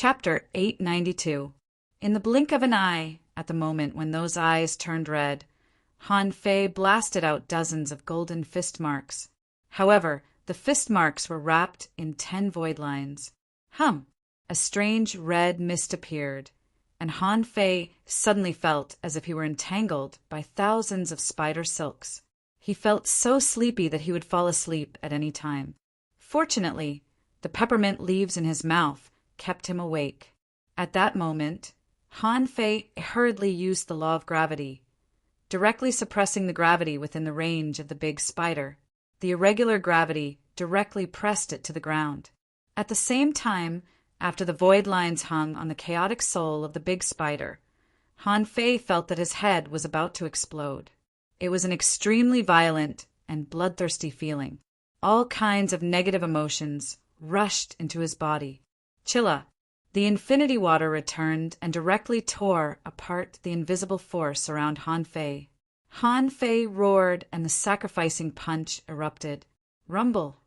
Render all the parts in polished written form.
Chapter 892. In the blink of an eye, at the moment when those eyes turned red, Han Fei blasted out dozens of golden fist marks. However, the fist marks were wrapped in 10 void lines. A strange red mist appeared, and Han Fei suddenly felt as if he were entangled by thousands of spider silks. He felt so sleepy that he would fall asleep at any time. Fortunately, the peppermint leaves in his mouth kept him awake. At that moment, Han Fei hurriedly used the law of gravity, directly suppressing the gravity within the range of the big spider. The irregular gravity directly pressed it to the ground. At the same time, after the void lines hung on the chaotic soul of the big spider, Han Fei felt that his head was about to explode. It was an extremely violent and bloodthirsty feeling. All kinds of negative emotions rushed into his body. Chilla, the infinity water returned and directly tore apart the invisible force around Han Fei. Han Fei roared and the sacrificing punch erupted. Rumble.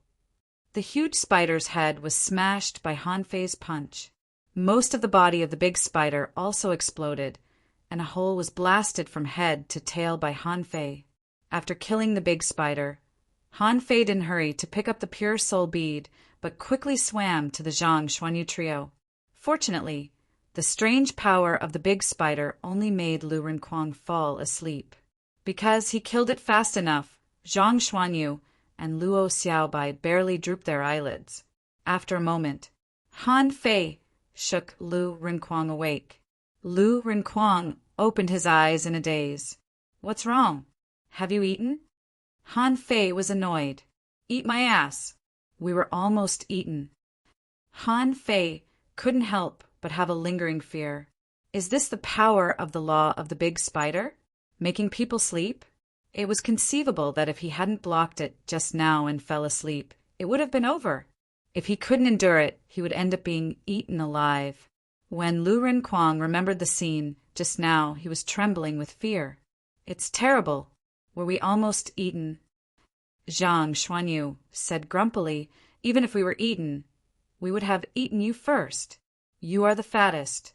The huge spider's head was smashed by Han Fei's punch. Most of the body of the big spider also exploded, and a hole was blasted from head to tail by Han Fei. After killing the big spider, Han Fei didn't hurry to pick up the pure soul bead, but quickly swam to the Zhang Xuanyu trio. Fortunately, the strange power of the big spider only made Lu Renkuang fall asleep. Because he killed it fast enough, Zhang Xuanyu and Luo Xiaobai barely drooped their eyelids. After a moment, Han Fei shook Lu Renkuang awake. Lu Renkuang opened his eyes in a daze. "What's wrong? Have you eaten?" Han Fei was annoyed. "Eat my ass. We were almost eaten." Han Fei couldn't help but have a lingering fear. Is this the power of the law of the big spider, making people sleep? It was conceivable that if he hadn't blocked it just now and fell asleep, it would have been over. If he couldn't endure it, he would end up being eaten alive. When Lu Renkuang remembered the scene just now, he was trembling with fear. "It's terrible. Were we almost eaten?" Zhang Xuanyu said grumpily, "Even if we were eaten, we would have eaten you first. You are the fattest."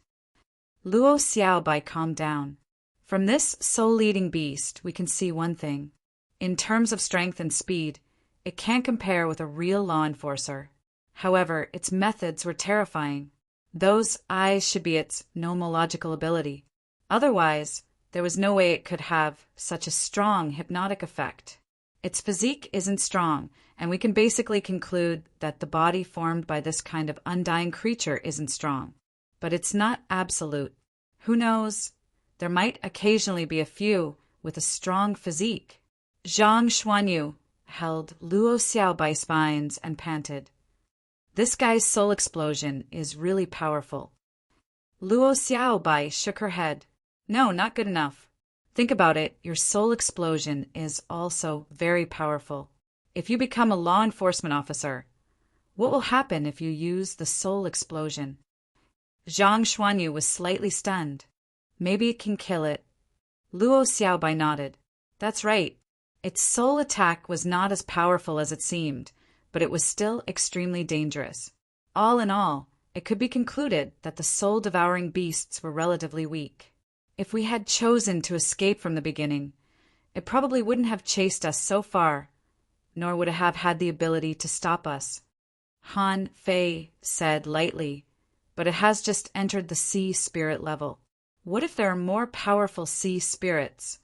Luo Xiaobai calmed down. From this soul-eating beast, we can see one thing. In terms of strength and speed, it can't compare with a real law enforcer. However, its methods were terrifying. Those eyes should be its nomological ability. Otherwise, there was no way it could have such a strong hypnotic effect. Its physique isn't strong, and we can basically conclude that the body formed by this kind of undying creature isn't strong. But it's not absolute. Who knows? There might occasionally be a few with a strong physique. Zhang Xuanyu held Luo Xiao by spines and panted. "This guy's soul explosion is really powerful." Luo Xiaobai shook her head. "No, not good enough. Think about it, your soul explosion is also very powerful. If you become a law enforcement officer, what will happen if you use the soul explosion?" Zhang Xuanyu was slightly stunned. "Maybe it can kill it." Luo Xiaobai nodded. "That's right. Its soul attack was not as powerful as it seemed, but it was still extremely dangerous. All in all, it could be concluded that the soul-devouring beasts were relatively weak. If we had chosen to escape from the beginning, it probably wouldn't have chased us so far, nor would it have had the ability to stop us." Han Fei said lightly, "But it has just entered the sea spirit level. What if there are more powerful sea spirits?"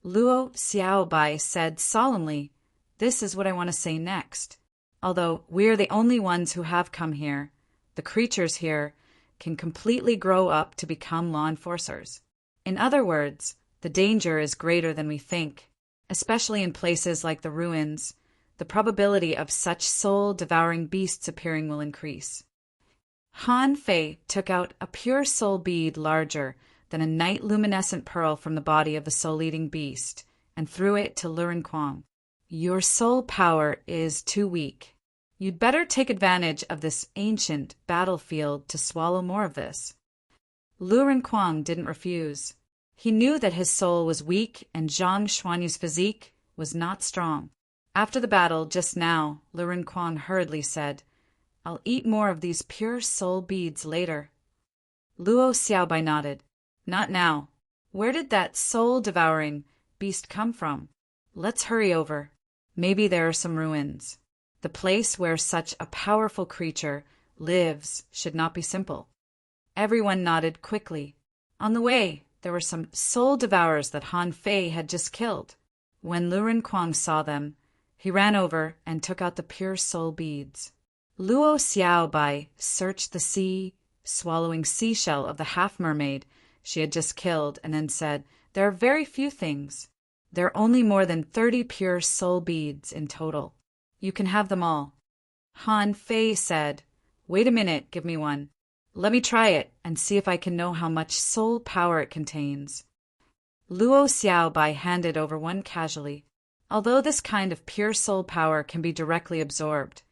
Luo Xiaobai said solemnly, "This is what I want to say next. Although we're the only ones who have come here, the creatures here can completely grow up to become law enforcers. In other words, the danger is greater than we think. Especially in places like the ruins, the probability of such soul-devouring beasts appearing will increase." Han Fei took out a pure soul bead larger than a night-luminescent pearl from the body of the soul-eating beast and threw it to Lu Renkuang. "Your soul power is too weak. You'd better take advantage of this ancient battlefield to swallow more of this." Lu Renkuang didn't refuse. He knew that his soul was weak and Zhang Xuanyu's physique was not strong. After the battle just now, Lu Renkuang hurriedly said, I'll eat more of these pure soul beads later. Luo Xiaobai nodded. Not now. Where did that soul-devouring beast come from? Let's hurry over. Maybe there are some ruins. The place where such a powerful creature lives should not be simple. Everyone nodded quickly. On the way, there were some soul devourers that Han Fei had just killed. When Lu Renkuang saw them, he ran over and took out the pure soul beads. Luo Xiaobai searched the sea-swallowing seashell of the half-mermaid she had just killed and then said, There are very few things. There are only more than 30 pure soul beads in total. You can have them all. Han Fei said, Wait a minute, give me one. Let me try it and see if I can know how much soul power it contains. Luo Xiaobai handed over one casually. Although this kind of pure soul power can be directly absorbed,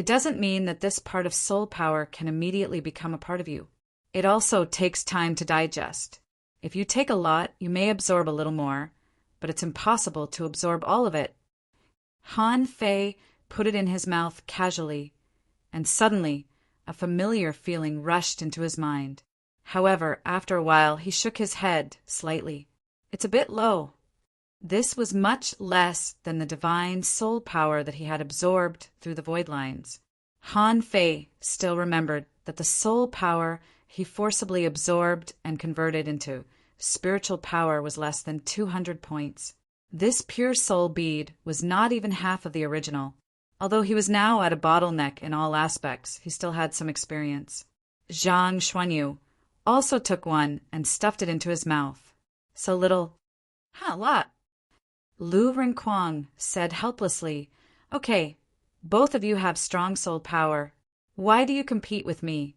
it doesn't mean that this part of soul power can immediately become a part of you. It also takes time to digest. If you take a lot, you may absorb a little more, but it's impossible to absorb all of it. Han Fei put it in his mouth casually, and suddenly a familiar feeling rushed into his mind. However, after a while, he shook his head slightly. It's a bit low. This was much less than the divine soul power that he had absorbed through the void lines. Han Fei still remembered that the soul power he forcibly absorbed and converted into spiritual power was less than 200 points. This pure soul bead was not even half of the original. Although he was now at a bottleneck in all aspects, he still had some experience. Zhang Xuanyu also took one and stuffed it into his mouth. So little. A lot. Lu Renkuang said helplessly, Okay, both of you have strong soul power. Why do you compete with me?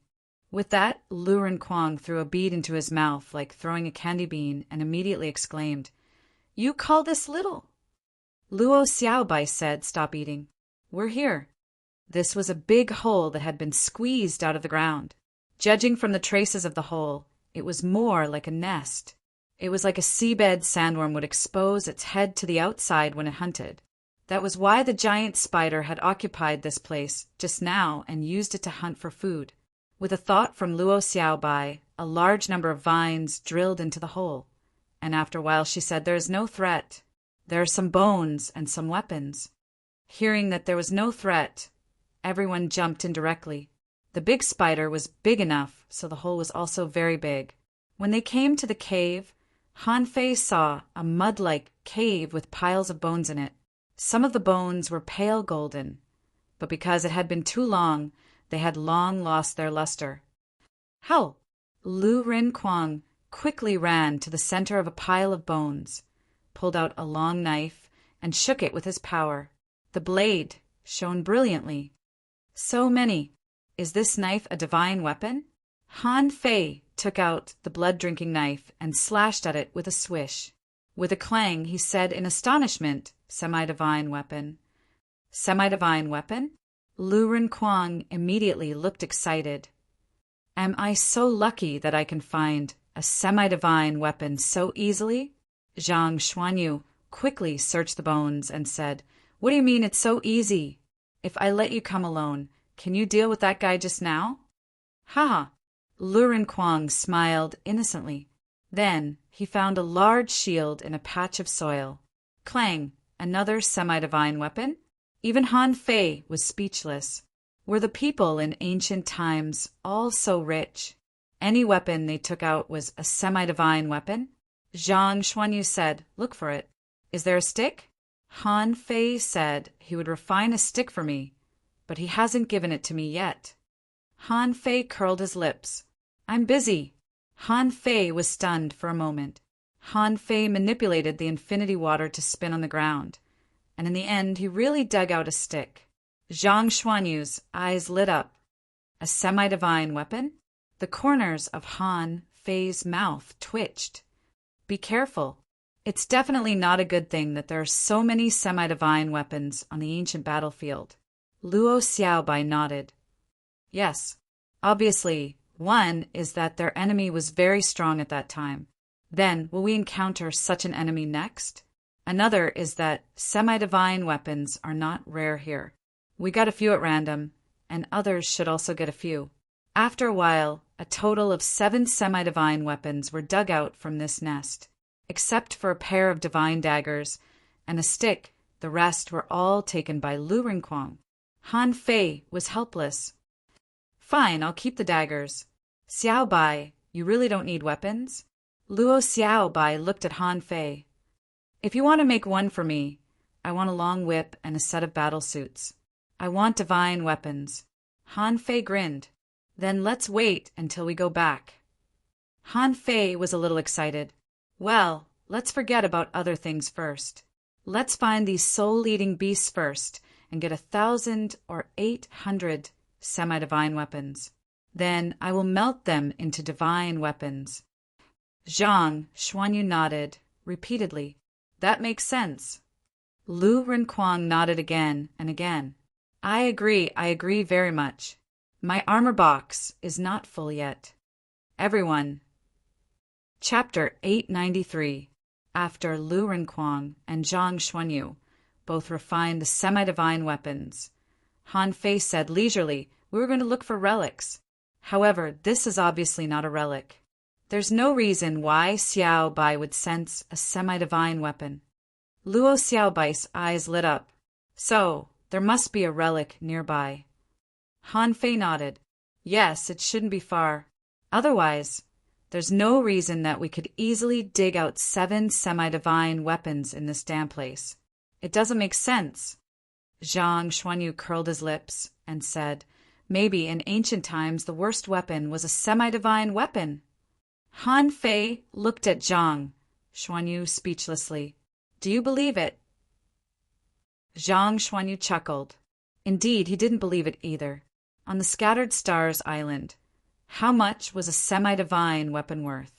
With that, Lu Renkuang threw a bead into his mouth like throwing a candy bean and immediately exclaimed, You call this little? Luo Xiaobai said, Stop eating. We're here. This was a big hole that had been squeezed out of the ground. Judging from the traces of the hole, it was more like a nest. It was like a seabed sandworm would expose its head to the outside when it hunted. That was why the giant spider had occupied this place just now and used it to hunt for food. With a thought from Luo Xiaobai, a large number of vines drilled into the hole. And after a while she said, There is no threat. There are some bones and some weapons. Hearing that there was no threat, everyone jumped in directly. The big spider was big enough, so the hole was also very big. When they came to the cave, Han Fei saw a mud-like cave with piles of bones in it. Some of the bones were pale golden, but because it had been too long, they had long lost their luster. How? Lu Renkuang quickly ran to the center of a pile of bones, pulled out a long knife, and shook it with his power. The blade shone brilliantly. So many. Is this knife a divine weapon? Han Fei took out the blood-drinking knife and slashed at it with a swish. With a clang, he said in astonishment, Semi-divine weapon. Semi-divine weapon? Lu Renkuang immediately looked excited. Am I so lucky that I can find a semi-divine weapon so easily? Zhang Xuanyu quickly searched the bones and said, What do you mean it's so easy? If I let you come alone, can you deal with that guy just now? Ha! Lu Renkuang smiled innocently. Then he found a large shield in a patch of soil. Clang! Another semi-divine weapon? Even Han Fei was speechless. Were the people in ancient times all so rich? Any weapon they took out was a semi-divine weapon? Zhang Xuanyu said, Look for it. Is there a stick? Han Fei said he would refine a stick for me, but he hasn't given it to me yet. Han Fei curled his lips. I'm busy. Han Fei was stunned for a moment. Han Fei manipulated the infinity water to spin on the ground, and in the end he really dug out a stick. Zhang Xuanyu's eyes lit up. A semi-divine weapon? The corners of Han Fei's mouth twitched. Be careful. It's definitely not a good thing that there are so many semi-divine weapons on the ancient battlefield. Luo Xiaobai nodded. Yes, obviously, one is that their enemy was very strong at that time. Then, will we encounter such an enemy next? Another is that semi-divine weapons are not rare here. We got a few at random, and others should also get a few. After a while, a total of 7 semi-divine weapons were dug out from this nest. Except for a pair of divine daggers and a stick, the rest were all taken by Lu Rinquang. Han Fei was helpless. Fine, I'll keep the daggers. Xiao Bai, you really don't need weapons? Luo Xiao Bai looked at Han Fei. If you want to make one for me, I want a long whip and a set of battle suits. I want divine weapons. Han Fei grinned. Then let's wait until we go back. Han Fei was a little excited. Well, let's forget about other things first. Let's find these soul-eating beasts first and get 1,000 or 800 semi-divine weapons. Then I will melt them into divine weapons. Zhang Xuanyu nodded repeatedly. That makes sense. Lu Rinquang nodded again and again. I agree very much. My armor box is not full yet. Everyone. Chapter 893. After Lu Rinquang and Zhang Xuanyu both refined the semi-divine weapons, Han Fei said leisurely, we were going to look for relics. However, this is obviously not a relic. There's no reason why Xiao Bai would sense a semi-divine weapon. Luo Xiao Bai's eyes lit up. So, there must be a relic nearby. Han Fei nodded. Yes, it shouldn't be far. Otherwise, there's no reason that we could easily dig out 7 semi-divine weapons in this damn place. It doesn't make sense. Zhang Xuanyu curled his lips and said, maybe in ancient times the worst weapon was a semi-divine weapon. Han Fei looked at Zhang Xuanyu speechlessly. Do you believe it? Zhang Xuanyu chuckled. Indeed, he didn't believe it either. On the Scattered Stars Island, how much was a semi-divine weapon worth?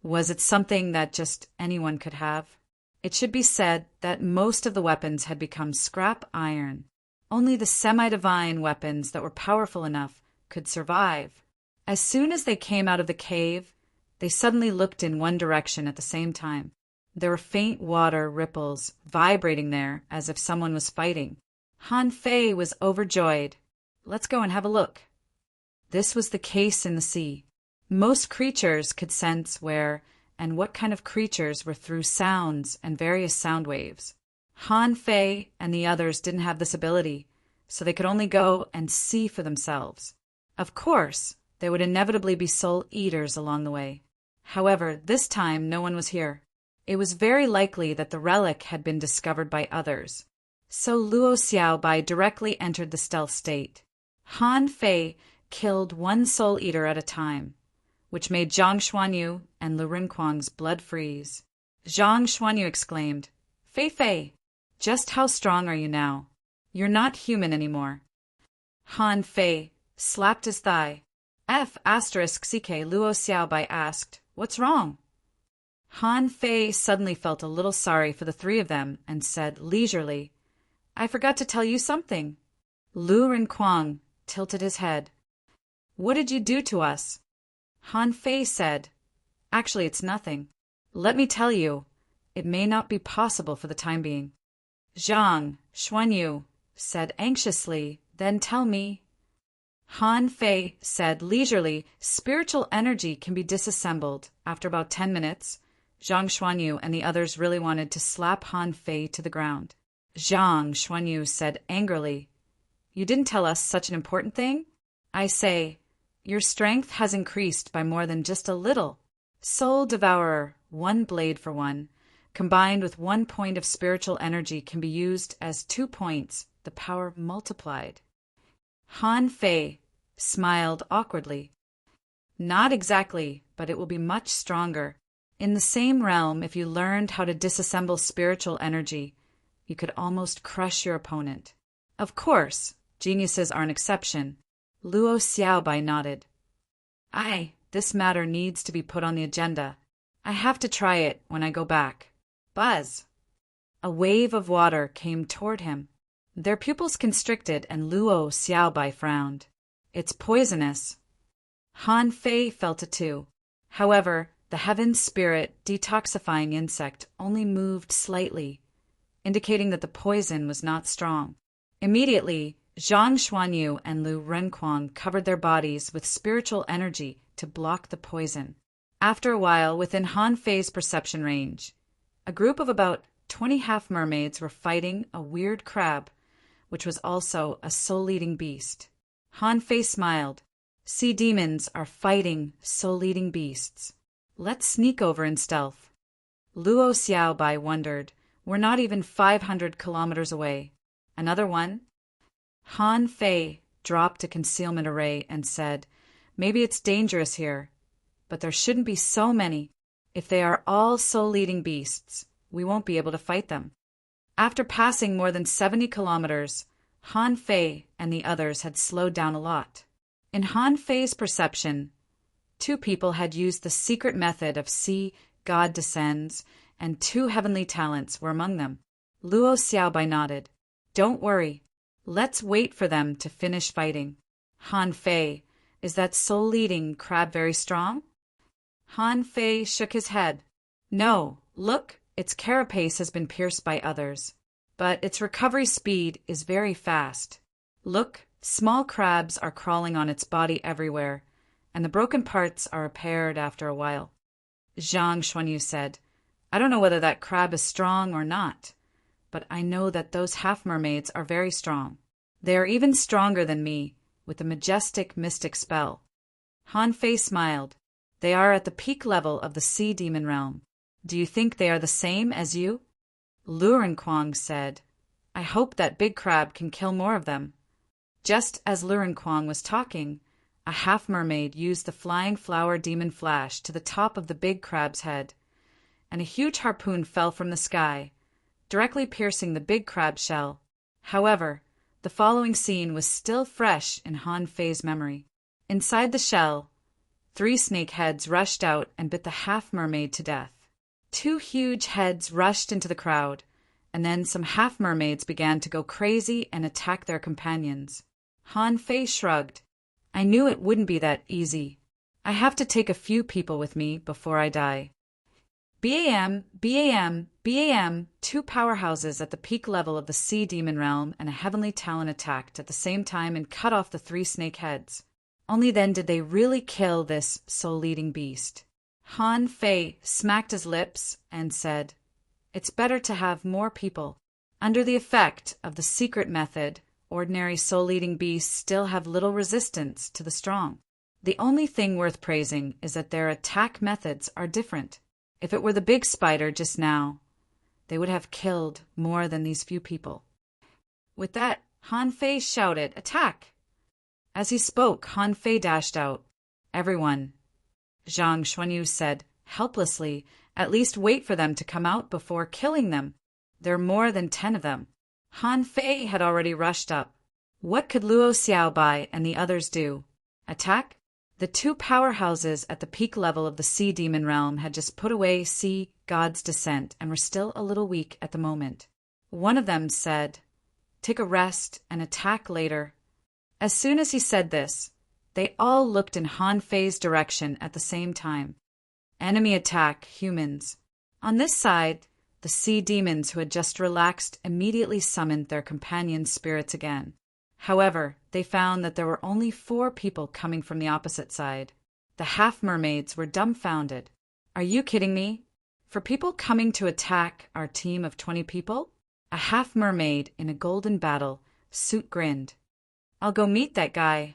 Was it something that just anyone could have? It should be said that most of the weapons had become scrap iron. Only the semi-divine weapons that were powerful enough could survive. As soon as they came out of the cave, they suddenly looked in one direction at the same time. There were faint water ripples vibrating there as if someone was fighting. Han Fei was overjoyed. Let's go and have a look. This was the case in the sea. Most creatures could sense where and what kind of creatures were through sounds and various sound waves. Han Fei and the others didn't have this ability, so they could only go and see for themselves. Of course, there would inevitably be soul eaters along the way. However, this time no one was here. It was very likely that the relic had been discovered by others. So Luo Xiao Bai directly entered the stealth state. Han Fei killed one soul eater at a time, which made Zhang Xuanyu and Lu Rinquang's blood freeze. Zhang Xuanyu exclaimed, Fei Fei, just how strong are you now? You're not human anymore. Han Fei slapped his thigh. F***CK Luo Xiao Bai asked, what's wrong? Han Fei suddenly felt a little sorry for the 3 of them and said leisurely, I forgot to tell you something. Lu Rinquang tilted his head. What did you do to us? Han Fei said, actually it's nothing. Let me tell you, it may not be possible for the time being. Zhang Xuanyu said anxiously, then tell me. Han Fei said leisurely, spiritual energy can be disassembled. After about 10 minutes, Zhang Xuanyu and the others really wanted to slap Han Fei to the ground. Zhang Xuanyu said angrily, you didn't tell us such an important thing? I say, your strength has increased by more than just a little. Soul Devourer, 1 blade for 1, combined with 1 point of spiritual energy can be used as 2 points, the power multiplied. Han Fei smiled awkwardly. Not exactly, but it will be much stronger. In the same realm, if you learned how to disassemble spiritual energy, you could almost crush your opponent. Of course, geniuses are an exception. Luo Xiao Bai nodded. This matter needs to be put on the agenda. I have to try it when I go back. Buzz! A wave of water came toward him. Their pupils constricted and Luo Xiao Bai frowned. It's poisonous. Han Fei felt it too. However, the heaven spirit detoxifying insect only moved slightly, indicating that the poison was not strong. Immediately, Zhang Xuanyu and Lu Renquang covered their bodies with spiritual energy to block the poison. After a while, within Han Fei's perception range, a group of about 20 half-mermaids were fighting a weird crab, which was also a soul-eating beast. Han Fei smiled. Sea demons are fighting soul-eating beasts. Let's sneak over in stealth. Luo Xiaobai wondered. We're not even 500 kilometers away. Another one? Han Fei dropped a concealment array and said, Maybe it's dangerous here, but there shouldn't be so many. If they are all soul-eating beasts, we won't be able to fight them. After passing more than 70 kilometers, Han Fei and the others had slowed down a lot. In Han Fei's perception, 2 people had used the secret method of See God Descends, and 2 heavenly talents were among them. Luo Xiaobai nodded. Don't worry. Let's wait for them to finish fighting. Han Fei, is that soul-eating crab very strong? Han Fei shook his head. No, look, its carapace has been pierced by others, but its recovery speed is very fast. Look, small crabs are crawling on its body everywhere, and the broken parts are repaired after a while. Zhang Xuanyu said, I don't know whether that crab is strong or not, but I know that those half-mermaids are very strong. They are even stronger than me, with a majestic mystic spell. Han Fei smiled. They are at the peak level of the sea demon realm. Do you think they are the same as you? Lu Renquang said, I hope that big crab can kill more of them. Just as Lu Renquang was talking, a half-mermaid used the flying flower demon flash to the top of the big crab's head, and a huge harpoon fell from the sky, directly piercing the big crab shell. However, the following scene was still fresh in Han Fei's memory. Inside the shell, 3 snake heads rushed out and bit the half-mermaid to death. 2 huge heads rushed into the crowd, and then some half-mermaids began to go crazy and attack their companions. Han Fei shrugged. I knew it wouldn't be that easy. I have to take a few people with me before I die. BAM, 2 powerhouses at the peak level of the sea demon realm and a heavenly talon attacked at the same time and cut off the 3 snake heads. Only then did they really kill this soul-eating beast. Han Fei smacked his lips and said, It's better to have more people. Under the effect of the secret method, ordinary soul-eating beasts still have little resistance to the strong. The only thing worth praising is that their attack methods are different. If it were the big spider just now, they would have killed more than these few people. With that, Han Fei shouted, Attack! As he spoke, Han Fei dashed out. Everyone, Zhang Xuanyu said, helplessly, at least wait for them to come out before killing them. There are more than 10 of them. Han Fei had already rushed up. What could Luo Xiaobai and the others do? Attack? The 2 powerhouses at the peak level of the sea demon realm had just put away See God's Descent and were still a little weak at the moment. One of them said, Take a rest and attack later. As soon as he said this, they all looked in Han Fei's direction at the same time. Enemy attack, humans. On this side, the sea demons who had just relaxed immediately summoned their companion spirits again. However, they found that there were only 4 people coming from the opposite side. The half-mermaids were dumbfounded. Are you kidding me? For people coming to attack our team of 20 people? A half-mermaid in a golden battle suit grinned. I'll go meet that guy.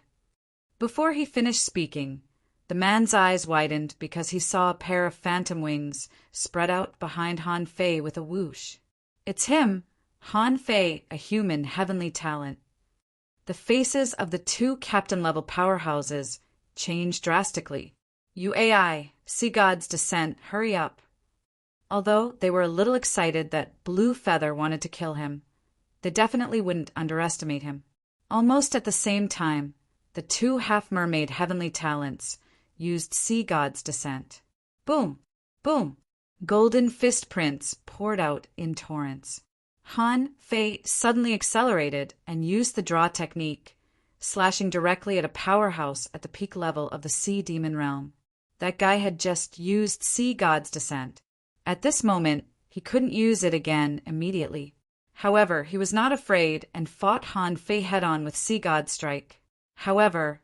Before he finished speaking, the man's eyes widened because he saw a pair of phantom wings spread out behind Han Fei with a whoosh. It's him, Han Fei, a human heavenly talent. The faces of the 2 captain-level powerhouses changed drastically. You AI, See God's Descent, hurry up. Although they were a little excited that Blue Feather wanted to kill him, they definitely wouldn't underestimate him. Almost at the same time, the 2 half-mermaid heavenly talents used See God's Descent. Boom! Boom! Golden fist prints poured out in torrents. Han Fei suddenly accelerated and used the draw technique, slashing directly at a powerhouse at the peak level of the sea demon realm. That guy had just used See God's Descent. At this moment, he couldn't use it again immediately. However, he was not afraid and fought Han Fei head-on with Sea God Strike. However,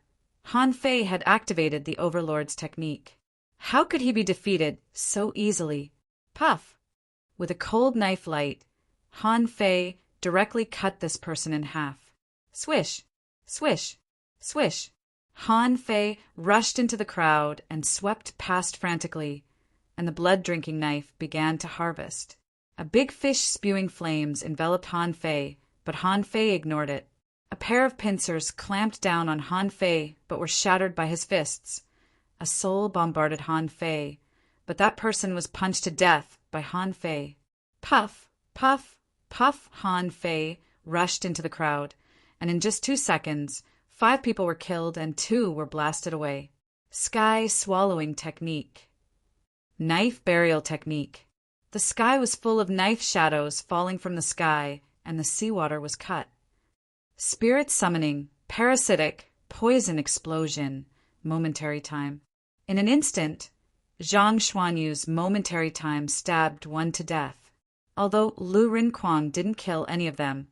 Han Fei had activated the Overlord's technique. How could he be defeated so easily? Puff! With a cold knife light, Han Fei directly cut this person in half. Swish! Swish! Swish! Han Fei rushed into the crowd and swept past frantically, and the blood-drinking knife began to harvest. A big fish spewing flames enveloped Han Fei, but Han Fei ignored it. A pair of pincers clamped down on Han Fei, but were shattered by his fists. A soul bombarded Han Fei, but that person was punched to death by Han Fei. Puff, puff, puff! Han Fei rushed into the crowd, and in just 2 seconds, 5 people were killed and 2 were blasted away. Sky swallowing technique. Knife burial technique. The sky was full of knife shadows falling from the sky, and the seawater was cut. Spirit summoning, parasitic, poison explosion, momentary time. In an instant, Zhang Xuanyu's momentary time stabbed 1 to death. Although Lu Rinquang didn't kill any of them,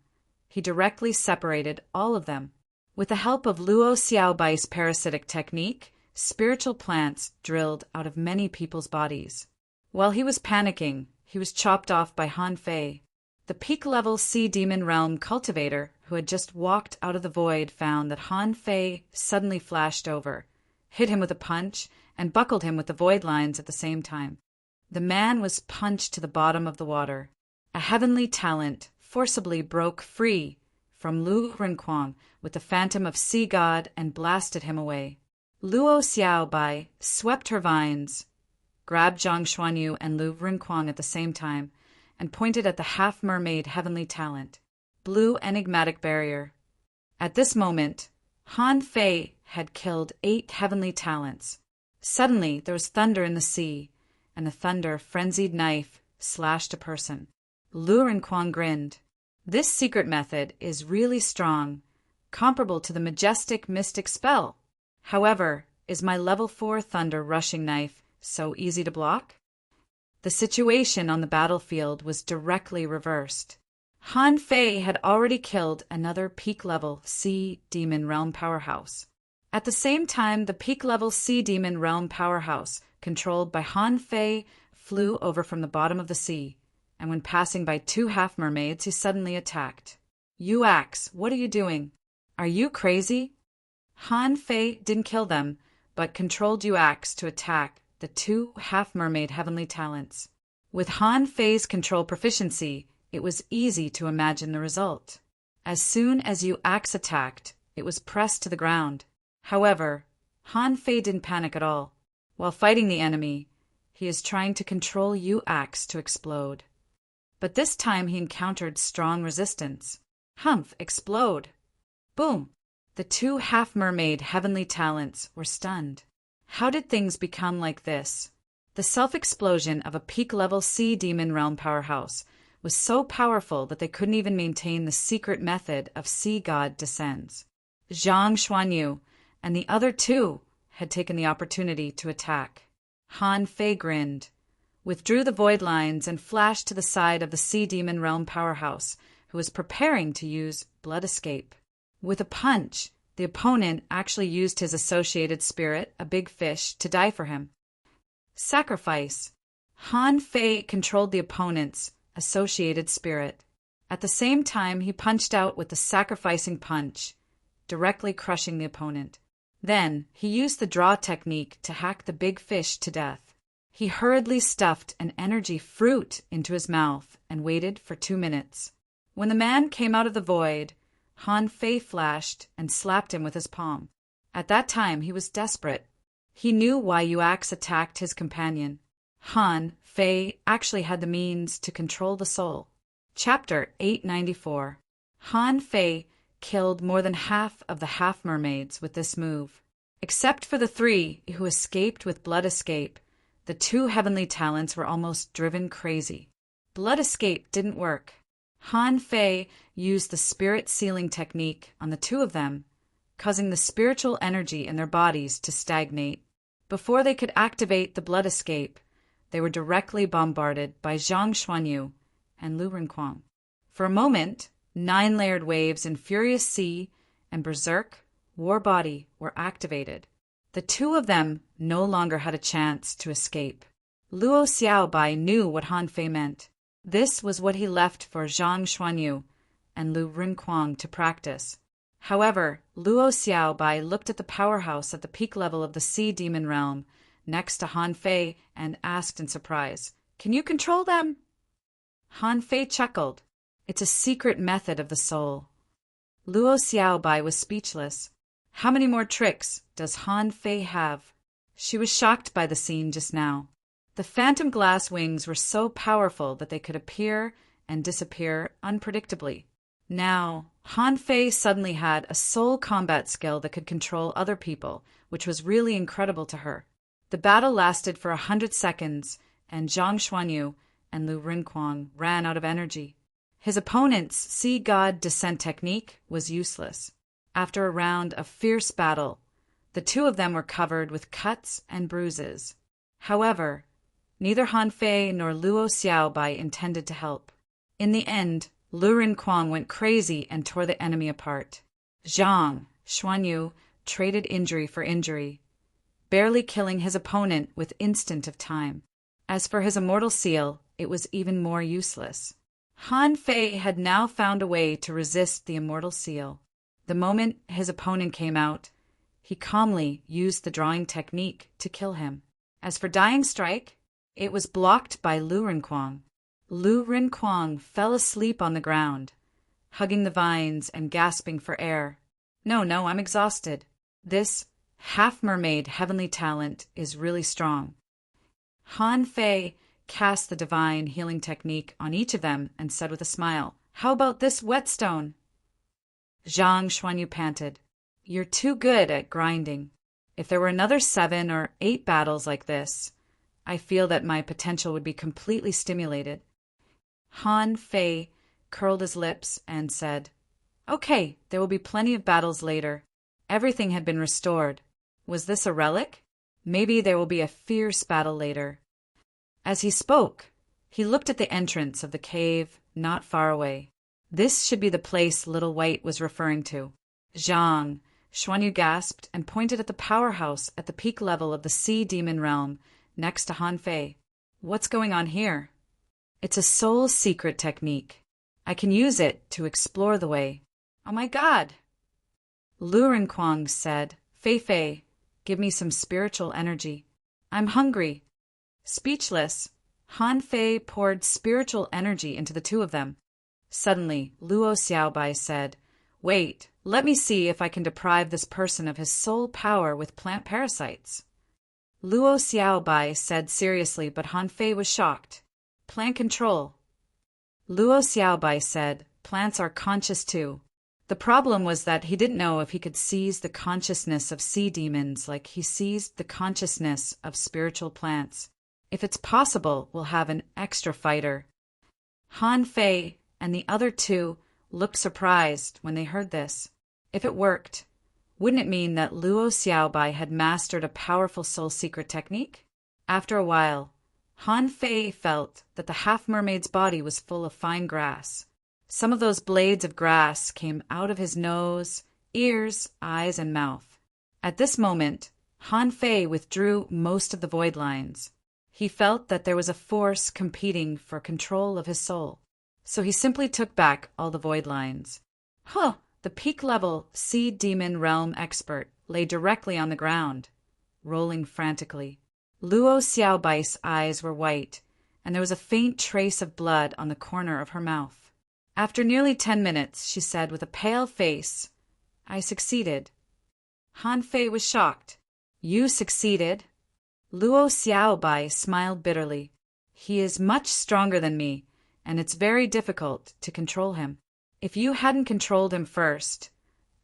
he directly separated all of them. With the help of Luo Xiaobai's parasitic technique, spiritual plants drilled out of many people's bodies. While he was panicking, he was chopped off by Han Fei. The peak-level Sea Demon Realm cultivator who had just walked out of the void found that Han Fei suddenly flashed over, hit him with a punch, and buckled him with the void lines at the same time. The man was punched to the bottom of the water. A heavenly talent forcibly broke free from Lu Rinquang with the phantom of Sea God and blasted him away. Luo Xiaobai swept her vines, grabbed Zhang Xuanyu and Lu Rinquang at the same time, and pointed at the half-mermaid heavenly talent. Blue enigmatic barrier. At this moment, Han Fei had killed 8 heavenly talents. Suddenly, there was thunder in the sea, and the thunder frenzied knife slashed a person. Lu Rinquang grinned. This secret method is really strong, comparable to the majestic mystic spell. However, is my level 4 thunder rushing knife so easy to block? The situation on the battlefield was directly reversed. Han Fei had already killed another peak-level Sea Demon Realm powerhouse. At the same time, the peak-level Sea Demon Realm powerhouse, controlled by Han Fei, flew over from the bottom of the sea, and when passing by 2 half-mermaids, he suddenly attacked. "You Axe, what are you doing? Are you crazy?" Han Fei didn't kill them, but controlled Yu Axe to attack the 2 half-mermaid heavenly talents. With Han Fei's control proficiency, it was easy to imagine the result. As soon as Yu Axe attacked, it was pressed to the ground. However, Han Fei didn't panic at all. While fighting the enemy, he is trying to control Yu Axe to explode. But this time he encountered strong resistance. Humph! Explode! Boom! The 2 half-mermaid heavenly talents were stunned. How did things become like this? The self-explosion of a peak-level Sea Demon Realm powerhouse was so powerful that they couldn't even maintain the secret method of Sea God Descends. Zhang Xuanyu and the other 2 had taken the opportunity to attack. Han Fei grinned, withdrew the void lines, and flashed to the side of the Sea Demon Realm powerhouse, who was preparing to use Blood Escape. With a punch, the opponent actually used his associated spirit, a big fish, to die for him. Sacrifice. Han Fei controlled the opponent's associated spirit. At the same time, he punched out with the sacrificing punch, directly crushing the opponent. Then, he used the draw technique to hack the big fish to death. He hurriedly stuffed an energy fruit into his mouth and waited for 2 minutes. When the man came out of the void, Han Fei flashed and slapped him with his palm. At that time, he was desperate. He knew why Yu Axe attacked his companion. Han Fei actually had the means to control the soul. Chapter 894. Han Fei killed more than half of the half-mermaids with this move. Except for the 3 who escaped with Blood Escape, the 2 heavenly talents were almost driven crazy. Blood Escape didn't work. Han Fei used the spirit sealing technique on the 2 of them, causing the spiritual energy in their bodies to stagnate. Before they could activate the Blood Escape, they were directly bombarded by Zhang Xuanyu and Lu Rinquang. For a moment, 9-layered waves in Furious Sea and Berserk War Body were activated. The two of them no longer had a chance to escape. Luo Xiaobai knew what Han Fei meant. This was what he left for Zhang Xuanyu and Lu Rinquang to practice. However, Luo Xiaobai looked at the powerhouse at the peak level of the Sea Demon Realm next to Han Fei and asked in surprise, "Can you control them?" Han Fei chuckled. "It's a secret method of the soul." Luo Xiaobai was speechless. How many more tricks does Han Fei have? She was shocked by the scene just now. The phantom glass wings were so powerful that they could appear and disappear unpredictably. Now, Han Fei suddenly had a soul combat skill that could control other people, which was really incredible to her. The battle lasted for 100 seconds, and Zhang Xuanyu and Lu Rinquang ran out of energy. His opponent's Sea God Descent technique was useless. After a round of fierce battle, the two of them were covered with cuts and bruises. However, neither Han Fei nor Luo Xiaobai intended to help. In the end, Lu Rinquang went crazy and tore the enemy apart. Zhang Xuanyu traded injury for injury, barely killing his opponent with instant of time. As for his immortal seal, it was even more useless. Han Fei had now found a way to resist the immortal seal. The moment his opponent came out, he calmly used the drawing technique to kill him. As for Dying Strike, it was blocked by Lu Rinquang. Lu Rinquang fell asleep on the ground, hugging the vines and gasping for air. No, I'm exhausted. This half-mermaid heavenly talent is really strong." Han Fei cast the divine healing technique on each of them and said with a smile, "How about this whetstone?" Zhang Xuanyu panted, "You're too good at grinding. If there were another 7 or 8 battles like this, I feel that my potential would be completely stimulated." Han Fei curled his lips and said, "Okay, there will be plenty of battles later." Everything had been restored. Was this a relic? Maybe there will be a fierce battle later. As he spoke, he looked at the entrance of the cave not far away. This should be the place Little White was referring to. Zhang Xuanyu gasped and pointed at the powerhouse at the peak level of the Sea Demon Realm next to Han Fei. "What's going on here?" "It's a soul secret technique. I can use it to explore the way." "Oh my God!" Lu Rinquang said, Fei, give me some spiritual energy. I'm hungry." Speechless, Han Fei poured spiritual energy into the two of them. Suddenly, Luo Xiaobai said, "Wait, let me see if I can deprive this person of his soul power with plant parasites." Luo Xiaobai said seriously, but Han Fei was shocked. "Plant control." Luo Xiaobai said, "Plants are conscious too." The problem was that he didn't know if he could seize the consciousness of sea demons like he seized the consciousness of spiritual plants. If it's possible, we'll have an extra fighter. Han Fei and the other two looked surprised when they heard this. If it worked, wouldn't it mean that Luo Xiaobai had mastered a powerful soul secret technique? After a while, Han Fei felt that the half-mermaid's body was full of fine grass. Some of those blades of grass came out of his nose, ears, eyes, and mouth. At this moment, Han Fei withdrew most of the void lines. He felt that there was a force competing for control of his soul, so he simply took back all the void lines. The peak-level Sea Demon Realm expert lay directly on the ground, rolling frantically. Luo Xiaobai's eyes were white, and there was a faint trace of blood on the corner of her mouth. After nearly 10 minutes, she said with a pale face, "I succeeded." Han Fei was shocked. "You succeeded?" Luo Xiaobai smiled bitterly. "He is much stronger than me, and it's very difficult to control him. If you hadn't controlled him first,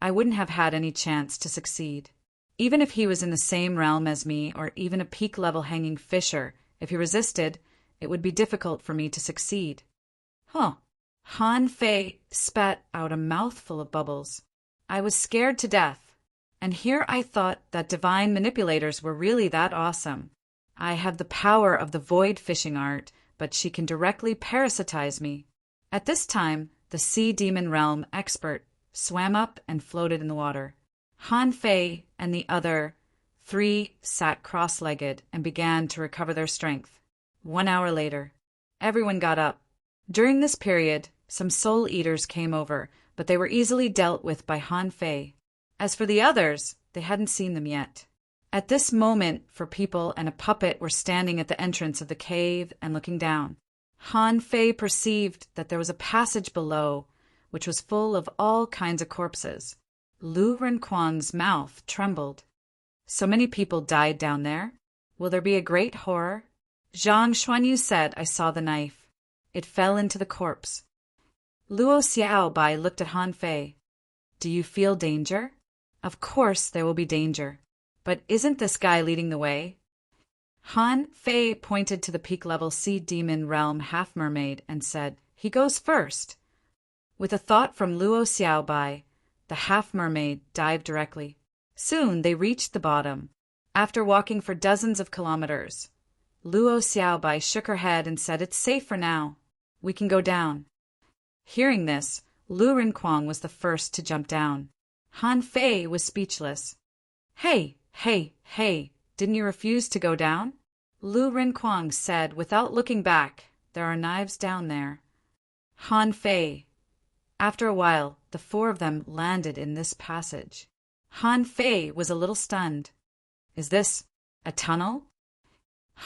I wouldn't have had any chance to succeed. Even if he was in the same realm as me, or even a peak-level hanging fisher, if he resisted, it would be difficult for me to succeed." Han Fei spat out a mouthful of bubbles. "I was scared to death, and here I thought that divine manipulators were really that awesome. I have the power of the void fishing art, but she can directly parasitize me." At this time, the sea demon realm expert, swam up and floated in the water. Han Fei and the other 3 sat cross-legged and began to recover their strength. 1 hour later, everyone got up. During this period, some soul eaters came over, but they were easily dealt with by Han Fei. As for the others, they hadn't seen them yet. At this moment, four people and a puppet were standing at the entrance of the cave and looking down. Han Fei perceived that there was a passage below, which was full of all kinds of corpses. Lu Renquang's mouth trembled. So many people died down there? Will there be a great horror? Zhang Xuanyu said, I saw the knife. It fell into the corpse. Luo Xiaobai looked at Han Fei. Do you feel danger? Of course there will be danger. But isn't this guy leading the way? Han Fei pointed to the peak-level sea demon realm half-mermaid and said, He goes first. With a thought from Luo Xiaobai, the half-mermaid dived directly. Soon they reached the bottom. After walking for dozens of kilometers, Luo Xiaobai shook her head and said, It's safe for now. We can go down. Hearing this, Lu Renquang was the first to jump down. Han Fei was speechless. Hey, didn't you refuse to go down? Lu Renquang said without looking back, There are knives down there. Han Fei. After a while, the 4 of them landed in this passage. Han Fei was a little stunned. Is this a tunnel?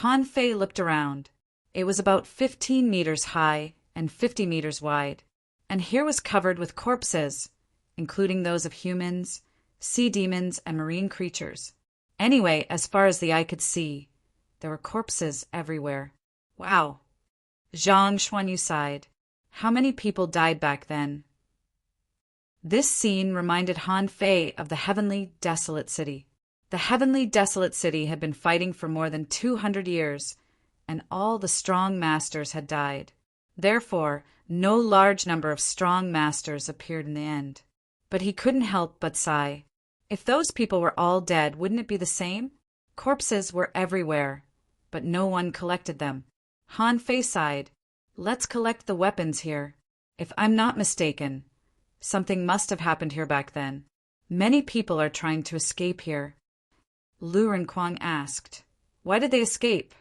Han Fei looked around. It was about 15 meters high and 50 meters wide, and here was covered with corpses, including those of humans, sea demons, and marine creatures. Anyway, as far as the eye could see, there were corpses everywhere. Wow. Zhang Xuanyu sighed. How many people died back then? This scene reminded Han Fei of the heavenly desolate city. The heavenly desolate city had been fighting for more than 200 years, and all the strong masters had died. Therefore, no large number of strong masters appeared in the end. But he couldn't help but sigh. If those people were all dead, wouldn't it be the same? Corpses were everywhere, but no one collected them. Han Fei sighed. Let's collect the weapons here. If I'm not mistaken, something must have happened here back then. Many people are trying to escape here. Lu Renquang asked, Why did they escape?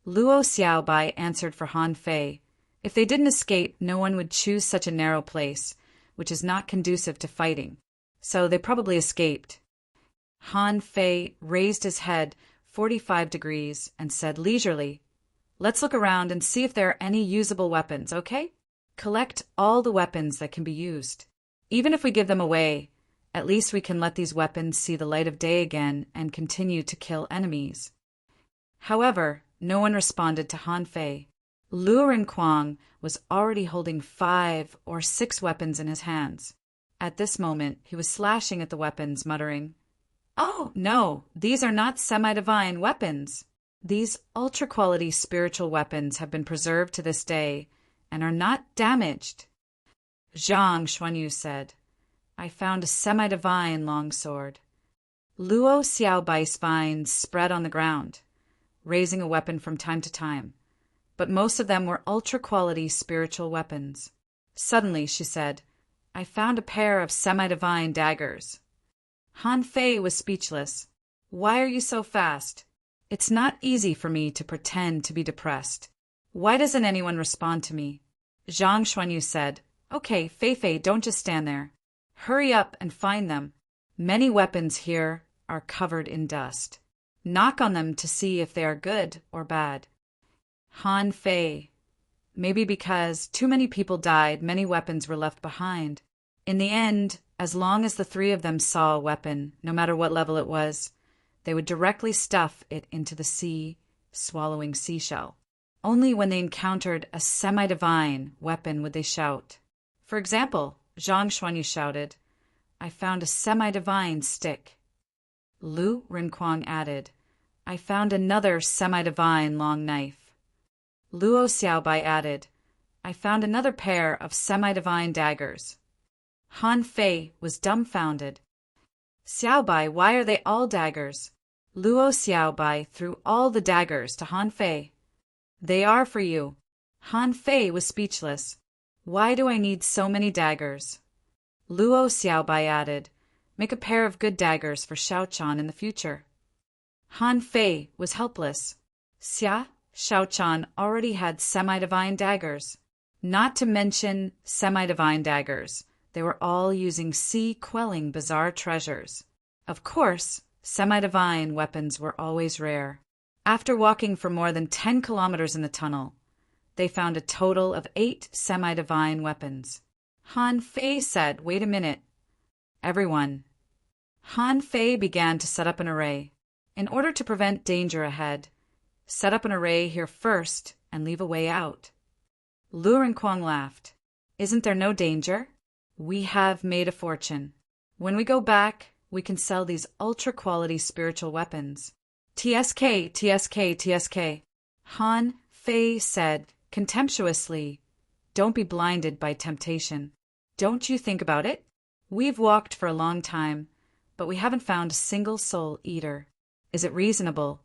Luo Xiaobai answered for Han Fei. If they didn't escape, no one would choose such a narrow place, which is not conducive to fighting. So they probably escaped. Han Fei raised his head 45 degrees and said leisurely, Let's look around and see if there are any usable weapons, okay? Collect all the weapons that can be used. Even if we give them away, at least we can let these weapons see the light of day again and continue to kill enemies. However, no one responded to Han Fei. Lu Renquang was already holding 5 or 6 weapons in his hands. At this moment, he was slashing at the weapons, muttering, Oh, no, these are not semi-divine weapons. These ultra-quality spiritual weapons have been preserved to this day and are not damaged. Zhang Xuanyu said, I found a semi-divine longsword. Luo Xiaobai's spines spread on the ground, raising a weapon from time to time, but most of them were ultra-quality spiritual weapons. Suddenly, she said, I found a pair of semi-divine daggers. Han Fei was speechless. Why are you so fast? It's not easy for me to pretend to be depressed. Why doesn't anyone respond to me? Zhang Xuanyu said, Okay, Fei, don't just stand there. Hurry up and find them. Many weapons here are covered in dust. Knock on them to see if they are good or bad. Han Fei. Maybe because too many people died, many weapons were left behind. In the end, as long as the 3 of them saw a weapon, no matter what level it was, they would directly stuff it into the sea, swallowing seashell. Only when they encountered a semi-divine weapon would they shout. For example, Zhang Xuanyu shouted, I found a semi-divine stick. Lu Renquang added, I found another semi-divine long knife. Luo Xiaobai added, I found another pair of semi-divine daggers. Han Fei was dumbfounded. Xiaobai, why are they all daggers? Luo Xiaobai threw all the daggers to Han Fei. They are for you. Han Fei was speechless. Why do I need so many daggers? Luo Xiaobai added, make a pair of good daggers for Xiaochan in the future. Han Fei was helpless. Xiaochan already had semi-divine daggers. Not to mention semi-divine daggers. They were all using sea-quelling bizarre treasures. Of course, semi-divine weapons were always rare. After walking for more than 10 kilometers in the tunnel, they found a total of 8 semi-divine weapons. Han Fei said, wait a minute. Everyone. Han Fei began to set up an array. In order to prevent danger ahead, set up an array here first and leave a way out. Lu Renquang laughed. Isn't there no danger? We have made a fortune. When we go back, we can sell these ultra-quality spiritual weapons. TSK, TSK, TSK. Han Fei said contemptuously, don't be blinded by temptation. Don't you think about it? We've walked for a long time, but we haven't found a single soul eater. Is it reasonable?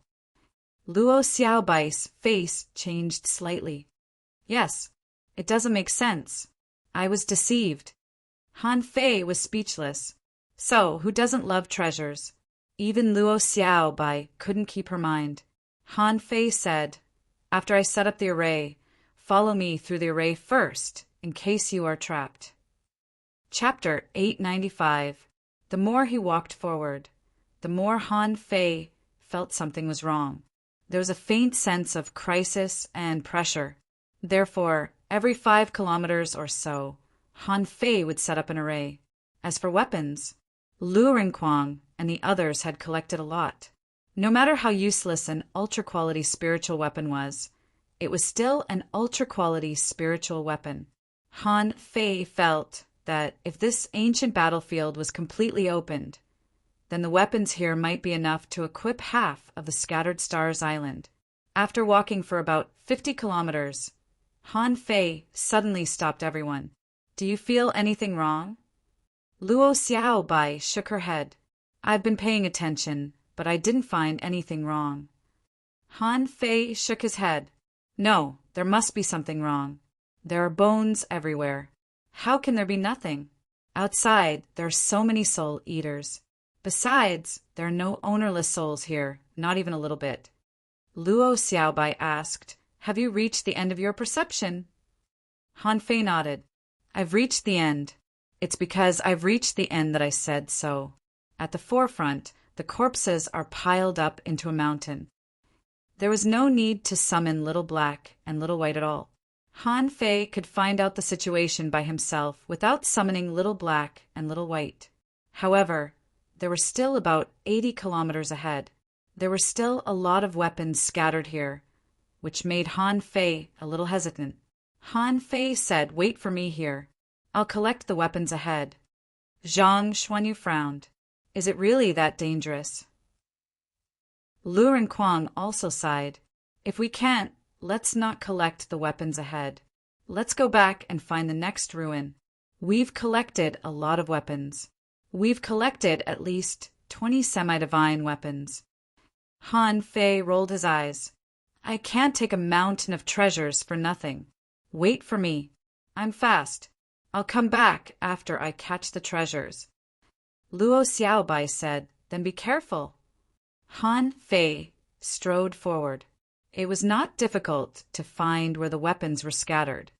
Luo Xiaobai's face changed slightly. Yes, it doesn't make sense. I was deceived. Han Fei was speechless. So, who doesn't love treasures? Even Luo Xiaobai couldn't keep her mind. Han Fei said, after I set up the array, follow me through the array first, in case you are trapped. Chapter 895. The more he walked forward, the more Han Fei felt something was wrong. There was a faint sense of crisis and pressure. Therefore, every 5 kilometers or so, Han Fei would set up an array. As for weapons, Lu Renquang and the others had collected a lot. No matter how useless an ultra-quality spiritual weapon was, it was still an ultra-quality spiritual weapon. Han Fei felt that if this ancient battlefield was completely opened, then the weapons here might be enough to equip half of the Scattered Stars Island. After walking for about 50 kilometers, Han Fei suddenly stopped everyone. Do you feel anything wrong? Luo Xiaobai shook her head. I've been paying attention, but I didn't find anything wrong. Han Fei shook his head. No, there must be something wrong. There are bones everywhere. How can there be nothing? Outside, there are so many soul eaters. Besides, there are no ownerless souls here, not even a little bit. Luo Xiaobai asked, have you reached the end of your perception? Han Fei nodded. I've reached the end. It's because I've reached the end that I said so. At the forefront, the corpses are piled up into a mountain. There was no need to summon Little Black and Little White at all. Han Fei could find out the situation by himself without summoning Little Black and Little White. However, there were still about 80 kilometers ahead. There were still a lot of weapons scattered here, which made Han Fei a little hesitant. Han Fei said, wait for me here. I'll collect the weapons ahead. Zhang Xuanyu frowned. Is it really that dangerous? Lu Renquang also sighed. If we can't, let's not collect the weapons ahead. Let's go back and find the next ruin. We've collected a lot of weapons. We've collected at least 20 semi-divine weapons. Han Fei rolled his eyes. I can't take a mountain of treasures for nothing. Wait for me. I'm fast. I'll come back after I catch the treasures. Luo Xiaobai said, then be careful. Han Fei strode forward. It was not difficult to find where the weapons were scattered.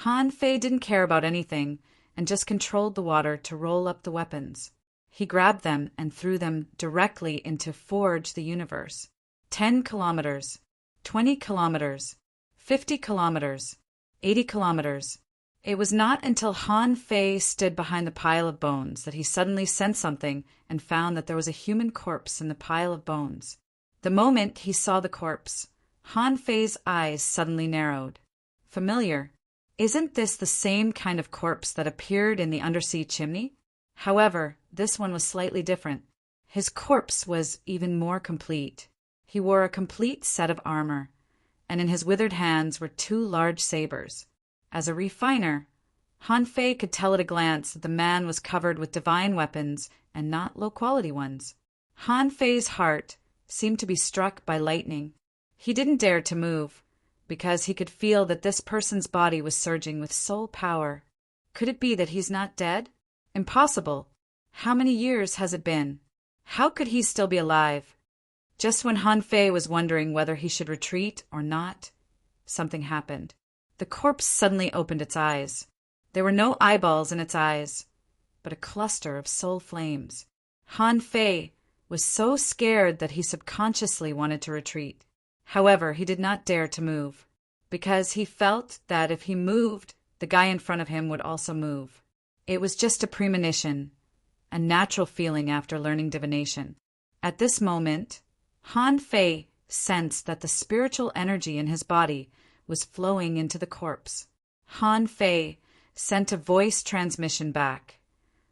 Han Fei didn't care about anything and just controlled the water to roll up the weapons. He grabbed them and threw them directly into Forge the Universe. 10 kilometers, 20 kilometers, 50 kilometers, 80 kilometers. It was not until Han Fei stood behind the pile of bones that he suddenly sensed something and found that there was a human corpse in the pile of bones. The moment he saw the corpse, Han Fei's eyes suddenly narrowed. Familiar. Isn't this the same kind of corpse that appeared in the undersea chimney? However, this one was slightly different. His corpse was even more complete. He wore a complete set of armor, and in his withered hands were 2 large sabers. As a refiner, Han Fei could tell at a glance that the man was covered with divine weapons and not low-quality ones. Han Fei's heart seemed to be struck by lightning. He didn't dare to move, because he could feel that this person's body was surging with soul power. Could it be that he's not dead? Impossible. How many years has it been? How could he still be alive? Just when Han Fei was wondering whether he should retreat or not, something happened. The corpse suddenly opened its eyes. There were no eyeballs in its eyes, but a cluster of soul flames. Han Fei was so scared that he subconsciously wanted to retreat. However, he did not dare to move, because he felt that if he moved, the guy in front of him would also move. It was just a premonition, a natural feeling after learning divination. At this moment, Han Fei sensed that the spiritual energy in his body was flowing into the corpse. Han Fei sent a voice transmission back.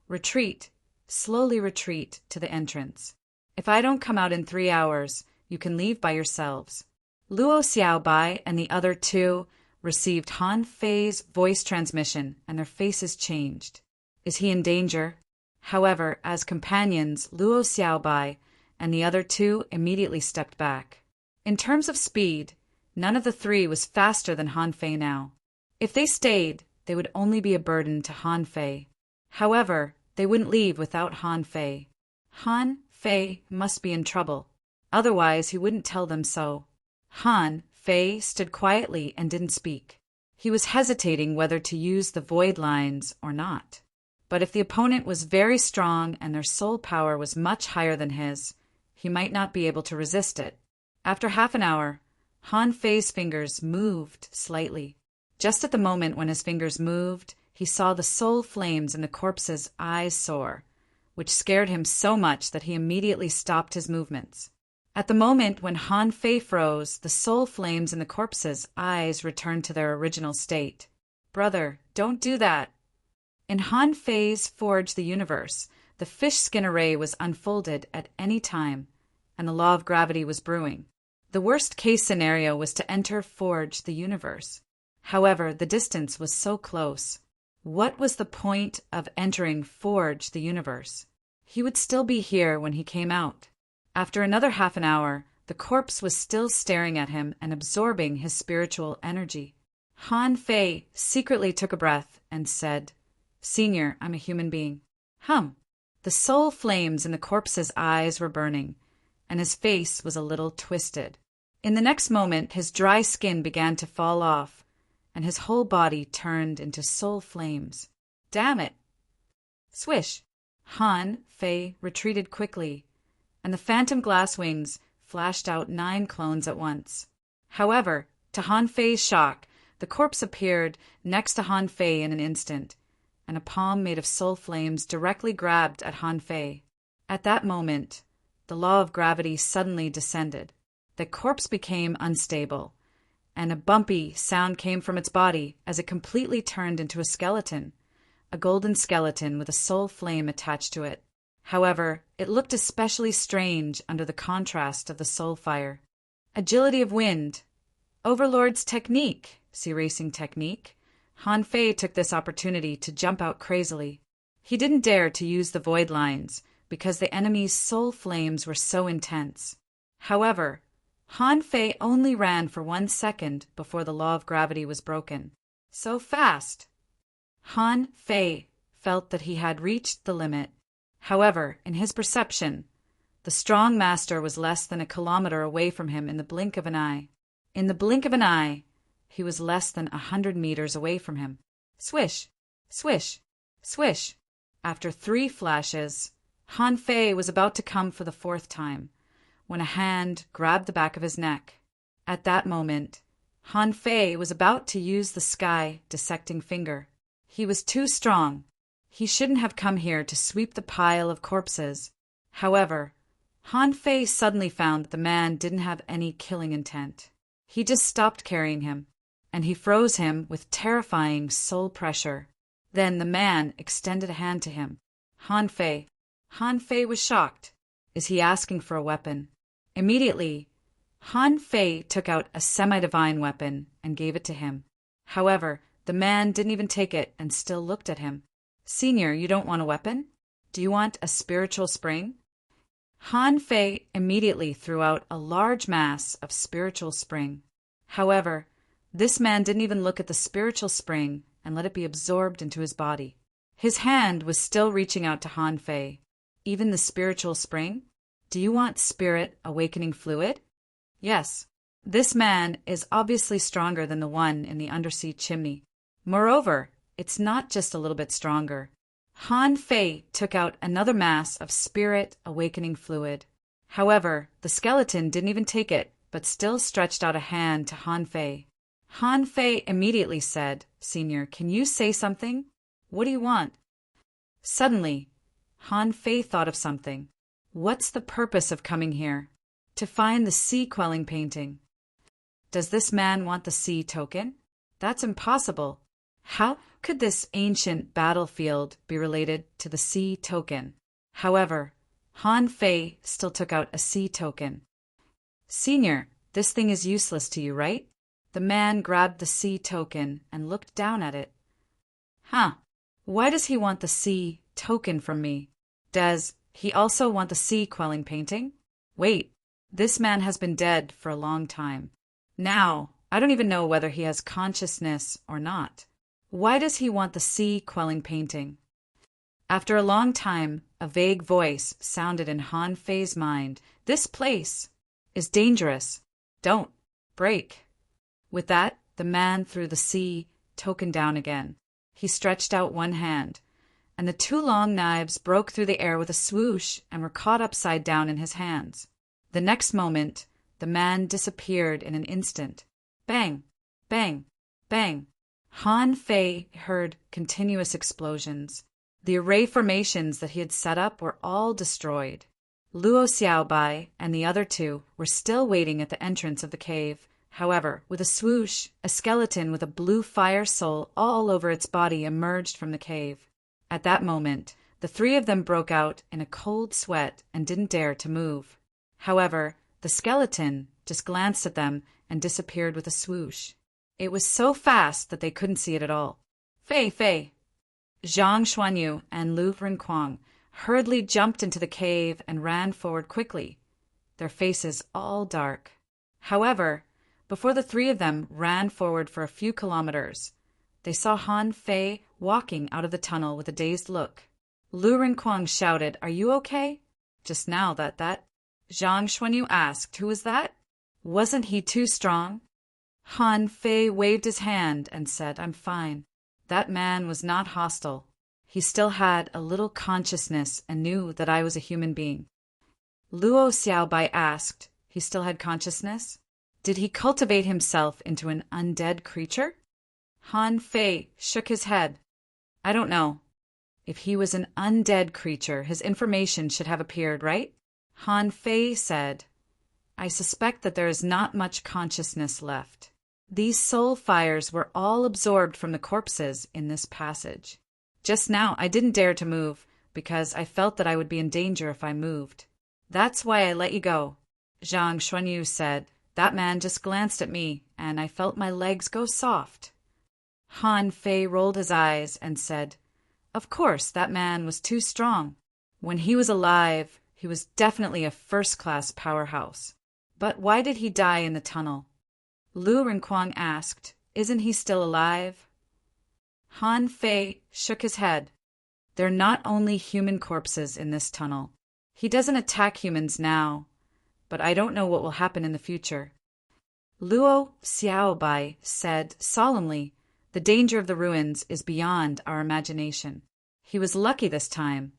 Retreat, slowly retreat to the entrance. If I don't come out in 3 hours, you can leave by yourselves. Luo Xiaobai and the other two received Han Fei's voice transmission, and their faces changed. Is he in danger? However, as companions, Luo Xiaobai and the other two immediately stepped back. In terms of speed, none of the three was faster than Han Fei now. If they stayed, they would only be a burden to Han Fei. However, they wouldn't leave without Han Fei. Han Fei must be in trouble. Otherwise, he wouldn't tell them so. Han Fei stood quietly and didn't speak. He was hesitating whether to use the void lines or not. But if the opponent was very strong and their soul power was much higher than his, he might not be able to resist it. After half an hour, Han Fei's fingers moved slightly. Just at the moment when his fingers moved, he saw the soul flames in the corpse's eyes soar, which scared him so much that he immediately stopped his movements. At the moment when Han Fei froze, the soul flames in the corpse's eyes returned to their original state. Brother, don't do that. In Han Fei's Forge the Universe, the fish skin array was unfolded at any time, and the law of gravity was brewing. The worst-case scenario was to enter Forge the Universe. However, the distance was so close. What was the point of entering Forge the Universe? He would still be here when he came out. After another half an hour, the corpse was still staring at him and absorbing his spiritual energy. Han Fei secretly took a breath and said, "Senior, I'm a human being." The soul flames in the corpse's eyes were burning, and his face was a little twisted. In the next moment, his dry skin began to fall off, and his whole body turned into soul flames. Damn it! Swish! Han Fei retreated quickly, and the phantom glass wings flashed out 9 clones at once. However, to Han Fei's shock, the corpse appeared next to Han Fei in an instant, and a palm made of soul flames directly grabbed at Han Fei. At that moment, the law of gravity suddenly descended. The corpse became unstable, and a bumpy sound came from its body as it completely turned into a skeleton, a golden skeleton with a soul flame attached to it. However, it looked especially strange under the contrast of the soul fire. Agility of wind. Overlord's technique. Sea racing technique. Han Fei took this opportunity to jump out crazily. He didn't dare to use the void lines because the enemy's soul flames were so intense. However, Han Fei only ran for 1 second before the law of gravity was broken. So fast! Han Fei felt that he had reached the limit. However, in his perception, the strong master was less than a kilometer away from him in the blink of an eye. In the blink of an eye, he was less than 100 meters away from him. Swish! Swish! Swish! After 3 flashes, Han Fei was about to come for the 4th time, when a hand grabbed the back of his neck. At that moment, Han Fei was about to use the sky dissecting finger. He was too strong. He shouldn't have come here to sweep the pile of corpses. However, Han Fei suddenly found that the man didn't have any killing intent. He just stopped carrying him, and he froze him with terrifying soul pressure. Then the man extended a hand to him. Han Fei was shocked. Is he asking for a weapon? Immediately, Han Fei took out a semi-divine weapon and gave it to him. However, the man didn't even take it and still looked at him. Senior, you don't want a weapon? Do you want a spiritual spring? Han Fei immediately threw out a large mass of spiritual spring. However, This man didn't even look at the spiritual spring and let it be absorbed into his body. His hand was still reaching out to Han Fei. Even the spiritual spring? Do you want spirit awakening fluid? Yes. This man is obviously stronger than the one in the undersea chimney. Moreover, it's not just a little bit stronger. Han Fei took out another mass of spirit awakening fluid. However, the skeleton didn't even take it, but still stretched out a hand to Han Fei. Han Fei immediately said, "Senior, can you say something? What do you want?" Suddenly, Han Fei thought of something. What's the purpose of coming here? To find the sea quelling painting. Does this man want the sea token? That's impossible. How could this ancient battlefield be related to the sea token? However, Han Fei still took out a sea token. "Senior, this thing is useless to you, right?" The man grabbed the sea token and looked down at it. Huh. Why does he want the sea token from me? Does he also want the sea quelling painting? Wait, this man has been dead for a long time. Now, I don't even know whether he has consciousness or not. Why does he want the sea quelling painting? After a long time, a vague voice sounded in Han Fei's mind. "This place is dangerous. Don't break." With that, the man threw the sea token down again. He stretched out one hand, and the two long knives broke through the air with a swoosh and were caught upside down in his hands. The next moment, the man disappeared in an instant. Bang! Bang! Bang! Han Fei heard continuous explosions. The array formations that he had set up were all destroyed. Luo Xiaobai and the other two were still waiting at the entrance of the cave. However, with a swoosh, a skeleton with a blue fire soul all over its body emerged from the cave. At that moment, the three of them broke out in a cold sweat and didn't dare to move. However, the skeleton just glanced at them and disappeared with a swoosh. It was so fast that they couldn't see it at all. "Fei, Fei!" Zhang Xuanyu and Lu Renkuang hurriedly jumped into the cave and ran forward quickly, their faces all dark. However, before the three of them ran forward for a few kilometers, they saw Han Fei walking out of the tunnel with a dazed look. Lu Renkuang shouted, "Are you okay?" Just now that Zhang Xuanyu asked, "Who was that? Wasn't he too strong?" Han Fei waved his hand and said, "I'm fine." That man was not hostile. He still had a little consciousness and knew that I was a human being. Luo Xiaobai asked, "He still had consciousness? Did he cultivate himself into an undead creature?" Han Fei shook his head. "I don't know. If he was an undead creature, his information should have appeared, right?" Han Fei said, "I suspect that there is not much consciousness left. These soul fires were all absorbed from the corpses in this passage. Just now I didn't dare to move because I felt that I would be in danger if I moved. That's why I let you go." Zhang Xuanyu said, "That man just glanced at me and I felt my legs go soft." Han Fei rolled his eyes and said, "Of course, that man was too strong. When he was alive, he was definitely a first-class powerhouse. But why did he die in the tunnel?" Lu Renkuang asked, "Isn't he still alive?" Han Fei shook his head. "They're not only human corpses in this tunnel. He doesn't attack humans now, but I don't know what will happen in the future." Luo Xiaobai said solemnly, "The danger of the ruins is beyond our imagination. He was lucky this time,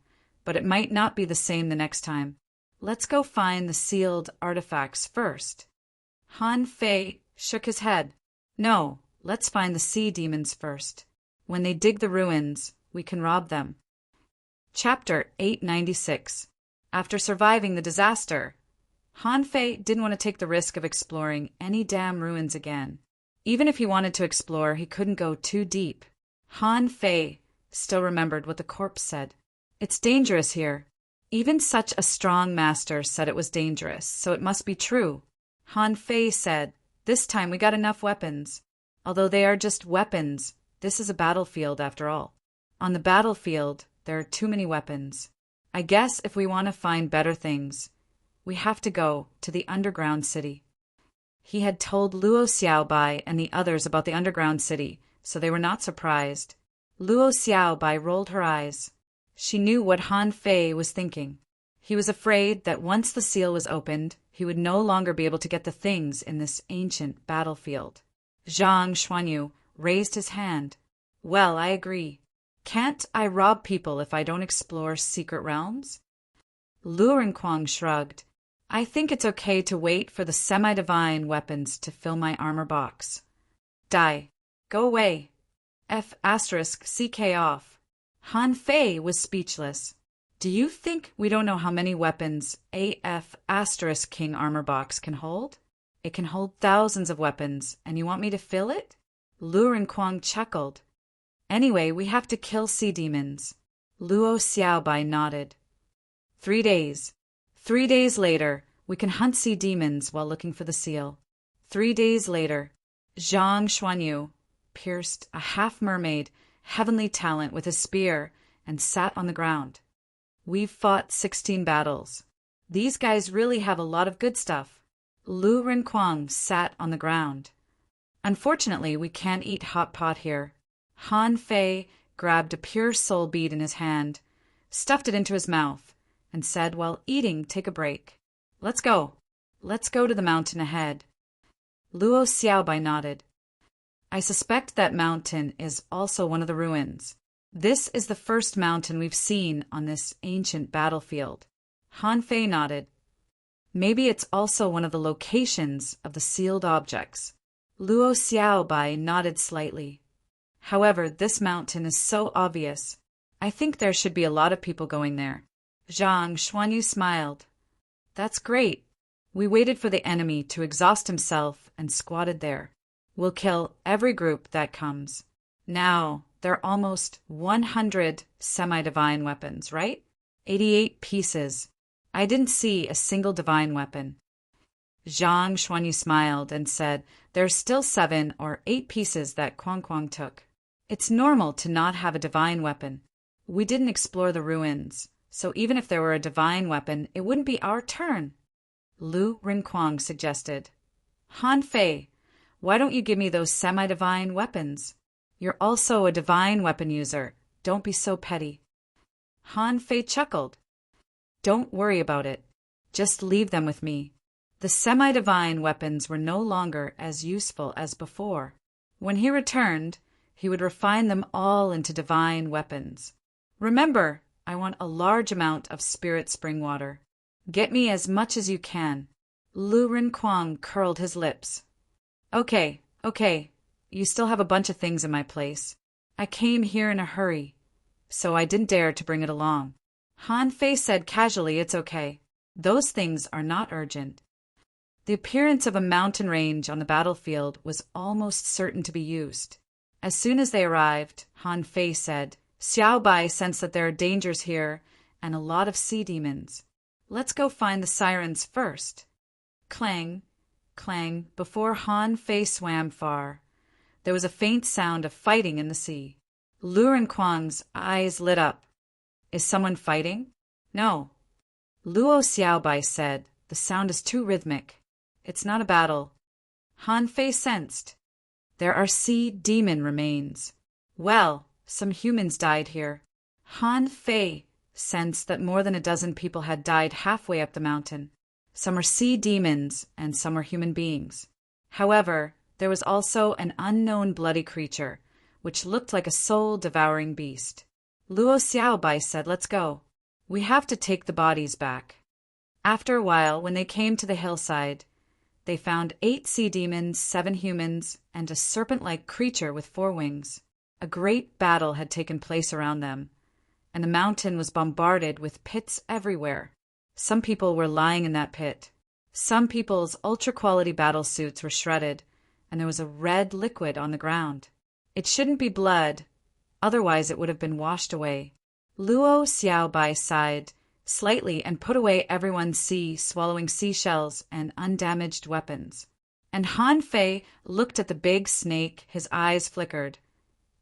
but it might not be the same the next time. Let's go find the sealed artifacts first." Han Fei shook his head. "No, let's find the sea demons first. When they dig the ruins, we can rob them." Chapter 896. After surviving the disaster, Han Fei didn't want to take the risk of exploring any damn ruins again. Even if he wanted to explore, he couldn't go too deep. Han Fei still remembered what the corpse said. "It's dangerous here." Even such a strong master said it was dangerous, so it must be true. Han Fei said, "This time we got enough weapons. Although they are just weapons, this is a battlefield after all. On the battlefield, there are too many weapons. I guess if we want to find better things, we have to go to the underground city." He had told Luo Xiaobai and the others about the underground city, so they were not surprised. Luo Xiaobai rolled her eyes. She knew what Han Fei was thinking. He was afraid that once the seal was opened, he would no longer be able to get the things in this ancient battlefield. Zhang Xuanyu raised his hand. Well, I agree. Can't I rob people if I don't explore secret realms? Lu Renquang shrugged. I think it's okay to wait for the semi-divine weapons to fill my armor box. Die. Go away. F***CK off. Han Fei was speechless. Do you think we don't know how many weapons AF***King armor box can hold? It can hold thousands of weapons, and you want me to fill it? Lu Renquang chuckled. Anyway, we have to kill sea demons. Luo Xiaobai nodded. 3 days. 3 days later, we can hunt sea demons while looking for the seal. 3 days later, Zhang Xuanyu pierced a half-mermaid, heavenly talent with a spear and sat on the ground. We've fought 16 battles. These guys really have a lot of good stuff. Lu Renquang sat on the ground. Unfortunately, we can't eat hot pot here. Han Fei grabbed a pure soul bead in his hand, stuffed it into his mouth, and said while eating, take a break. Let's go. Let's go to the mountain ahead. Luo Xiaobai nodded. I suspect that mountain is also one of the ruins. This is the first mountain we've seen on this ancient battlefield. Han Fei nodded. Maybe it's also one of the locations of the sealed objects. Luo Xiaobai nodded slightly. However, this mountain is so obvious. I think there should be a lot of people going there. Zhang Xuanyu smiled. That's great. We waited for the enemy to exhaust himself and squatted there. We'll kill every group that comes. Now, there are almost 100 semi-divine weapons, right? 88 pieces. I didn't see a single divine weapon. Zhang Xuanyu smiled and said, there's still 7 or 8 pieces that Quang took. It's normal to not have a divine weapon. We didn't explore the ruins, so even if there were a divine weapon, it wouldn't be our turn. Lu Renquang suggested. Han Fei, why don't you give me those semi-divine weapons? You're also a divine weapon user. Don't be so petty. Han Fei chuckled. Don't worry about it. Just leave them with me. The semi-divine weapons were no longer as useful as before. When he returned, he would refine them all into divine weapons. Remember, I want a large amount of spirit spring water. Get me as much as you can. Lu Renquang curled his lips. Okay. You still have a bunch of things in my place. I came here in a hurry, so I didn't dare to bring it along. Han Fei said casually, it's okay. Those things are not urgent. The appearance of a mountain range on the battlefield was almost certain to be used. As soon as they arrived, Han Fei said, Xiaobai sensed that there are dangers here and a lot of sea demons. Let's go find the sirens first. Clang, clang, before Han Fei swam far. There was a faint sound of fighting in the sea. Lu Renquang's eyes lit up. Is someone fighting? No. Luo Xiaobai said, the sound is too rhythmic. It's not a battle. Han Fei sensed. There are sea demon remains. Well, some humans died here. Han Fei sensed that more than a dozen people had died halfway up the mountain. Some are sea demons and some are human beings. However, there was also an unknown bloody creature, which looked like a soul-devouring beast. Luo Xiaobai said, let's go. We have to take the bodies back. After a while, when they came to the hillside, they found 8 sea demons, 7 humans, and a serpent-like creature with 4 wings. A great battle had taken place around them, and the mountain was bombarded with pits everywhere. Some people were lying in that pit. Some people's ultra-quality battle suits were shredded, and there was a red liquid on the ground. It shouldn't be blood, otherwise it would have been washed away. Luo Xiaobai sighed slightly and put away everyone's swallowing seashells and undamaged weapons. And Han Fei looked at the big snake, his eyes flickered,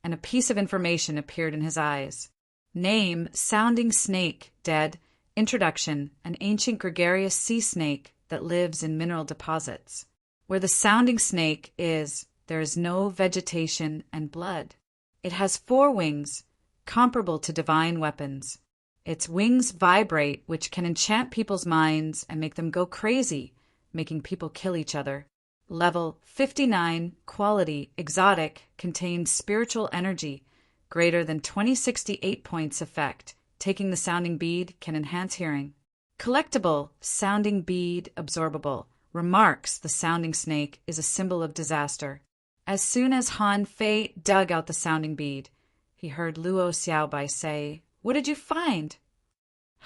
and a piece of information appeared in his eyes. Name, sounding snake, dead. Introduction, an ancient gregarious sea snake that lives in mineral deposits. Where the sounding snake is, there is no vegetation and blood. It has 4 wings, comparable to divine weapons. Its wings vibrate, which can enchant people's minds and make them go crazy, making people kill each other. Level 59, quality, exotic, contains spiritual energy, greater than 2068 points effect. Taking the sounding bead can enhance hearing. Collectible, sounding bead, absorbable. Remarks, the sounding snake is a symbol of disaster. As soon as Han Fei dug out the sounding bead, he heard Luo Xiaobai say, "What did you find?"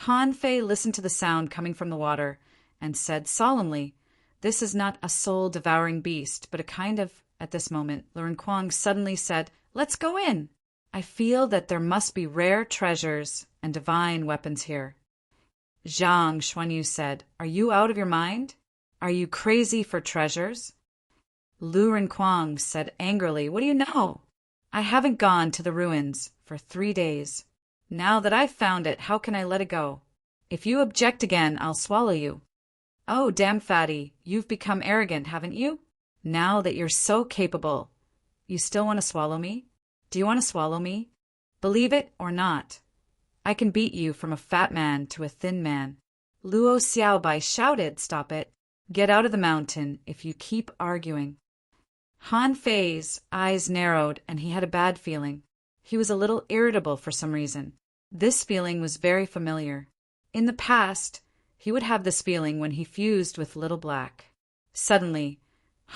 Han Fei listened to the sound coming from the water and said solemnly, "This is not a soul-devouring beast, but a kind of—" At this moment, Luren Kuang suddenly said, "Let's go in. I feel that there must be rare treasures and divine weapons here." Zhang Xuanyu said, "Are you out of your mind? Are you crazy for treasures?" Luren Kuang said angrily, "What do you know? I haven't gone to the ruins for 3 days. Now that I've found it, how can I let it go? If you object again, I'll swallow you." "Oh, damn fatty, you've become arrogant, haven't you? Now that you're so capable, you still want to swallow me? Do you want to swallow me? Believe it or not, I can beat you from a fat man to a thin man." Luo Xiaobai shouted, "Stop it. Get out of the mountain if you keep arguing." Han Fei's eyes narrowed and he had a bad feeling. He was a little irritable for some reason. This feeling was very familiar. In the past, he would have this feeling when he fused with Little Black. Suddenly,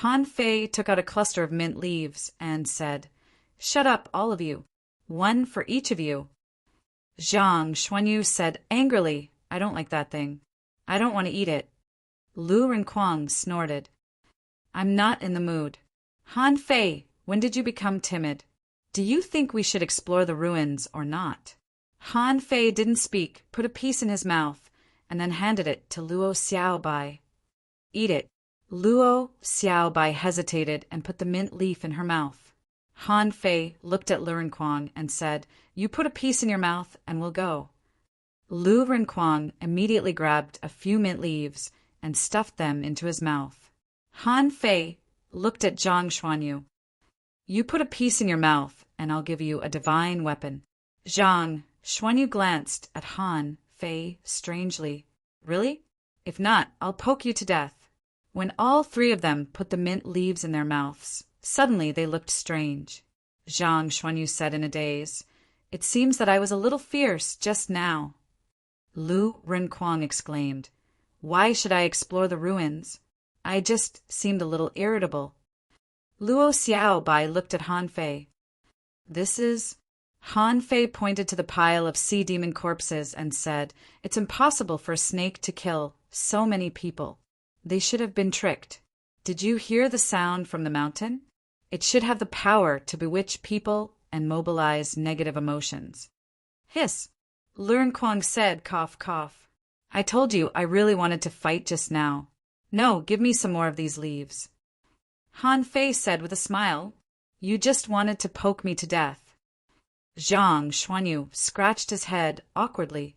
Han Fei took out a cluster of mint leaves and said, "Shut up, all of you. 1 for each of you." Zhang Xuanyu said angrily, "I don't like that thing. I don't want to eat it." Lu Renkuang snorted, "I'm not in the mood. Han Fei, when did you become timid? Do you think we should explore the ruins or not?" Han Fei didn't speak, put a piece in his mouth, and then handed it to Luo Xiaobai. "Eat it." Luo Xiaobai hesitated and put the mint leaf in her mouth. Han Fei looked at Lu Renkuang and said, "You put a piece in your mouth and we'll go." Lu Renkuang immediately grabbed a few mint leaves and stuffed them into his mouth. Han Fei looked at Zhang Xuanyu. "You put a piece in your mouth and I'll give you a divine weapon." Zhang Xuanyu glanced at Han Fei strangely. "Really? If not, I'll poke you to death." When all 3 of them put the mint leaves in their mouths, suddenly they looked strange. Zhang Xuanyu said in a daze, "It seems that I was a little fierce just now." Lu Renkuang exclaimed, "Why should I explore the ruins? I just seemed a little irritable." Luo Xiaobai looked at Han Fei. "This is—" Han Fei pointed to the pile of sea demon corpses and said, "It's impossible for a snake to kill so many people. They should have been tricked. Did you hear the sound from the mountain? It should have the power to bewitch people and mobilize negative emotions." "Hiss," Luren Kuang said, cough, cough. "I told you I really wanted to fight just now. No, give me some more of these leaves." Han Fei said with a smile, "You just wanted to poke me to death." Zhang Xuanyu scratched his head awkwardly.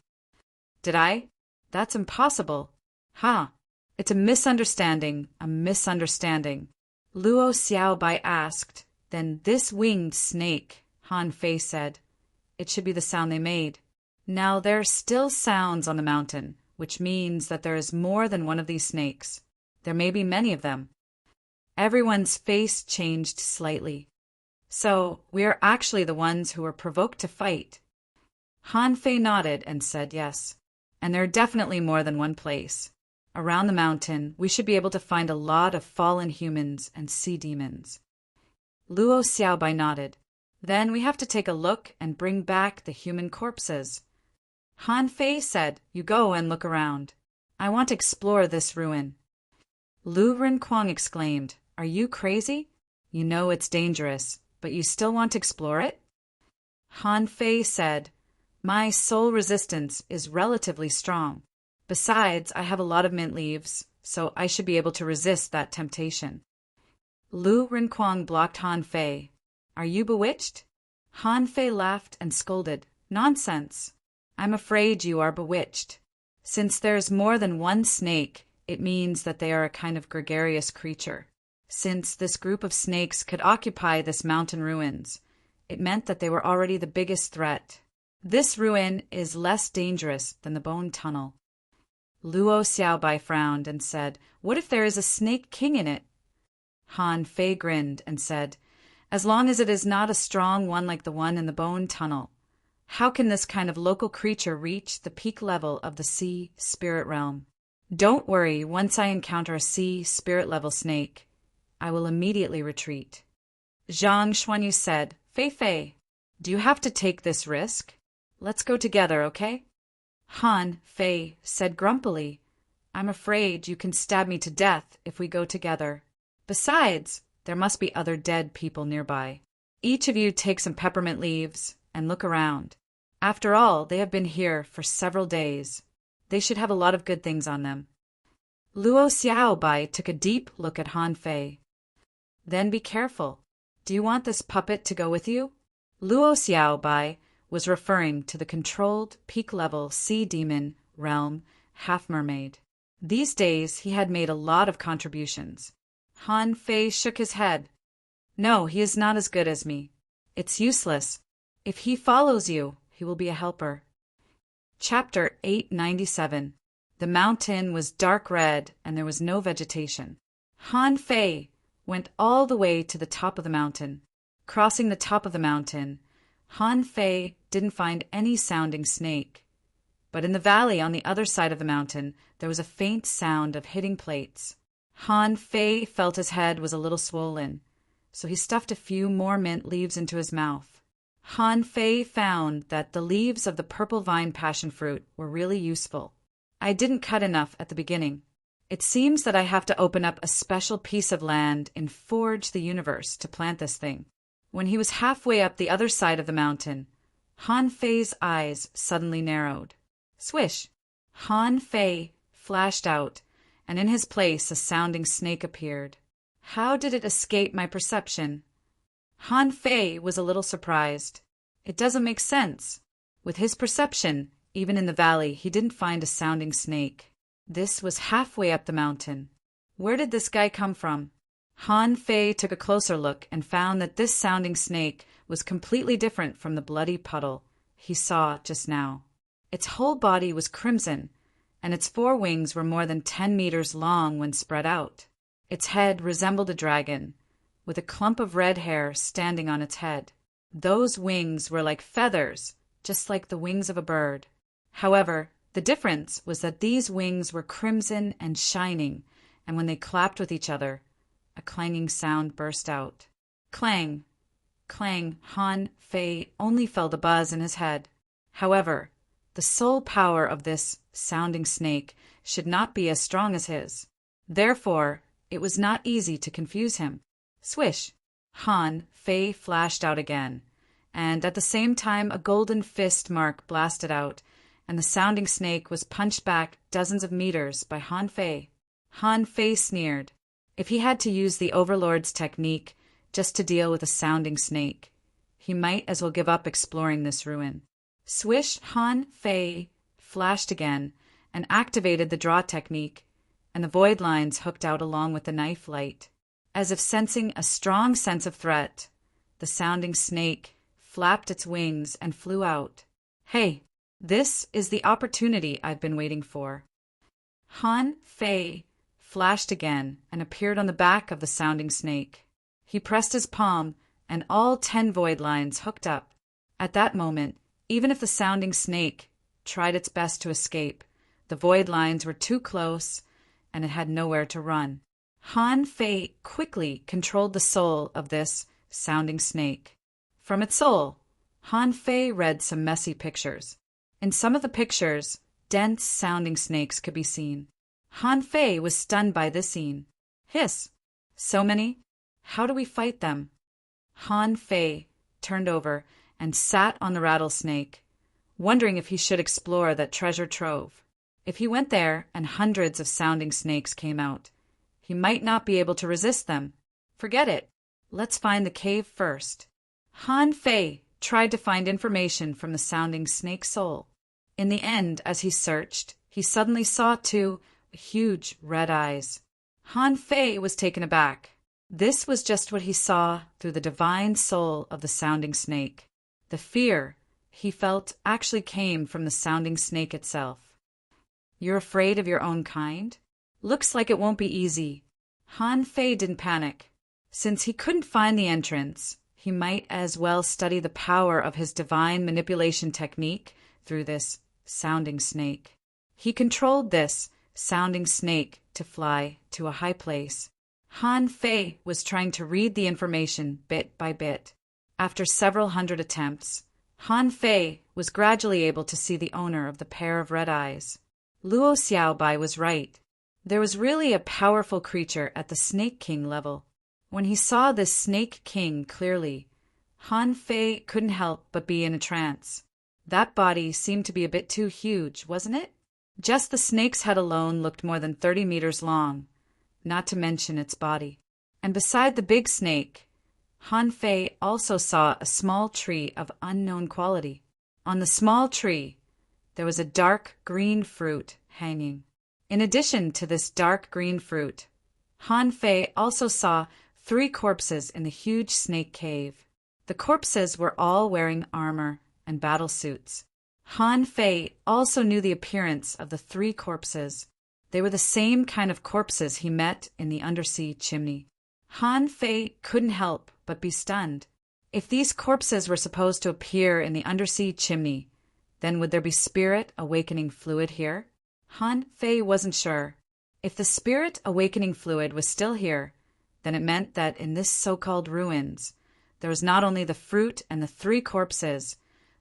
"Did I? That's impossible. Ha! It's a misunderstanding, a misunderstanding." Luo Xiaobai asked, "Then this winged snake," Han Fei said. "It should be the sound they made." Now there are still sounds on the mountain, which means that there is more than one of these snakes. There may be many of them. Everyone's face changed slightly. "So, we are actually the ones who were provoked to fight." Han Fei nodded and said yes. "And there are definitely more than one place. Around the mountain, we should be able to find a lot of fallen humans and sea demons." Luo Xiaobai nodded. "Then we have to take a look and bring back the human corpses." Han Fei said, "You go and look around. I want to explore this ruin." Lu Renkuang exclaimed, "Are you crazy? You know it's dangerous, but you still want to explore it?" Han Fei said, "My soul resistance is relatively strong. Besides, I have a lot of mint leaves, so I should be able to resist that temptation." Lu Renkuang blocked Han Fei. "Are you bewitched?" Han Fei laughed and scolded, "Nonsense. I'm afraid you are bewitched. Since there's more than one snake, it means that they are a kind of gregarious creature. Since this group of snakes could occupy this mountain ruins, it meant that they were already the biggest threat. This ruin is less dangerous than the bone tunnel. Luo Xiaobai frowned and said, "What if there is a snake king in it?" Han Fei grinned and said, "As long as it is not a strong one like the one in the bone tunnel. How can this kind of local creature reach the peak level of the sea spirit realm? Don't worry, once I encounter a sea spirit level snake, I will immediately retreat." Zhang Xuanyu said, "Fei Fei, do you have to take this risk? Let's go together, okay?" Han Fei said grumpily, "I'm afraid you can stab me to death if we go together. Besides, there must be other dead people nearby. Each of you take some peppermint leaves and look around. After all, they have been here for several days. They should have a lot of good things on them." Luo Xiaobai took a deep look at Han Fei. "Then be careful. Do you want this puppet to go with you?" Luo Xiaobai was referring to the controlled peak-level sea demon realm half-mermaid. These days he had made a lot of contributions. Han Fei shook his head. "No, he is not as good as me. It's useless. If he follows you, he will be a helper." Chapter 897. The mountain was dark red and there was no vegetation. Han Fei went all the way to the top of the mountain. Crossing the top of the mountain, Han Fei didn't find any sounding snake. But in the valley on the other side of the mountain, there was a faint sound of hitting plates. Han Fei felt his head was a little swollen, so he stuffed a few more mint leaves into his mouth. Han Fei found that the leaves of the purple vine passion fruit were really useful. "I didn't cut enough at the beginning. It seems that I have to open up a special piece of land in Forge the Universe to plant this thing." When he was halfway up the other side of the mountain, Han Fei's eyes suddenly narrowed. Swish! Han Fei flashed out, and in his place a sounding snake appeared. How did it escape my perception? Han Fei was a little surprised. It doesn't make sense. With his perception, even in the valley, he didn't find a sounding snake. This was halfway up the mountain. Where did this guy come from? Han Fei took a closer look and found that this sounding snake was completely different from the bloody puddle he saw just now. Its whole body was crimson, and its 4 wings were more than 10 meters long when spread out. Its head resembled a dragon, with a clump of red hair standing on its head. Those wings were like feathers, just like the wings of a bird. However, the difference was that these wings were crimson and shining, and when they clapped with each other, a clanging sound burst out. Clang! Clang! Han Fei only felt a buzz in his head. However, the soul power of this sounding snake should not be as strong as his. Therefore, it was not easy to confuse him. Swish! Han Fei flashed out again, and at the same time a golden fist mark blasted out, and the sounding snake was punched back dozens of meters by Han Fei. Han Fei sneered. If he had to use the Overlord's technique just to deal with a sounding snake, he might as well give up exploring this ruin. Swish! Han Fei flashed again and activated the draw technique, and the void lines hooked out along with the knife light. As if sensing a strong sense of threat, the sounding snake flapped its wings and flew out. Hey, this is the opportunity I've been waiting for. Han Fei flashed again and appeared on the back of the sounding snake. He pressed his palm, and all 10 void lines hooked up. At that moment, even if the sounding snake tried its best to escape, the void lines were too close, and it had nowhere to run. Han Fei quickly controlled the soul of this sounding snake. From its soul, Han Fei read some messy pictures. In some of the pictures, dense sounding snakes could be seen. Han Fei was stunned by this scene. Hiss! So many? How do we fight them? Han Fei turned over and sat on the rattlesnake, wondering if he should explore that treasure trove. If he went there and hundreds of sounding snakes came out, he might not be able to resist them. Forget it. Let's find the cave first. Han Fei tried to find information from the sounding snake soul. In the end, as he searched, he suddenly saw 2 huge red eyes. Han Fei was taken aback. This was just what he saw through the divine soul of the sounding snake. The fear he felt actually came from the sounding snake itself. You're afraid of your own kind? Looks like it won't be easy. Han Fei didn't panic. Since he couldn't find the entrance, he might as well study the power of his divine manipulation technique through this sounding snake. He controlled this sounding snake to fly to a high place. Han Fei was trying to read the information bit by bit. After several hundred attempts, Han Fei was gradually able to see the owner of the pair of red eyes. Luo Xiaobai was right. There was really a powerful creature at the Snake King level. When he saw this Snake King clearly, Han Fei couldn't help but be in a trance. That body seemed to be a bit too huge, wasn't it? Just the snake's head alone looked more than 30 meters long, not to mention its body. And beside the big snake, Han Fei also saw a small tree of unknown quality. On the small tree, there was a dark green fruit hanging. In addition to this dark green fruit, Han Fei also saw 3 corpses in the huge snake cave. The corpses were all wearing armor and battle suits. Han Fei also knew the appearance of the 3 corpses. They were the same kind of corpses he met in the undersea chimney. Han Fei couldn't help but be stunned. If these corpses were supposed to appear in the undersea chimney, then would there be spirit awakening fluid here? Han Fei wasn't sure. If the spirit awakening fluid was still here, then it meant that in this so-called ruins, there was not only the fruit and the 3 corpses,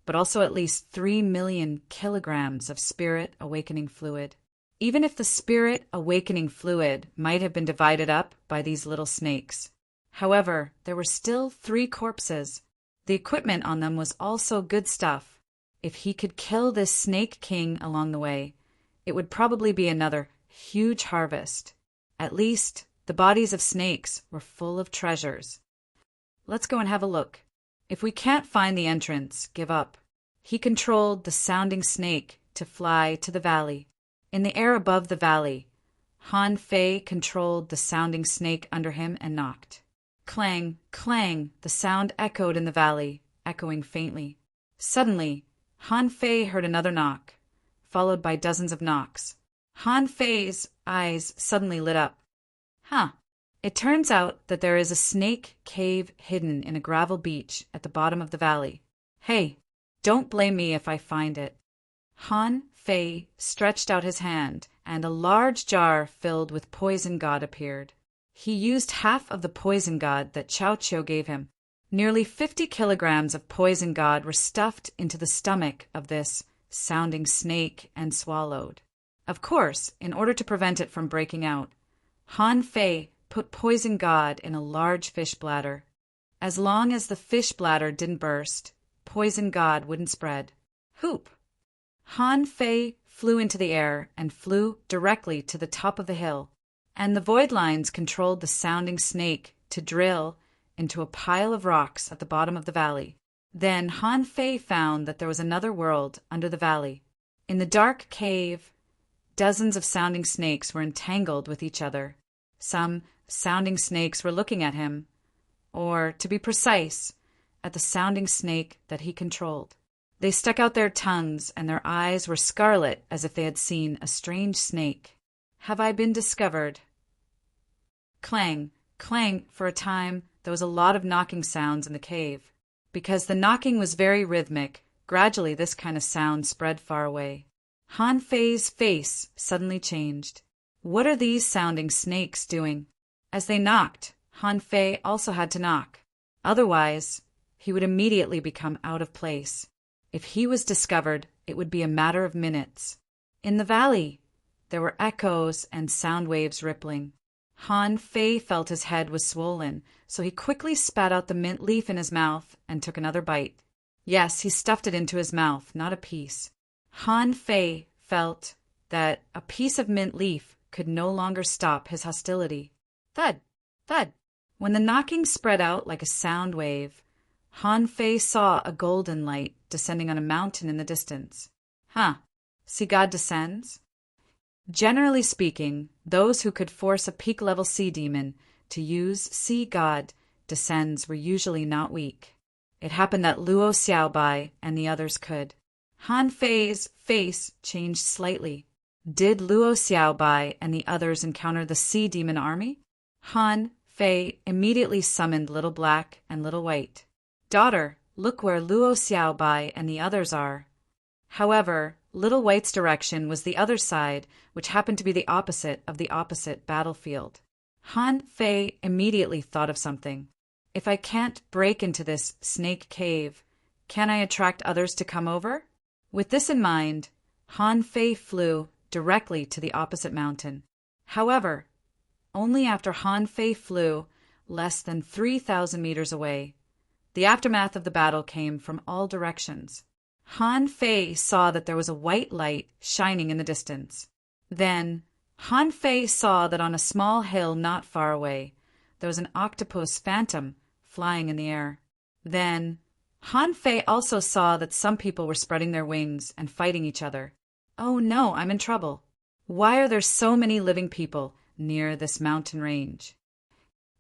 but also at least 3 million kilograms of spirit awakening fluid. Even if the spirit awakening fluid might have been divided up by these little snakes. However, there were still 3 corpses. The equipment on them was also good stuff. If he could kill this Snake King along the way, it would probably be another huge harvest. At least, the bodies of snakes were full of treasures. Let's go and have a look. If we can't find the entrance, give up. He controlled the sounding snake to fly to the valley. In the air above the valley, Han Fei controlled the sounding snake under him and knocked. Clang, clang, the sound echoed in the valley, echoing faintly. Suddenly, Han Fei heard another knock, followed by dozens of knocks. Han Fei's eyes suddenly lit up. It turns out that there is a snake cave hidden in a gravel beach at the bottom of the valley. Hey, don't blame me if I find it. Han Fei stretched out his hand, and a large jar filled with poison god appeared. He used half of the poison god that Chao Chiu gave him. Nearly 50 kilograms of poison god were stuffed into the stomach of this sounding snake and swallowed. Of course, in order to prevent it from breaking out, Han Fei put poison god in a large fish bladder. As long as the fish bladder didn't burst, poison god wouldn't spread. Whoop! Han Fei flew into the air and flew directly to the top of the hill, and the void lines controlled the sounding snake to drill into a pile of rocks at the bottom of the valley. Then Han Fei found that there was another world under the valley. In the dark cave, dozens of sounding snakes were entangled with each other. Some sounding snakes were looking at him, or, to be precise, at the sounding snake that he controlled. They stuck out their tongues, and their eyes were scarlet as if they had seen a strange snake. Have I been discovered? Clang, clang, for a time there was a lot of knocking sounds in the cave. Because the knocking was very rhythmic, gradually this kind of sound spread far away. Han Fei's face suddenly changed. What are these sounding snakes doing? As they knocked, Han Fei also had to knock. Otherwise, he would immediately become out of place. If he was discovered, it would be a matter of minutes. In the valley, there were echoes and sound waves rippling. Han Fei felt his head was swollen, so he quickly spat out the mint leaf in his mouth and took another bite. Yes, he stuffed it into his mouth, not a piece. Han Fei felt that a piece of mint leaf could no longer stop his hostility. Thud! Thud! When the knocking spread out like a sound wave, Han Fei saw a golden light descending on a mountain in the distance. See God descends? Generally speaking, those who could force a peak-level sea demon to use sea god descends were usually not weak. It happened that Luo Xiaobai and the others could. Han Fei's face changed slightly. Did Luo Xiaobai and the others encounter the sea demon army? Han Fei immediately summoned Little Black and Little White. Daughter, look where Luo Xiaobai and the others are. However, Little White's direction was the other side, which happened to be the opposite of the opposite battlefield. Han Fei immediately thought of something. If I can't break into this snake cave, can I attract others to come over? With this in mind, Han Fei flew directly to the opposite mountain. However, only after Han Fei flew less than 3,000 meters away, the aftermath of the battle came from all directions. Han Fei saw that there was a white light shining in the distance. Then, Han Fei saw that on a small hill not far away, there was an octopus phantom flying in the air. Then, Han Fei also saw that some people were spreading their wings and fighting each other. Oh no, I'm in trouble. Why are there so many living people near this mountain range?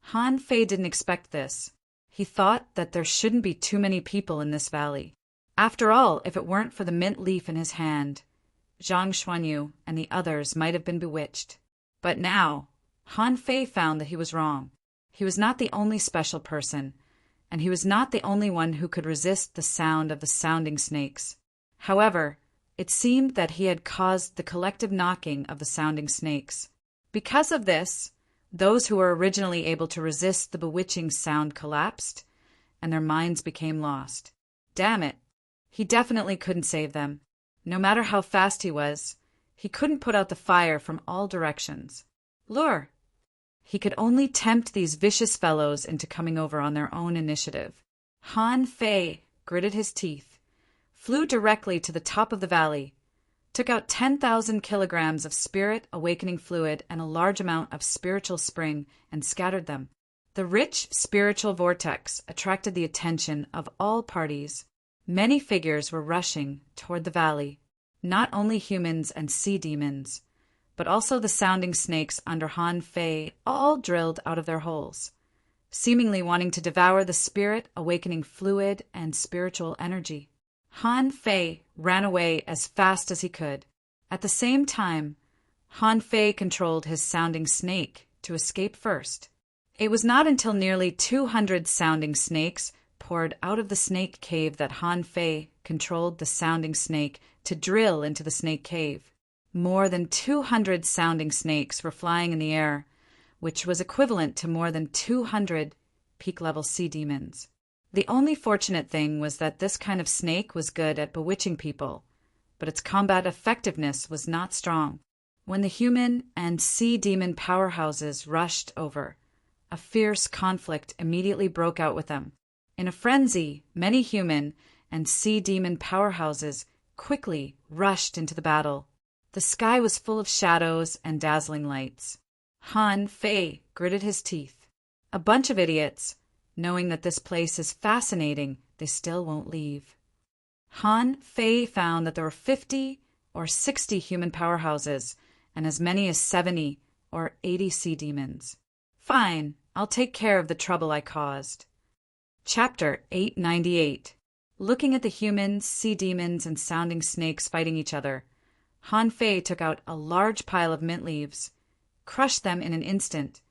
Han Fei didn't expect this. He thought that there shouldn't be too many people in this valley. After all, if it weren't for the mint leaf in his hand, Zhang Xuanyu and the others might have been bewitched. But now, Han Fei found that he was wrong. He was not the only special person, and he was not the only one who could resist the sound of the sounding snakes. However, it seemed that he had caused the collective knocking of the sounding snakes. Because of this, those who were originally able to resist the bewitching sound collapsed, and their minds became lost. Damn it! He definitely couldn't save them. No matter how fast he was, he couldn't put out the fire from all directions. Lure! He could only tempt these vicious fellows into coming over on their own initiative. Han Fei gritted his teeth, flew directly to the top of the valley, took out 10,000 kilograms of spirit awakening fluid and a large amount of spiritual spring and scattered them. The rich spiritual vortex attracted the attention of all parties. Many figures were rushing toward the valley, not only humans and sea demons, but also the sounding snakes under Han Fei, all drilled out of their holes, seemingly wanting to devour the spirit awakening fluid and spiritual energy. Han Fei ran away as fast as he could. At the same time, Han Fei controlled his sounding snake to escape first. It was not until nearly 200 sounding snakes poured out of the snake cave that Han Fei controlled the sounding snake to drill into the snake cave. More than 200 sounding snakes were flying in the air, which was equivalent to more than 200 peak-level sea demons. The only fortunate thing was that this kind of snake was good at bewitching people, but its combat effectiveness was not strong. When the human and sea demon powerhouses rushed over, a fierce conflict immediately broke out with them. In a frenzy, many human and sea demon powerhouses quickly rushed into the battle. The sky was full of shadows and dazzling lights. Han Fei gritted his teeth. A bunch of idiots. Knowing that this place is fascinating, they still won't leave. Han Fei found that there were 50 or 60 human powerhouses and as many as 70 or 80 sea demons. Fine, I'll take care of the trouble I caused. Chapter 898. Looking at the humans, sea demons, and sounding snakes fighting each other, Han Fei took out a large pile of mint leaves, crushed them in an instant,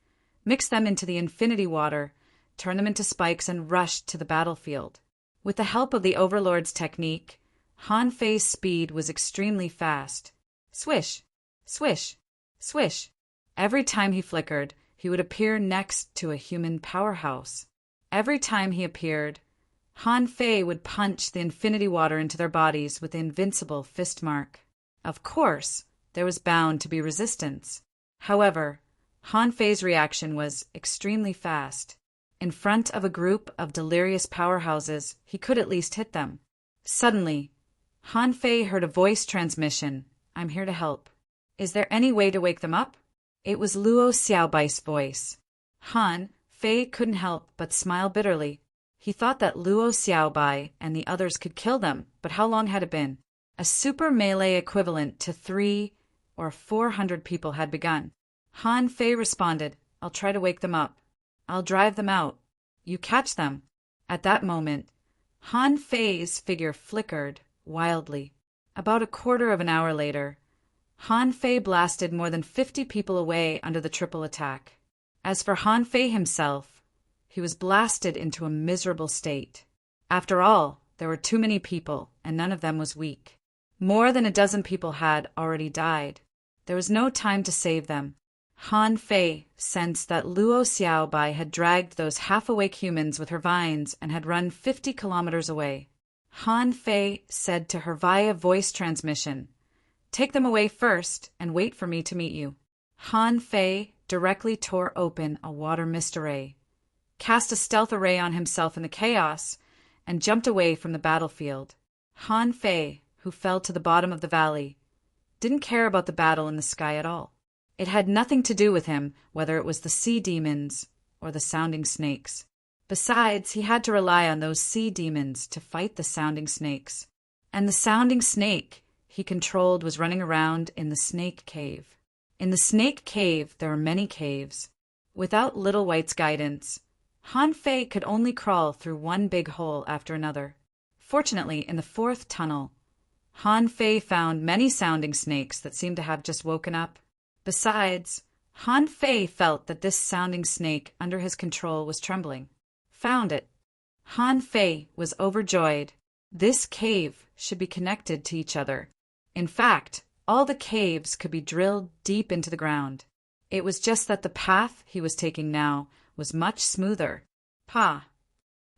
mixed them into the infinity water, turned them into spikes, and rushed to the battlefield. With the help of the Overlord's technique, Han Fei's speed was extremely fast. Swish, swish, swish. Every time he flickered, he would appear next to a human powerhouse. Every time he appeared, Han Fei would punch the infinity water into their bodies with the invincible fist mark. Of course, there was bound to be resistance. However, Han Fei's reaction was extremely fast. In front of a group of delirious powerhouses, he could at least hit them. Suddenly, Han Fei heard a voice transmission. I'm here to help. Is there any way to wake them up? It was Luo Xiaobai's voice. Han Fei couldn't help but smile bitterly. He thought that Luo Xiaobai and the others could kill them, but how long had it been? A super melee equivalent to 300 or 400 people had begun. Han Fei responded, I'll try to wake them up. I'll drive them out. You catch them." At that moment, Han Fei's figure flickered wildly. About a quarter of an hour later, Han Fei blasted more than 50 people away under the triple attack. As for Han Fei himself, he was blasted into a miserable state. After all, there were too many people, and none of them was weak. More than a dozen people had already died. There was no time to save them. Han Fei sensed that Luo Xiaobai had dragged those half-awake humans with her vines and had run 50 kilometers away. Han Fei said to her via voice transmission, "Take them away first and wait for me to meet you." Han Fei directly tore open a water mist array, cast a stealth array on himself in the chaos, and jumped away from the battlefield. Han Fei, who fell to the bottom of the valley, didn't care about the battle in the sky at all. It had nothing to do with him whether it was the sea demons or the sounding snakes. Besides, he had to rely on those sea demons to fight the sounding snakes. And the sounding snake he controlled was running around in the snake cave. In the snake cave there were many caves. Without Little White's guidance, Han Fei could only crawl through one big hole after another. Fortunately, in the fourth tunnel, Han Fei found many sounding snakes that seemed to have just woken up. Besides, Han Fei felt that this sounding snake under his control was trembling. Found it. Han Fei was overjoyed. This cave should be connected to each other. In fact, all the caves could be drilled deep into the ground. It was just that the path he was taking now was much smoother. Pa!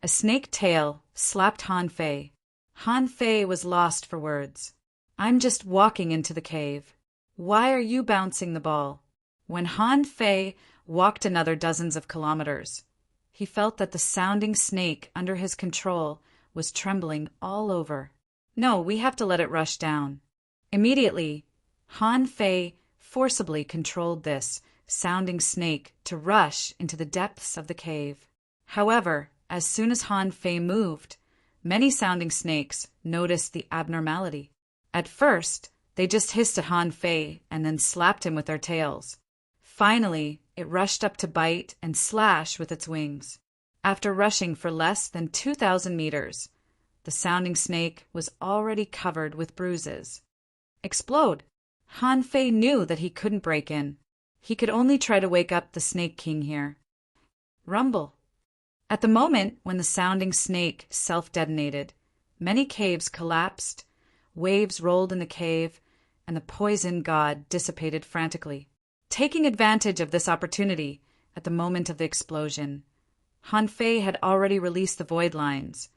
A snake tail slapped Han Fei. Han Fei was lost for words. "I'm just walking into the cave. Why are you bouncing the ball?" When Han Fei walked another dozens of kilometers, he felt that the sounding snake under his control was trembling all over. "No, we have to let it rush down." Immediately, Han Fei forcibly controlled this sounding snake to rush into the depths of the cave. However, as soon as Han Fei moved, many sounding snakes noticed the abnormality. At first, they just hissed at Han Fei and then slapped him with their tails. Finally, it rushed up to bite and slash with its wings. After rushing for less than 2,000 meters, the sounding snake was already covered with bruises. Explode! Han Fei knew that he couldn't break in. He could only try to wake up the Snake King here. Rumble! At the moment when the sounding snake self-detonated, many caves collapsed, waves rolled in the cave, and the poison god dissipated frantically. Taking advantage of this opportunity at the moment of the explosion, Han Fei had already released the void lines,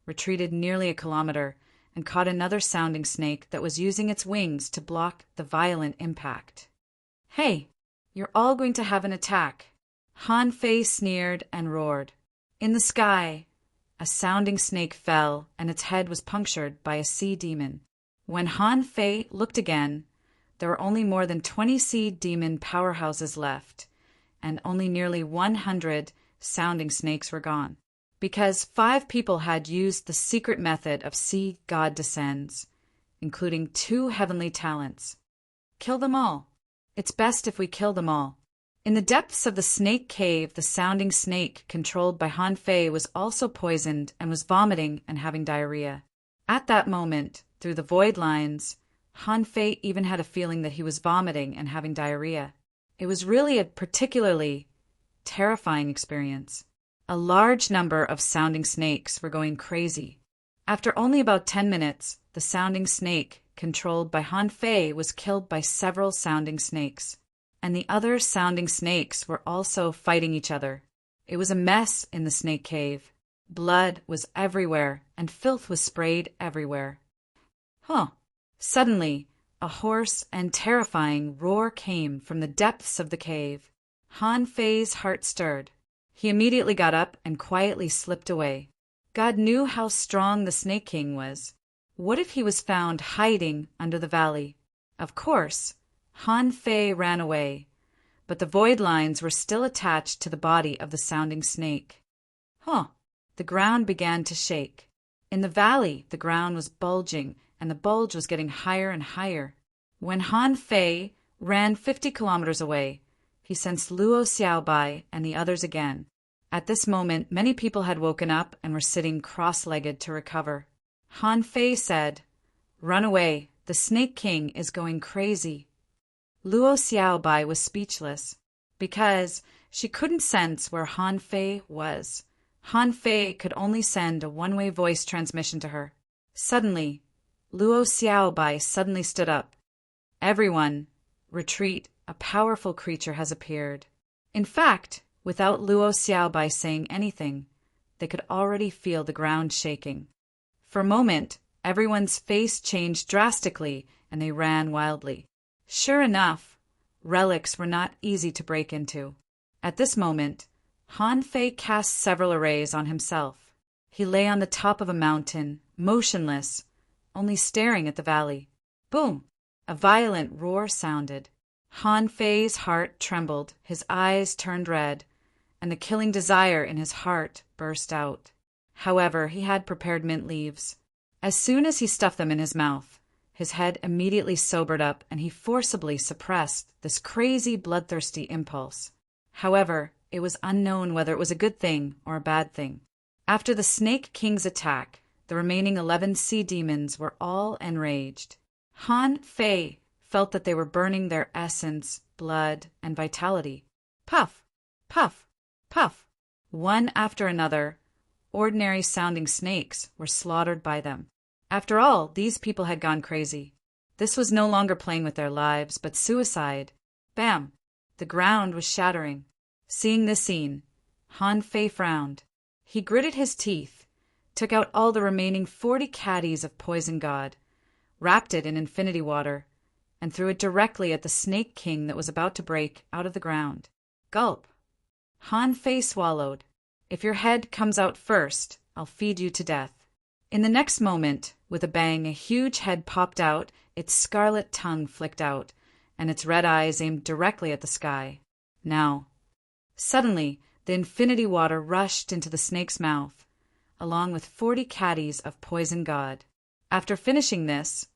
retreated nearly a kilometer, and caught another sounding snake that was using its wings to block the violent impact. "Hey, you're all going to have an attack," Han Fei sneered and roared. In the sky, a sounding snake fell and its head was punctured by a sea demon. When Han Fei looked again, there were only more than 20 sea demon powerhouses left, and only nearly 100 sounding snakes were gone. Because 5 people had used the secret method of Sea God Descends, including 2 heavenly talents. Kill them all. It's best if we kill them all. In the depths of the snake cave, the sounding snake controlled by Han Fei was also poisoned and was vomiting and having diarrhea. At that moment, through the void lines, Han Fei even had a feeling that he was vomiting and having diarrhea. It was really a particularly terrifying experience. A large number of sounding snakes were going crazy. After only about 10 minutes, the sounding snake, controlled by Han Fei, was killed by several sounding snakes. And the other sounding snakes were also fighting each other. It was a mess in the snake cave. Blood was everywhere, and filth was sprayed everywhere. Suddenly, a hoarse and terrifying roar came from the depths of the cave. Han Fei's heart stirred. He immediately got up and quietly slipped away. God knew how strong the Snake King was. What if he was found hiding under the valley? Of course, Han Fei ran away, but the void lines were still attached to the body of the sounding snake. The ground began to shake. In the valley, the ground was bulging, and the bulge was getting higher and higher. When Han Fei ran 50 kilometers away, he sensed Luo Xiaobai and the others again. At this moment, many people had woken up and were sitting cross-legged to recover. Han Fei said, "Run away, the Snake King is going crazy." Luo Xiaobai was speechless, because she couldn't sense where Han Fei was. Han Fei could only send a one-way voice transmission to her. Suddenly, Luo Xiaobai suddenly stood up. "Everyone, retreat, a powerful creature has appeared." In fact, without Luo Xiaobai saying anything, they could already feel the ground shaking. For a moment, everyone's face changed drastically and they ran wildly. Sure enough, relics were not easy to break into. At this moment, Han Fei cast several arrays on himself. He lay on the top of a mountain, motionless, only staring at the valley. Boom! A violent roar sounded. Han Fei's heart trembled, his eyes turned red, and the killing desire in his heart burst out. However, he had prepared mint leaves. As soon as he stuffed them in his mouth, his head immediately sobered up and he forcibly suppressed this crazy, bloodthirsty impulse. However, it was unknown whether it was a good thing or a bad thing. After the Snake King's attack, the remaining 11 sea demons were all enraged. Han Fei felt that they were burning their essence, blood, and vitality. Puff, puff, puff. One after another, ordinary-sounding snakes were slaughtered by them. After all, these people had gone crazy. This was no longer playing with their lives, but suicide. Bam! The ground was shattering. Seeing this scene, Han Fei frowned. He gritted his teeth, took out all the remaining 40 caddies of Poison God, wrapped it in infinity water, and threw it directly at the Snake King that was about to break out of the ground. Gulp! Han Fei swallowed. "If your head comes out first, I'll feed you to death." In the next moment, with a bang, a huge head popped out, its scarlet tongue flicked out, and its red eyes aimed directly at the sky. Now, suddenly, the infinity water rushed into the snake's mouth, along with 40 caddies of Poison God. After finishing this,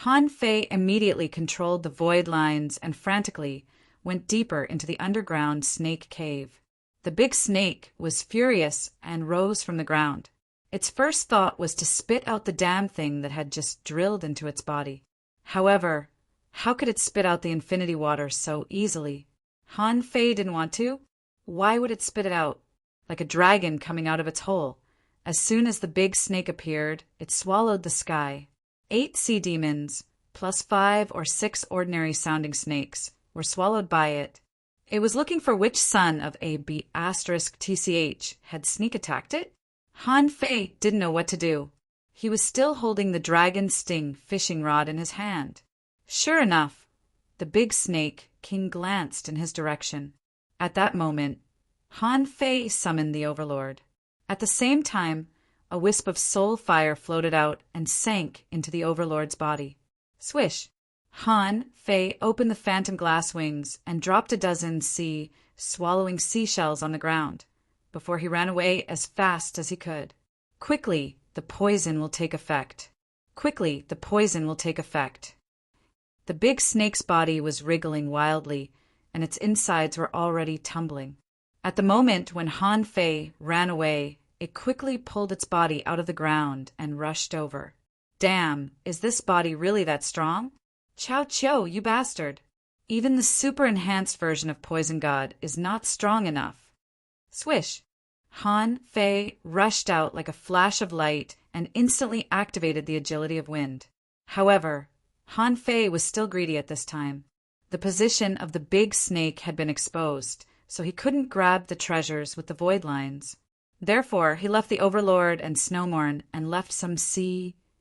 Han Fei immediately controlled the void lines and frantically went deeper into the underground snake cave. The big snake was furious and rose from the ground. Its first thought was to spit out the damn thing that had just drilled into its body. However, how could it spit out the infinity water so easily? Han Fei didn't want to. Why would it spit it out? Like a dragon coming out of its hole. As soon as the big snake appeared, it swallowed the sky. 8 sea demons, plus 5 or 6 ordinary-sounding snakes, were swallowed by it. It was looking for which son of a B*TCH had sneak attacked it. Han Fei didn't know what to do. He was still holding the dragon sting fishing rod in his hand. Sure enough, the big snake king glanced in his direction. At that moment, Han Fei summoned the Overlord. At the same time, a wisp of soul fire floated out and sank into the Overlord's body. Swish! Han Fei opened the phantom glass wings and dropped a dozen swallowing seashells on the ground, before he ran away as fast as he could. Quickly, the poison will take effect. Quickly, the poison will take effect. The big snake's body was wriggling wildly, and its insides were already tumbling. At the moment when Han Fei ran away, it quickly pulled its body out of the ground and rushed over. Damn, is this body really that strong? Chow Chow, you bastard! Even the super-enhanced version of Poison God is not strong enough. Swish! Han Fei rushed out like a flash of light and instantly activated the agility of wind. However, Han Fei was still greedy at this time. The position of the big snake had been exposed, so he couldn't grab the treasures with the void lines. Therefore, he left the Overlord and Snowmorn and left some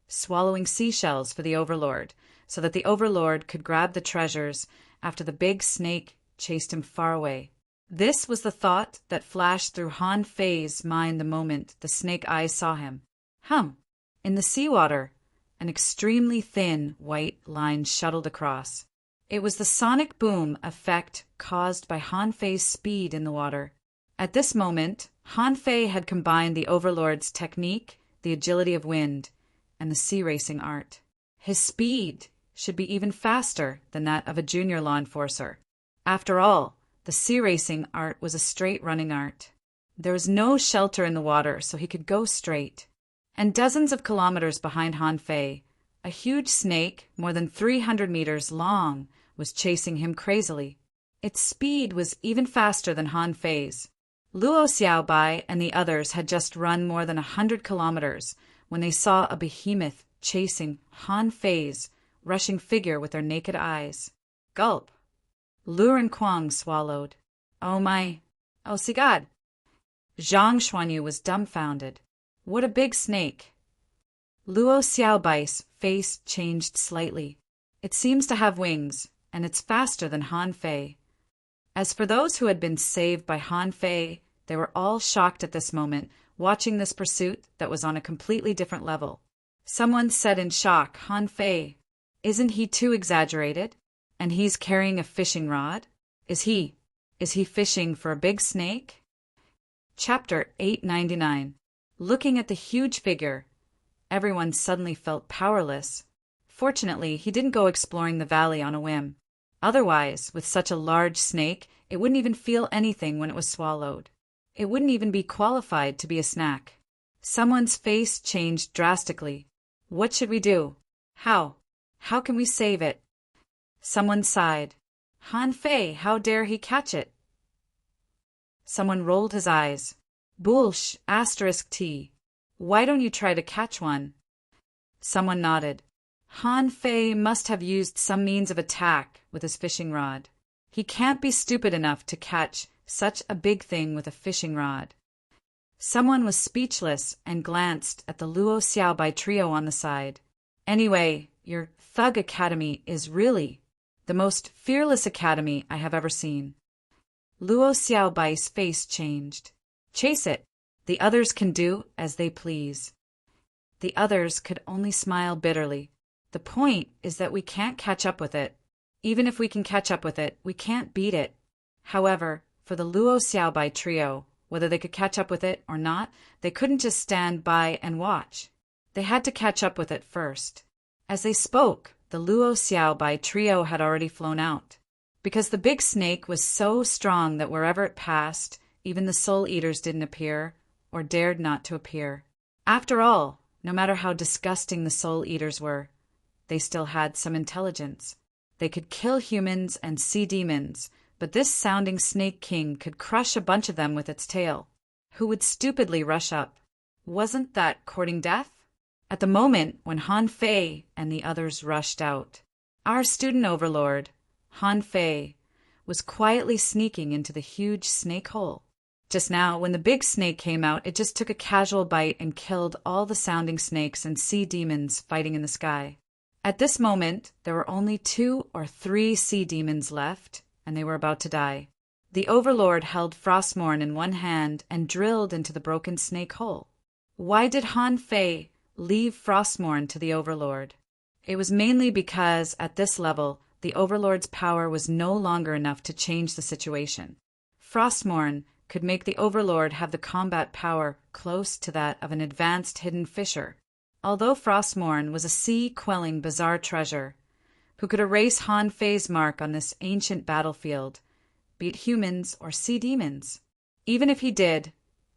swallowing seashells for the Overlord, so that the Overlord could grab the treasures after the big snake chased him far away. This was the thought that flashed through Han Fei's mind the moment the snake eyes saw him. In the seawater, an extremely thin white line shuttled across. It was the sonic boom effect caused by Han Fei's speed in the water. At this moment, Han Fei had combined the Overlord's technique, the agility of wind, and the sea racing art. His speed should be even faster than that of a junior law enforcer. After all, the sea racing art was a straight running art. There was no shelter in the water, so he could go straight. And dozens of kilometers behind Han Fei, a huge snake, more than 300 meters long, was chasing him crazily. Its speed was even faster than Han Fei's. Luo Xiaobai and the others had just run more than 100 kilometers when they saw a behemoth chasing Han Fei's rushing figure with their naked eyes. Gulp! Lu Renkuang swallowed. Oh my! Oh, see God! Zhang Xuanyu was dumbfounded. What a big snake! Luo Xiaobai's face changed slightly. It seems to have wings, and it's faster than Han Fei. As for those who had been saved by Han Fei, they were all shocked at this moment, watching this pursuit that was on a completely different level. Someone said in shock, Han Fei, isn't he too exaggerated? And he's carrying a fishing rod? Is he fishing for a big snake? Chapter 899. Looking at the huge figure, everyone suddenly felt powerless. Fortunately, he didn't go exploring the valley on a whim. Otherwise, with such a large snake, it wouldn't even feel anything when it was swallowed. It wouldn't even be qualified to be a snack. Someone's face changed drastically. What should we do? How can we save it? Someone sighed. Han Fei, how dare he catch it? Someone rolled his eyes. Bullsh, *T. Why don't you try to catch one? Someone nodded. Han Fei must have used some means of attack with his fishing rod. He can't be stupid enough to catch such a big thing with a fishing rod. Someone was speechless and glanced at the Luo Xiaobai trio on the side. Anyway, your Thug Academy is really the most fearless academy I have ever seen. Luo Xiaobai's face changed. Chase it. The others can do as they please. The others could only smile bitterly. The point is that we can't catch up with it. Even if we can catch up with it, we can't beat it. However, for the Luo Xiaobai trio, whether they could catch up with it or not, they couldn't just stand by and watch. They had to catch up with it first. As they spoke, the Luo Xiaobai trio had already flown out. Because the big snake was so strong that wherever it passed, even the soul eaters didn't appear, or dared not to appear. After all, no matter how disgusting the soul eaters were, they still had some intelligence. They could kill humans and see demons, but this sounding snake king could crush a bunch of them with its tail. Who would stupidly rush up? Wasn't that courting death? At the moment when Han Fei and the others rushed out, our student overlord, Han Fei, was quietly sneaking into the huge snake hole. Just now, when the big snake came out, it just took a casual bite and killed all the sounding snakes and sea demons fighting in the sky. At this moment, there were only 2 or 3 sea demons left, and they were about to die. The overlord held Frostmourne in one hand and drilled into the broken snake hole. Why did Han Fei leave Frostmourne to the overlord? It was mainly because, at this level, the overlord's power was no longer enough to change the situation. Frostmourne could make the overlord have the combat power close to that of an advanced hidden fisher. Although Frostmourne was a sea-quelling bizarre treasure, who could erase Han Fei's mark on this ancient battlefield, be it humans or sea demons. Even if he did,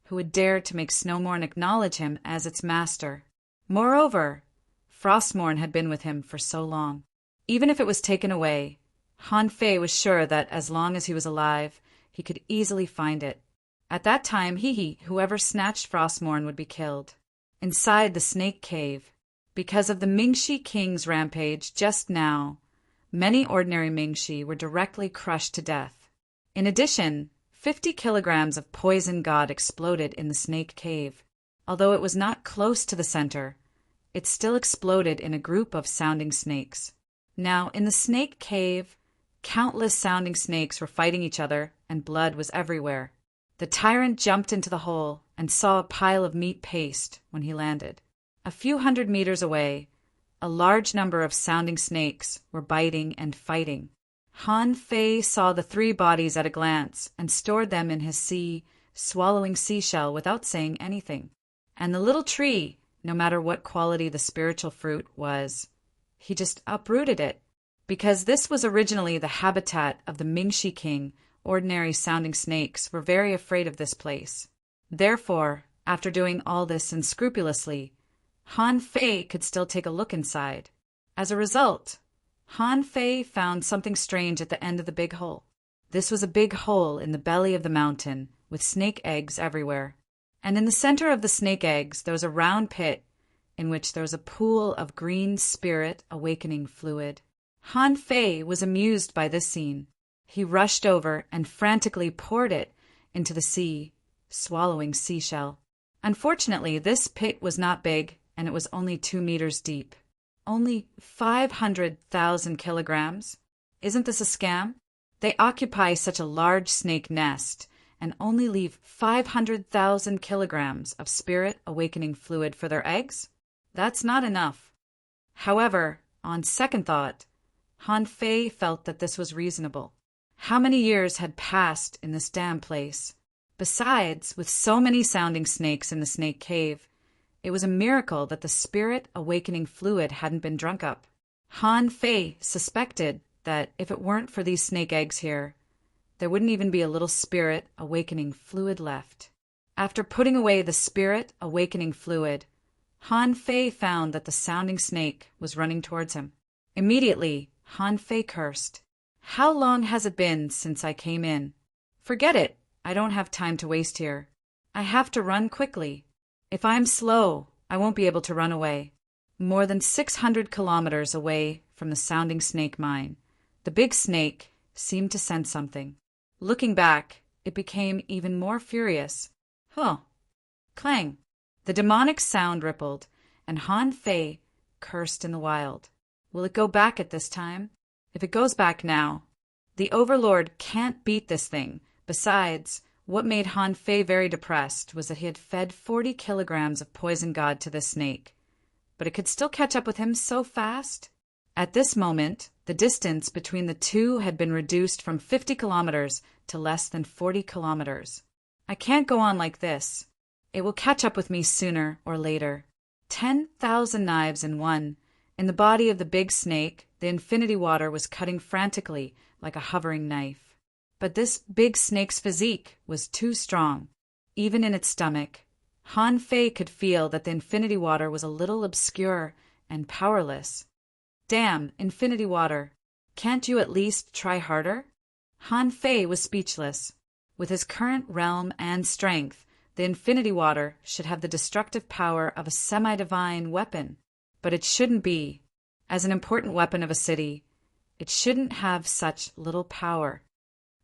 who would dare to make Snowmorn acknowledge him as its master? Moreover, Frostmourne had been with him for so long. Even if it was taken away, Han Fei was sure that as long as he was alive, he could easily find it. At that time, whoever snatched Frostmourne would be killed. Inside the snake cave, because of the Mingxi king's rampage just now, many ordinary Mingxi were directly crushed to death. In addition, 50 kilograms of poison god exploded in the snake cave. Although it was not close to the center, it still exploded in a group of sounding snakes. Now, in the snake cave, countless sounding snakes were fighting each other, and blood was everywhere. The tyrant jumped into the hole and saw a pile of meat paste when he landed. A few hundred meters away, a large number of sounding snakes were biting and fighting. Han Fei saw the 3 bodies at a glance and stored them in his swallowing seashell without saying anything. And the little tree, no matter what quality the spiritual fruit was, he just uprooted it. Because this was originally the habitat of the Mingxi king, ordinary sounding snakes were very afraid of this place. Therefore, after doing all this unscrupulously, Han Fei could still take a look inside. As a result, Han Fei found something strange at the end of the big hole. This was a big hole in the belly of the mountain with snake eggs everywhere. And in the center of the snake eggs, there was a round pit in which there was a pool of green spirit awakening fluid. Han Fei was amused by this scene. He rushed over and frantically poured it into the sea, swallowing seashell. Unfortunately, this pit was not big, and it was only 2 meters deep. Only 500,000 kilograms? Isn't this a scam? They occupy such a large snake nest and only leave 500,000 kilograms of spirit awakening fluid for their eggs? That's not enough. However, on second thought, Han Fei felt that this was reasonable. How many years had passed in this damn place? Besides, with so many sounding snakes in the snake cave, it was a miracle that the spirit awakening fluid hadn't been drunk up. Han Fei suspected that if it weren't for these snake eggs here, there wouldn't even be a little spirit awakening fluid left. After putting away the spirit awakening fluid, Han Fei found that the sounding snake was running towards him. Immediately, Han Fei cursed. How long has it been since I came in? Forget it. I don't have time to waste here. I have to run quickly. If I'm slow, I won't be able to run away. More than 600 kilometers away from the sounding snake mine, the big snake seemed to sense something. Looking back, it became even more furious. Huh. Clang. The demonic sound rippled, and Han Fei cursed in the wild. Will it go back at this time? If it goes back now, the Overlord can't beat this thing. Besides, what made Han Fei very depressed was that he had fed 40 kilograms of poison god to this snake. But it could still catch up with him so fast. At this moment, the distance between the two had been reduced from 50 kilometers to less than 40 kilometers. I can't go on like this. It will catch up with me sooner or later. 10,000 knives in one. In the body of the big snake, the infinity water was cutting frantically like a hovering knife. But this big snake's physique was too strong. Even in its stomach, Han Fei could feel that the infinity water was a little obscure and powerless. Damn, infinity water. Can't you at least try harder? Han Fei was speechless. With his current realm and strength, the infinity water should have the destructive power of a semi-divine weapon. But it shouldn't be. As an important weapon of a city, it shouldn't have such little power.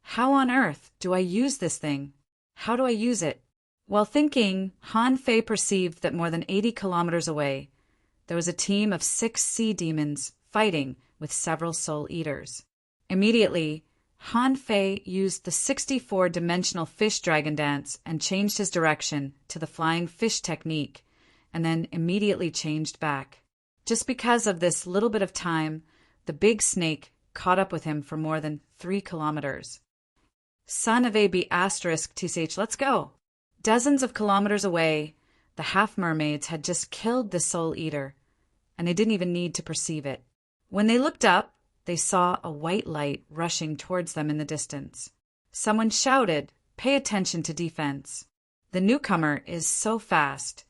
How on earth do I use this thing? How do I use it? While thinking, Han Fei perceived that more than 80 kilometers away, there was a team of 6 sea demons fighting with several soul eaters. Immediately, Han Fei used the 64-dimensional fish dragon dance and changed his direction to the flying fish technique, and then immediately changed back. Just because of this little bit of time, the big snake caught up with him for more than 3 kilometers. Son of a B asterisk TCH, let's go. Dozens of kilometers away, the half-mermaids had just killed the soul eater, and they didn't even need to perceive it. When they looked up, they saw a white light rushing towards them in the distance. Someone shouted, "Pay attention to defense. The newcomer is so fast."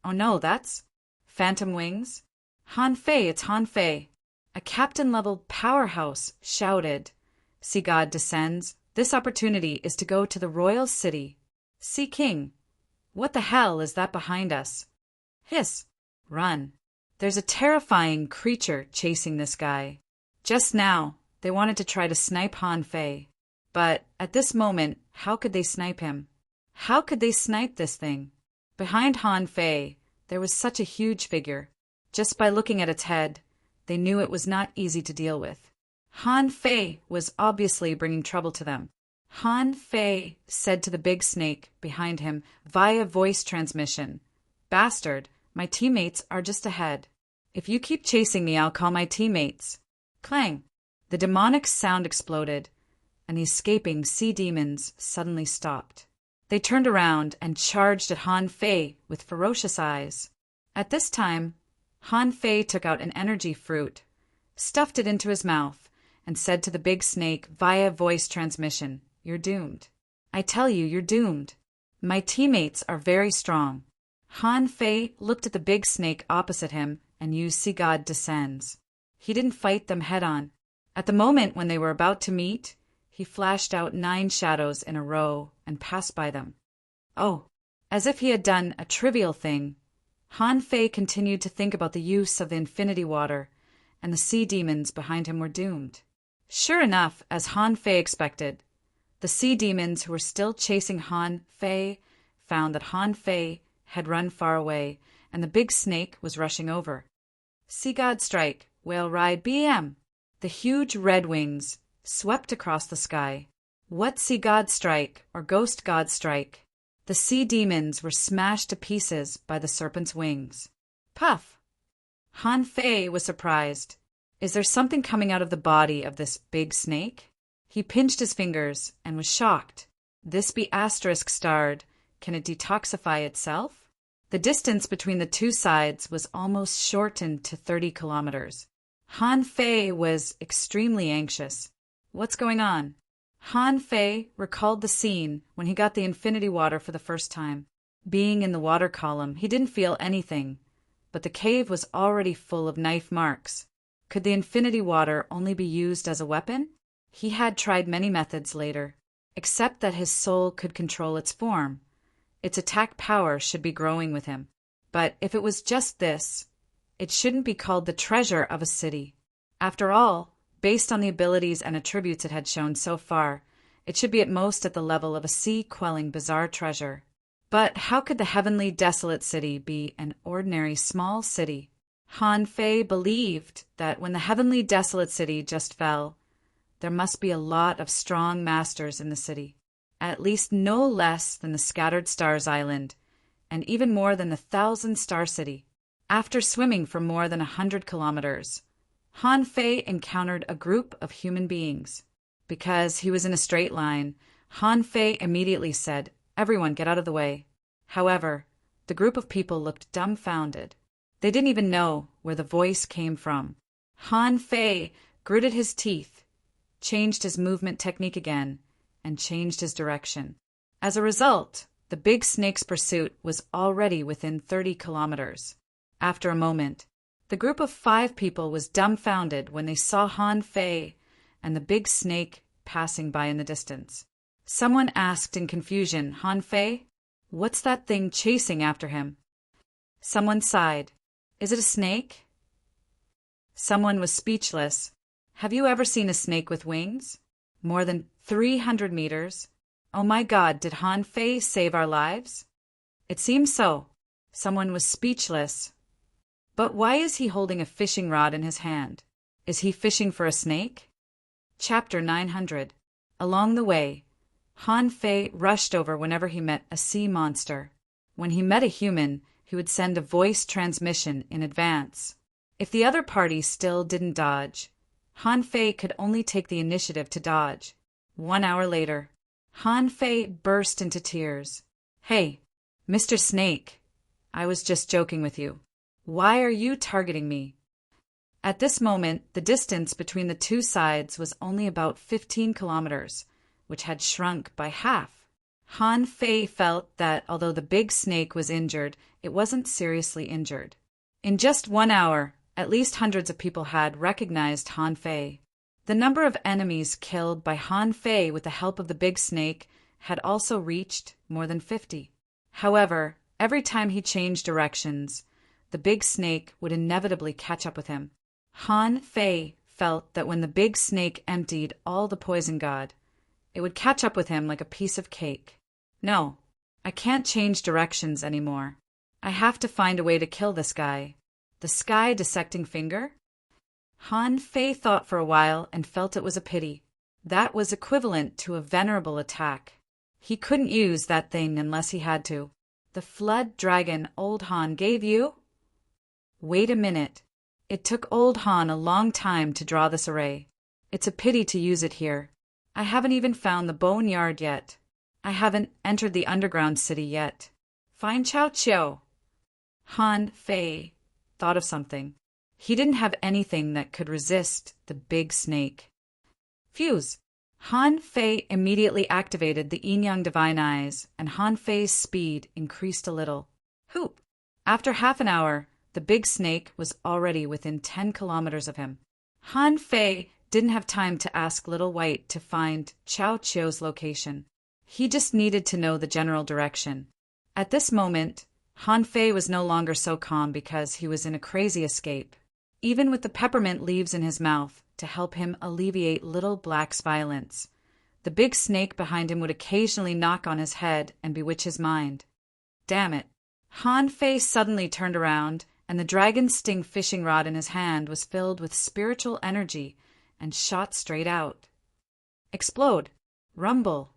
Oh no, that's Phantom Wings? Han Fei, it's Han Fei. A captain-level powerhouse shouted, "Sea God descends. This opportunity is to go to the royal city. Sea King, what the hell is that behind us?" Hiss. Run. There's a terrifying creature chasing this guy. Just now, they wanted to try to snipe Han Fei. But at this moment, how could they snipe him? How could they snipe this thing? Behind Han Fei, there was such a huge figure. Just by looking at its head, they knew it was not easy to deal with. Han Fei was obviously bringing trouble to them. Han Fei said to the big snake behind him via voice transmission, "Bastard, my teammates are just ahead. If you keep chasing me, I'll call my teammates." Clang! The demonic sound exploded, and the escaping sea demons suddenly stopped. They turned around and charged at Han Fei with ferocious eyes. At this time, Han Fei took out an energy fruit, stuffed it into his mouth, and said to the big snake via voice transmission, "You're doomed. I tell you, you're doomed." My teammates are very strong. Han Fei looked at the big snake opposite him and used Sea God Descends. He didn't fight them head-on. At the moment when they were about to meet, he flashed out 9 shadows in a row and passed by them. Oh, as if he had done a trivial thing, Han Fei continued to think about the use of the infinity water, and the sea demons behind him were doomed. Sure enough, as Han Fei expected, the sea demons who were still chasing Han Fei found that Han Fei had run far away, and the big snake was rushing over. Sea God Strike, Whale Ride BM. The huge red wings swept across the sky. What Sea God Strike or Ghost God Strike? The sea demons were smashed to pieces by the serpent's wings. Puff! Han Fei was surprised. Is there something coming out of the body of this big snake? He pinched his fingers and was shocked. This be asterisk starred. Can it detoxify itself? The distance between the two sides was almost shortened to 30 kilometers. Han Fei was extremely anxious. What's going on? Han Fei recalled the scene when he got the infinity water for the first time. Being in the water column, he didn't feel anything, but the cave was already full of knife marks. Could the infinity water only be used as a weapon? He had tried many methods later, except that his soul could control its form. Its attack power should be growing with him. But if it was just this, it shouldn't be called the treasure of a city. After all, based on the abilities and attributes it had shown so far, it should be at most at the level of a sea-quelling bizarre treasure. But how could the heavenly desolate city be an ordinary small city? Han Fei believed that when the heavenly desolate city just fell, there must be a lot of strong masters in the city, at least no less than the Scattered Stars Island, and even more than the 1,000-star city. After swimming for more than 100 kilometers, Han Fei encountered a group of human beings. Because he was in a straight line, Han Fei immediately said, "Everyone get out of the way." However, the group of people looked dumbfounded. They didn't even know where the voice came from. Han Fei gritted his teeth, changed his movement technique again, and changed his direction. As a result, the big snake's pursuit was already within 30 kilometers. After a moment, the group of 5 people was dumbfounded when they saw Han Fei and the big snake passing by in the distance. Someone asked in confusion, "Han Fei, what's that thing chasing after him?" Someone sighed. "Is it a snake?" Someone was speechless. "Have you ever seen a snake with wings? More than 300 meters? Oh my God, did Han Fei save our lives?" "It seems so." Someone was speechless. "But why is he holding a fishing rod in his hand? Is he fishing for a snake?" Chapter 900. Along the way, Han Fei rushed over whenever he met a sea monster. When he met a human, he would send a voice transmission in advance. If the other party still didn't dodge, Han Fei could only take the initiative to dodge. 1 hour later, Han Fei burst into tears. "Hey, Mr. Snake, I was just joking with you. Why are you targeting me?" At this moment, the distance between the two sides was only about 15 kilometers, which had shrunk by half. Han Fei felt that although the big snake was injured, it wasn't seriously injured. In just 1 hour, at least hundreds of people had recognized Han Fei. The number of enemies killed by Han Fei with the help of the big snake had also reached more than 50. However, every time he changed directions, the big snake would inevitably catch up with him. Han Fei felt that when the big snake emptied all the poison god, it would catch up with him like a piece of cake. "No, I can't change directions anymore. I have to find a way to kill this guy. The sky dissecting finger?" Han Fei thought for a while and felt it was a pity. That was equivalent to a venerable attack. He couldn't use that thing unless he had to. "The flood dragon old Han gave you?" Wait a minute. It took old Han a long time to draw this array. It's a pity to use it here. I haven't even found the boneyard yet. I haven't entered the underground city yet. Fine Chow Chow. Han Fei thought of something. He didn't have anything that could resist the big snake. Fuse. Han Fei immediately activated the Yin-Yang Divine Eyes, and Han Fei's speed increased a little. Hoop! After half an hour, the big snake was already within 10 kilometers of him. Han Fei didn't have time to ask Little White to find Chao Chio's location. He just needed to know the general direction. At this moment, Han Fei was no longer so calm because he was in a crazy escape, even with the peppermint leaves in his mouth to help him alleviate Little Black's violence. The big snake behind him would occasionally knock on his head and bewitch his mind. Damn it! Han Fei suddenly turned around, and the dragon sting fishing rod in his hand was filled with spiritual energy and shot straight out. Explode! Rumble!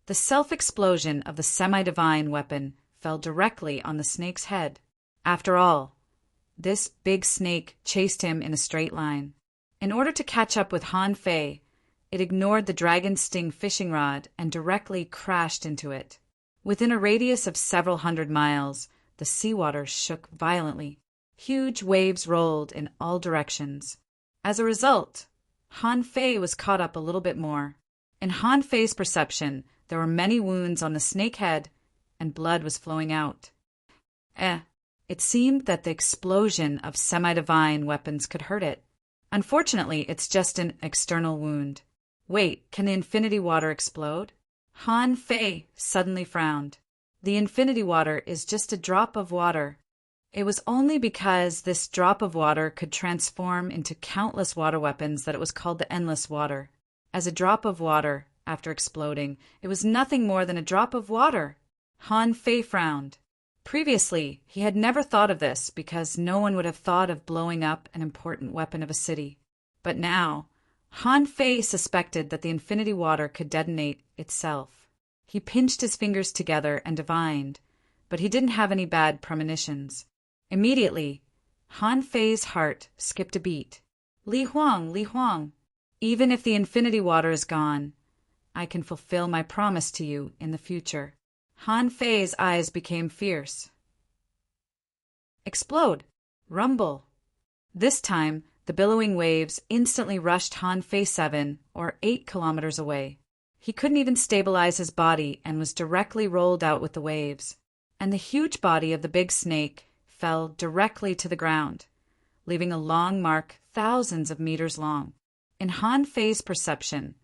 The self-explosion of the semi-divine weapon fell directly on the snake's head. After all, this big snake chased him in a straight line. In order to catch up with Han Fei, it ignored the dragon sting fishing rod and directly crashed into it. Within a radius of several hundred miles, the seawater shook violently. Huge waves rolled in all directions. As a result, Han Fei was caught up a little bit more. In Han Fei's perception, there were many wounds on the snake head, and blood was flowing out. It seemed that the explosion of semi-divine weapons could hurt it. Unfortunately, it's just an external wound. Wait, can the infinity water explode? Han Fei suddenly frowned. The infinity water is just a drop of water. It was only because this drop of water could transform into countless water weapons that it was called the endless water. As a drop of water, after exploding, it was nothing more than a drop of water. Han Fei frowned. Previously, he had never thought of this because no one would have thought of blowing up an important weapon of a city. But now, Han Fei suspected that the infinity water could detonate itself. He pinched his fingers together and divined, but he didn't have any bad premonitions. Immediately, Han Fei's heart skipped a beat. Li Huang, even if the infinity water is gone, I can fulfill my promise to you in the future. Han Fei's eyes became fierce. Explode! Rumble! This time, the billowing waves instantly rushed Han Fei 7 or 8 kilometers away. He couldn't even stabilize his body and was directly rolled out with the waves. And the huge body of the big snake fell directly to the ground, leaving a long mark thousands of meters long. In Han Fei's perception,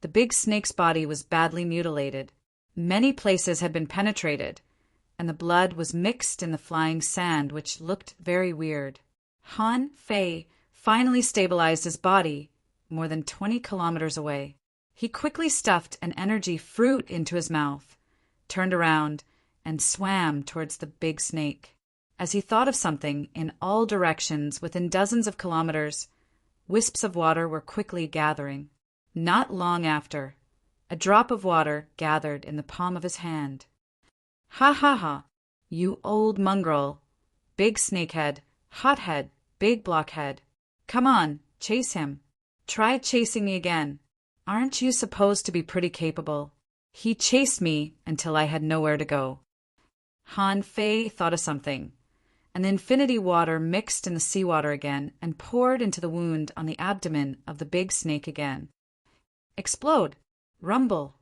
the big snake's body was badly mutilated. Many places had been penetrated, and the blood was mixed in the flying sand, which looked very weird. Han Fei finally stabilized his body more than 20 kilometers away. He quickly stuffed an energy fruit into his mouth, turned around, and swam towards the big snake. As he thought of something in all directions within dozens of kilometers, wisps of water were quickly gathering. Not long after, a drop of water gathered in the palm of his hand. Ha ha ha, you old mongrel, big snakehead, hothead, big blockhead. Come on, chase him. Try chasing me again. Aren't you supposed to be pretty capable? He chased me until I had nowhere to go. Han Fei thought of something, and the infinity water mixed in the seawater again and poured into the wound on the abdomen of the big snake again. Explode! Rumble!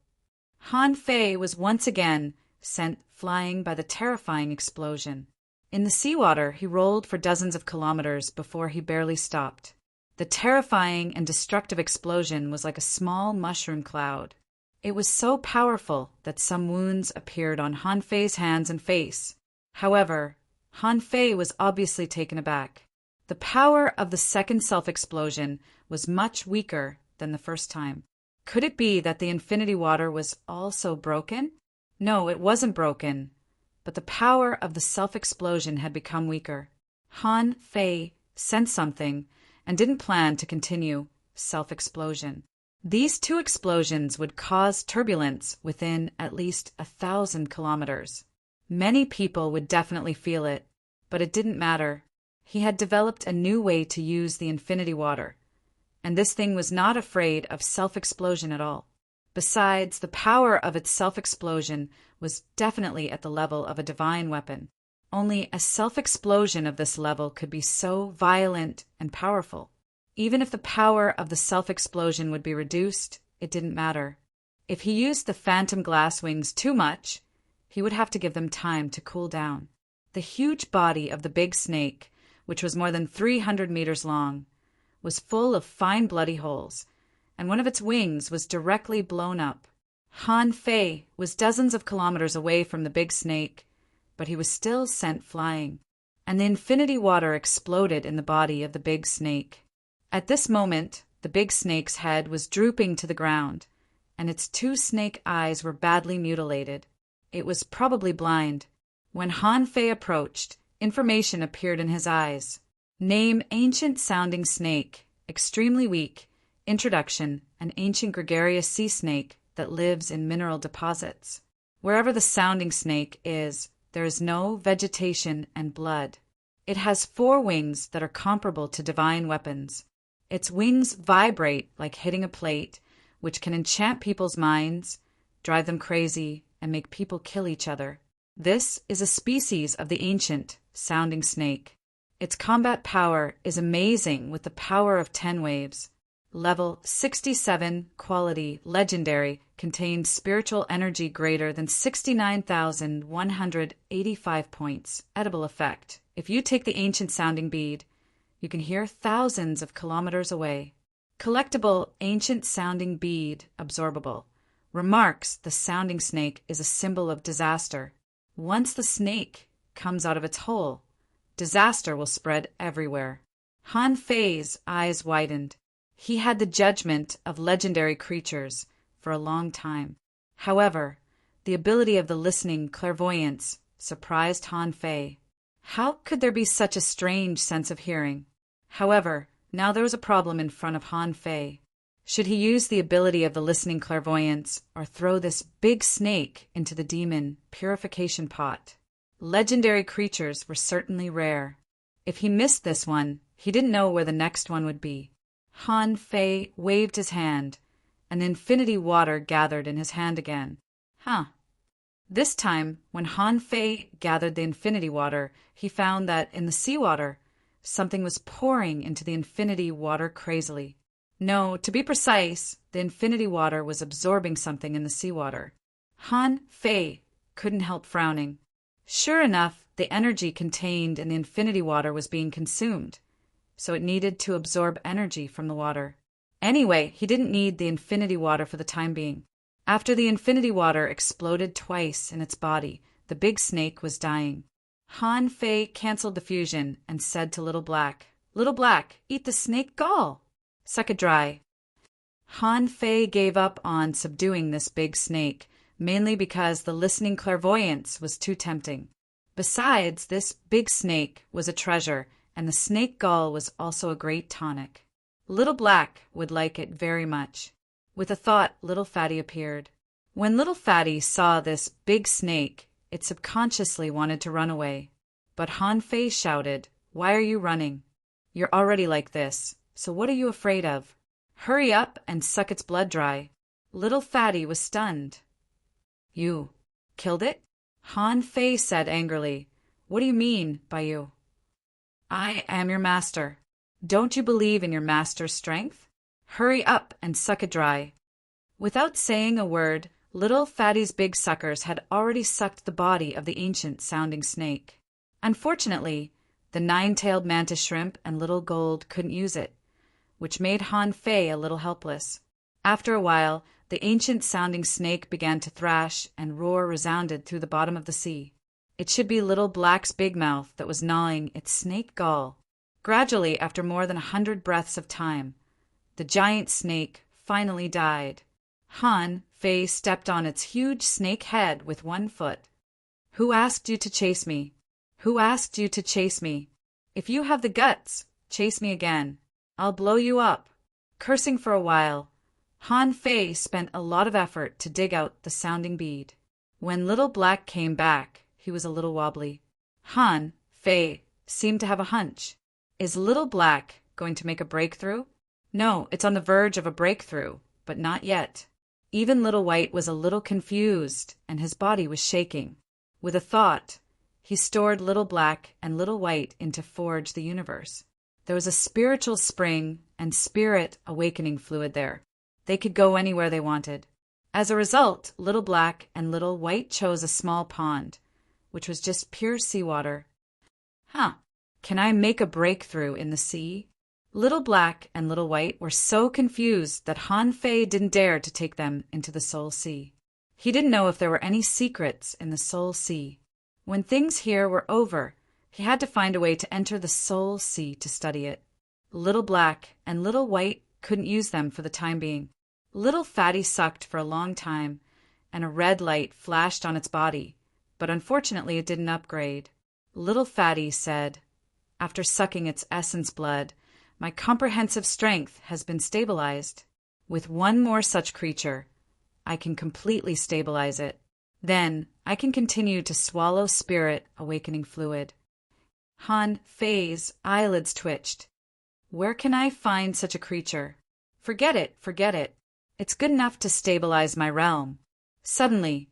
Han Fei was once again sent flying by the terrifying explosion. In the seawater, he rolled for dozens of kilometers before he barely stopped. The terrifying and destructive explosion was like a small mushroom cloud. It was so powerful that some wounds appeared on Han Fei's hands and face. However, Han Fei was obviously taken aback. The power of the second self-explosion was much weaker than the first time. Could it be that the infinity water was also broken? No, it wasn't broken, but the power of the self-explosion had become weaker. Han Fei sensed something and didn't plan to continue self-explosion. These two explosions would cause turbulence within at least 1,000 kilometers. Many people would definitely feel it, but it didn't matter. He had developed a new way to use the infinity water, and this thing was not afraid of self-explosion at all. Besides, the power of its self-explosion was definitely at the level of a divine weapon. Only a self-explosion of this level could be so violent and powerful. Even if the power of the self-explosion would be reduced, it didn't matter. If he used the phantom glass wings too much, he would have to give them time to cool down. The huge body of the big snake, which was more than 300 meters long, was full of fine bloody holes, and one of its wings was directly blown up. Han Fei was dozens of kilometers away from the big snake, but he was still sent flying, and the infinity water exploded in the body of the big snake. At this moment, the big snake's head was drooping to the ground, and its two snake eyes were badly mutilated. It was probably blind. When Han Fei approached, information appeared in his eyes. Name ancient-sounding snake, extremely weak, introduction, an ancient gregarious sea snake that lives in mineral deposits. Wherever the sounding snake is, there is no vegetation and blood. It has 4 wings that are comparable to divine weapons. Its wings vibrate like hitting a plate, which can enchant people's minds, drive them crazy, and make people kill each other. This is a species of the ancient sounding snake. Its combat power is amazing with the power of 10 waves. Level 67, quality, legendary, contains spiritual energy greater than 69,185 points. Edible effect. If you take the ancient sounding bead, you can hear thousands of kilometers away. Collectible ancient sounding bead, absorbable. Remarks: the sounding snake is a symbol of disaster. Once the snake comes out of its hole, disaster will spread everywhere. Han Fei's eyes widened. He had the judgment of legendary creatures for a long time. However, the ability of the listening clairvoyance surprised Han Fei. How could there be such a strange sense of hearing? However, now there was a problem in front of Han Fei. Should he use the ability of the listening clairvoyance or throw this big snake into the demon purification pot? Legendary creatures were certainly rare. If he missed this one, he didn't know where the next one would be. Han Fei waved his hand, and infinity water gathered in his hand again. This time, when Han Fei gathered the infinity water, he found that in the seawater, something was pouring into the infinity water crazily. No, to be precise, the infinity water was absorbing something in the seawater. Han Fei couldn't help frowning. Sure enough, the energy contained in the infinity water was being consumed, so it needed to absorb energy from the water. Anyway, he didn't need the infinity water for the time being. After the infinity water exploded twice in its body, the big snake was dying. Han Fei canceled the fusion and said to Little Black, "Little Black, eat the snake gall. Suck it dry." Han Fei gave up on subduing this big snake, mainly because the listening clairvoyance was too tempting. Besides, this big snake was a treasure, and the snake gall was also a great tonic. Little Black would like it very much. With a thought, Little Fatty appeared. When Little Fatty saw this big snake, it subconsciously wanted to run away. But Han Fei shouted, "Why are you running? You're already like this, so what are you afraid of? Hurry up and suck its blood dry." Little Fatty was stunned. "You killed it?" Han Fei said angrily. "What do you mean by you?" "I am your master. Don't you believe in your master's strength? Hurry up and suck it dry." Without saying a word, Little Fatty's big suckers had already sucked the body of the ancient-sounding snake. Unfortunately, the 9-tailed mantis shrimp and Little Gold couldn't use it, which made Han Fei a little helpless. After a while, the ancient-sounding snake began to thrash, and roar resounded through the bottom of the sea. It should be Little Black's big mouth that was gnawing its snake gall. Gradually, after more than 100 breaths of time, the giant snake finally died. Han Fei stepped on its huge snake head with one foot. "Who asked you to chase me? Who asked you to chase me? If you have the guts, chase me again. I'll blow you up." Cursing for a while, Han Fei spent a lot of effort to dig out the sounding bead. When Little Black came back, he was a little wobbly. Han Fei seemed to have a hunch. Is Little Black going to make a breakthrough? No, it's on the verge of a breakthrough, but not yet. Even Little White was a little confused, and his body was shaking. With a thought, he stored Little Black and Little White into Forge the Universe. There was a spiritual spring and spirit awakening fluid there. They could go anywhere they wanted. As a result, Little Black and Little White chose a small pond, which was just pure seawater. Can I make a breakthrough in the sea? Little Black and Little White were so confused that Han Fei didn't dare to take them into the Soul Sea. He didn't know if there were any secrets in the Soul Sea. When things here were over, he had to find a way to enter the Soul Sea to study it. Little Black and Little White couldn't use them for the time being. Little Fatty sucked for a long time, and a red light flashed on its body, but unfortunately it didn't upgrade. Little Fatty said, "After sucking its essence blood, my comprehensive strength has been stabilized. With one more such creature, I can completely stabilize it. Then I can continue to swallow spirit awakening fluid." Han Fei's eyelids twitched. "Where can I find such a creature?" Forget it. It's good enough to stabilize my realm." Suddenly,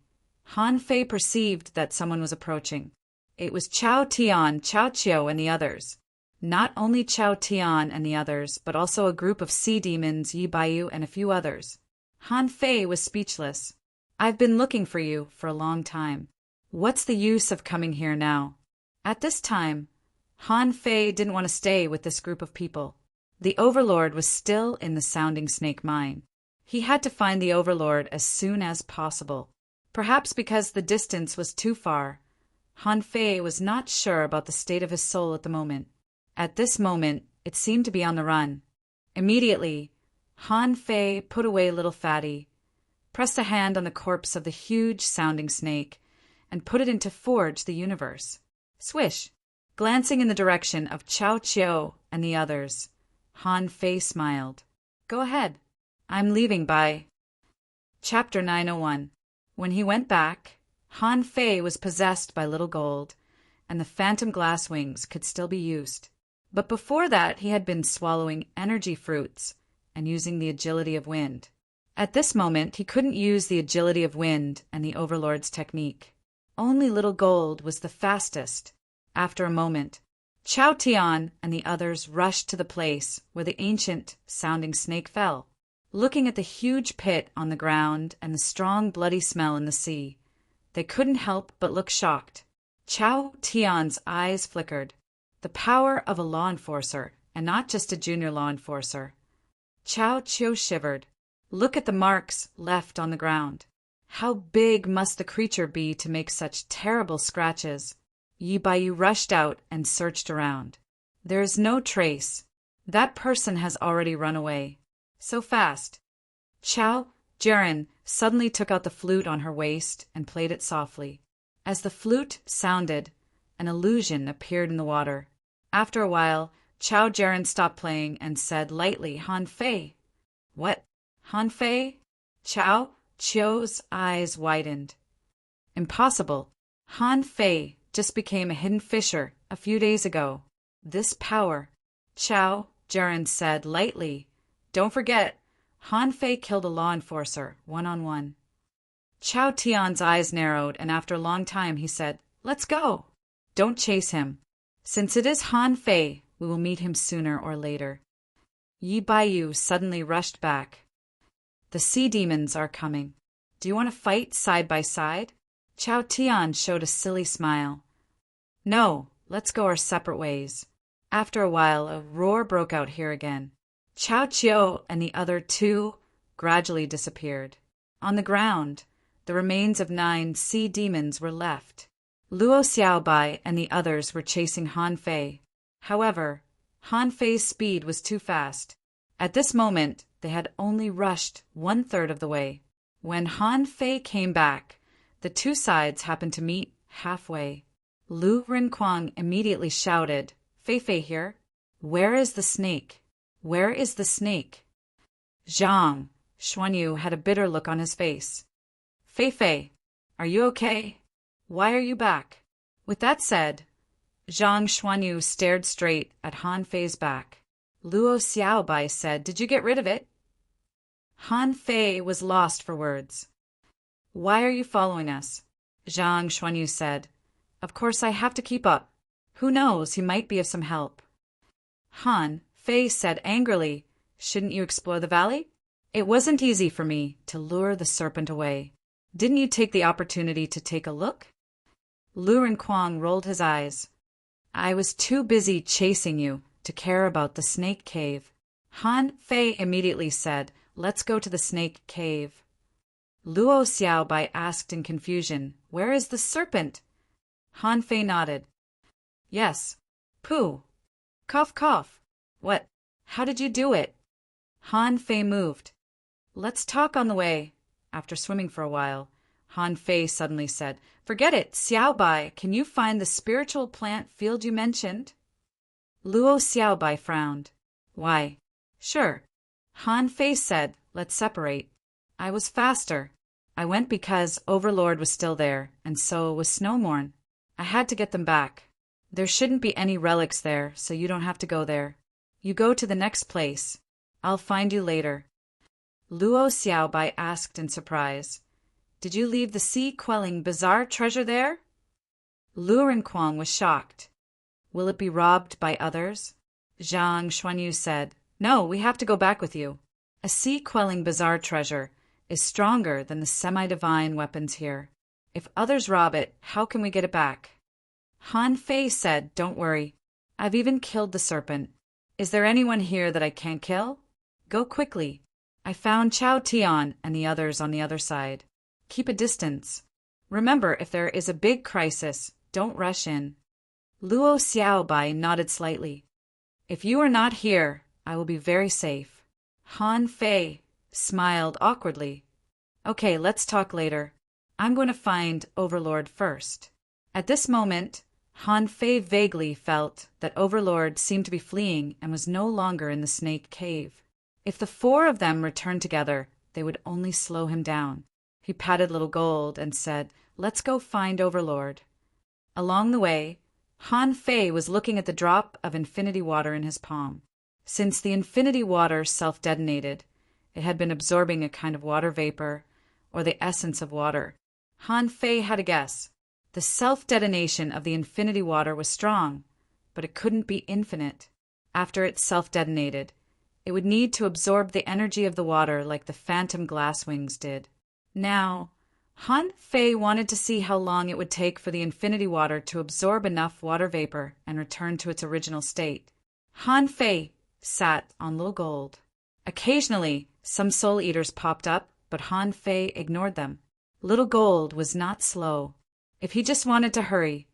Han Fei perceived that someone was approaching. It was Chao Tian, Chao Chiu, and the others. Not only Chao Tian and the others, but also a group of sea demons, Yi Baiyu, and a few others. Han Fei was speechless. "I've been looking for you for a long time. What's the use of coming here now?" At this time, Han Fei didn't want to stay with this group of people. The Overlord was still in the Sounding Snake Mine. He had to find the Overlord as soon as possible. Perhaps because the distance was too far, Han Fei was not sure about the state of his soul at the moment. At this moment, it seemed to be on the run. Immediately, Han Fei put away Little Fatty, pressed a hand on the corpse of the huge sounding snake, and put it into Forge the Universe. Swish! Glancing in the direction of Chao Chiu and the others, Han Fei smiled. "Go ahead. I'm leaving by." Chapter 901. When he went back, Han Fei was possessed by Little Gold, and the phantom glass wings could still be used. But before that he had been swallowing energy fruits and using the agility of wind. At this moment he couldn't use the agility of wind and the Overlord's technique. Only Little Gold was the fastest. After a moment, Chao Tian and the others rushed to the place where the ancient sounding snake fell. Looking at the huge pit on the ground and the strong bloody smell in the sea, they couldn't help but look shocked. Chao Tian's eyes flickered. The power of a law enforcer, and not just a junior law enforcer. Chao Chiu shivered. Look at the marks left on the ground. How big must the creature be to make such terrible scratches? Yi Baiyu rushed out and searched around. There is no trace. That person has already run away. So fast. Chao Jiren suddenly took out the flute on her waist and played it softly. As the flute sounded, an illusion appeared in the water. After a while, Chao Jiren stopped playing and said lightly, "Han Fei." "What? Han Fei?" Chao Chiu's eyes widened. Impossible. Han Fei just became a hidden fisher a few days ago. This power. Chao Jiren said lightly, "Don't forget, Han Fei killed a law enforcer, one-on-one." Chao Tian's eyes narrowed, and after a long time he said, "Let's go." "Don't chase him. Since it is Han Fei, we will meet him sooner or later." Yi Baiyu suddenly rushed back. "The sea demons are coming. Do you want to fight side by side?" Chao Tian showed a silly smile. "No, let's go our separate ways." After a while, a roar broke out here again. Chao Chiu and the other two gradually disappeared. On the ground, the remains of 9 sea demons were left. Luo Xiaobai and the others were chasing Han Fei. However, Han Fei's speed was too fast. At this moment, they had only rushed 1/3 of the way. When Han Fei came back, the two sides happened to meet halfway. Lu Rinquang immediately shouted, "Fei Fei here. Where is the snake? Where is the snake?" Zhang Xuanyu had a bitter look on his face. "Fei Fei, are you okay? Why are you back?" With that said, Zhang Xuanyu stared straight at Han Fei's back. Luo Xiaobai said, "Did you get rid of it?" Han Fei was lost for words. "Why are you following us?" Zhang Xuanyu said, "Of course I have to keep up. Who knows, he might be of some help." Han Fei said angrily, "Shouldn't you explore the valley?" It wasn't easy for me to lure the serpent away. Didn't you take the opportunity to take a look? Lu Renkuang rolled his eyes. I was too busy chasing you to care about the snake cave. Han Fei immediately said, let's go to the snake cave. Luo Xiaobai asked in confusion, where is the serpent? Han Fei nodded. Yes. Pooh. Cough, cough. What? How did you do it? Han Fei moved. Let's talk on the way. After swimming for a while, Han Fei suddenly said, forget it, Xiaobai, can you find the spiritual plant field you mentioned? Luo Xiaobai frowned. Why? Sure. Han Fei said, let's separate. I was faster. I went because Overlord was still there, and so was Snowmorn. I had to get them back. There shouldn't be any relics there, so you don't have to go there. You go to the next place. I'll find you later. Luo Xiaobai asked in surprise, did you leave the sea-quelling bizarre treasure there? Lu Renkuang was shocked. Will it be robbed by others? Zhang Xuanyu said, no, we have to go back with you. A sea-quelling bizarre treasure is stronger than the semi-divine weapons here. If others rob it, how can we get it back? Han Fei said, don't worry. I've even killed the serpent. Is there anyone here that I can't kill? Go quickly. I found Chao Tian and the others on the other side. Keep a distance. Remember, if there is a big crisis, don't rush in. Luo Xiaobai nodded slightly. If you are not here, I will be very safe. Han Fei smiled awkwardly. Okay, let's talk later. I'm going to find Overlord first. At this moment, Han Fei vaguely felt that Overlord seemed to be fleeing and was no longer in the snake cave. If the four of them returned together, they would only slow him down. He patted Little Gold and said, let's go find Overlord. Along the way, Han Fei was looking at the drop of infinity water in his palm. Since the infinity water self-detonated, it had been absorbing a kind of water vapor, or the essence of water. Han Fei had a guess. The self-detonation of the infinity water was strong, but it couldn't be infinite. After it self-detonated, it would need to absorb the energy of the water like the phantom glass wings did. Now, Han Fei wanted to see how long it would take for the infinity water to absorb enough water vapor and return to its original state. Han Fei sat on Little Gold. Occasionally, some soul eaters popped up, but Han Fei ignored them. Little Gold was not slow. If he just wanted to hurry,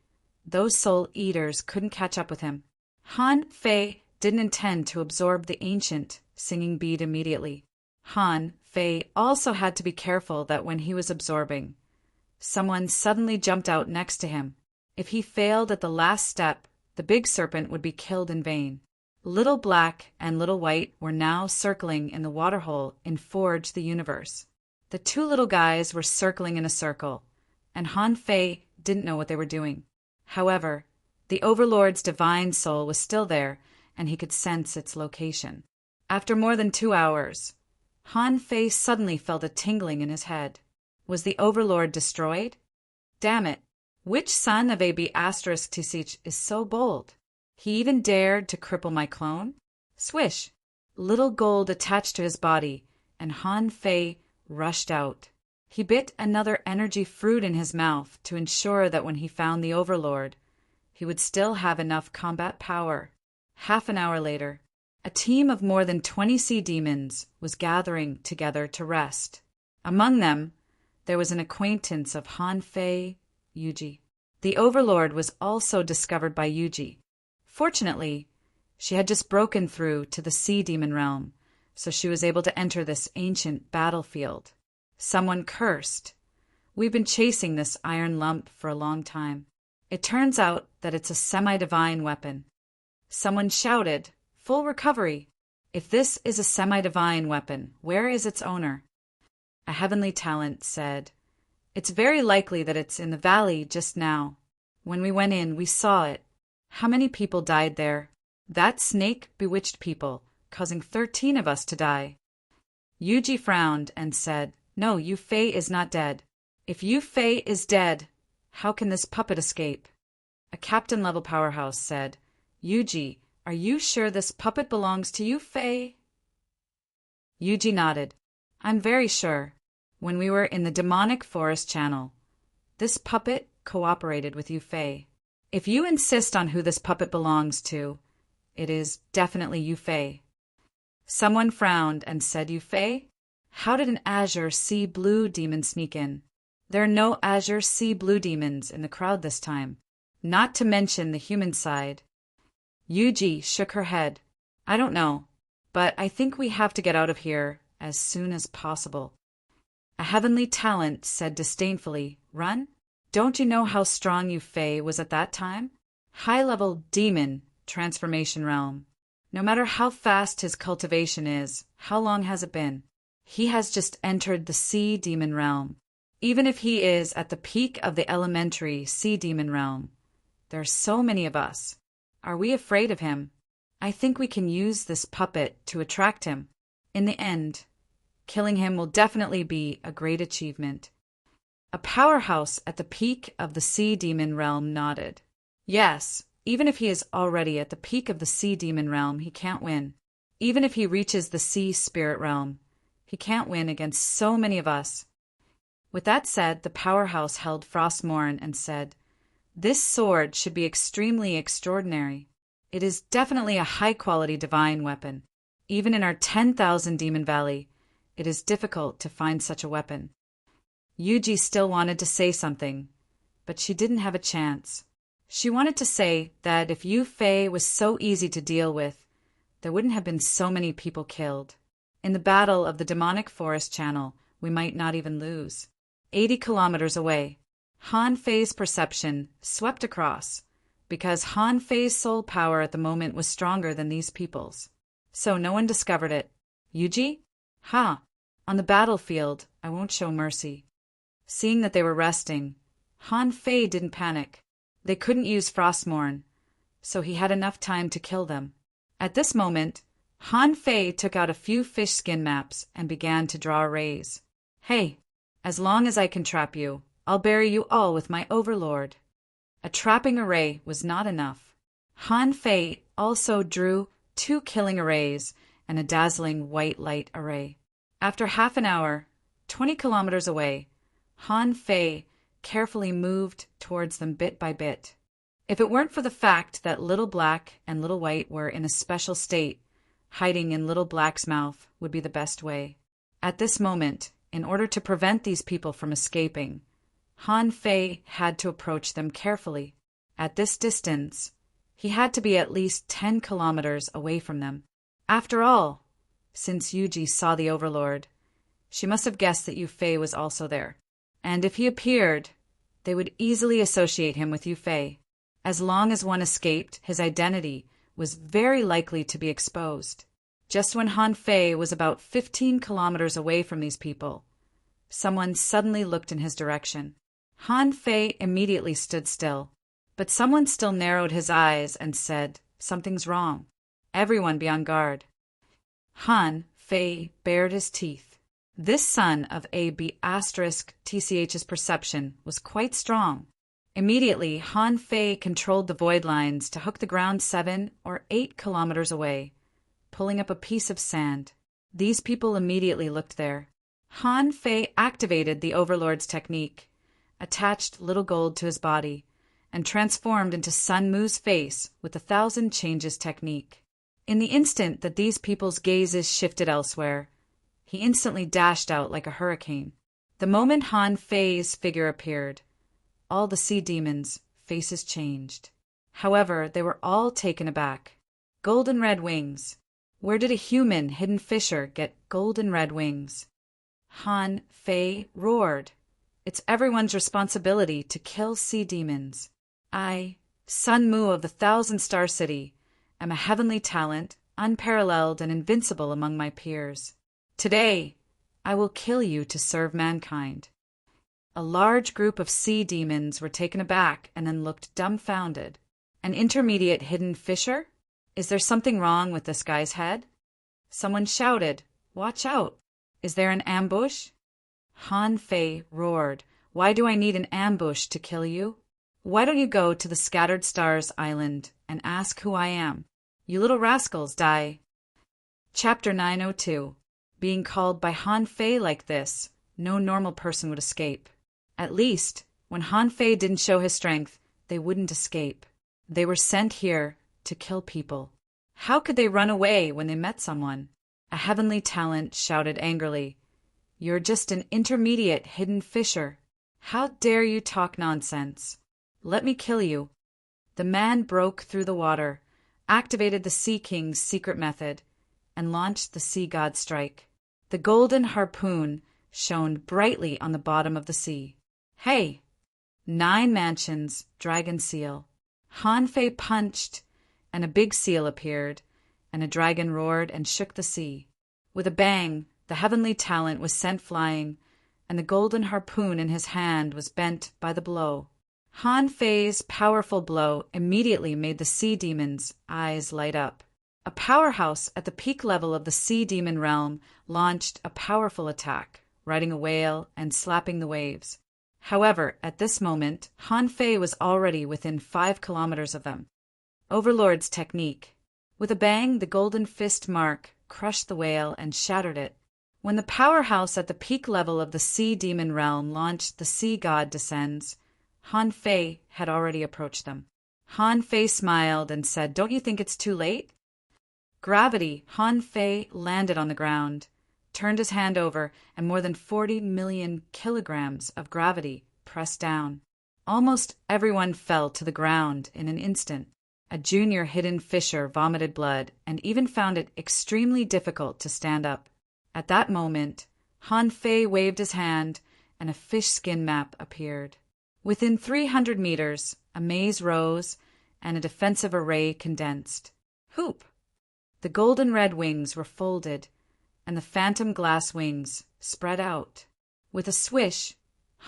those soul eaters couldn't catch up with him. Han Fei didn't intend to absorb the ancient singing bead immediately. Han Fei also had to be careful that when he was absorbing, someone suddenly jumped out next to him. If he failed at the last step, the big serpent would be killed in vain. Little Black and Little White were now circling in the waterhole in Forge the Universe. The two little guys were circling in a circle, and Han Fei didn't know what they were doing. However, the Overlord's divine soul was still there, and he could sense its location. After more than 2 hours, Han Fei suddenly felt a tingling in his head. Was the Overlord destroyed? Damn it! Which son of AB** Tisich is so bold? He even dared to cripple my clone? Swish! Little Gold attached to his body, and Han Fei rushed out. He bit another energy fruit in his mouth to ensure that when he found the Overlord, he would still have enough combat power. Half an hour later, a team of more than 20 sea demons was gathering together to rest. Among them, there was an acquaintance of Han Fei, Yuji. The Overlord was also discovered by Yuji. Fortunately, she had just broken through to the sea demon realm, so she was able to enter this ancient battlefield. Someone cursed. We've been chasing this iron lump for a long time. It turns out that it's a semi-divine weapon. Someone shouted, full recovery. If this is a semi-divine weapon, where is its owner? A heavenly talent said, it's very likely that it's in the valley just now. When we went in, we saw it. How many people died there? That snake bewitched people, causing 13 of us to die. Yuji frowned and said, no, Yu Fei is not dead. If Yu Fei is dead, how can this puppet escape? A captain-level powerhouse said, Yuji, are you sure this puppet belongs to Yu Fei? Yuji nodded. I'm very sure. When we were in the demonic forest channel, this puppet cooperated with you Fei. If you insist on who this puppet belongs to, it is definitely you Fei. Someone frowned and said, You Fei? How did an azure sea blue demon sneak in? There are no azure sea blue demons in the crowd this time, not to mention the human side. Yuji shook her head. I don't know, but I think we have to get out of here as soon as possible. A heavenly talent said disdainfully, Run? Don't you know how strong Yu Fei was at that time? High-level demon transformation realm. No matter how fast his cultivation is, how long has it been? He has just entered the sea demon realm. Even if he is at the peak of the elementary sea demon realm, there are so many of us. Are we afraid of him? I think we can use this puppet to attract him. In the end, killing him will definitely be a great achievement. A powerhouse at the peak of the sea demon realm nodded. Yes, even if he is already at the peak of the sea demon realm, he can't win. Even if he reaches the sea spirit realm, he can't win against so many of us. With that said, the powerhouse held Frostmourne and said, This sword should be extremely extraordinary. It is definitely a high-quality divine weapon. Even in our 10,000 Demon Valley, it is difficult to find such a weapon. Yuji still wanted to say something, but she didn't have a chance. She wanted to say that if Yu Fei was so easy to deal with, there wouldn't have been so many people killed. In the battle of the demonic forest channel, we might not even lose. 80 kilometers away, Han Fei's perception swept across, because Han Fei's soul power at the moment was stronger than these people's. So no one discovered it. Yuji? Ha! On the battlefield, I won't show mercy. Seeing that they were resting, Han Fei didn't panic. They couldn't use Frostmourne, so he had enough time to kill them. At this moment, Han Fei took out a few fish skin maps and began to draw arrays. Hey, as long as I can trap you, I'll bury you all with my overlord. A trapping array was not enough. Han Fei also drew 2 killing arrays and a dazzling white light array. After half an hour, 20 kilometers away, Han Fei carefully moved towards them bit by bit. If it weren't for the fact that Little Black and Little White were in a special state, hiding in Little Black's mouth would be the best way. At this moment, in order to prevent these people from escaping, Han Fei had to approach them carefully. At this distance, he had to be at least 10 kilometers away from them. After all, since Yuji saw the Overlord, she must have guessed that Yu Fei was also there. And if he appeared, they would easily associate him with Yu Fei. As long as one escaped, his identity was very likely to be exposed. Just when Han Fei was about 15 kilometers away from these people, someone suddenly looked in his direction. Han Fei immediately stood still, but someone still narrowed his eyes and said, Something's wrong. Everyone be on guard. Han Fei bared his teeth. This son of a B***TCH's perception was quite strong. Immediately, Han Fei controlled the void lines to hook the ground 7 or 8 kilometers away, pulling up a piece of sand. These people immediately looked there. Han Fei activated the Overlord's technique, attached Little Gold to his body, and transformed into Sun Mu's face with the 1,000 Changes technique. In the instant that these people's gazes shifted elsewhere, he instantly dashed out like a hurricane. The moment Han Fei's figure appeared, all the sea demons' faces changed. However, they were all taken aback. Golden red wings. Where did a human hidden fisher get golden red wings? Han Fei roared. It's everyone's responsibility to kill sea demons. I, Sun Mu of the 1,000-Star City, am a heavenly talent, unparalleled and invincible among my peers. Today, I will kill you to serve mankind. A large group of sea demons were taken aback and then looked dumbfounded. An intermediate hidden fisher? Is there something wrong with this guy's head? Someone shouted, Watch out! Is there an ambush? Han Fei roared, Why do I need an ambush to kill you? Why don't you go to the Scattered Stars Island and ask who I am? You little rascals die. Chapter 902. Being called by Han Fei like this, no normal person would escape. At least, when Han Fei didn't show his strength, they wouldn't escape. They were sent here to kill people. How could they run away when they met someone? A heavenly talent shouted angrily, "You're just an intermediate hidden fisher. How dare you talk nonsense? Let me kill you." The man broke through the water, activated the Sea King's secret method, and launched the Sea God Strike. The golden harpoon shone brightly on the bottom of the sea. Hey! 9 mansions, dragon seal. Han Fei punched, and a big seal appeared, and a dragon roared and shook the sea. With a bang, the heavenly talent was sent flying, and the golden harpoon in his hand was bent by the blow. Han Fei's powerful blow immediately made the sea demons' eyes light up. A powerhouse at the peak level of the sea demon realm launched a powerful attack, riding a whale and slapping the waves. However, at this moment, Han Fei was already within 5 kilometers of them. Overlord's technique. With a bang, the golden fist mark crushed the whale and shattered it. When the powerhouse at the peak level of the sea demon realm launched the Sea God Descends, Han Fei had already approached them. Han Fei smiled and said, "Don't you think it's too late?" Gravity. Han Fei landed on the ground, turned his hand over, and more than 40 million kilograms of gravity pressed down. Almost everyone fell to the ground in an instant. A junior hidden fisher vomited blood and even found it extremely difficult to stand up. At that moment, Han Fei waved his hand, and a fish skin map appeared. Within 300 meters, a maze rose, and a defensive array condensed. Hoop! The golden red wings were folded, and the phantom glass wings spread out. With a swish,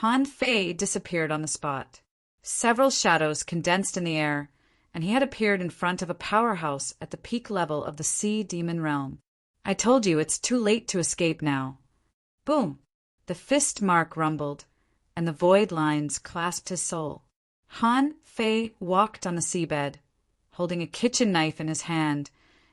Han Fei disappeared on the spot. Several shadows condensed in the air, and he had appeared in front of a powerhouse at the peak level of the sea demon realm. "I told you, it's too late to escape now." Boom! The fist mark rumbled, and the void lines clasped his soul. Han Fei walked on the seabed, holding a kitchen knife in his hand,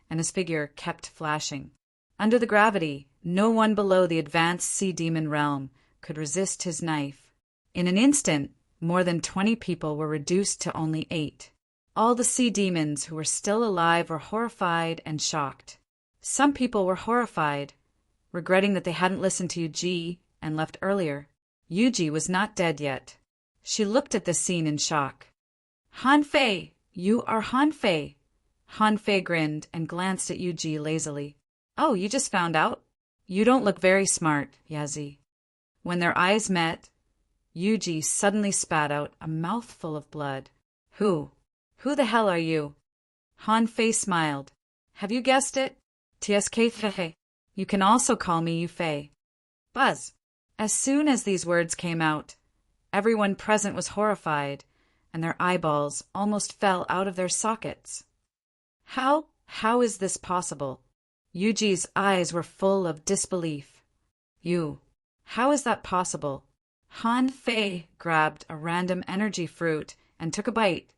and his figure kept flashing. Under the gravity, no one below the advanced sea demon realm could resist his knife. In an instant, more than 20 people were reduced to only 8. All the sea demons who were still alive were horrified and shocked. Some people were horrified, regretting that they hadn't listened to Yuji and left earlier. Yuji was not dead yet. She looked at this scene in shock. "Han Fei! You are Han Fei!" Han Fei grinned and glanced at Yuji lazily. "Oh, you just found out? You don't look very smart, Yazi." When their eyes met, Yuji suddenly spat out a mouthful of blood. Who the hell are you?" Han Fei smiled. "Have you guessed it? TSK. You can also call me Yufei." Buzz. As soon as these words came out, everyone present was horrified, and their eyeballs almost fell out of their sockets. How is this possible? Yuji's eyes were full of disbelief. How is that possible? Han Fei grabbed a random energy fruit and took a bite.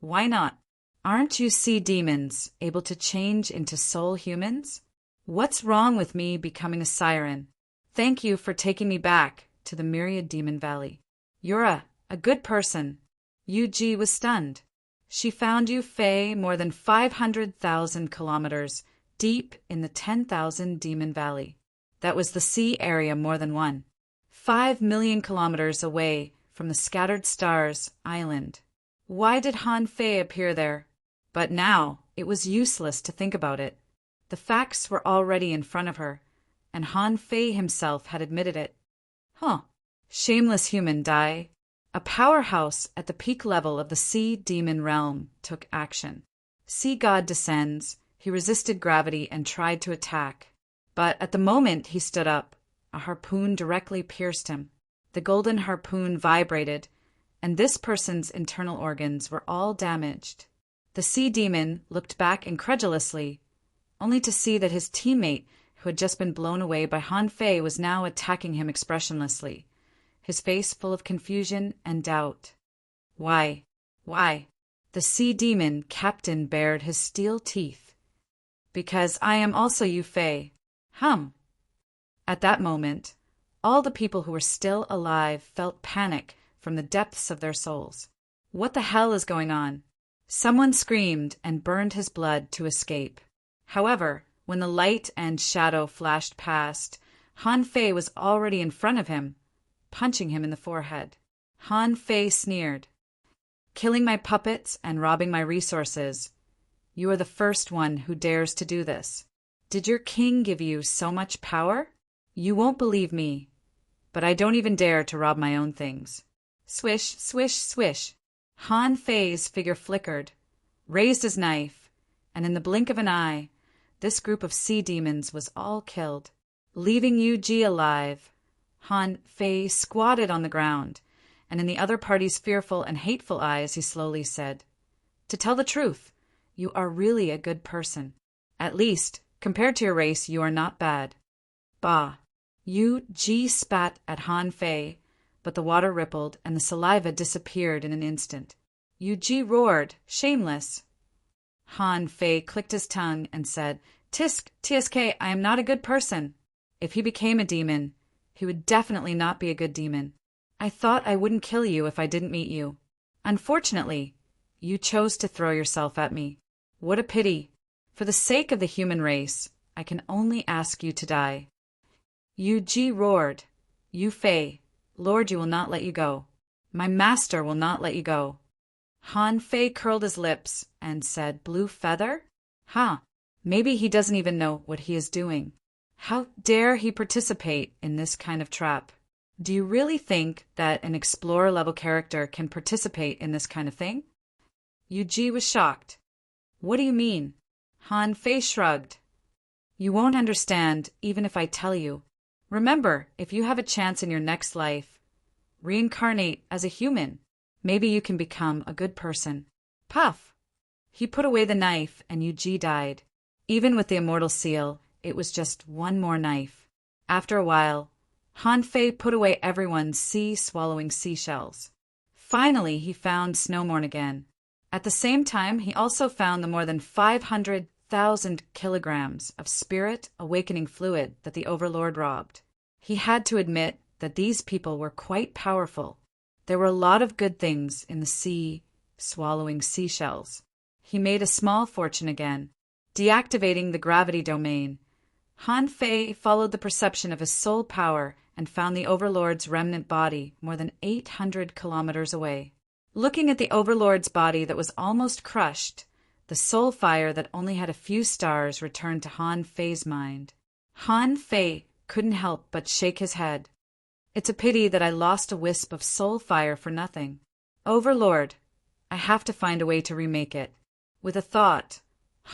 Why not? Aren't you sea demons able to change into soul humans? What's wrong with me becoming a siren? Thank you for taking me back to the Myriad Demon Valley. You're a good person. Yuji was stunned. She found you, Fei, more than 500,000 kilometers deep in the 10,000 Demon Valley. That was the sea area more than one. 5 million kilometers away from the Scattered Stars Island. Why did Han Fei appear there? But now it was useless to think about it. The facts were already in front of her, and Han Fei himself had admitted it. Shameless human Dai. A powerhouse at the peak level of the sea demon realm took action. Sea God Descends. He resisted gravity and tried to attack. But at the moment he stood up, a harpoon directly pierced him. The golden harpoon vibrated, and this person's internal organs were all damaged. The sea demon looked back incredulously, only to see that his teammate, who had just been blown away by Han Fei, was now attacking him expressionlessly, his face full of confusion and doubt. Why? The sea demon captain bared his steel teeth. Because I am also Yu Fei. At that moment, all the people who were still alive felt panic from the depths of their souls. What the hell is going on? Someone screamed and burned his blood to escape. However, when the light and shadow flashed past, Han Fei was already in front of him, punching him in the forehead. Han Fei sneered. "Killing my puppets and robbing my resources. You are the first one who dares to do this. Did your king give you so much power? You won't believe me, but I don't even dare to rob my own things." Swish, swish, swish. Han Fei's figure flickered, raised his knife, and in the blink of an eye, this group of sea demons was all killed, leaving Yu Ji alive. Han Fei squatted on the ground, and in the other party's fearful and hateful eyes, he slowly said, "To tell the truth, you are really a good person. At least, compared to your race, you are not bad." Bah! Yu Ji spat at Han Fei, but the water rippled and the saliva disappeared in an instant. Yu Ji roared, shameless. Han Fei clicked his tongue and said, "Tisk, TSK, I am not a good person." If he became a demon, he would definitely not be a good demon. "I thought I wouldn't kill you if I didn't meet you. Unfortunately, you chose to throw yourself at me. What a pity. For the sake of the human race, I can only ask you to die." Yu Ji roared, "Yu Fei, Lord, you will not let you go. My master will not let you go." Han Fei curled his lips and said, "Blue feather? Huh, maybe he doesn't even know what he is doing. How dare he participate in this kind of trap? Do you really think that an explorer-level character can participate in this kind of thing?" Yu Ji was shocked. "What do you mean?" Han Fei shrugged. "You won't understand even if I tell you. Remember, if you have a chance in your next life, reincarnate as a human. Maybe you can become a good person." Puff! He put away the knife and Yu Ji died. Even with the immortal seal, it was just one more knife. After a while, Han Fei put away everyone's sea-swallowing seashells. Finally, he found Snowmorn again. At the same time, he also found the more than 500,000 kilograms of spirit awakening fluid that the Overlord robbed. He had to admit that these people were quite powerful. There were a lot of good things in the sea-swallowing seashells. He made a small fortune again. Deactivating the gravity domain, Han Fei followed the perception of his soul power and found the Overlord's remnant body more than 800 kilometers away. Looking at the Overlord's body that was almost crushed, the soul fire that only had a few stars returned to Han Fei's mind. Han Fei couldn't help but shake his head. "It's a pity that I lost a wisp of soul fire for nothing. Overlord, I have to find a way to remake it." With a thought,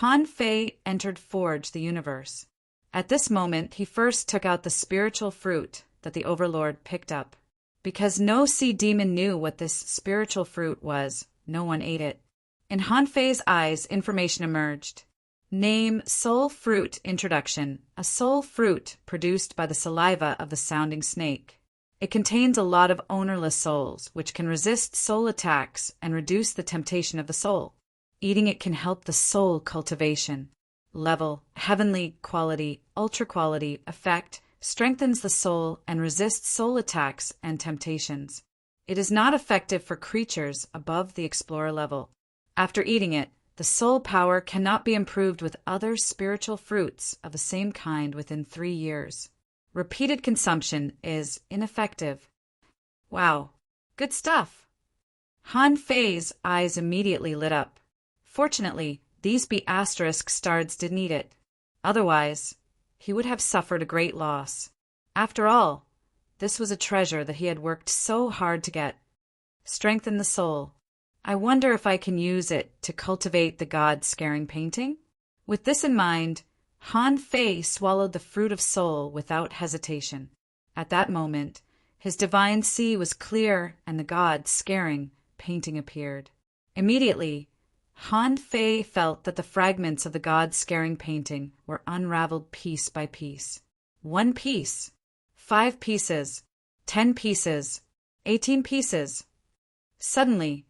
Han Fei entered Forge the Universe. At this moment, he first took out the spiritual fruit that the Overlord picked up. Because no sea demon knew what this spiritual fruit was, no one ate it. In Han Fei's eyes, information emerged. Name Soul Fruit Introduction, a soul fruit produced by the saliva of the sounding snake. It contains a lot of ownerless souls, which can resist soul attacks and reduce the temptation of the soul. Eating it can help the soul cultivation. Level, heavenly quality, ultra quality, effect, strengthens the soul and resists soul attacks and temptations. It is not effective for creatures above the explorer level. After eating it, the soul power cannot be improved with other spiritual fruits of the same kind within 3 years. Repeated consumption is ineffective. Wow, good stuff. Han Fei's eyes immediately lit up. Fortunately, these B****stards didn't eat it. Otherwise, he would have suffered a great loss. After all, this was a treasure that he had worked so hard to get. Strengthen the soul. I wonder if I can use it to cultivate the god-scaring painting? With this in mind, Han Fei swallowed the fruit of soul without hesitation. At that moment, his divine sea was clear and the god-scaring painting appeared. Immediately, Han Fei felt that the fragments of the god-scaring painting were unraveled piece by piece. 1 piece, 5 pieces, 10 pieces, 18 pieces. Suddenly,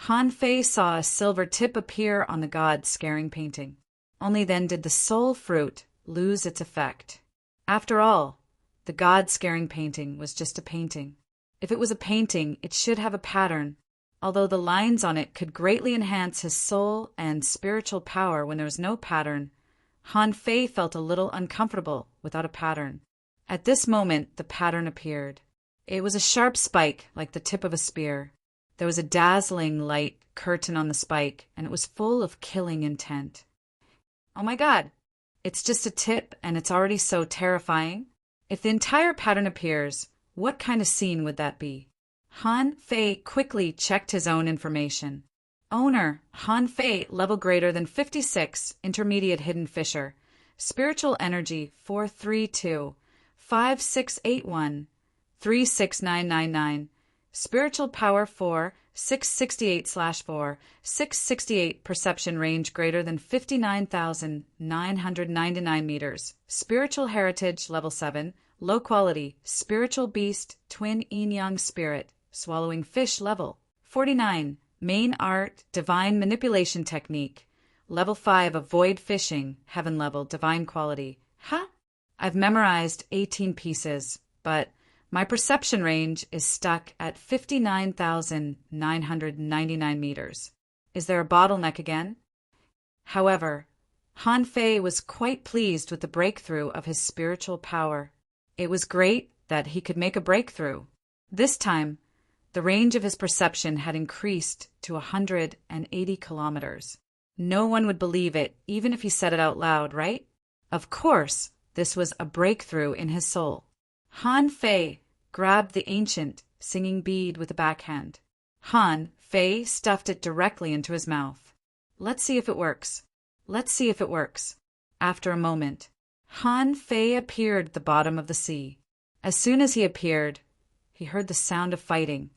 Han Fei saw a silver tip appear on the god-scaring painting. Only then did the soul fruit lose its effect. After all, The God-scaring painting was just a painting. If it was a painting, it should have a pattern, although the lines on it could greatly enhance his soul and spiritual power when there was no pattern. Han Fei felt a little uncomfortable without a pattern. At this moment, the pattern appeared. It was a sharp spike, like the tip of a spear. There was a dazzling light curtain on the spike, and it was full of killing intent. Oh my God! It's just a tip, and it's already so terrifying. If the entire pattern appears, what kind of scene would that be? Han Fei quickly checked his own information. Owner, Han Fei, level greater than 56, intermediate hidden fisher. Spiritual energy 432, 5681, 36999. Spiritual power 4, 668/4, 668. Perception range greater than 59,999 meters. Spiritual heritage level 7. Low quality. Spiritual beast, twin yin-yang spirit. Swallowing fish level 49. Main art, divine manipulation technique. Level 5, avoid fishing, heaven level, divine quality. Huh? I've memorized 18 pieces, but my perception range is stuck at 59,999 meters. Is there a bottleneck again? However, Han Fei was quite pleased with the breakthrough of his spiritual power. It was great that he could make a breakthrough. This time, the range of his perception had increased to 180 kilometers. No one would believe it, even if he said it out loud, right? Of course, this was a breakthrough in his soul. Han Fei grabbed the ancient singing bead with a backhand. Han Fei stuffed it directly into his mouth. Let's see if it works. Let's see if it works. After a moment, Han Fei appeared at the bottom of the sea. As soon as he appeared, he heard the sound of fighting.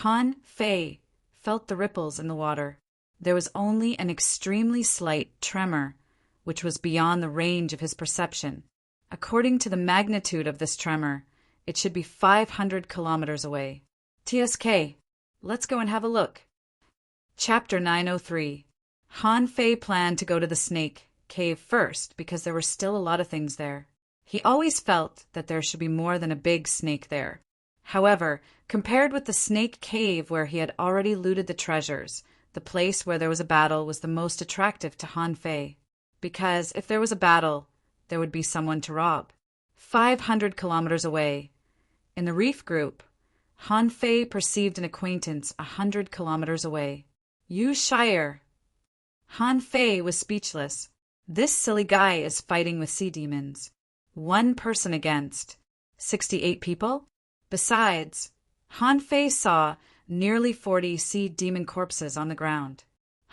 Han Fei felt the ripples in the water. There was only an extremely slight tremor, which was beyond the range of his perception. According to the magnitude of this tremor, it should be 500 kilometers away. TSK, let's go and have a look. Chapter 903. Han Fei planned to go to the snake cave first because there were still a lot of things there. He always felt that there should be more than a big snake there. However, compared with the snake cave where he had already looted the treasures, the place where there was a battle was the most attractive to Han Fei. Because if there was a battle, there would be someone to rob. 500 kilometers away, in the reef group, Han Fei perceived an acquaintance 100 kilometers away. Yu Shire. Han Fei was speechless. This silly guy is fighting with sea demons. One person against 68 people? Besides, Han Fei saw nearly 40 sea demon corpses on the ground.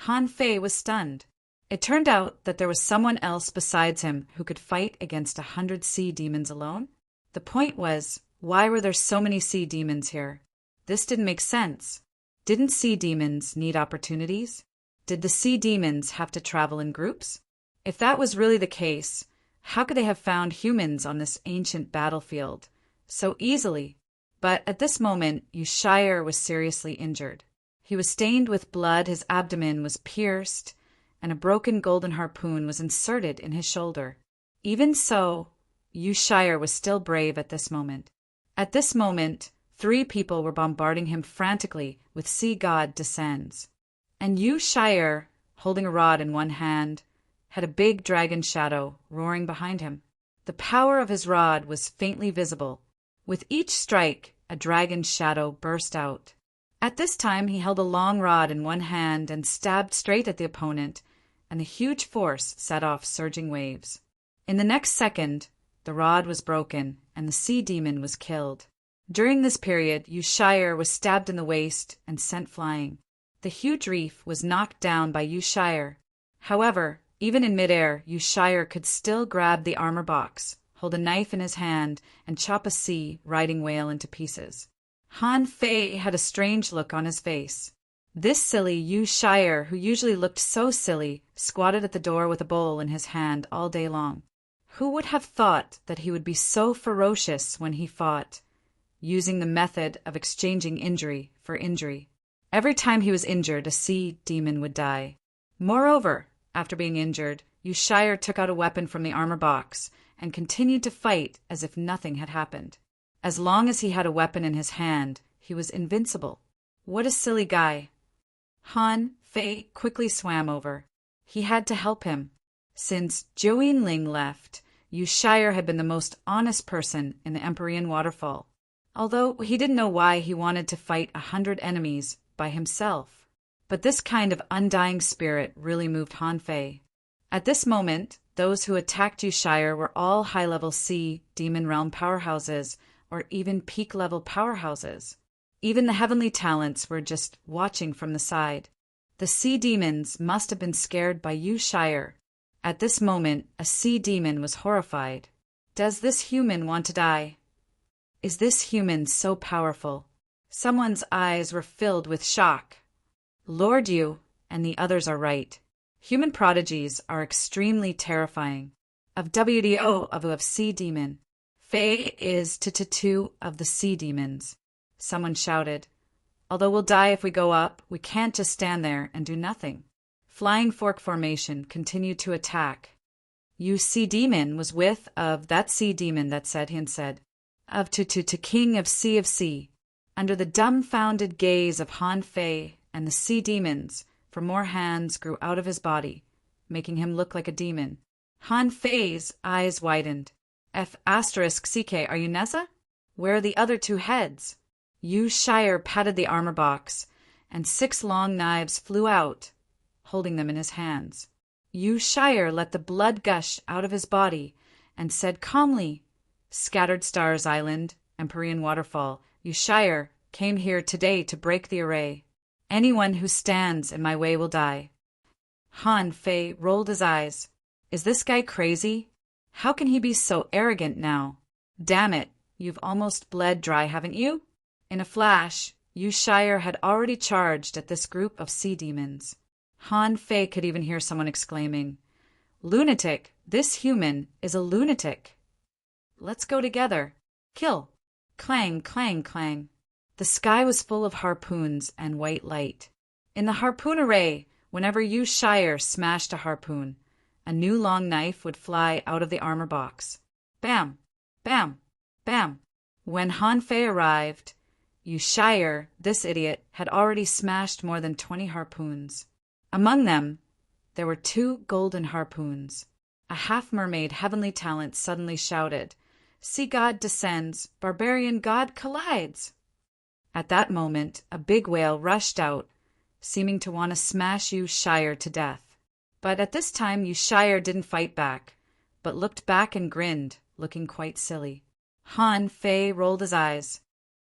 Han Fei was stunned. It turned out that there was someone else besides him who could fight against 100 sea demons alone. The point was, why were there so many sea demons here? This didn't make sense. Didn't sea demons need opportunities? Did the sea demons have to travel in groups? If that was really the case, how could they have found humans on this ancient battlefield so easily? But at this moment, Yushire was seriously injured. He was stained with blood, his abdomen was pierced, and a broken golden harpoon was inserted in his shoulder. Even so, Yushire was still brave at this moment. At this moment, 3 people were bombarding him frantically with Sea God Descends. And Yushire, holding a rod in one hand, had a big dragon shadow roaring behind him. The power of his rod was faintly visible. With each strike, a dragon shadow burst out. At this time, he held a long rod in one hand and stabbed straight at the opponent, and the huge force set off surging waves. In the next second, the rod was broken, and the sea demon was killed. During this period, Yushire was stabbed in the waist and sent flying. The huge reef was knocked down by Yushire. However, even in midair, Yushire could still grab the armor box, hold a knife in his hand, and chop a sea riding whale into pieces. Han Fei had a strange look on his face. This silly Yushire, who usually looked so silly, squatted at the door with a bowl in his hand all day long. Who would have thought that he would be so ferocious when he fought, using the method of exchanging injury for injury? Every time he was injured, a sea demon would die. Moreover, after being injured, Yushire took out a weapon from the armor box and continued to fight as if nothing had happened. As long as he had a weapon in his hand, he was invincible. What a silly guy. Han Fei quickly swam over. He had to help him. Since Zhou Yinling left, Yu Shire had been the most honest person in the Empyrean waterfall, although he didn't know why he wanted to fight 100 enemies by himself. But this kind of undying spirit really moved Han Fei. At this moment, those who attacked Yu Shire were all high-level sea demon realm powerhouses, or even peak-level powerhouses. Even the heavenly talents were just watching from the side. The sea demons must have been scared by Yu Shire. At this moment, a sea demon was horrified. Does this human want to die? Is this human so powerful? Someone's eyes were filled with shock. Lord Yu, and the others are right. Human prodigies are extremely terrifying. Of WDO of sea demon. Fei is two of the sea demons. Someone shouted. Although we'll die if we go up, we can't just stand there and do nothing. Flying Fork Formation continued to attack. Yu Sea Demon was with of that sea demon that said of to King of Sea. Under the dumbfounded gaze of Han Fei and the sea demons, for more hands grew out of his body, making him look like a demon. Han Fei's eyes widened. F***, are you Nessa? Where are the other 2 heads? Yu Shire patted the armor box, and 6 long knives flew out, holding them in his hands. Yu Shire let the blood gush out of his body and said calmly, Scattered Stars Island, Empyrean Waterfall, Yu Shire came here today to break the array. Anyone who stands in my way will die. Han Fei rolled his eyes. Is this guy crazy? How can he be so arrogant now? Damn it, you've almost bled dry, haven't you? In a flash, Yu Shire had already charged at this group of sea demons. Han Fei could even hear someone exclaiming, Lunatic! This human is a lunatic! Let's go together. Kill! Clang, clang, clang. The sky was full of harpoons and white light. In the harpoon array, whenever Yu Shire smashed a harpoon, a new long knife would fly out of the armor box. Bam! Bam! Bam! When Han Fei arrived, Yu Shire, this idiot, had already smashed more than 20 harpoons. Among them, there were 2 golden harpoons. A half-mermaid heavenly talent suddenly shouted, Sea god descends, barbarian god collides! At that moment, a big whale rushed out, seeming to want to smash Yu Shire to death. But at this time, Yu Shire didn't fight back, but looked back and grinned, looking quite silly. Han Fei rolled his eyes.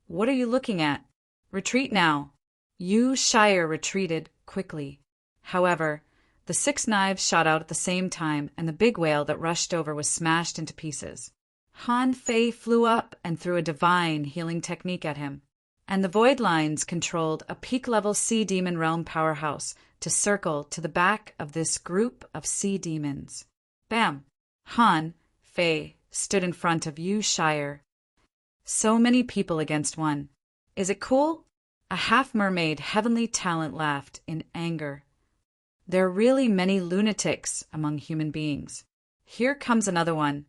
What are you looking at? Retreat now. Yu Shire retreated quickly. However, the 6 knives shot out at the same time, and the big whale that rushed over was smashed into pieces. Han Fei flew up and threw a divine healing technique at him, and the void lines controlled a peak-level sea demon realm powerhouse to circle to the back of this group of sea demons. Bam! Han Fei stood in front of Yu Shire. So many people against one. Is it cool? A half-mermaid heavenly talent laughed in anger. There are really many lunatics among human beings. Here comes another one.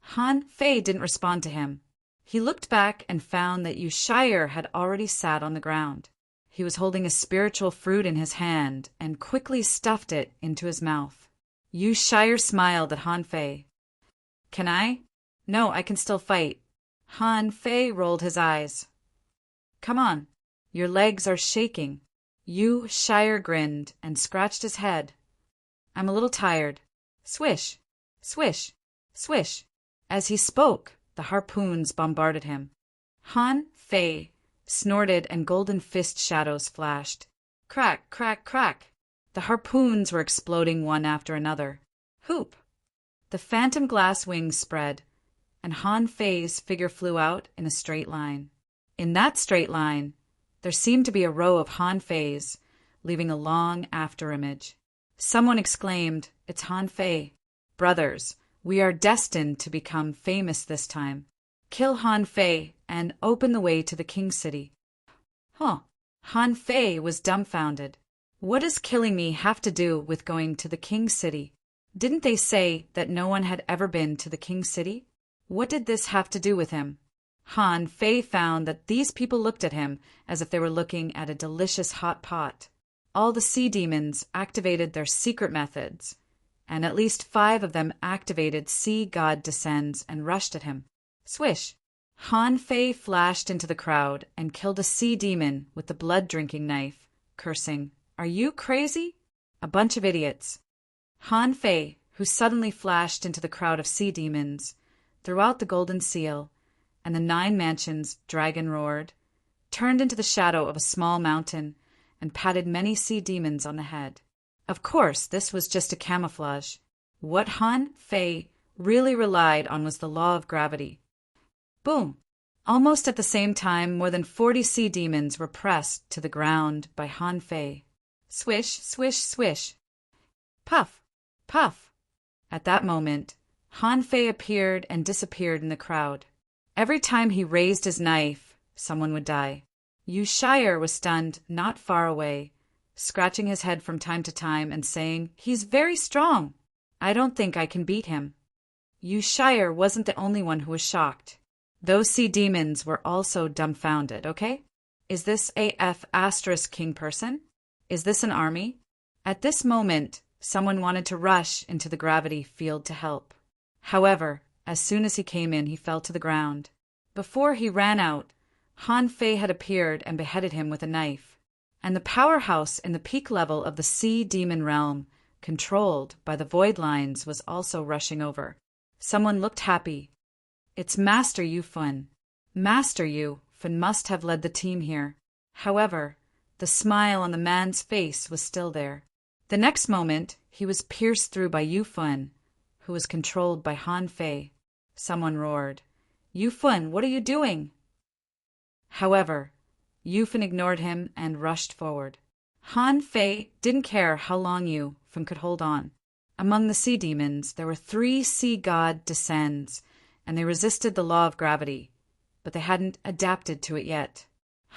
Han Fei didn't respond to him. He looked back and found that Yu Shire had already sat on the ground. He was holding a spiritual fruit in his hand and quickly stuffed it into his mouth. Yu Shire smiled at Han Fei. Can I? No, I can still fight. Han Fei rolled his eyes. Come on, your legs are shaking. Yu Shire grinned and scratched his head. I'm a little tired. Swish, swish, swish. As he spoke, the harpoons bombarded him. Han Fei snorted and golden fist shadows flashed. Crack, crack, crack. The harpoons were exploding one after another. Hoop! The phantom glass wings spread, and Han Fei's figure flew out in a straight line. In that straight line, there seemed to be a row of Han Feis, leaving a long afterimage. Someone exclaimed, It's Han Fei. Brothers, we are destined to become famous this time. Kill Han Fei and open the way to the King City. Huh. Han Fei was dumbfounded. What does killing me have to do with going to the King City? Didn't they say that no one had ever been to the king's city? What did this have to do with him? Han Fei found that these people looked at him as if they were looking at a delicious hot pot. All the sea demons activated their secret methods, and at least 5 of them activated Sea God Descends and rushed at him. Swish! Han Fei flashed into the crowd and killed a sea demon with the blood-drinking knife, cursing, "Are you crazy? A bunch of idiots." Han Fei, who suddenly flashed into the crowd of sea demons, threw out the golden seal, and the 9 mansions dragon roared, turned into the shadow of a small mountain, and patted many sea demons on the head. Of course, this was just a camouflage. What Han Fei really relied on was the law of gravity. Boom! Almost at the same time, more than 40 sea demons were pressed to the ground by Han Fei. Swish, swish, swish. Puff, puff. At that moment, Han Fei appeared and disappeared in the crowd. Every time he raised his knife, someone would die. Yu Shire was stunned not far away, scratching his head from time to time and saying, "He's very strong. I don't think I can beat him." Yu Shire wasn't the only one who was shocked. Those sea demons were also dumbfounded, okay? Is this a F* king person? Is this an army? At this moment, someone wanted to rush into the gravity field to help. However, as soon as he came in, he fell to the ground. Before he ran out, Han Fei had appeared and beheaded him with a knife. And the powerhouse in the peak level of the sea demon realm, controlled by the void lines, was also rushing over. Someone looked happy. It's Master Yu Fun. Master Yu Fun must have led the team here. However, the smile on the man's face was still there. The next moment, he was pierced through by Yu Fun, who was controlled by Han Fei. Someone roared, "Yu Fun, what are you doing?" However, Yu Fun ignored him and rushed forward. Han Fei didn't care how long Yu Fun could hold on. Among the sea demons, there were 3 Sea God Descends, and they resisted the law of gravity, but they hadn't adapted to it yet.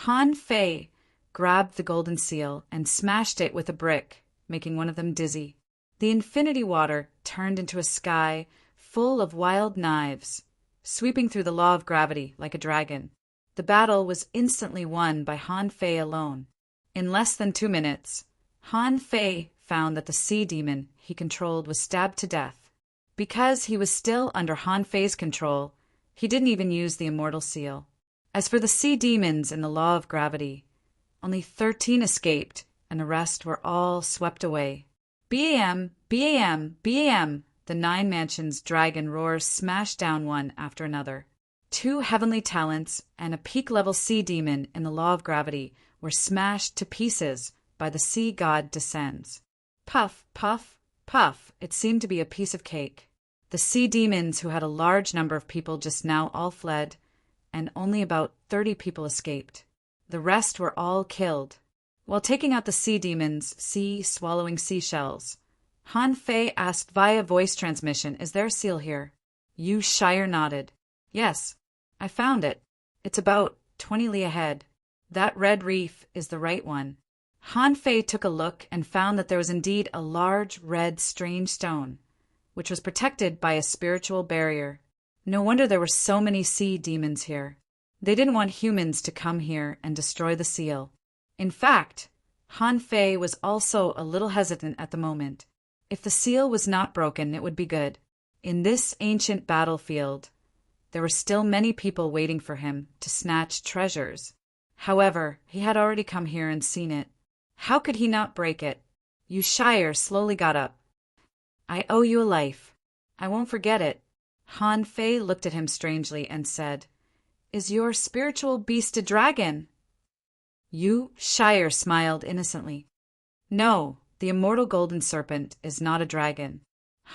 Han Fei grabbed the golden seal and smashed it with a brick, making one of them dizzy. The infinity water turned into a sky full of wild knives, sweeping through the law of gravity like a dragon. The battle was instantly won by Han Fei alone. In less than 2 minutes, Han Fei found that the sea demon he controlled was stabbed to death. Because he was still under Han Fei's control, he didn't even use the immortal seal. As for the sea demons in the law of gravity, only 13 escaped, and the rest were all swept away. BAM, BAM, BAM! The 9 mansions dragon roars smashed down one after another. 2 heavenly talents and a peak-level sea demon in the law of gravity were smashed to pieces by the Sea God Descends. Puff, puff, puff, it seemed to be a piece of cake. The sea demons, who had a large number of people just now, all fled, and only about 30 people escaped. The rest were all killed. While taking out the sea demons, swallowing seashells, Han Fei asked via voice transmission, "Is there a seal here?" Yu Shire nodded. "Yes, I found it. It's about 20 li ahead. That red reef is the right one." Han Fei took a look and found that there was indeed a large, red, strange stone, which was protected by a spiritual barrier. No wonder there were so many sea demons here. They didn't want humans to come here and destroy the seal. In fact, Han Fei was also a little hesitant at the moment. If the seal was not broken, it would be good. In this ancient battlefield, there were still many people waiting for him to snatch treasures. However, he had already come here and seen it. How could he not break it? Yu Shire slowly got up. "I owe you a life. I won't forget it." Han Fei looked at him strangely and said, "Is your spiritual beast a dragon?" Yu Shire smiled innocently. "No, the immortal golden serpent is not a dragon."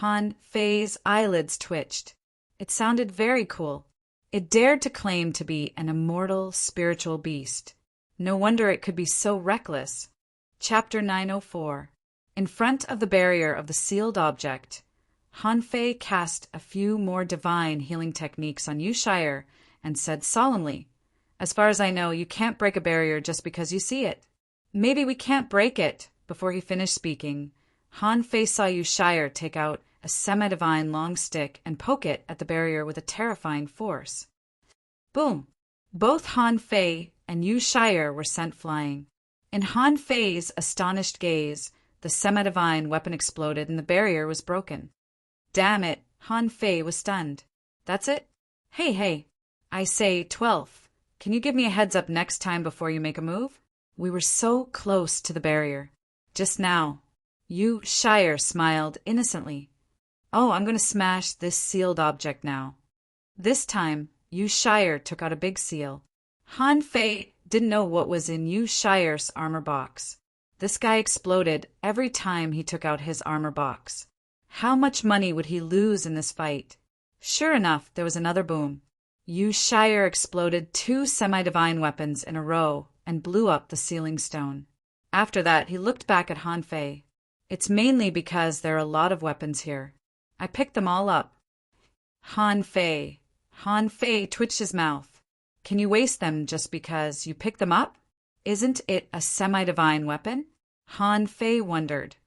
Han Fei's eyelids twitched. It sounded very cool. It dared to claim to be an immortal spiritual beast. No wonder it could be so reckless. Chapter 904. In front of the barrier of the sealed object, Han Fei cast a few more divine healing techniques on Yu Shire and said solemnly, "As far as I know, you can't break a barrier just because you see it." "Maybe we can't break it." Before he finished speaking, Han Fei saw Yu Shire take out a semi-divine long stick and poke it at the barrier with a terrifying force. Boom! Both Han Fei and Yu Shire were sent flying. In Han Fei's astonished gaze, the semi-divine weapon exploded and the barrier was broken. Damn it, Han Fei was stunned. That's it? Hey, I say, 12th, can you give me a heads up next time before you make a move? We were so close to the barrier. Just now. Yu Shire smiled innocently. Oh, I'm going to smash this sealed object now. This time, Yu Shire took out a big seal. Han Fei didn't know what was in Yu Shire's armor box. This guy exploded every time he took out his armor box. How much money would he lose in this fight? Sure enough, there was another boom. Yu Shire exploded 2 semi-divine weapons in a row and blew up the sealing stone. After that, he looked back at Han Fei. It's mainly because there are a lot of weapons here. I picked them all up. Han Fei twitched his mouth. Can you waste them just because you picked them up? Isn't it a semi-divine weapon? Han Fei wondered.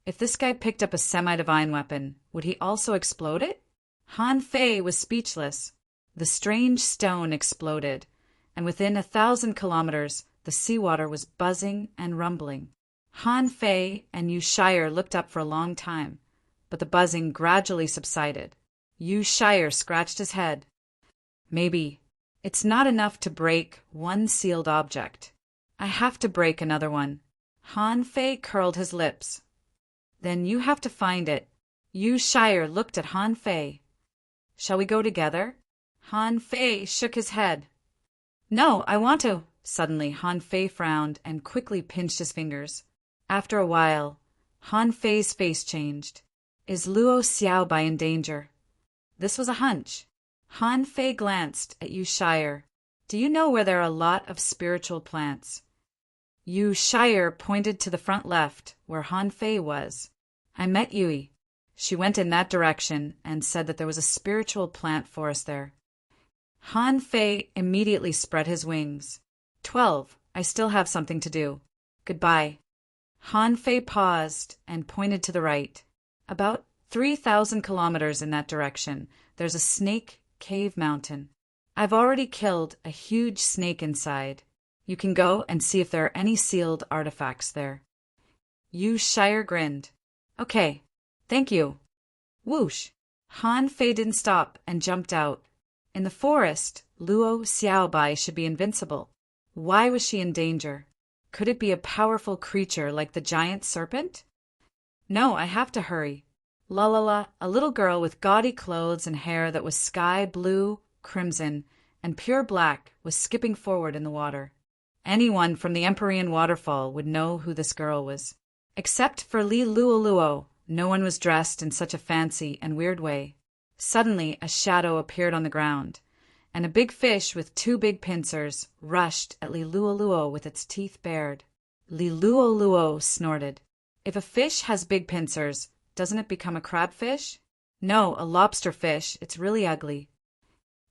If this guy picked up a semi-divine weapon, would he also explode it? Han Fei was speechless. The strange stone exploded, and within 1,000 kilometers, the seawater was buzzing and rumbling. Han Fei and Yu Shire looked up for a long time, but the buzzing gradually subsided. Yu Shire scratched his head. Maybe it's not enough to break one sealed object. I have to break another one. Han Fei curled his lips. Then you have to find it. Yu Shire looked at Han Fei. Shall we go together? Han Fei shook his head. No, I want to. Suddenly, Han Fei frowned and quickly pinched his fingers. After a while, Han Fei's face changed. Is Luo Xiaobai in danger? This was a hunch. Han Fei glanced at Yu Shire. Do you know where there are a lot of spiritual plants? Yu Shire pointed to the front left, where Han Fei was. I met Yui. She went in that direction and said that there was a spiritual plant forest there. Han Fei immediately spread his wings. 12. I still have something to do. Goodbye. Han Fei paused and pointed to the right. About 3,000 kilometers in that direction, there's a snake cave mountain. I've already killed a huge snake inside. You can go and see if there are any sealed artifacts there. Yu Shire grinned. Okay, thank you. Whoosh! Han Fei didn't stop and jumped out. In the forest, Luo Xiaobai should be invincible. Why was she in danger? Could it be a powerful creature like the giant serpent? No, I have to hurry. La la la, a little girl with gaudy clothes and hair that was sky blue, crimson, and pure black was skipping forward in the water. Anyone from the Empyrean waterfall would know who this girl was. Except for Li Luoluo, no one was dressed in such a fancy and weird way. Suddenly, a shadow appeared on the ground, and a big fish with 2 big pincers rushed at Li Luoluo with its teeth bared. Li Luoluo snorted. If a fish has big pincers, doesn't it become a crabfish? No, a lobster fish. It's really ugly.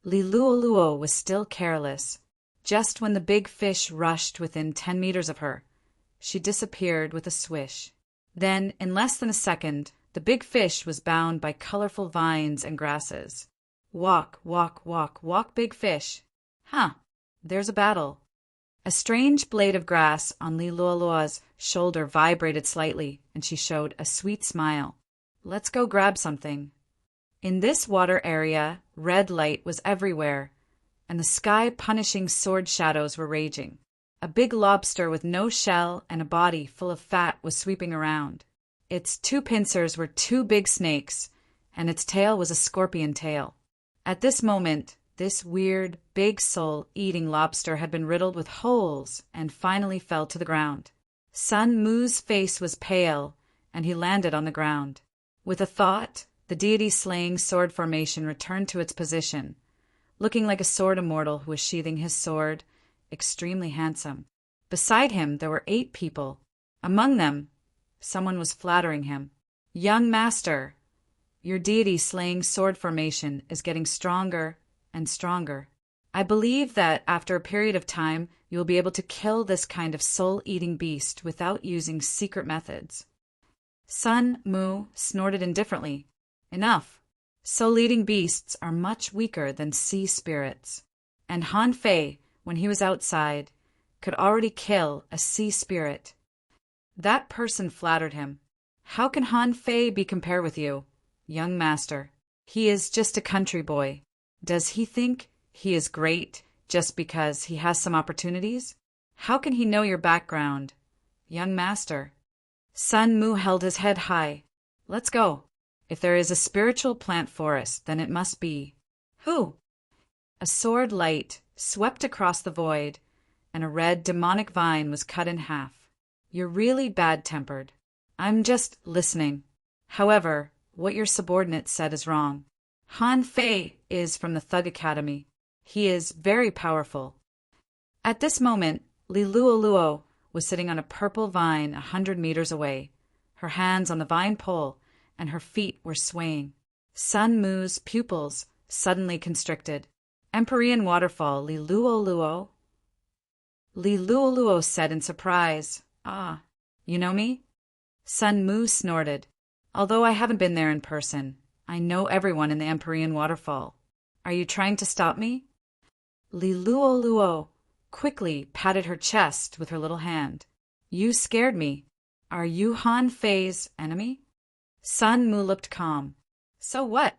Li Luoluo was still careless. Just when the big fish rushed within 10 meters of her, she disappeared with a swish. Then, in less than a second, the big fish was bound by colorful vines and grasses. Walk, walk, walk, walk, big fish. Huh, there's a battle. A strange blade of grass on Li Luoluo's shoulder vibrated slightly, and she showed a sweet smile. Let's go grab something. In this water area, red light was everywhere, and the sky-punishing sword shadows were raging. A big lobster with no shell and a body full of fat was sweeping around. Its 2 pincers were 2 big snakes, and its tail was a scorpion tail. At this moment, this weird, big soul-eating lobster had been riddled with holes and finally fell to the ground. Sun Mu's face was pale, and he landed on the ground. With a thought, the deity-slaying sword formation returned to its position, looking like a sword immortal who was sheathing his sword, extremely handsome. Beside him there were 8 people. Among them, someone was flattering him. Young master, your deity-slaying sword formation is getting stronger and stronger. I believe that after a period of time, you will be able to kill this kind of soul-eating beast without using secret methods. Sun Mu snorted indifferently. Enough. Soul-eating beasts are much weaker than sea spirits. And Han Fei, when he was outside, could already kill a sea spirit. That person flattered him. How can Han Fei be compared with you, young master? He is just a country boy. Does he think he is great just because he has some opportunities? How can he know your background, young master? Sun Mu held his head high. Let's go. If there is a spiritual plant forest, then it must be. Who? A sword light swept across the void, and a red demonic vine was cut in half. You're really bad-tempered. I'm just listening. However, what your subordinate said is wrong. Han Fei is from the Thug Academy. He is very powerful. At this moment, Li Luoluo was sitting on a purple vine 100 meters away, her hands on the vine pole, and her feet were swaying. Sun Mu's pupils suddenly constricted. Empyrean waterfall, Li Luoluo? Li Luoluo said in surprise. Ah, you know me? Sun Mu snorted. Although I haven't been there in person, I know everyone in the Empyrean waterfall. Are you trying to stop me? Li Luoluo quickly patted her chest with her little hand. You scared me. Are you Han Fei's enemy? Sun Mu looked calm. So what?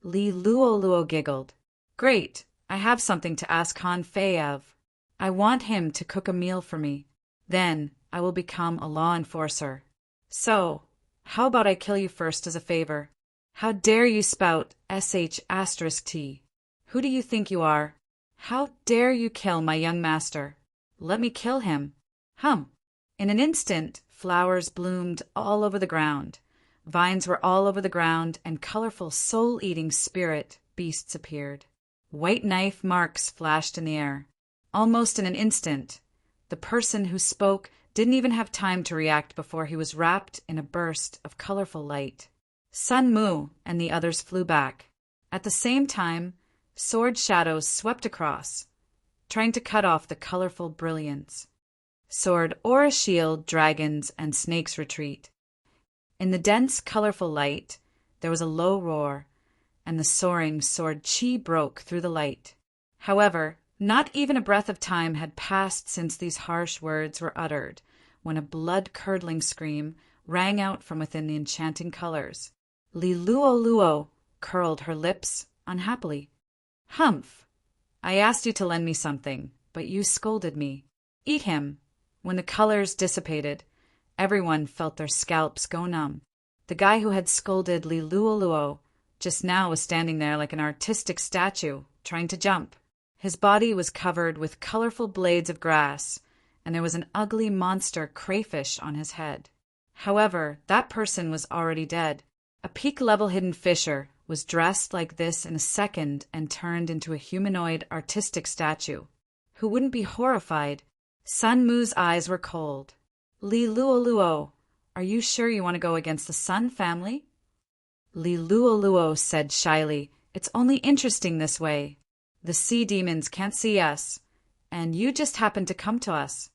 Li Luoluo giggled. Great, I have something to ask Han Fei of. I want him to cook a meal for me. Then I will become a law enforcer. So, how about I kill you first as a favor? How dare you spout sh*T? Who do you think you are? How dare you kill my young master? Let me kill him. Hum. In an instant, flowers bloomed all over the ground. Vines were all over the ground, and colorful soul-eating spirit beasts appeared. White knife marks flashed in the air. Almost in an instant, the person who spoke didn't even have time to react before he was wrapped in a burst of colorful light. Sun Mu and the others flew back. At the same time, sword shadows swept across, trying to cut off the colorful brilliance. Sword or a shield, dragons and snakes retreat. In the dense, colorful light, there was a low roar, and the soaring sword chi broke through the light. However, not even a breath of time had passed since these harsh words were uttered, when a blood-curdling scream rang out from within the enchanting colors. Li Luoluo curled her lips unhappily. Humph! I asked you to lend me something, but you scolded me. Eat him. When the colors dissipated, everyone felt their scalps go numb. The guy who had scolded Li Luoluo just now was standing there like an artistic statue, trying to jump. His body was covered with colorful blades of grass, and there was an ugly monster crayfish on his head. However, that person was already dead. A peak-level hidden fisher was dressed like this in a second and turned into a humanoid artistic statue. Who wouldn't be horrified? Sun Mu's eyes were cold. Li Luoluo, are you sure you want to go against the Sun family? Li Luoluo said shyly, it's only interesting this way. The sea demons can't see us, and you just happened to come to us.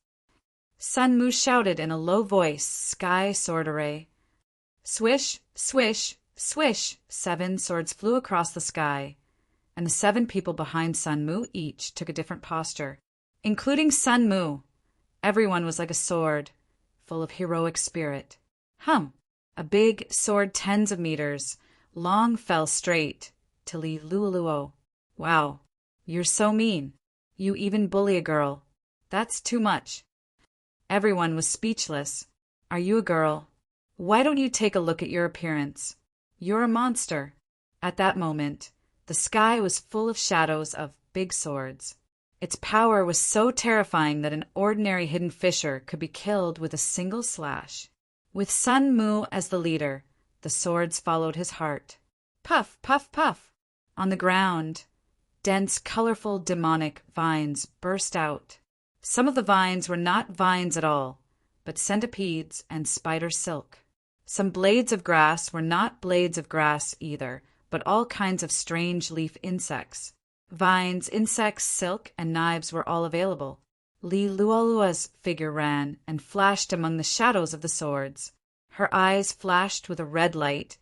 Sun Mu shouted in a low voice, sky sword array. Swish, swish, swish, 7 swords flew across the sky, and the 7 people behind Sun Mu each took a different posture, including Sun Mu. Everyone was like a sword, full of heroic spirit. Hum! A big sword 10s of meters long fell straight to Li Luoluo. Wow, you're so mean. You even bully a girl. That's too much. Everyone was speechless. Are you a girl? Why don't you take a look at your appearance? You're a monster. At that moment, the sky was full of shadows of big swords. Its power was so terrifying that an ordinary hidden fisher could be killed with a single slash. With Sun Mu as the leader, the swords followed his heart. Puff, puff, puff. On the ground, dense, colorful, demonic vines burst out. Some of the vines were not vines at all, but centipedes and spider silk. Some blades of grass were not blades of grass either, but all kinds of strange leaf insects. Vines, insects, silk, and knives were all available. Li Luoluo's figure ran and flashed among the shadows of the swords. Her eyes flashed with a red light,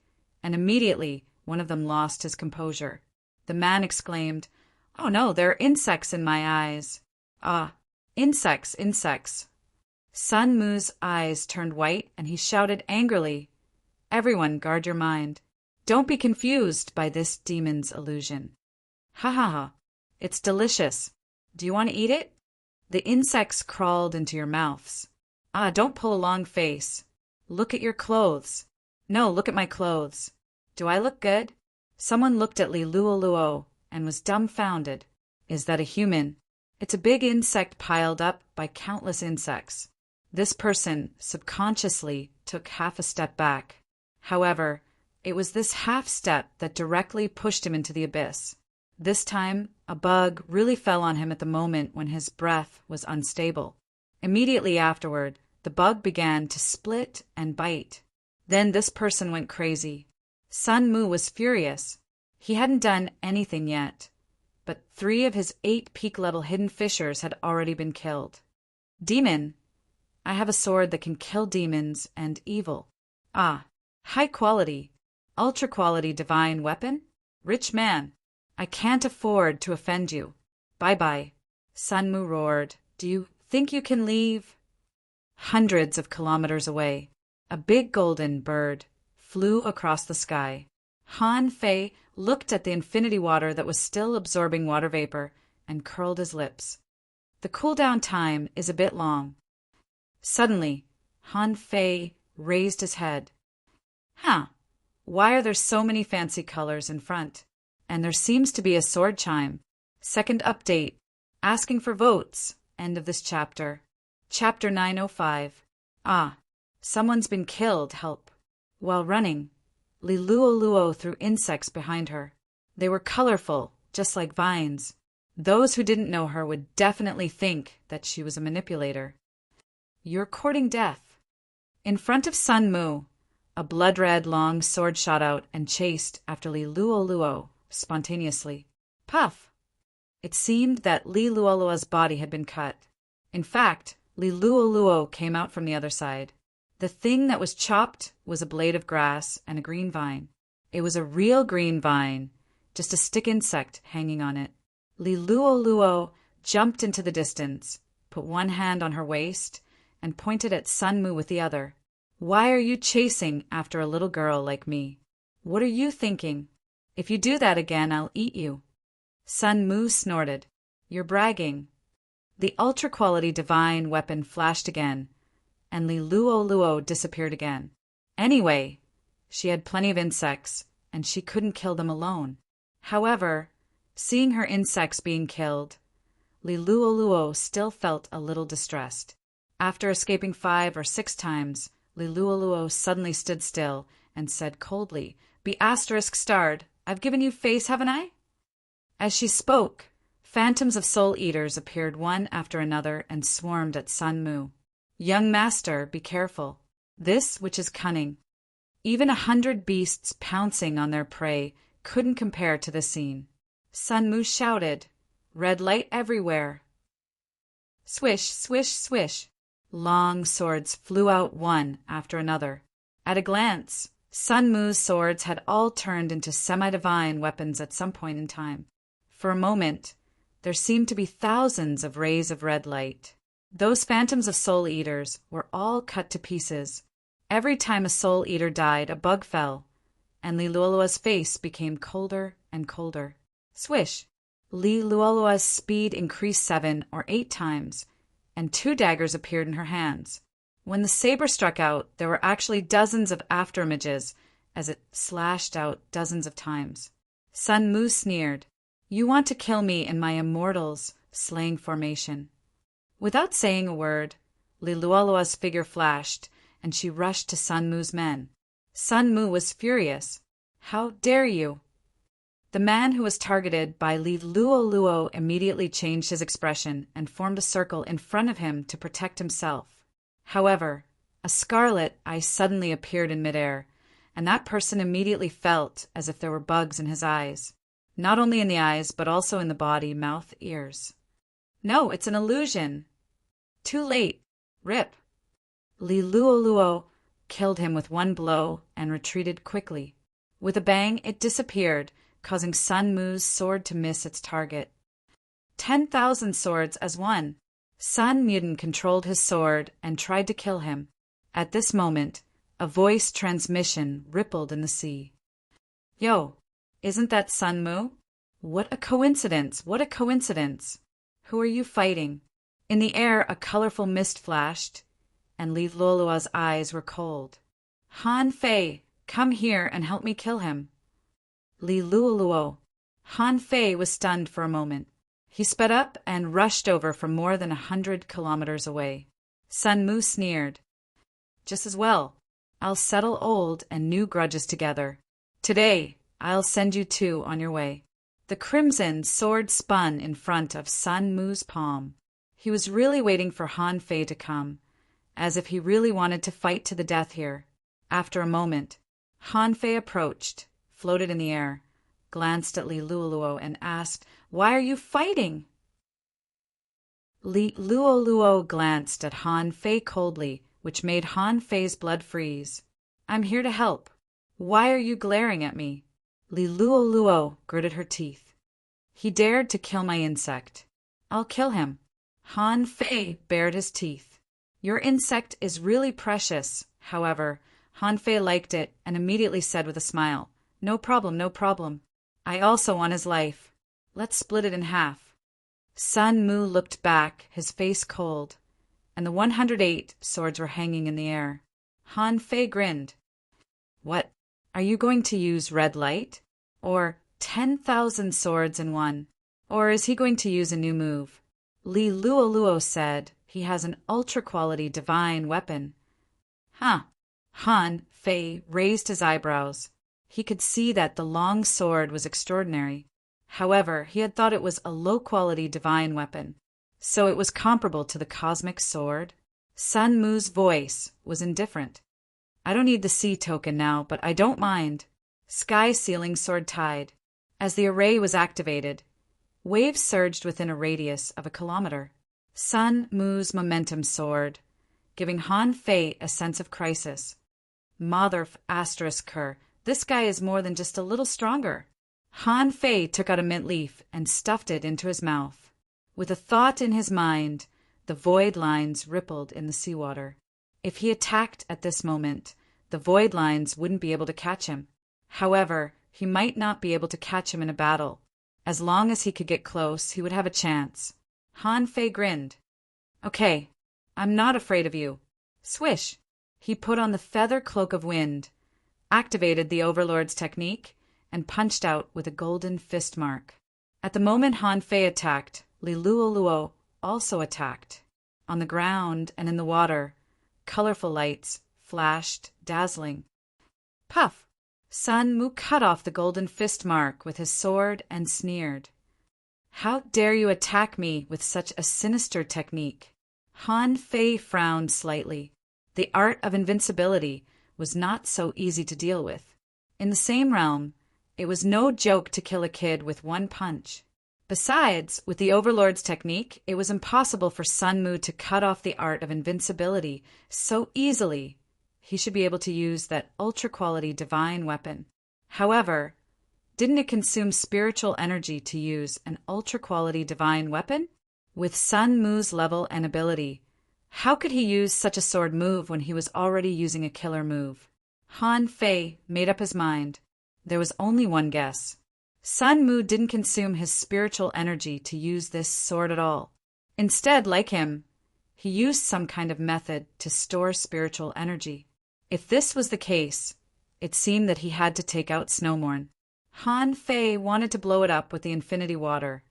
and immediately one of them lost his composure. The man exclaimed, "Oh no, there are insects in my eyes." "Ah, insects, insects." Sun Mu's eyes turned white and he shouted angrily, "Everyone, guard your mind. Don't be confused by this demon's illusion. Ha ha ha. It's delicious. Do you want to eat it? The insects crawled into your mouths. Ah, don't pull a long face. Look at your clothes. No, look at my clothes. Do I look good?" Someone looked at Liluoluo and was dumbfounded. "Is that a human?" "It's a big insect piled up by countless insects." This person subconsciously took half a step back. However, it was this half step that directly pushed him into the abyss. This time, a bug really fell on him at the moment when his breath was unstable. Immediately afterward, the bug began to split and bite. Then this person went crazy. Sun Mu was furious. He hadn't done anything yet, but 3 of his 8 peak-level hidden fishers had already been killed. "Demon, I have a sword that can kill demons and evil." "Ah, high quality, ultra quality divine weapon? Rich man, I can't afford to offend you. Bye-bye." Sun Mu roared, "Do you think you can leave?" Hundreds of kilometers away, a big golden bird flew across the sky. Han Fei looked at the infinity water that was still absorbing water vapor and curled his lips. The cool-down time is a bit long. Suddenly, Han Fei raised his head. "Huh, why are there so many fancy colors in front? And there seems to be a sword chime. Second update, asking for votes, end of this chapter. Chapter 905. Ah, someone's been killed, help." While running, Liluoluo threw insects behind her. They were colorful, just like vines. Those who didn't know her would definitely think that she was a manipulator. "You're courting death." In front of Sun Mu, a blood-red long sword shot out and chased after Liluoluo spontaneously. Puff! It seemed that Liluoluo's body had been cut. In fact, Liluoluo came out from the other side. The thing that was chopped was a blade of grass and a green vine. It was a real green vine, just a stick insect hanging on it. Liluoluo jumped into the distance, put one hand on her waist, and pointed at Sun Mu with the other. "Why are you chasing after a little girl like me? What are you thinking? If you do that again, I'll eat you." Sun Mu snorted. "You're bragging." The ultra-quality divine weapon flashed again, and Liluoluo disappeared again. Anyway, she had plenty of insects, and she couldn't kill them alone. However, seeing her insects being killed, Liluoluo still felt a little distressed. After escaping 5 or 6 times, Liluoluo suddenly stood still and said coldly, "Be **starred. I've given you face, haven't I?" As she spoke, phantoms of soul-eaters appeared one after another and swarmed at Sun Mu. "Young master, be careful. This which is cunning." Even 100 beasts pouncing on their prey couldn't compare to this scene. Sun Mu shouted, "Red light everywhere." Swish, swish, swish. Long swords flew out one after another. At a glance, Sun Mu's swords had all turned into semi-divine weapons at some point in time. For a moment, there seemed to be thousands of rays of red light. Those phantoms of soul eaters were all cut to pieces. Every time a soul eater died, a bug fell, and Liluoluo's face became colder and colder. Swish! Liluoluo's speed increased 7 or 8 times, and 2 daggers appeared in her hands. When the saber struck out, there were actually dozens of afterimages as it slashed out dozens of times. Sun Mu sneered, "You want to kill me in my immortals slaying formation." Without saying a word, Liluoluo's figure flashed, and she rushed to Sun Mu's men. Sun Mu was furious. "How dare you?" The man who was targeted by Liluoluo immediately changed his expression and formed a circle in front of him to protect himself. However, a scarlet eye suddenly appeared in midair, and that person immediately felt as if there were bugs in his eyes. Not only in the eyes, but also in the body, mouth, ears. "No, it's an illusion." "Too late. Rip." Liluoluo killed him with one blow and retreated quickly. With a bang, it disappeared, causing Sun Mu's sword to miss its target. 10,000 swords as one. Sun Mutant controlled his sword and tried to kill him. At this moment, a voice transmission rippled in the sea. Yo, isn't that Sun Mu? What a coincidence! What a coincidence! Who are you fighting? In the air, a colorful mist flashed, and Li Luoluo's eyes were cold. Han Fei, come here and help me kill him. Li Luoluo. Han Fei was stunned for a moment. He sped up and rushed over from more than 100 kilometers away. Sun Mu sneered. Just as well. I'll settle old and new grudges together. Today, I'll send you two on your way. The crimson sword spun in front of Sun Mu's palm. He was really waiting for Han Fei to come, as if he really wanted to fight to the death here. After a moment, Han Fei approached, floated in the air, glanced at Li Luoluo and asked, "Why are you fighting?" Li Luoluo glanced at Han Fei coldly, which made Han Fei's blood freeze. "I'm here to help. Why are you glaring at me?" Li Luoluo gritted her teeth. "He dared to kill my insect. I'll kill him." Han Fei bared his teeth. "Your insect is really precious." However, Han Fei liked it and immediately said with a smile, "No problem, no problem. I also want his life. Let's split it in half." Sun Mu looked back, his face cold, and the 108 swords were hanging in the air. Han Fei grinned. "What? Are you going to use red light? Or 10,000 swords in one? Or is he going to use a new move?" Li Luoluo said he has an ultra-quality divine weapon. Huh. Han Fei raised his eyebrows. He could see that the long sword was extraordinary. However, he had thought it was a low-quality divine weapon. So it was comparable to the cosmic sword? Sun Mu's voice was indifferent. "I don't need the sea token now, but I don't mind." Sky Sealing Sword tied. As the array was activated, waves surged within a radius of a kilometer. Sun Mu's momentum soared, giving Han Fei a sense of crisis. Motherf asterisk her, this guy is more than just a little stronger. Han Fei took out a mint leaf and stuffed it into his mouth. With a thought in his mind, the void lines rippled in the seawater. If he attacked at this moment, the void lines wouldn't be able to catch him. However, he might not be able to catch him in a battle. As long as he could get close, he would have a chance. Han Fei grinned. "Okay, I'm not afraid of you." Swish! He put on the feather cloak of wind, activated the Overlord's technique, and punched out with a golden fist mark. At the moment Han Fei attacked, Li Luoluo also attacked. On the ground and in the water, colorful lights flashed, dazzling. Puff! Sun Mu cut off the golden fist mark with his sword and sneered. "How dare you attack me with such a sinister technique?" Han Fei frowned slightly. The art of invincibility was not so easy to deal with. In the same realm, it was no joke to kill a kid with one punch. Besides, with the Overlord's technique, it was impossible for Sun Mu to cut off the art of invincibility so easily. He should be able to use that ultra-quality divine weapon. However, didn't it consume spiritual energy to use an ultra-quality divine weapon? With Sun Mu's level and ability, how could he use such a sword move when he was already using a killer move? Han Fei made up his mind. There was only one guess. Sun Mu didn't consume his spiritual energy to use this sword at all. Instead, like him, he used some kind of method to store spiritual energy. If this was the case, it seemed that he had to take out Snowmorn. Han Fei wanted to blow it up with the Infinity Water,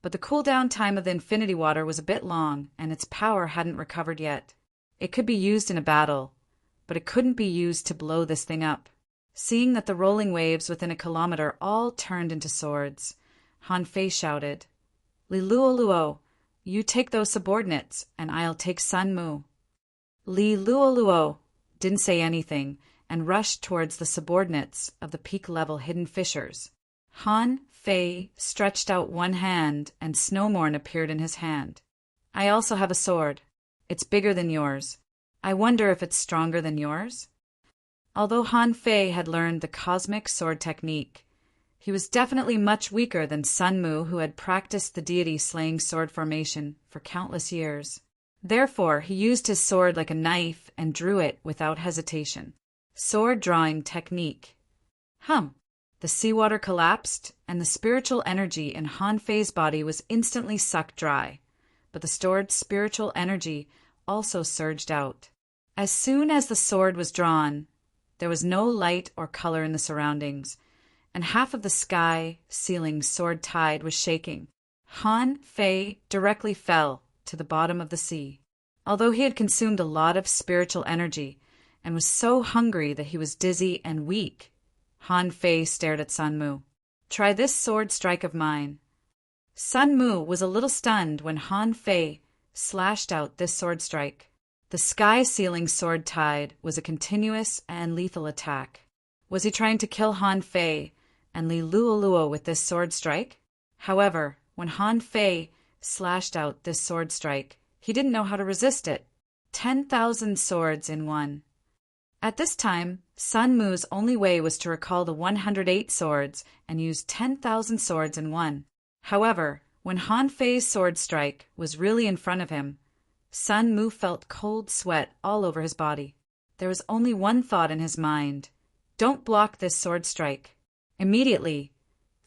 but the cooldown time of the Infinity Water was a bit long and its power hadn't recovered yet. It could be used in a battle, but it couldn't be used to blow this thing up. Seeing that the rolling waves within a kilometer all turned into swords, Han Fei shouted, "Li Luoluo, you take those subordinates, and I'll take Sun Mu." Li Luoluo didn't say anything and rushed towards the subordinates of the peak-level hidden fissures. Han Fei stretched out one hand and Snowmorn appeared in his hand. "I also have a sword. It's bigger than yours. I wonder if it's stronger than yours?" Although Han Fei had learned the cosmic sword technique, he was definitely much weaker than Sun Mu, who had practiced the deity-slaying sword formation for countless years. Therefore, he used his sword like a knife and drew it without hesitation. Sword drawing technique. The seawater collapsed, and the spiritual energy in Han Fei's body was instantly sucked dry, but the stored spiritual energy also surged out. As soon as the sword was drawn, there was no light or color in the surroundings, and half of the sky ceiling sword tide was shaking. Han Fei directly fell to the bottom of the sea. Although he had consumed a lot of spiritual energy and was so hungry that he was dizzy and weak, Han Fei stared at Sun Mu. "Try this sword strike of mine." Sun Mu was a little stunned when Han Fei slashed out this sword strike. The sky-ceiling sword tide was a continuous and lethal attack. Was he trying to kill Han Fei and Li Luoluo with this sword strike? However, when Han Fei slashed out this sword strike, he didn't know how to resist it. 10,000 swords in one. At this time, Sun Mu's only way was to recall the 108 swords and use 10,000 swords in one. However, when Han Fei's sword strike was really in front of him, Sun Mu felt cold sweat all over his body. There was only one thought in his mind: don't block this sword strike. Immediately,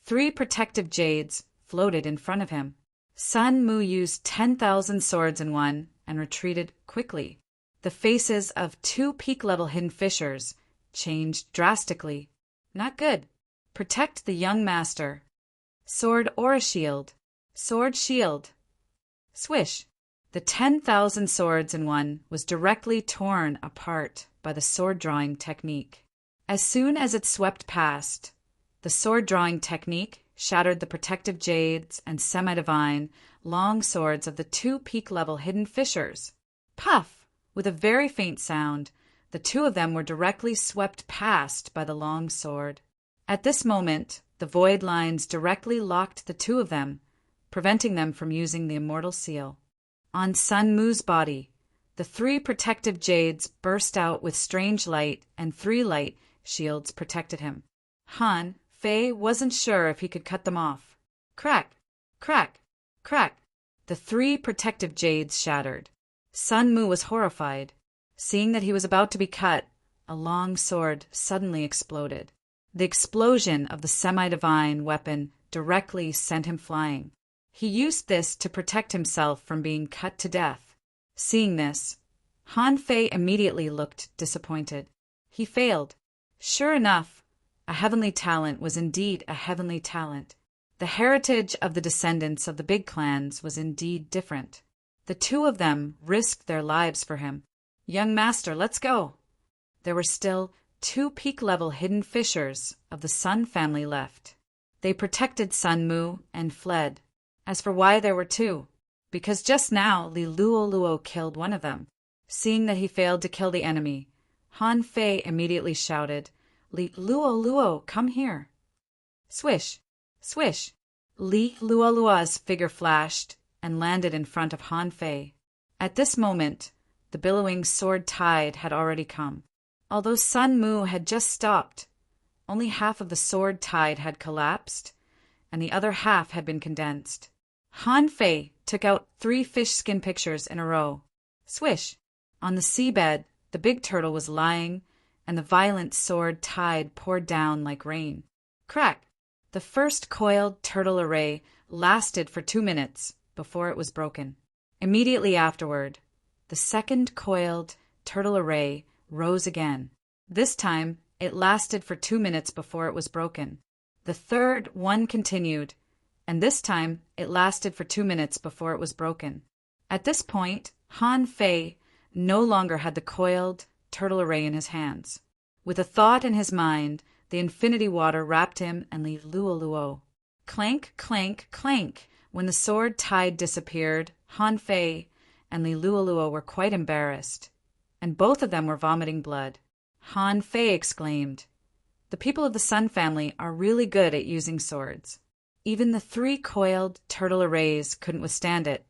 3 protective jades floated in front of him. Sun Mu used 10,000 swords in one and retreated quickly. The faces of 2 peak-level hidden fissures changed drastically. Not good. Protect the young master. Sword or a shield. Sword shield. Swish. The 10,000 swords in one was directly torn apart by the sword-drawing technique. As soon as it swept past, the sword-drawing technique shattered the protective jades and semi-divine long swords of the 2 peak-level hidden fissures. Puff! With a very faint sound, the 2 of them were directly swept past by the long sword. At this moment, the void lines directly locked the 2 of them, preventing them from using the immortal seal. On Sun Mu's body, the 3 protective jades burst out with strange light, and 3 light shields protected him. Han Fei wasn't sure if he could cut them off. Crack! Crack! Crack! The 3 protective jades shattered. Sun Mu was horrified. Seeing that he was about to be cut, a long sword suddenly exploded. The explosion of the semi-divine weapon directly sent him flying. He used this to protect himself from being cut to death. Seeing this, Han Fei immediately looked disappointed. He failed. Sure enough, a heavenly talent was indeed a heavenly talent. The heritage of the descendants of the big clans was indeed different. The 2 of them risked their lives for him. "Young master, let's go." There were still 2 peak-level hidden fissures of the Sun family left. They protected Sun Mu and fled. As for why there were 2, because just now Li Luoluo killed one of them. Seeing that he failed to kill the enemy, Han Fei immediately shouted, "Li Luoluo, come here." Swish! Swish! Li Luoluo's figure flashed and landed in front of Han Fei. At this moment, the billowing sword tide had already come. Although Sun Mu had just stopped, only half of the sword tide had collapsed, and the other half had been condensed. Han Fei took out 3 fish skin pictures in a row. Swish! On the seabed, the big turtle was lying, and the violent sword tide poured down like rain. Crack! The first coiled turtle array lasted for 2 minutes before it was broken. Immediately afterward, the second coiled turtle array rose again. This time, it lasted for 2 minutes before it was broken. The third one continued, and this time it lasted for 2 minutes before it was broken. At this point, Han Fei no longer had the coiled turtle array in his hands. With a thought in his mind, the infinity water wrapped him and Li Luoluo. Clank, clank, clank! When the sword tide disappeared, Han Fei and Li Luoluo were quite embarrassed, and both of them were vomiting blood. Han Fei exclaimed, "The people of the Sun family are really good at using swords." Even the 3 coiled turtle arrays couldn't withstand it.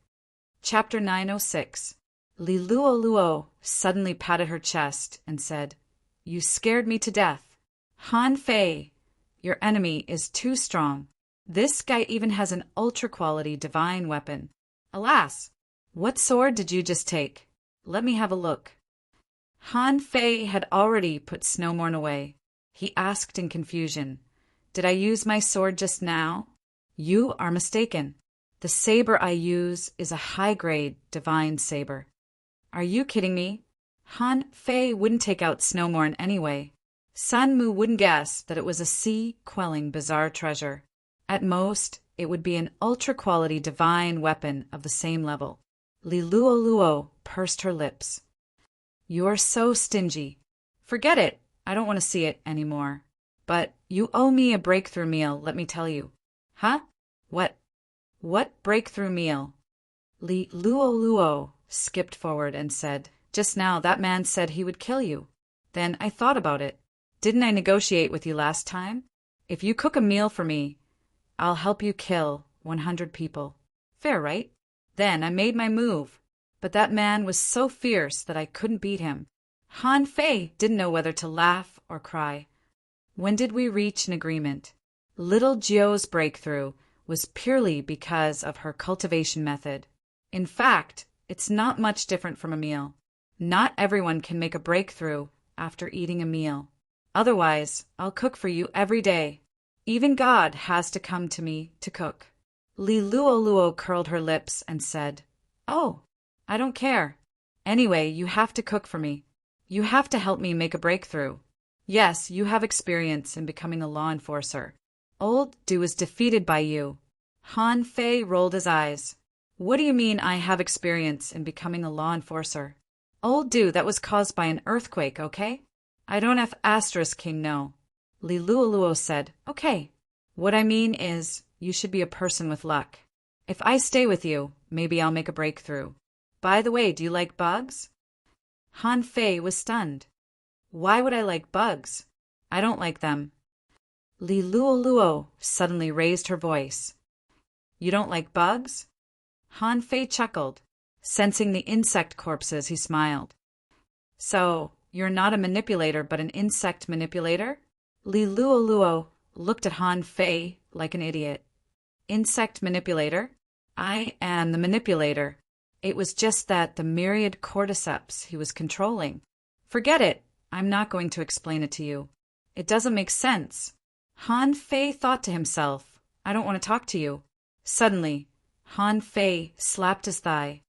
Chapter 906. Li Luoluo suddenly patted her chest and said, You scared me to death. Han Fei, your enemy is too strong. This guy even has an ultra-quality divine weapon. Alas, what sword did you just take? Let me have a look. Han Fei had already put Snowmorn away. He asked in confusion, Did I use my sword just now? You are mistaken. The saber I use is a high-grade divine saber. Are you kidding me? Han Fei wouldn't take out Snowmorn anyway. Sun Mu wouldn't guess that it was a sea-quelling bizarre treasure. At most, it would be an ultra-quality divine weapon of the same level. Li Luo pursed her lips. You're so stingy. Forget it. I don't want to see it anymore. But you owe me a breakthrough meal, let me tell you. Huh? What? What breakthrough meal? Li Luo skipped forward and said, Just now that man said he would kill you. Then I thought about it. Didn't I negotiate with you last time? If you cook a meal for me, I'll help you kill 100 people. Fair, right? Then I made my move. But that man was so fierce that I couldn't beat him. Han Fei didn't know whether to laugh or cry. When did we reach an agreement? Little Jiu's breakthrough was purely because of her cultivation method. In fact, it's not much different from a meal. Not everyone can make a breakthrough after eating a meal. Otherwise, I'll cook for you every day. Even God has to come to me to cook. Li Luo curled her lips and said, Oh, I don't care. Anyway, you have to cook for me. You have to help me make a breakthrough. Yes, you have experience in becoming a law enforcer. Old Du is defeated by you. Han Fei rolled his eyes. What do you mean I have experience in becoming a law enforcer? Old Du, that was caused by an earthquake, okay? I don't have asterisk king, no. Li Luo said, Okay. What I mean is, you should be a person with luck. If I stay with you, maybe I'll make a breakthrough. By the way, do you like bugs? Han Fei was stunned. Why would I like bugs? I don't like them. Li Luo suddenly raised her voice. You don't like bugs? Han Fei chuckled. Sensing the insect corpses, he smiled. So, you're not a manipulator but an insect manipulator? Li Luo looked at Han Fei like an idiot. Insect manipulator? I am the manipulator. It was just that the myriad cordyceps he was controlling. Forget it. I'm not going to explain it to you. It doesn't make sense. Han Fei thought to himself, I don't want to talk to you. Suddenly, Han Fei slapped his thigh.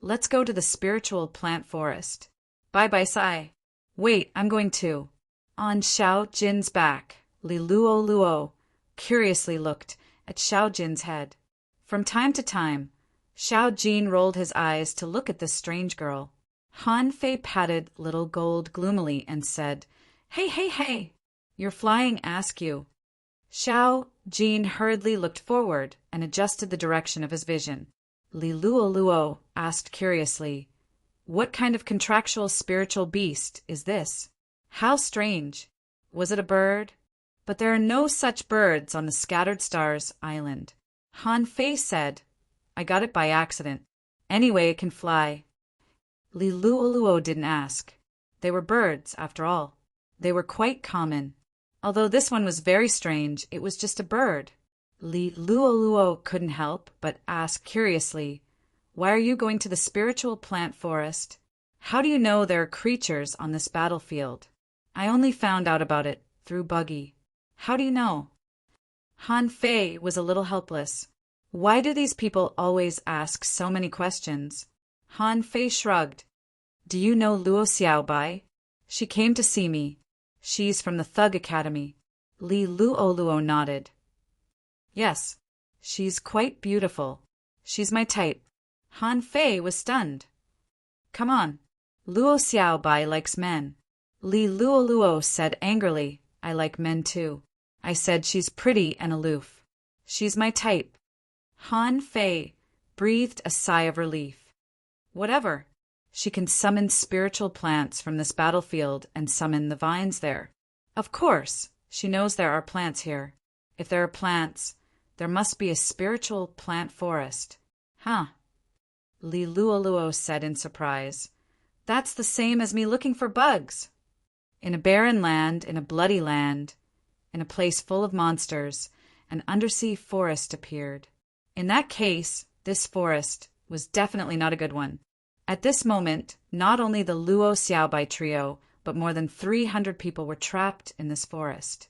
Let's go to the spiritual plant forest. Bye-bye, Sai. Wait, I'm going too. On Xiao Jin's back, Li Luo curiously looked at Xiao Jin's head. From time to time, Xiao Jin rolled his eyes to look at this strange girl. Han Fei patted Little Gold gloomily and said, Hey, you're flying askew. Xiao Jin hurriedly looked forward and adjusted the direction of his vision. Li Luo asked curiously, What kind of contractual spiritual beast is this? How strange. Was it a bird? But there are no such birds on the Scattered Stars Island. Han Fei said, I got it by accident. Anyway, it can fly. Li Luo didn't ask. They were birds, after all. They were quite common. Although this one was very strange, it was just a bird. Li Luo couldn't help but ask curiously, Why are you going to the spiritual plant forest? How do you know there are creatures on this battlefield? I only found out about it through Buggy. How do you know? Han Fei was a little helpless. Why do these people always ask so many questions? Han Fei shrugged. Do you know Luo Xiaobai? She came to see me. She's from the Thug Academy. Li Luo nodded. Yes, she's quite beautiful. She's my type. Han Fei was stunned. Come on. Luo Xiaobai likes men. Li Luo said angrily, I like men too. I said she's pretty and aloof. She's my type. Han Fei breathed a sigh of relief. Whatever. She can summon spiritual plants from this battlefield and summon the vines there. Of course, she knows there are plants here. If there are plants, there must be a spiritual plant forest. Huh. Li Luo said in surprise. That's the same as me looking for bugs. In a barren land, in a bloody land, in a place full of monsters, an undersea forest appeared. In that case, this forest was definitely not a good one. At this moment, not only the Luo Xiaobai trio, but more than 300 people were trapped in this forest.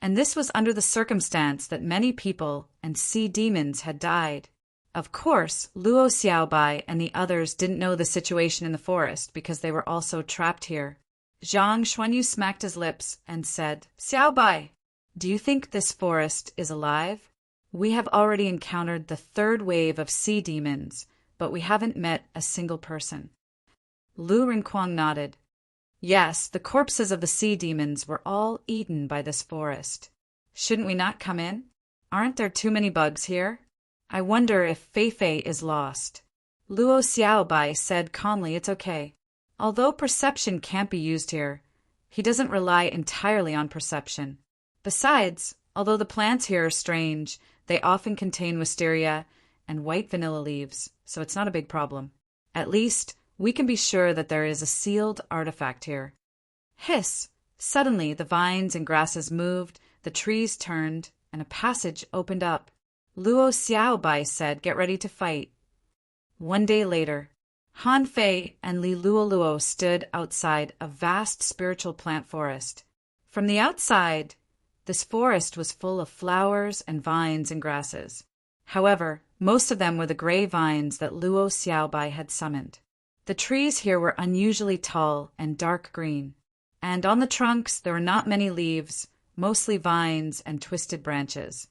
And this was under the circumstance that many people and sea demons had died. Of course, Luo Xiaobai and the others didn't know the situation in the forest because they were also trapped here. Zhang Xuanyu smacked his lips and said, "Xiaobai, do you think this forest is alive? We have already encountered the third wave of sea demons, but we haven't met a single person." Lu Rinquang nodded. Yes, the corpses of the sea demons were all eaten by this forest. Shouldn't we not come in? Aren't there too many bugs here? I wonder if Fei Fei is lost. Luo Xiaobai said calmly it's okay. Although perception can't be used here, he doesn't rely entirely on perception. Besides, although the plants here are strange, they often contain wisteria and white vanilla leaves, so it's not a big problem. At least, we can be sure that there is a sealed artifact here. Hiss! Suddenly, the vines and grasses moved, the trees turned, and a passage opened up. Luo Xiaobai said, "Get ready to fight." One day later, Han Fei and Li Luoluo stood outside a vast spiritual plant forest. From the outside, this forest was full of flowers and vines and grasses. However, most of them were the gray vines that Luo Xiaobai had summoned. The trees here were unusually tall and dark green, and on the trunks there were not many leaves, mostly vines and twisted branches.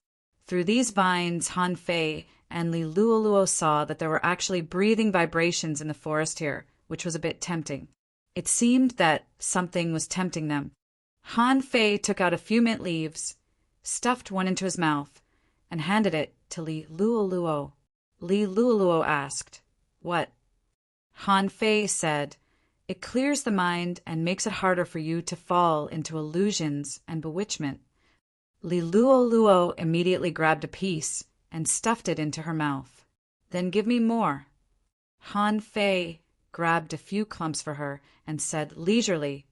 Through these vines, Han Fei and Li Luoluo saw that there were actually breathing vibrations in the forest here, which was a bit tempting. It seemed that something was tempting them. Han Fei took out a few mint leaves, stuffed one into his mouth, and handed it to Li Luoluo. Li Luoluo asked, "What?" Han Fei said, "It clears the mind and makes it harder for you to fall into illusions and bewitchment." Li Luoluo immediately grabbed a piece and stuffed it into her mouth. "Then give me more." Han Fei grabbed a few clumps for her and said leisurely,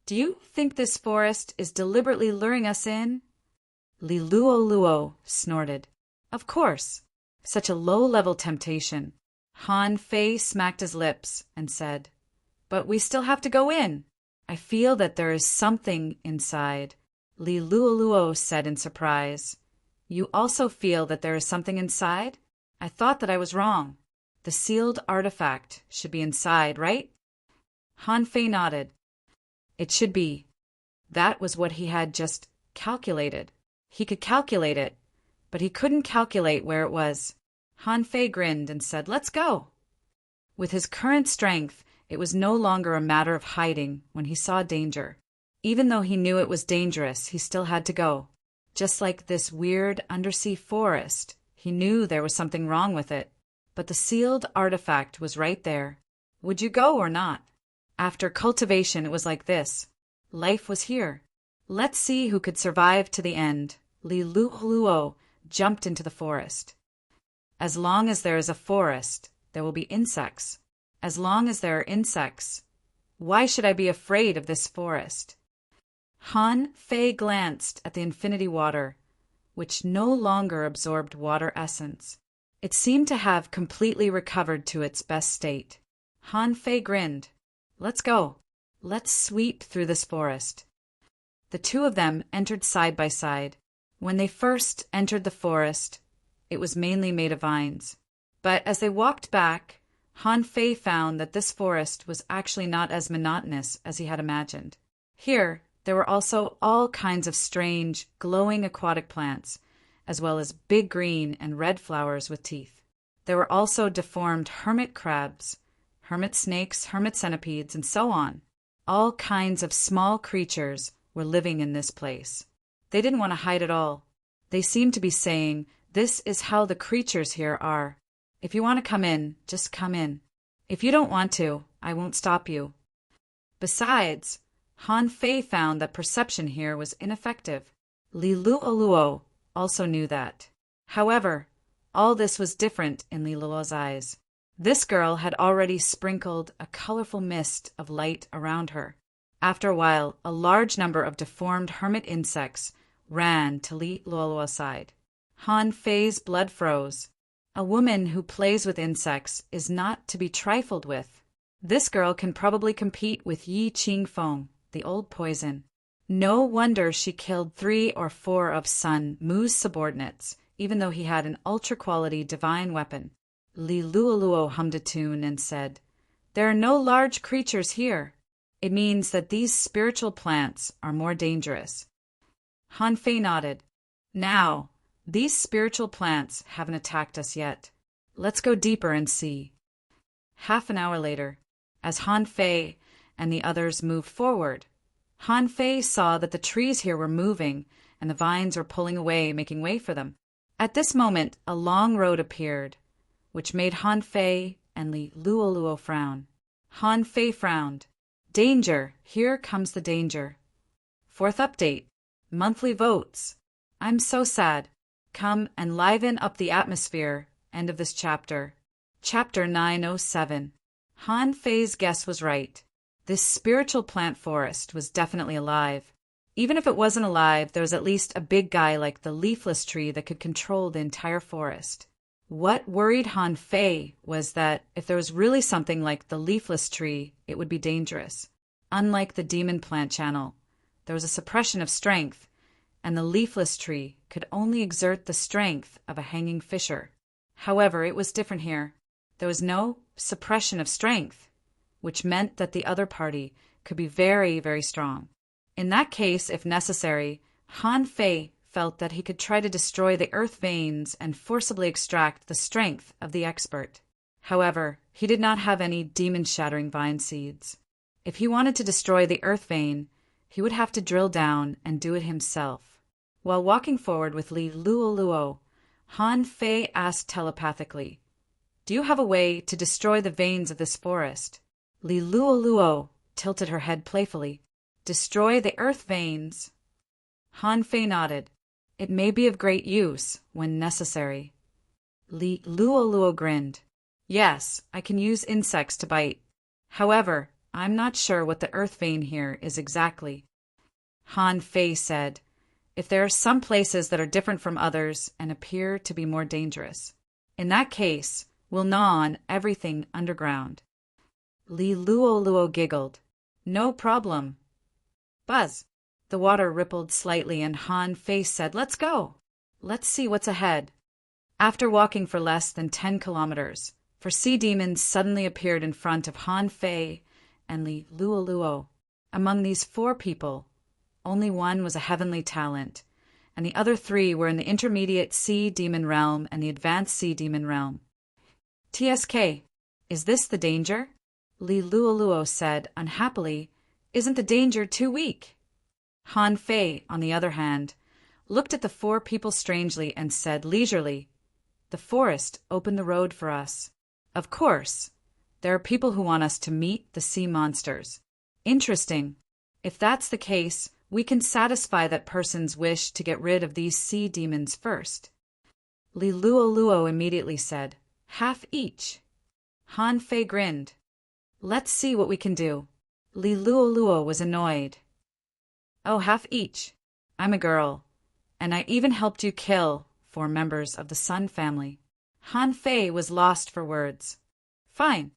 "Do you think this forest is deliberately luring us in?" Li Luoluo snorted. "Of course. Such a low-level temptation." Han Fei smacked his lips and said, "But we still have to go in. I feel that there is something inside." Li Luoluo said in surprise, "You also feel that there is something inside? I thought that I was wrong. The sealed artifact should be inside, right?" Han Fei nodded. It should be. That was what he had just calculated. He could calculate it, but he couldn't calculate where it was. Han Fei grinned and said, "Let's go." With his current strength, it was no longer a matter of hiding when he saw danger. Even though he knew it was dangerous, he still had to go. Just like this weird undersea forest, he knew there was something wrong with it. But the sealed artifact was right there. Would you go or not? After cultivation, it was like this. Life was here. Let's see who could survive to the end. Li Luoluo jumped into the forest. As long as there is a forest, there will be insects. As long as there are insects, why should I be afraid of this forest? Han Fei glanced at the infinity water, which no longer absorbed water essence. It seemed to have completely recovered to its best state. Han Fei grinned. "Let's go. Let's sweep through this forest." The two of them entered side by side. When they first entered the forest, it was mainly made of vines. But as they walked back, Han Fei found that this forest was actually not as monotonous as he had imagined. Here, there were also all kinds of strange, glowing aquatic plants, as well as big green and red flowers with teeth. There were also deformed hermit crabs, hermit snakes, hermit centipedes, and so on. All kinds of small creatures were living in this place. They didn't want to hide at all. They seemed to be saying, "This is how the creatures here are. If you want to come in, just come in. If you don't want to, I won't stop you." Besides, Han Fei found that perception here was ineffective. Li Luoluo also knew that. However, all this was different in Li Luoluo's eyes. This girl had already sprinkled a colorful mist of light around her. After a while, a large number of deformed hermit insects ran to Li Luoluo's side. Han Fei's blood froze. A woman who plays with insects is not to be trifled with. This girl can probably compete with Yi Qingfeng, the old poison. No wonder she killed 3 or 4 of Sun Mu's subordinates, even though he had an ultra-quality divine weapon. Li Luoluo hummed a tune and said, "There are no large creatures here. It means that these spiritual plants are more dangerous." Han Fei nodded. "Now, these spiritual plants haven't attacked us yet. Let's go deeper and see." Half an hour later, as Han Fei and the others moved forward, Han Fei saw that the trees here were moving and the vines were pulling away, making way for them. At this moment, a long road appeared, which made Han Fei and Li Luoluo frown. Han Fei frowned. "Danger! Here comes the danger." Fourth update. Monthly votes. I'm so sad. Come and liven up the atmosphere. End of this chapter. Chapter 907. Han Fei's guess was right. This spiritual plant forest was definitely alive. Even if it wasn't alive, there was at least a big guy like the leafless tree that could control the entire forest. What worried Han Fei was that if there was really something like the leafless tree, it would be dangerous. Unlike the demon plant channel, there was a suppression of strength, and the leafless tree could only exert the strength of a hanging fisher. However, it was different here. There was no suppression of strength, which meant that the other party could be very, very strong. In that case, if necessary, Han Fei felt that he could try to destroy the earth veins and forcibly extract the strength of the expert. However, he did not have any demon-shattering vine seeds. If he wanted to destroy the earth vein, he would have to drill down and do it himself. While walking forward with Li Luoluo, Han Fei asked telepathically, "Do you have a way to destroy the veins of this forest?" Li Luoluo tilted her head playfully. "Destroy the earth veins?" Han Fei nodded. "It may be of great use when necessary." Li Luoluo grinned. "Yes, I can use insects to bite. However, I'm not sure what the earth vein here is exactly." Han Fei said, "If there are some places that are different from others and appear to be more dangerous, in that case, we'll gnaw on everything underground." Li Luoluo giggled. "No problem." Buzz! The water rippled slightly and Han Fei said, "Let's go. Let's see what's ahead." After walking for less than 10 kilometers, 4 sea demons suddenly appeared in front of Han Fei and Li Luoluo. Among these 4 people, only one was a heavenly talent, and the other 3 were in the intermediate sea demon realm and the advanced sea demon realm. "TSK, is this the danger?" Li Luoluo said unhappily. "Isn't the danger too weak?" Han Fei, on the other hand, looked at the 4 people strangely and said leisurely, "The forest opened the road for us. Of course, there are people who want us to meet the sea monsters. Interesting. If that's the case, we can satisfy that person's wish to get rid of these sea demons first." Li Luoluo immediately said, "Half each." Han Fei grinned. "Let's see what we can do." Li Luoluo was annoyed. "Oh, half each. I'm a girl, and I even helped you kill 4 members of the Sun family." Han Fei was lost for words. "Fine,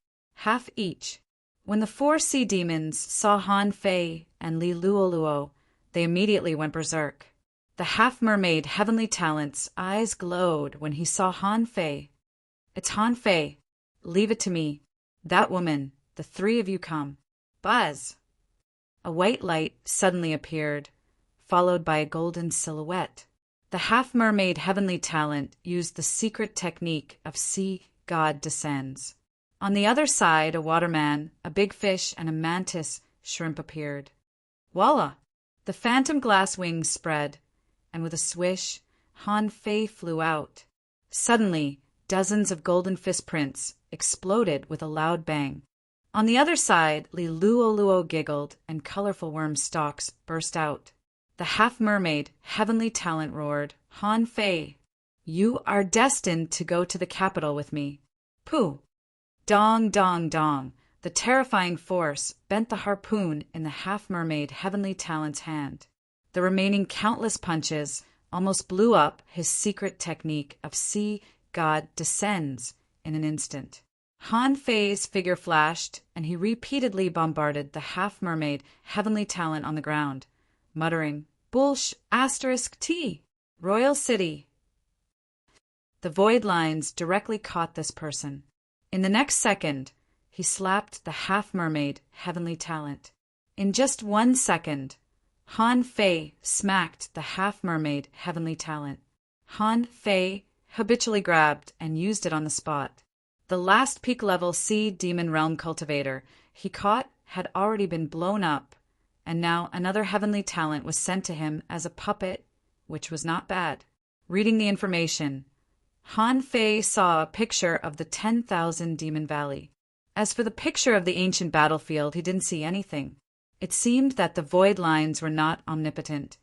half each." When the 4 sea demons saw Han Fei and Li Luoluo, they immediately went berserk. The half-mermaid heavenly talent's eyes glowed when he saw Han Fei. "It's Han Fei. Leave it to me. That woman, the 3 of you come." Buzz! A white light suddenly appeared, followed by a golden silhouette. The half-mermaid heavenly talent used the secret technique of Sea God Descends. On the other side, a waterman, a big fish, and a mantis shrimp appeared. Voila! The phantom glass wings spread, and with a swish, Han Fei flew out. Suddenly, dozens of golden fist prints exploded with a loud bang. On the other side, Li Luoluo giggled, and colorful worm stalks burst out. The half-mermaid heavenly talent roared, "Han Fei, you are destined to go to the capital with me." Pooh! Dong, dong, dong. The terrifying force bent the harpoon in the half-mermaid Heavenly Talent's hand. The remaining countless punches almost blew up his secret technique of sea god descends in an instant. Han Fei's figure flashed, and he repeatedly bombarded the half-mermaid Heavenly Talent on the ground, muttering, "Bullsh *T, Royal City." The void lines directly caught this person. In the next second, he slapped the half-mermaid Heavenly Talent. In just 1 second, Han Fei smacked the half-mermaid Heavenly Talent. Han Fei habitually grabbed and used it on the spot. The last peak-level Sea Demon Realm cultivator he caught had already been blown up, and now another Heavenly Talent was sent to him as a puppet, which was not bad. Reading the information, Han Fei saw a picture of the 10,000 Demon Valley. As for the picture of the ancient battlefield, he didn't see anything. It seemed that the void lines were not omnipotent,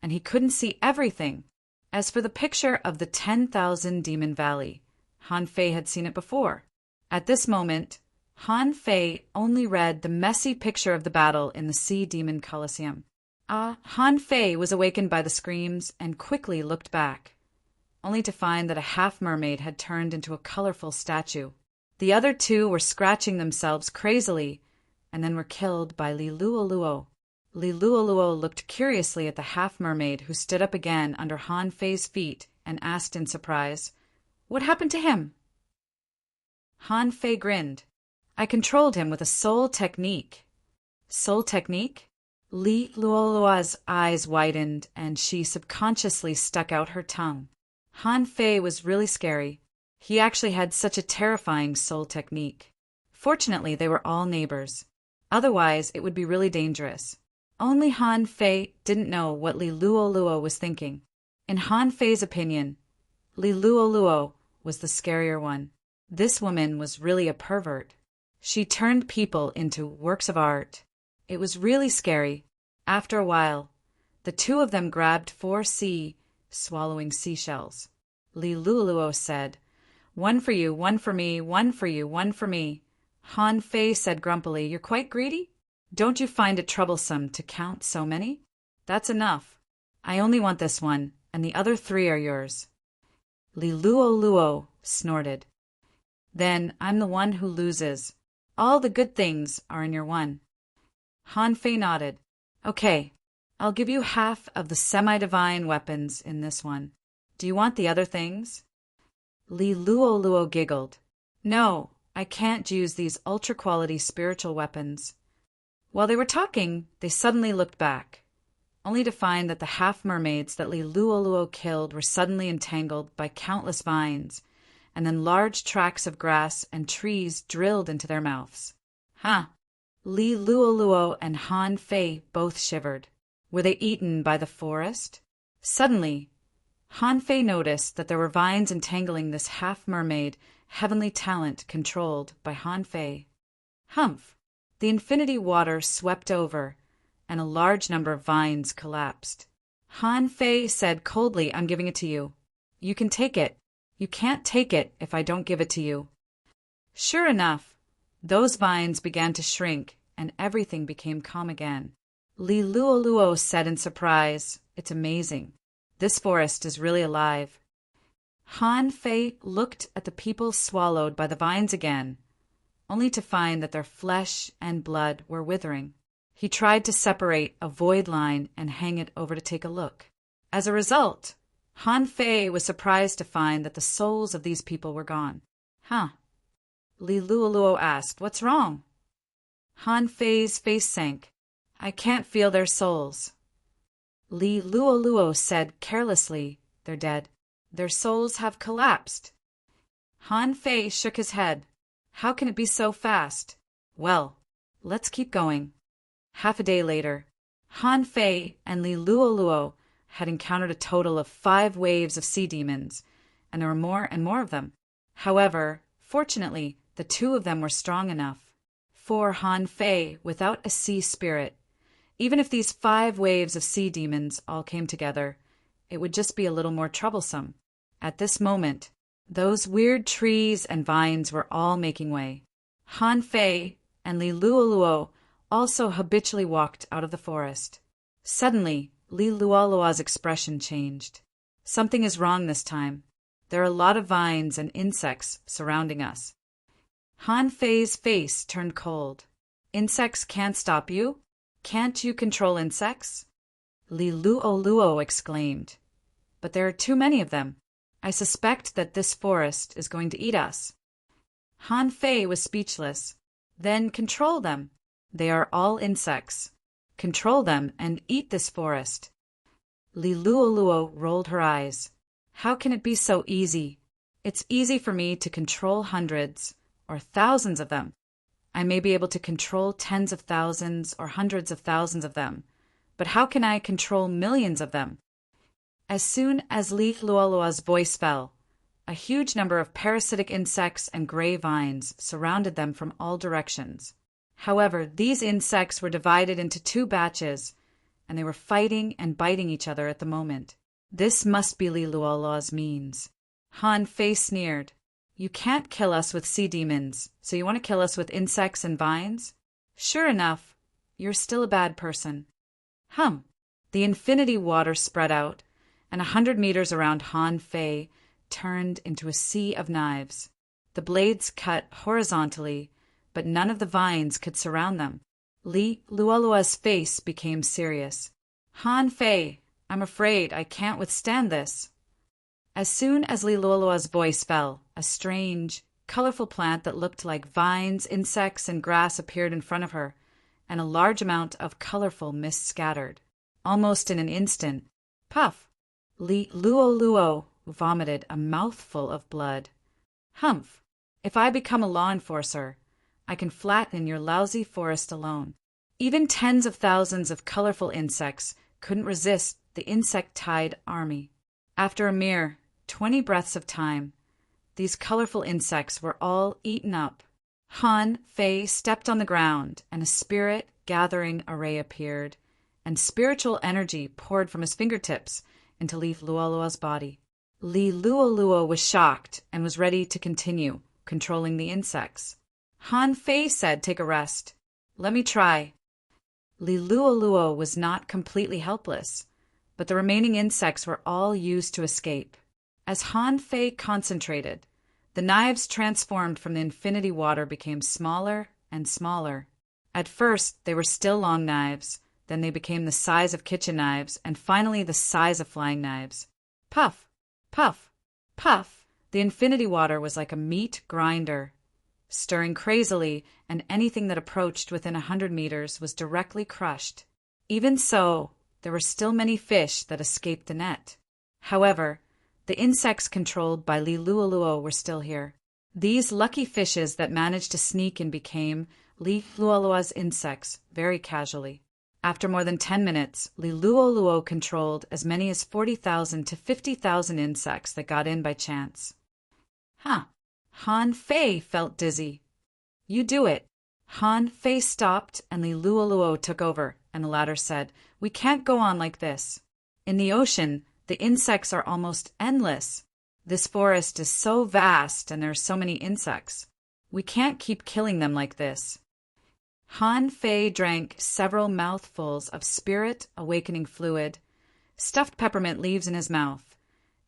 and he couldn't see everything. As for the picture of the 10,000 Demon Valley, Han Fei had seen it before. At this moment, Han Fei only read the messy picture of the battle in the Sea Demon Colosseum. Han Fei was awakened by the screams and quickly looked back, only to find that a half-mermaid had turned into a colorful statue. The other two were scratching themselves crazily and then were killed by Li Luoluo. Li Luoluo looked curiously at the half-mermaid who stood up again under Han Fei's feet and asked in surprise, "What happened to him?" Han Fei grinned. "I controlled him with a soul technique." Soul technique? Li Luoluo's eyes widened and she subconsciously stuck out her tongue. Han Fei was really scary. He actually had such a terrifying soul technique. Fortunately, they were all neighbors. Otherwise, it would be really dangerous. Only Han Fei didn't know what Li Luoluo was thinking. In Han Fei's opinion, Li Luoluo was the scarier one. This woman was really a pervert. She turned people into works of art. It was really scary. After a while, the two of them grabbed 4 swallowing seashells. Li Luoluo said, "One for you, one for me, one for you, one for me." Han Fei said grumpily, "You're quite greedy? Don't you find it troublesome to count so many?" "That's enough. I only want this one, and the other 3 are yours." Li Luoluo snorted. "Then I'm the one who loses. All the good things are in your one." Han Fei nodded. "Okay, I'll give you half of the semi-divine weapons in this one. Do you want the other things?" Li Luoluo giggled. "No, I can't use these ultra-quality spiritual weapons." While they were talking, they suddenly looked back, only to find that the half-mermaids that Li Luoluo killed were suddenly entangled by countless vines, and then large tracts of grass and trees drilled into their mouths. Huh! Li Luoluo and Han Fei both shivered. Were they eaten by the forest? Suddenly, Han Fei noticed that there were vines entangling this half-mermaid Heavenly Talent controlled by Han Fei. Humph! The infinity water swept over, and a large number of vines collapsed. Han Fei said coldly, "I'm giving it to you. You can take it. You can't take it if I don't give it to you." Sure enough, those vines began to shrink, and everything became calm again. Li Luoluo said in surprise, "It's amazing. This forest is really alive." Han Fei looked at the people swallowed by the vines again, only to find that their flesh and blood were withering. He tried to separate a void line and hang it over to take a look. As a result, Han Fei was surprised to find that the souls of these people were gone. "Huh?" Li Luoluo asked, "What's wrong?" Han Fei's face sank. "I can't feel their souls." Li Luoluo said carelessly, "They're dead. Their souls have collapsed." Han Fei shook his head. "How can it be so fast?" "Well, let's keep going." Half a day later, Han Fei and Li Luoluo had encountered a total of 5 waves of sea demons, and there were more and more of them. However, fortunately, the 2 of them were strong enough. For Han Fei, without a sea spirit, even if these 5 waves of sea demons all came together, it would just be a little more troublesome. At this moment, those weird trees and vines were all making way. Han Fei and Li Luoluo also habitually walked out of the forest. Suddenly, Li Luoluo's expression changed. Something is wrong this time. There are a lot of vines and insects surrounding us. Han Fei's face turned cold. Insects can't stop you? Can't you control insects? Li Luoluo exclaimed. But there are too many of them. I suspect that this forest is going to eat us. Han Fei was speechless. Then control them. They are all insects. Control them and eat this forest. Li Luoluo rolled her eyes. How can it be so easy? It's easy for me to control hundreds or thousands of them. I may be able to control tens of thousands or hundreds of thousands of them. But how can I control millions of them? As soon as Li Luoluo's voice fell, a huge number of parasitic insects and gray vines surrounded them from all directions. However, these insects were divided into two batches, and they were fighting and biting each other at the moment. This must be Li Luoluo's means. Han Fei sneered. You can't kill us with sea demons, so you want to kill us with insects and vines? Sure enough, you're still a bad person. The infinity water spread out, and 100 meters around Han Fei turned into a sea of knives. The blades cut horizontally, but none of the vines could surround them. Li Luoluo's face became serious. Han Fei, I'm afraid I can't withstand this. As soon as Li Luoluo's voice fell, a strange, colorful plant that looked like vines, insects, and grass appeared in front of her, and a large amount of colorful mist scattered. Almost in an instant, puff! Li Luoluo vomited a mouthful of blood. Humph! If I become a law enforcer, I can flatten your lousy forest alone. Even tens of thousands of colorful insects couldn't resist the insect-tide army. After a mere 20 breaths of time, these colorful insects were all eaten up. Han Fei stepped on the ground, and a spirit-gathering array appeared, and spiritual energy poured from his fingertips into Li Luoluo's body. Li Luoluo was shocked and was ready to continue controlling the insects. Han Fei said, "Take a rest. Let me try." Li Luoluo was not completely helpless, but the remaining insects were all used to escape. As Han Fei concentrated, the knives transformed from the infinity water became smaller and smaller. At first, they were still long knives, then they became the size of kitchen knives, and finally the size of flying knives. Puff! Puff! Puff! The infinity water was like a meat grinder, stirring crazily, and anything that approached within 100 meters was directly crushed. Even so, there were still many fish that escaped the net. However, the insects controlled by Li Luoluo were still here. These lucky fishes that managed to sneak in became Li Luoluo's insects very casually. After more than 10 minutes, Li Luoluo controlled as many as 40,000 to 50,000 insects that got in by chance. Han Fei felt dizzy. You do it. Han Fei stopped and Li Luoluo took over, and the latter said, "We can't go on like this. In the ocean, the insects are almost endless. This forest is so vast and there are so many insects. We can't keep killing them like this." Han Fei drank several mouthfuls of spirit awakening fluid, stuffed peppermint leaves in his mouth,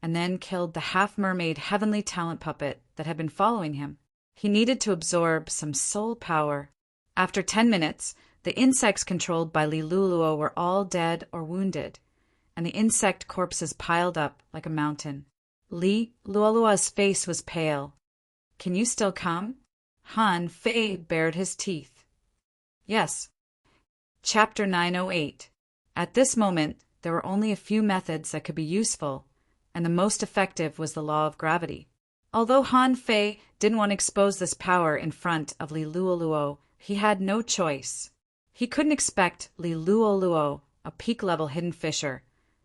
and then killed the half-mermaid heavenly talent puppet that had been following him. He needed to absorb some soul power. After 10 minutes, the insects controlled by Li Luoluo were all dead or wounded, and the insect corpses piled up like a mountain. Li Luoluo's face was pale. "Can you still come?" Han Fei bared his teeth. "Yes." Chapter 908. At this moment, there were only a few methods that could be useful, and the most effective was the law of gravity. Although Han Fei didn't want to expose this power in front of Li Luoluo, he had no choice. He couldn't expect Li Luoluo, a peak-level hidden fisher,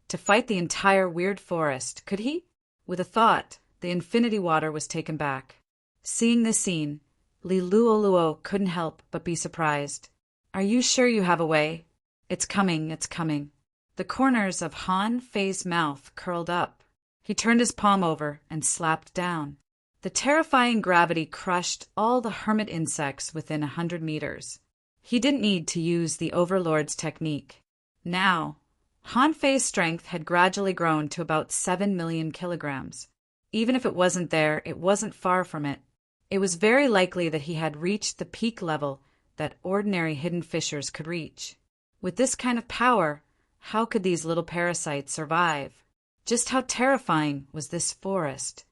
to fight the entire weird forest, could he? With a thought, the infinity water was taken back. Seeing this scene, Li Luoluo couldn't help but be surprised. "Are you sure you have a way?" "It's coming, it's coming." The corners of Han Fei's mouth curled up. He turned his palm over and slapped down. The terrifying gravity crushed all the hermit insects within 100 meters. He didn't need to use the Overlord's technique. Now, Han Fei's strength had gradually grown to about 7 million kilograms. Even if it wasn't there, it wasn't far from it. It was very likely that he had reached the peak level that ordinary hidden fissures could reach. With this kind of power, how could these little parasites survive? Just how terrifying was this forest?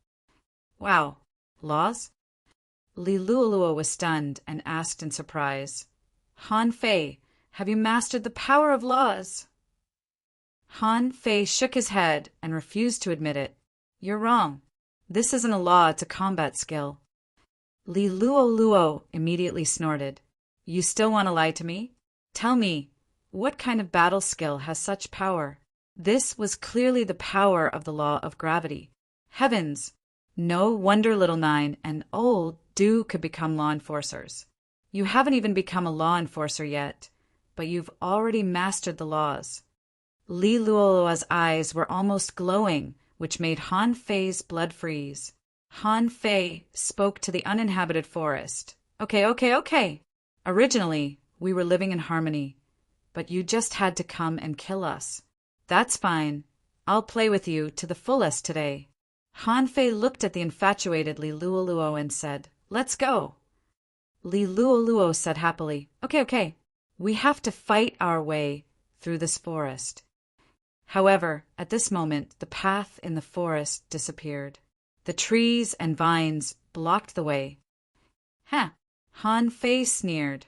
Wow, laws? Li Luoluo was stunned and asked in surprise, Han Fei, have you mastered the power of laws? Han Fei shook his head and refused to admit it. You're wrong. This isn't a law, it's a combat skill. Li Luoluo immediately snorted. You still want to lie to me? Tell me, what kind of battle skill has such power? This was clearly the power of the law of gravity. Heavens! No wonder Little Nine and old Du could become law enforcers. You haven't even become a law enforcer yet, but you've already mastered the laws. Li Luoluo's eyes were almost glowing, which made Han Fei's blood freeze. Han Fei spoke to the uninhabited forest. Okay. Originally, we were living in harmony, but you just had to come and kill us. That's fine. I'll play with you to the fullest today. Han Fei looked at the infatuated Li Luoluo and said, Let's go. Li Luoluo said happily, Okay. We have to fight our way through this forest. However, at this moment, the path in the forest disappeared. The trees and vines blocked the way. Han Fei sneered.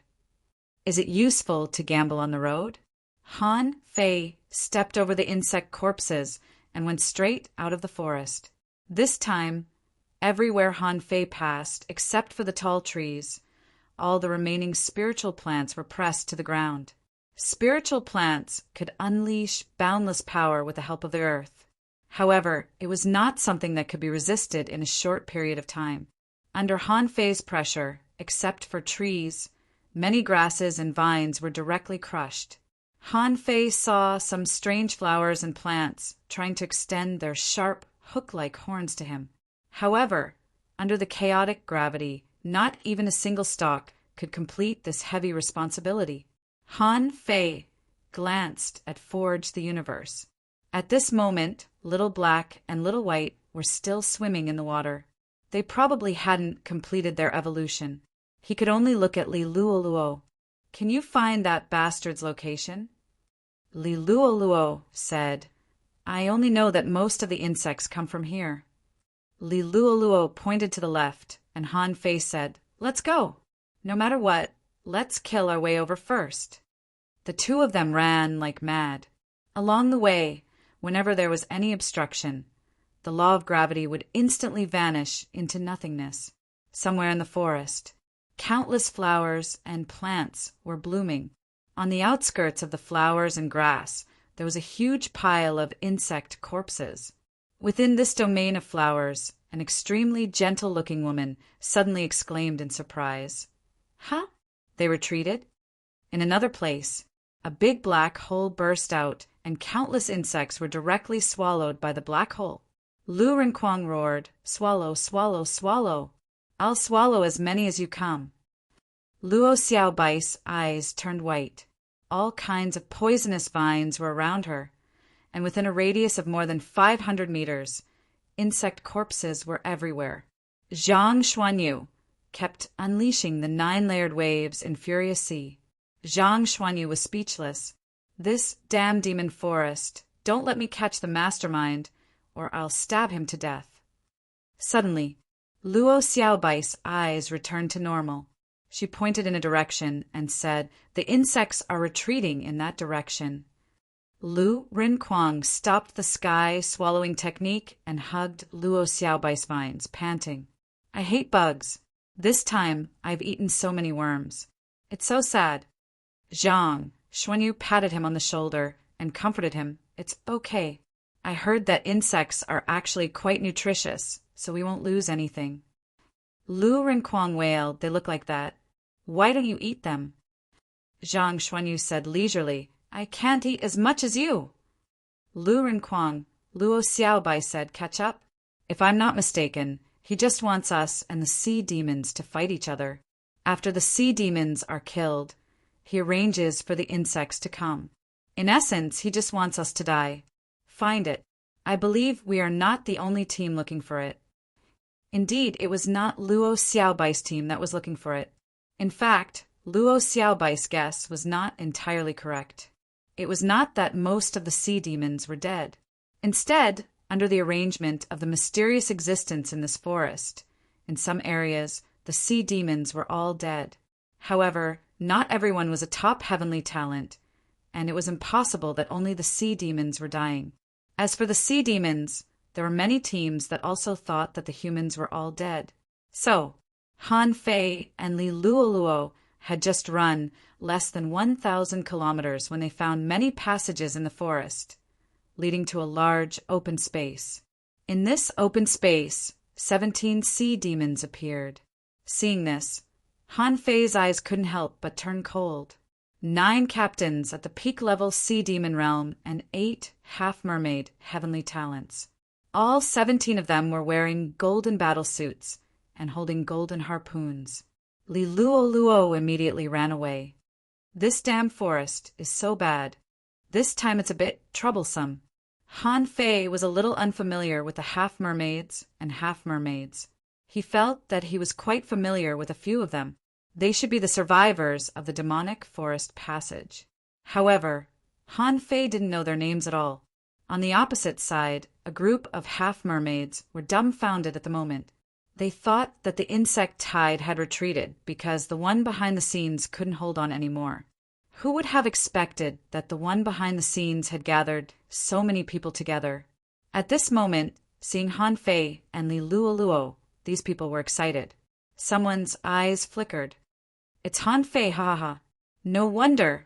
Is it useful to gamble on the road? Han Fei stepped over the insect corpses and went straight out of the forest. This time, everywhere Han Fei passed, except for the tall trees, all the remaining spiritual plants were pressed to the ground. Spiritual plants could unleash boundless power with the help of the earth. However, it was not something that could be resisted in a short period of time. Under Han Fei's pressure, except for trees, many grasses and vines were directly crushed. Han Fei saw some strange flowers and plants trying to extend their sharp, hook-like horns to him. However, under the chaotic gravity, not even a single stalk could complete this heavy responsibility. Han Fei glanced at Forge the Universe. At this moment, Little Black and Little White were still swimming in the water. They probably hadn't completed their evolution. He could only look at Li Luoluo. Can you find that bastard's location? Li Luoluo said, I only know that most of the insects come from here. Li Luoluo pointed to the left, and Han Fei said, Let's go. No matter what, let's kill our way over first. The two of them ran like mad. Along the way, whenever there was any obstruction, the law of gravity would instantly vanish into nothingness. Somewhere in the forest, countless flowers and plants were blooming. On the outskirts of the flowers and grass, there was a huge pile of insect corpses. Within this domain of flowers, an extremely gentle-looking woman suddenly exclaimed in surprise. Huh? They retreated. In another place, a big black hole burst out, and countless insects were directly swallowed by the black hole. Lu Rinquang roared, Swallow, swallow, swallow. I'll swallow as many as you come. Luo Xiaobai's eyes turned white. All kinds of poisonous vines were around her, and within a radius of more than 500 meters, insect corpses were everywhere. Zhang Xuanyu kept unleashing the 9-layered waves in furious sea. Zhang Xuanyu was speechless. This damn demon forest, don't let me catch the mastermind, or I'll stab him to death. Suddenly, Luo Xiaobai's eyes returned to normal. She pointed in a direction and said, The insects are retreating in that direction. Lu Rinquang stopped the sky-swallowing technique and hugged Luo Xiaobai's vines, panting. I hate bugs. This time, I've eaten so many worms. It's so sad. Zhang Xuanyu patted him on the shoulder and comforted him. It's okay. I heard that insects are actually quite nutritious, so we won't lose anything. Lu Rinquang wailed, They look like that. Why don't you eat them? Zhang Xuanyu said leisurely, I can't eat as much as you. Lu Rinquang, Luo Xiaobai said, Catch up? If I'm not mistaken, He just wants us and the sea demons to fight each other. After the sea demons are killed, he arranges for the insects to come. In essence, he just wants us to die. Find it. I believe we are not the only team looking for it. Indeed, it was not Luo Xiaobai's team that was looking for it. In fact, Luo Xiaobai's guess was not entirely correct. It was not that most of the sea demons were dead. Instead, under the arrangement of the mysterious existence in this forest, in some areas, the sea demons were all dead. However, not everyone was a top heavenly talent, and it was impossible that only the sea demons were dying. As for the sea demons, there were many teams that also thought that the humans were all dead. So, Han Fei and Li Luoluo had just run less than 1,000 kilometers when they found many passages in the forest, leading to a large open space. In this open space, 17 sea demons appeared. Seeing this, Han Fei's eyes couldn't help but turn cold. 9 captains at the peak-level sea demon realm and 8 half-mermaid heavenly talents. All 17 of them were wearing golden battle suits and holding golden harpoons. Li Luoluo immediately ran away. This damn forest is so bad. This time it's a bit troublesome. Han Fei was a little unfamiliar with the half-mermaids and half-mermaids. He felt that he was quite familiar with a few of them. They should be the survivors of the demonic forest passage. However, Han Fei didn't know their names at all. On the opposite side, a group of half-mermaids were dumbfounded at the moment. They thought that the insect tide had retreated because the one behind the scenes couldn't hold on anymore. Who would have expected that the one behind the scenes had gathered so many people together? At this moment, seeing Han Fei and Li Luoluo, these people were excited. Someone's eyes flickered. It's Han Fei, ha ha ha. No wonder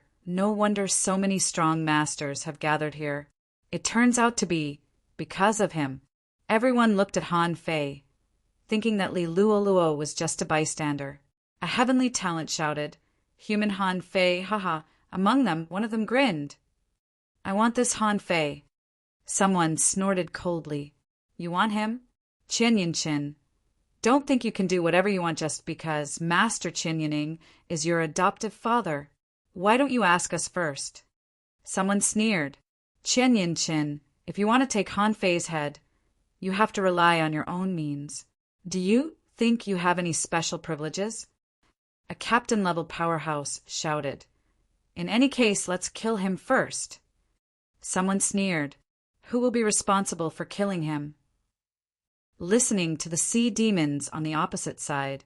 so many strong masters have gathered here. It turns out to be because of him. Everyone looked at Han Fei, thinking that Li Luoluo was just a bystander. A heavenly talent shouted, "Human Han Fei, haha." Among them, one of them grinned. "I want this Han Fei." Someone snorted coldly. "You want him? Qin Yinchin. Don't think you can do whatever you want just because Master Qin Yining is your adoptive father. Why don't you ask us first?" Someone sneered. "Qin Yinchin, if you want to take Han Fei's head, you have to rely on your own means. Do you think you have any special privileges?" A captain-level powerhouse shouted. "In any case, let's kill him first." Someone sneered. "Who will be responsible for killing him?" Listening to the sea demons on the opposite side,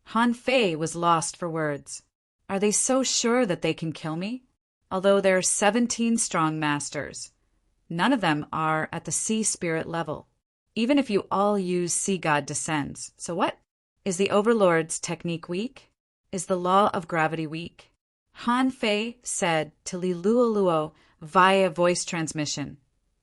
Han Fei was lost for words. Are they so sure that they can kill me? Although there are 17 strong masters, none of them are at the sea spirit level. Even if you all use Sea God Descends, so what? Is the Overlord's technique weak? Is the law of gravity weak? Han Fei said to Li Luoluo via voice transmission.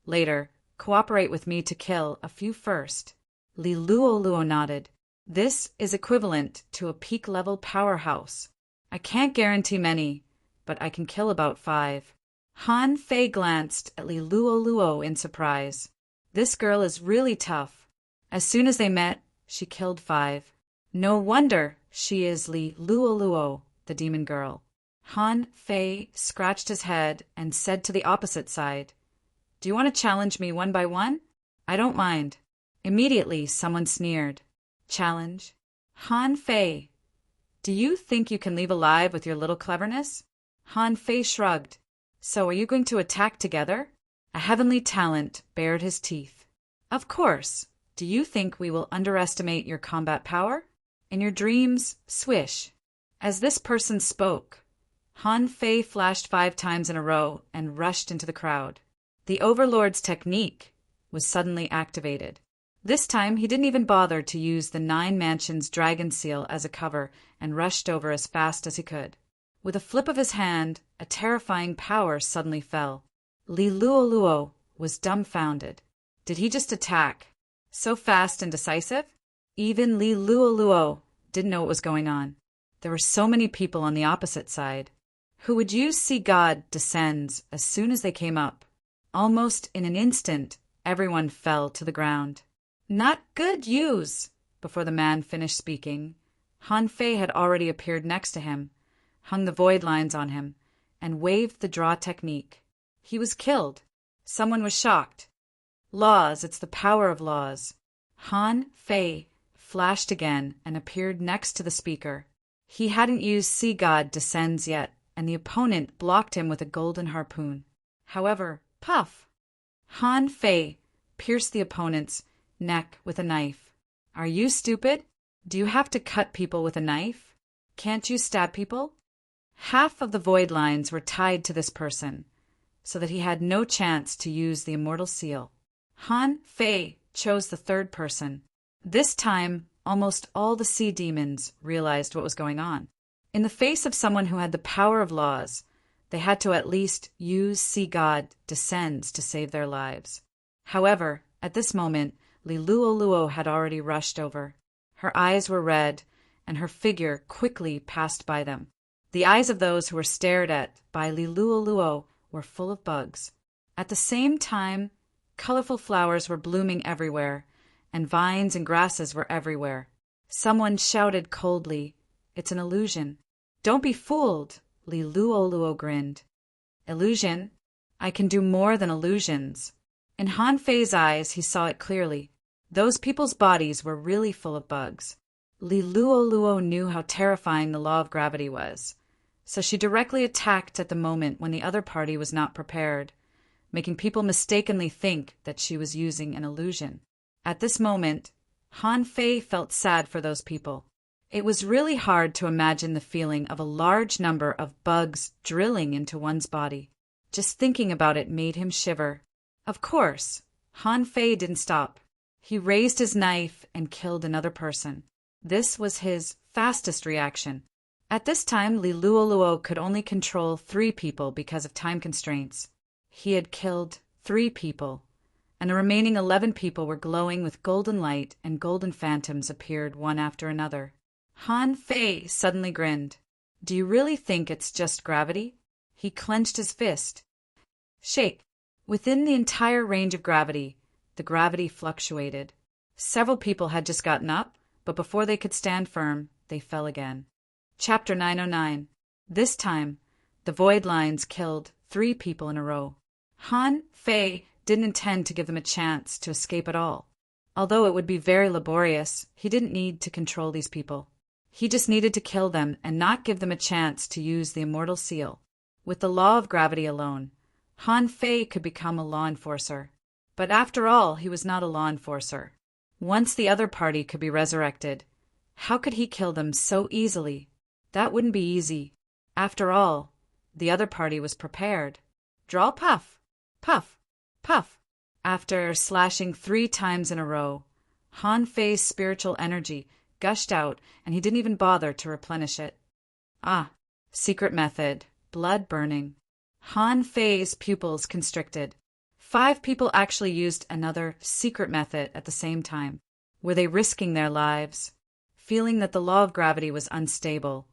Later, cooperate with me to kill a few first. Li Luoluo nodded. This is equivalent to a peak-level powerhouse. I can't guarantee many, but I can kill about 5. Han Fei glanced at Li Luoluo in surprise. This girl is really tough. As soon as they met, she killed 5. No wonder she is Li Luoluo, the demon girl. Han Fei scratched his head and said to the opposite side, "Do you want to challenge me one by one? I don't mind." Immediately, someone sneered. "Challenge? Han Fei, do you think you can leave alive with your little cleverness?" Han Fei shrugged. "So are you going to attack together?" A heavenly talent bared his teeth. "Of course. Do you think we will underestimate your combat power? In your dreams, swish." As this person spoke, Han Fei flashed 5 times in a row and rushed into the crowd. The Overlord's technique was suddenly activated. This time he didn't even bother to use the 9 Mansions dragon seal as a cover and rushed over as fast as he could. With a flip of his hand, a terrifying power suddenly fell. Li Luoluo was dumbfounded. Did he just attack? So fast and decisive? Even Li Luoluo didn't know what was going on. There were so many people on the opposite side who would use Sea God Descends as soon as they came up. Almost in an instant, everyone fell to the ground. "Not good use," Before the man finished speaking, Han Fei had already appeared next to him, hung the void lines on him, and waved the draw technique. He was killed. Someone was shocked. Laws, it's the power of laws. Han Fei flashed again and appeared next to the speaker. He hadn't used Sea God Descends yet, and the opponent blocked him with a golden harpoon. However, puff! Han Fei pierced the opponent's neck with a knife. Are you stupid? Do you have to cut people with a knife? Can't you stab people? Half of the void lines were tied to this person, so that he had no chance to use the immortal seal. Han Fei chose the third person. This time, almost all the sea demons realized what was going on. In the face of someone who had the power of laws, they had to at least use Sea God Descends to save their lives. However, at this moment, Li Luo had already rushed over. Her eyes were red, and her figure quickly passed by them. The eyes of those who were stared at by Li Luo were full of bugs. At the same time, colorful flowers were blooming everywhere, and vines and grasses were everywhere. Someone shouted coldly, "It's an illusion." "Don't be fooled," Li Luo grinned. "Illusion? I can do more than illusions." In Han Fei's eyes, he saw it clearly. Those people's bodies were really full of bugs. Li Luo knew how terrifying the law of gravity was, so she directly attacked at the moment when the other party was not prepared, making people mistakenly think that she was using an illusion. At this moment, Han Fei felt sad for those people. It was really hard to imagine the feeling of a large number of bugs drilling into one's body. Just thinking about it made him shiver. Of course, Han Fei didn't stop. He raised his knife and killed another person. This was his fastest reaction. At this time, Li Luo could only control 3 people because of time constraints. He had killed 3 people, and the remaining 11 people were glowing with golden light, and golden phantoms appeared one after another. Han Fei suddenly grinned. "Do you really think it's just gravity?" He clenched his fist. Shake. Within the entire range of gravity, the gravity fluctuated. Several people had just gotten up, but before they could stand firm, they fell again. Chapter 909. This time, the void lines killed 3 people in a row. Han Fei didn't intend to give them a chance to escape at all. Although it would be very laborious, he didn't need to control these people. He just needed to kill them and not give them a chance to use the immortal seal. With the law of gravity alone, Han Fei could become a law enforcer. But after all, he was not a law enforcer. Once the other party could be resurrected, how could he kill them so easily? That wouldn't be easy. After all, the other party was prepared. Draw puff, puff, puff. After slashing 3 times in a row, Han Fei's spiritual energy gushed out, and he didn't even bother to replenish it. Secret method, blood burning. Han Fei's pupils constricted. 5 people actually used another secret method at the same time. Were they risking their lives? Feeling that the law of gravity was unstable,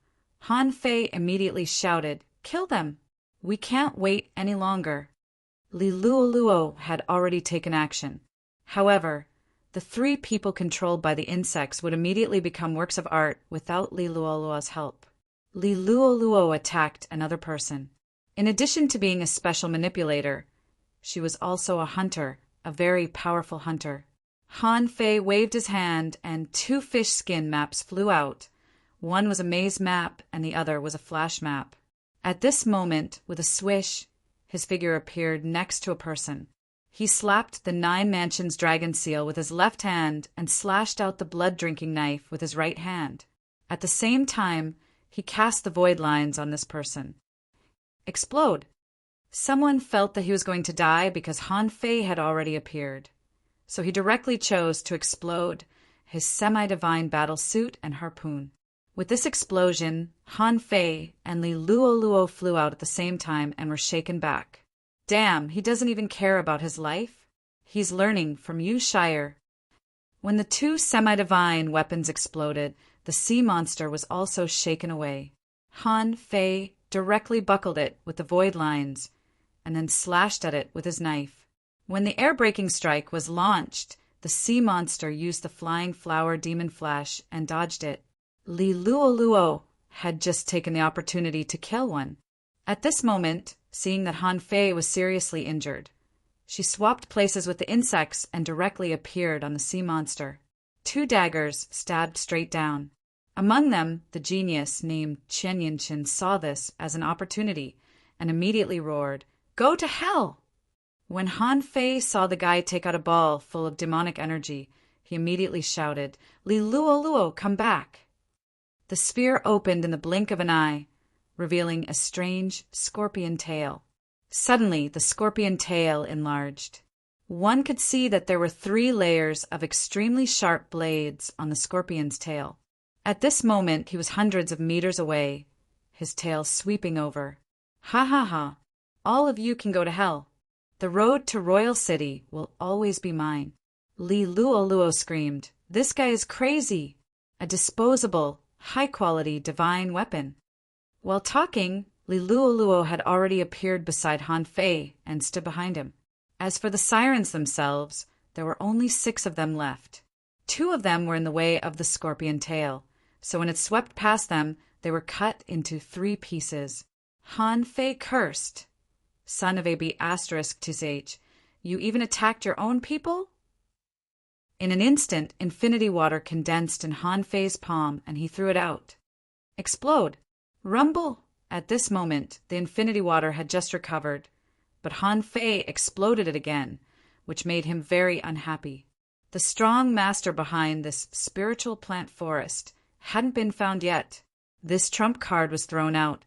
Han Fei immediately shouted, "Kill them! We can't wait any longer." Li Luo had already taken action. However, the 3 people controlled by the insects would immediately become works of art without Li Luo's help. Li Luo attacked another person. In addition to being a special manipulator, she was also a hunter, a very powerful hunter. Han Fei waved his hand, and 2 fish skin maps flew out. One was a maze map, and the other was a flash map. At this moment, with a swish, his figure appeared next to a person. He slapped the 9 Mansions dragon seal with his left hand and slashed out the blood-drinking knife with his right hand. At the same time, he cast the void lines on this person. Explode! Someone felt that he was going to die because Han Fei had already appeared. So he directly chose to explode his semi-divine battle suit and harpoon. With this explosion, Han Fei and Li Luo flew out at the same time and were shaken back. Damn, he doesn't even care about his life. He's learning from you, Shire. When the 2 semi-divine weapons exploded, the sea monster was also shaken away. Han Fei directly buckled it with the void lines and then slashed at it with his knife. When the air-breaking strike was launched, The sea monster used the flying flower demon flash and dodged it. Li Luoluo had just taken the opportunity to kill one. At this moment, seeing that Han Fei was seriously injured, she swapped places with the insects and directly appeared on the sea monster. 2 daggers stabbed straight down. Among them, the genius named Chen Yinshin saw this as an opportunity and immediately roared, "Go to hell!" When Han Fei saw the guy take out a ball full of demonic energy, he immediately shouted, "Li Luoluo, come back!" The sphere opened in the blink of an eye, revealing a strange scorpion tail. Suddenly, the scorpion tail enlarged. One could see that there were 3 layers of extremely sharp blades on the scorpion's tail. At this moment, he was hundreds of meters away, his tail sweeping over. "Ha ha ha! All of you can go to hell. The road to Royal City will always be mine." Li Luoluo screamed, "This guy is crazy! A disposable, high-quality divine weapon." While talking, Li Luoluo had already appeared beside Han Fei and stood behind him. As for the sirens themselves, there were only 6 of them left. 2 of them were in the way of the scorpion tail, so when it swept past them, they were cut into 3 pieces. Han Fei cursed, "Son of a B***h, you even attacked your own people?" In an instant, infinity water condensed in Han Fei's palm and he threw it out. Explode! Rumble! At this moment, the infinity water had just recovered, but Han Fei exploded it again, which made him very unhappy. The strong master behind this spiritual plant forest hadn't been found yet. This trump card was thrown out,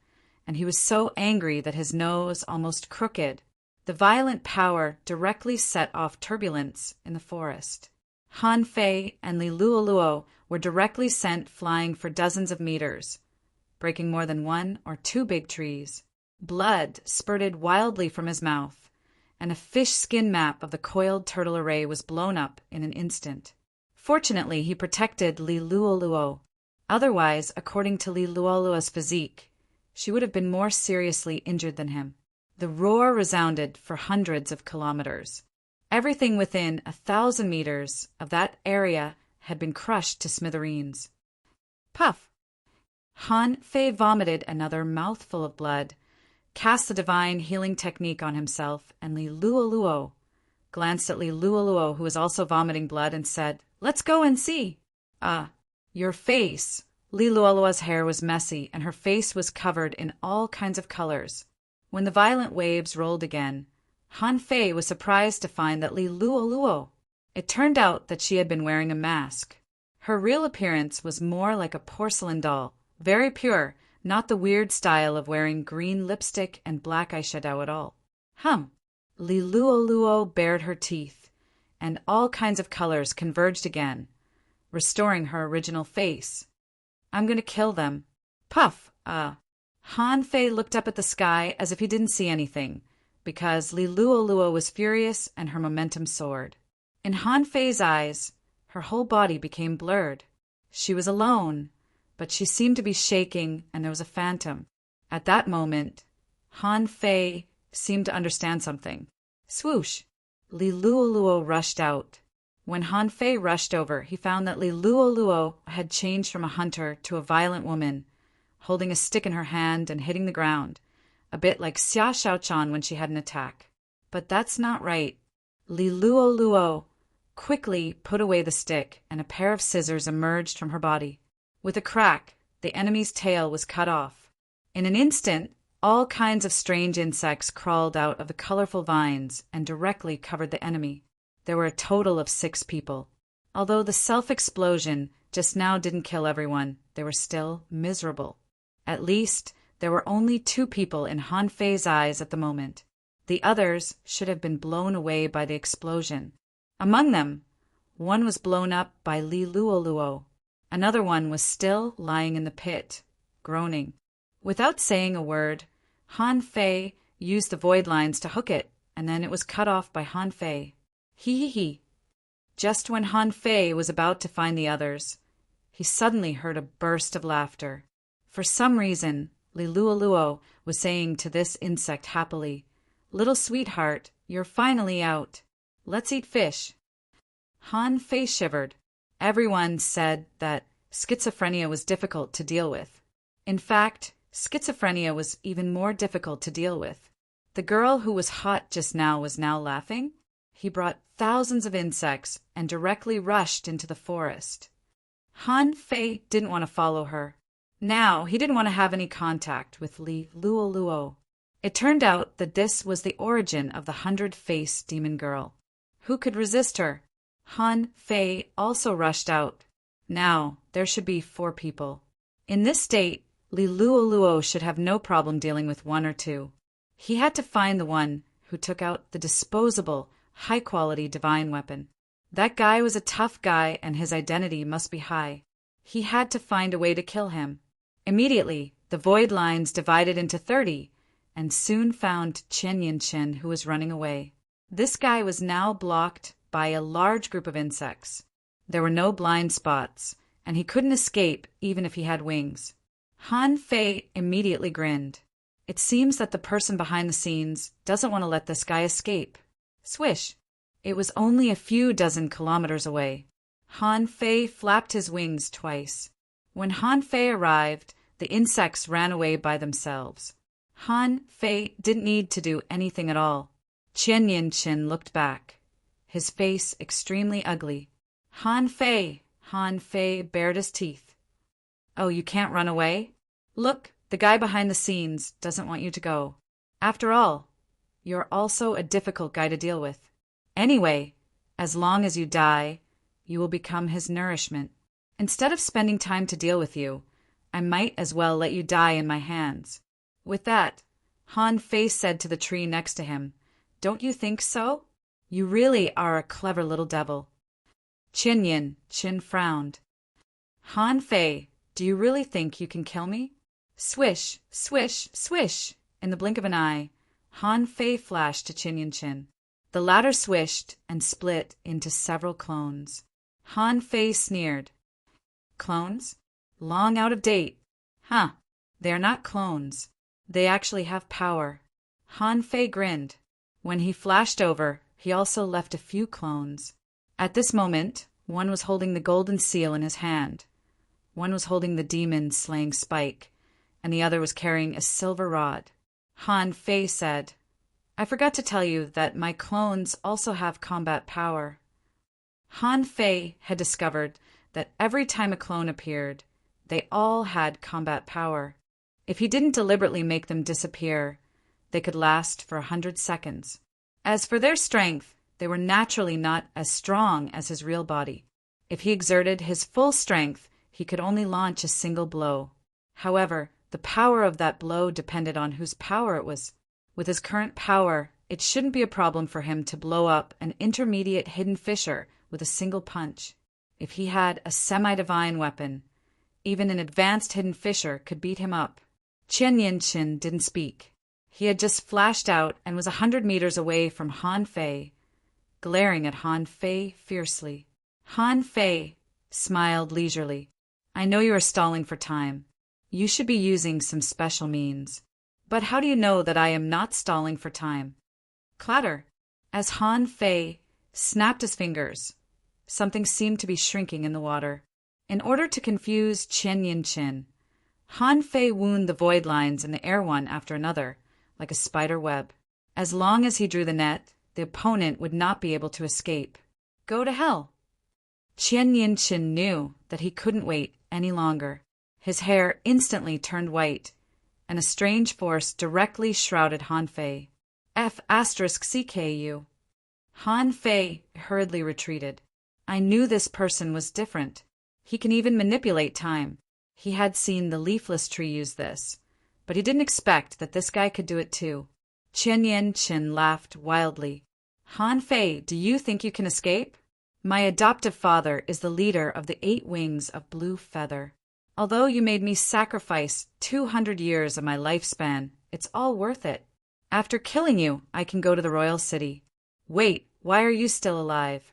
and he was so angry that his nose almost crooked. The violent power directly set off turbulence in the forest. Han Fei and Li Luoluo were directly sent flying for dozens of meters, breaking more than 1 or 2 big trees. Blood spurted wildly from his mouth, and a fish skin map of the coiled turtle array was blown up in an instant. Fortunately, he protected Li Luoluo. Otherwise, according to Li Luoluo's physique, she would have been more seriously injured than him. The roar resounded for hundreds of kilometers. Everything within 1,000 meters of that area had been crushed to smithereens. Puff! Han Fei vomited another mouthful of blood, cast the divine healing technique on himself, and Li Luoluo glanced at Li Luoluo, who was also vomiting blood, and said, "Let's go and see." Your face." Li Luoluo's hair was messy, and her face was covered in all kinds of colors. When the violent waves rolled again, Han Fei was surprised to find that Li Luoluo. It turned out that she had been wearing a mask. Her real appearance was more like a porcelain doll, very pure, not the weird style of wearing green lipstick and black eyeshadow at all. Li Luoluo bared her teeth, and all kinds of colors converged again, restoring her original face. "I'm going to kill them." Puff! Han Fei looked up at the sky as if he didn't see anything, because Li Luoluo was furious and her momentum soared. In Han Fei's eyes, her whole body became blurred. She was alone, but she seemed to be shaking, and there was a phantom. At that moment, Han Fei seemed to understand something. Swoosh! Li Luoluo rushed out. When Han Fei rushed over, he found that Li Luoluo had changed from a hunter to a violent woman, holding a stick in her hand and hitting the ground, a bit like Xia Shaochan when she had an attack. But that's not right. Li Luoluo quickly put away the stick, and a pair of scissors emerged from her body. With a crack, the enemy's tail was cut off. In an instant, all kinds of strange insects crawled out of the colorful vines and directly covered the enemy. There were a total of 6 people. Although the self-explosion just now didn't kill everyone, they were still miserable. At least, there were only 2 people in Han Fei's eyes at the moment. The others should have been blown away by the explosion. Among them, one was blown up by Li Luoluo. Another one was still lying in the pit, groaning. Without saying a word, Han Fei used the void lines to hook it, and then it was cut off by Han Fei. He. Just when Han Fei was about to find the others, he suddenly heard a burst of laughter. For some reason, Li Luoluo was saying to this insect happily, "Little sweetheart, you're finally out. Let's eat fish." Han Fei shivered. Everyone said that schizophrenia was difficult to deal with. In fact, schizophrenia was even more difficult to deal with. The girl who was hot just now was now laughing. He brought thousands of insects and directly rushed into the forest. Han Fei didn't want to follow her. Now he didn't want to have any contact with Li Luoluo. It turned out that this was the origin of the 100-faced demon girl. Who could resist her? Han Fei also rushed out. Now there should be 4 people. In this state, Li Luoluo should have no problem dealing with 1 or 2. He had to find the one who took out the disposable, high-quality divine weapon. That guy was a tough guy and his identity must be high. He had to find a way to kill him. Immediately, the void lines divided into 30 and soon found Chen Yinchen, who was running away. This guy was now blocked by a large group of insects. There were no blind spots, and he couldn't escape even if he had wings. Han Fei immediately grinned. It seems that the person behind the scenes doesn't want to let this guy escape. Swish! It was only a few dozen kilometers away. Han Fei flapped his wings twice. When Han Fei arrived, the insects ran away by themselves. Han Fei didn't need to do anything at all. Chen Yinchen looked back, his face extremely ugly. Han Fei bared his teeth. Oh, you can't run away? Look, the guy behind the scenes doesn't want you to go. After all, you're also a difficult guy to deal with. Anyway, as long as you die, you will become his nourishment. Instead of spending time to deal with you, I might as well let you die in my hands. With that, Han Fei said to the tree next to him, "Don't you think so? You really are a clever little devil." Chin frowned. Han Fei, do you really think you can kill me? Swish, swish, swish. In the blink of an eye, Han Fei flashed to Chin. The latter swished and split into several clones. Han Fei sneered. Clones? Long out of date. Huh, they are not clones. They actually have power. Han Fei grinned. When he flashed over, he also left a few clones. At this moment, one was holding the golden seal in his hand. One was holding the demon-slaying spike, and the other was carrying a silver rod. Han Fei said, "I forgot to tell you that my clones also have combat power." Han Fei had discovered that every time a clone appeared, they all had combat power. If he didn't deliberately make them disappear, they could last for 100 seconds. As for their strength, they were naturally not as strong as his real body. If he exerted his full strength, he could only launch a single blow. However, the power of that blow depended on whose power it was. With his current power, it shouldn't be a problem for him to blow up an intermediate hidden fissure with a single punch. If he had a semi-divine weapon, even an advanced hidden fissure could beat him up. Chen Yinchen didn't speak. He had just flashed out and was 100 meters away from Han Fei, glaring at Han Fei fiercely. Han Fei smiled leisurely. "I know you are stalling for time. You should be using some special means. But how do you know that I am not stalling for time?" Clatter! As Han Fei snapped his fingers, something seemed to be shrinking in the water. In order to confuse Chen Yinchen, Han Fei wound the void lines in the air one after another, like a spider web. As long as he drew the net, the opponent would not be able to escape. Go to hell! Chen Yinchen knew that he couldn't wait any longer. His hair instantly turned white, and a strange force directly shrouded Han Fei. F*CKU. Han Fei hurriedly retreated. I knew this person was different. He can even manipulate time. He had seen the leafless tree use this, but he didn't expect that this guy could do it too. Chen Yinchen laughed wildly. Han Fei, do you think you can escape? My adoptive father is the leader of the 8 wings of Blue Feather. Although you made me sacrifice 200 years of my lifespan, it's all worth it. After killing you, I can go to the royal city. Wait, why are you still alive?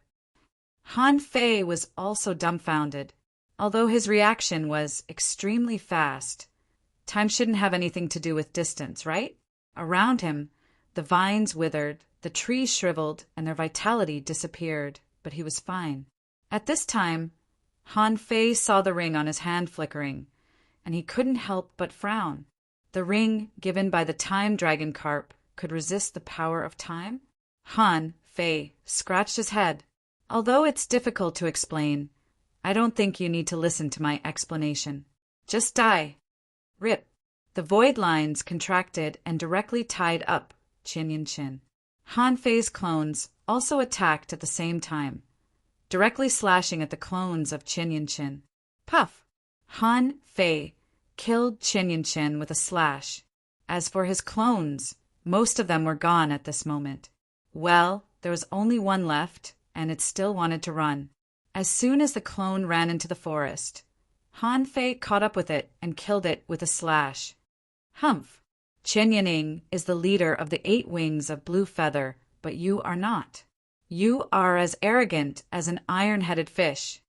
Han Fei was also dumbfounded. Although his reaction was extremely fast, time shouldn't have anything to do with distance, right? Around him, the vines withered, the trees shriveled, and their vitality disappeared. but he was fine. At this time, Han Fei saw the ring on his hand flickering, and he couldn't help but frown. The ring given by the time dragon carp could resist the power of time? Han Fei scratched his head. Although it's difficult to explain, I don't think you need to listen to my explanation. Just die. Rip. The void lines contracted and directly tied up Chin. Han Fei's clones also attacked at the same time, directly slashing at the clones of Chin. Puff! Han Fei killed Chin with a slash. As for his clones, most of them were gone at this moment. Well, there was only one left, and it still wanted to run. As soon as the clone ran into the forest, Han Fei caught up with it and killed it with a slash. Humph! Chen Yining is the leader of the 8 wings of Blue Feather, but you are not. You are as arrogant as an iron-headed fish.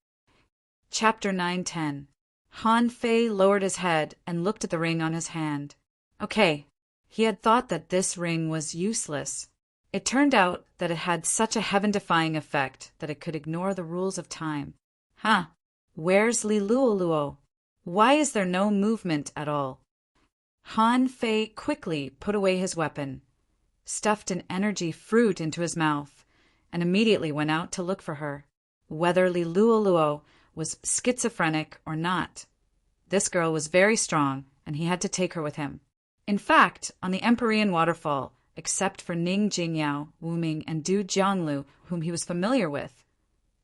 Chapter 9-10. Han Fei lowered his head and looked at the ring on his hand. Okay, he had thought that this ring was useless. It turned out that it had such a heaven-defying effect that it could ignore the rules of time. Huh, where's Li Luoluo? Why is there no movement at all? Han Fei quickly put away his weapon, stuffed an energy fruit into his mouth, and immediately went out to look for her. Whether Li Luoluo was schizophrenic or not, this girl was very strong, and he had to take her with him. In fact, on the Empyrean waterfall, except for Ning Jingyao, Wu Ming, and Du Jianglu, whom he was familiar with,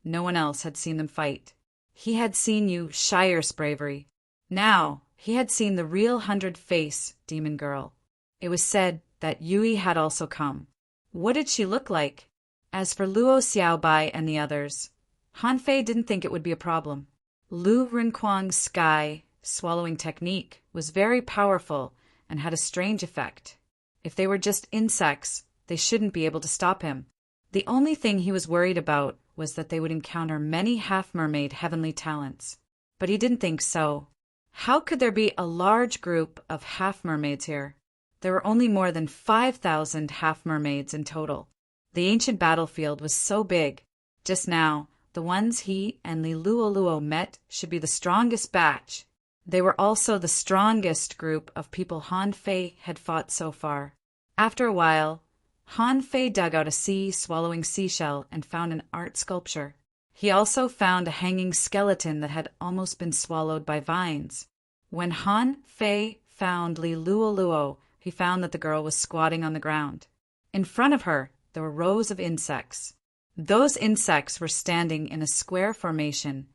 no one else had seen them fight. He had seen Yu Shire's bravery. Now, he had seen the real 100-face demon girl. It was said that Yui had also come. What did she look like? As for Luo Xiaobai and the others, Han Fei didn't think it would be a problem. Lu Rinquang's sky swallowing technique was very powerful and had a strange effect. If they were just insects, they shouldn't be able to stop him. The only thing he was worried about was that they would encounter many half-mermaid heavenly talents. But he didn't think so. How could there be a large group of half-mermaids here? There were only more than 5,000 half-mermaids in total. The ancient battlefield was so big. Just now, the ones he and Li Luoluo met should be the strongest batch. They were also the strongest group of people Han Fei had fought so far. After a while, Han Fei dug out a sea-swallowing seashell and found an art sculpture. He also found a hanging skeleton that had almost been swallowed by vines. When Han Fei found Li Luoluo, he found that the girl was squatting on the ground. In front of her, there were rows of insects. Those insects were standing in a square formation,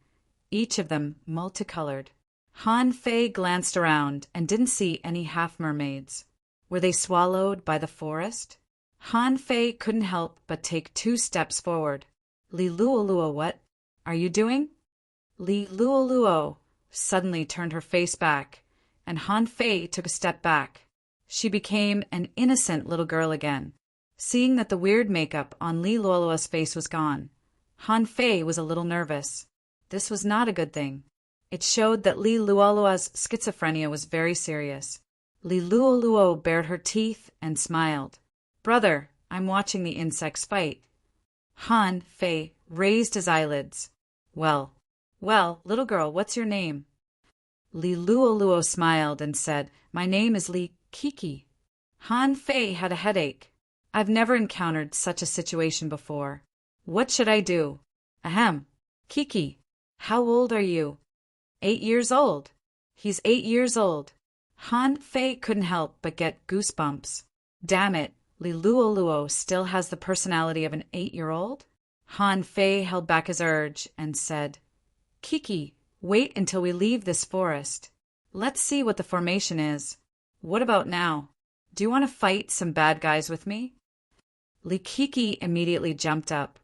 each of them multicolored. Han Fei glanced around and didn't see any half-mermaids. Were they swallowed by the forest? Han Fei couldn't help but take 2 steps forward. Li Luoluo, what are you doing? Li Luoluo suddenly turned her face back, and Han Fei took a step back. She became an innocent little girl again. Seeing that the weird makeup on Li Luoluo's face was gone, Han Fei was a little nervous. This was not a good thing. It showed that Li Luoluo's schizophrenia was very serious. Li Luoluo bared her teeth and smiled. Brother, I'm watching the insects fight. Han Fei raised his eyelids. Well, little girl, what's your name? Li Luoluo smiled and said, My name is Li Kiki. Han Fei had a headache. I've never encountered such a situation before. What should I do? Ahem. Kiki, how old are you? 8 years old. He's 8 years old. Han Fei couldn't help but get goosebumps. Damn it, Li Luoluo still has the personality of an 8-year-old? Han Fei held back his urge and said, Kiki, wait until we leave this forest. Let's see what the formation is. What about now? Do you want to fight some bad guys with me? Li Kiki immediately jumped up.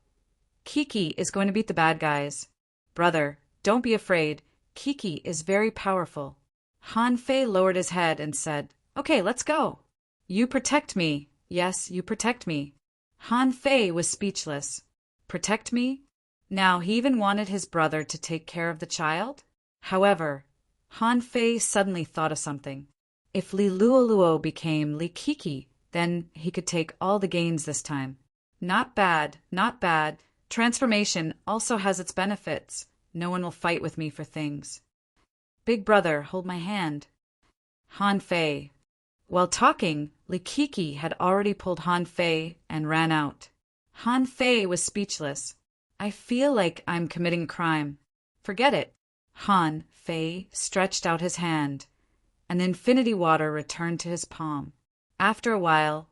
Kiki is going to beat the bad guys. Brother, don't be afraid. Kiki is very powerful. Han Fei lowered his head and said, Okay, let's go. You protect me. Yes, you protect me. Han Fei was speechless. Protect me? Now he even wanted his brother to take care of the child? However, Han Fei suddenly thought of something. If Li Luoluo became Li Kiki, then he could take all the gains this time. Not bad, not bad. Transformation also has its benefits. No one will fight with me for things. Big brother, hold my hand. Han Fei. While talking, Likiki had already pulled Han Fei and ran out. Han Fei was speechless. I feel like I'm committing a crime. Forget it. Han Fei stretched out his hand, and the infinity water returned to his palm. After a while,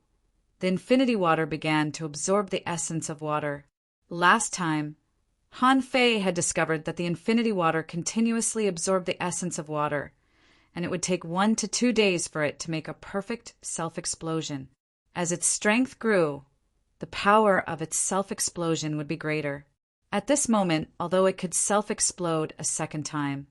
the infinity water began to absorb the essence of water. Last time, Han Fei had discovered that the infinity water continuously absorbed the essence of water, and it would take 1 to 2 days for it to make a perfect self-explosion. As its strength grew, the power of its self-explosion would be greater. At this moment, although it could self-explode a second time,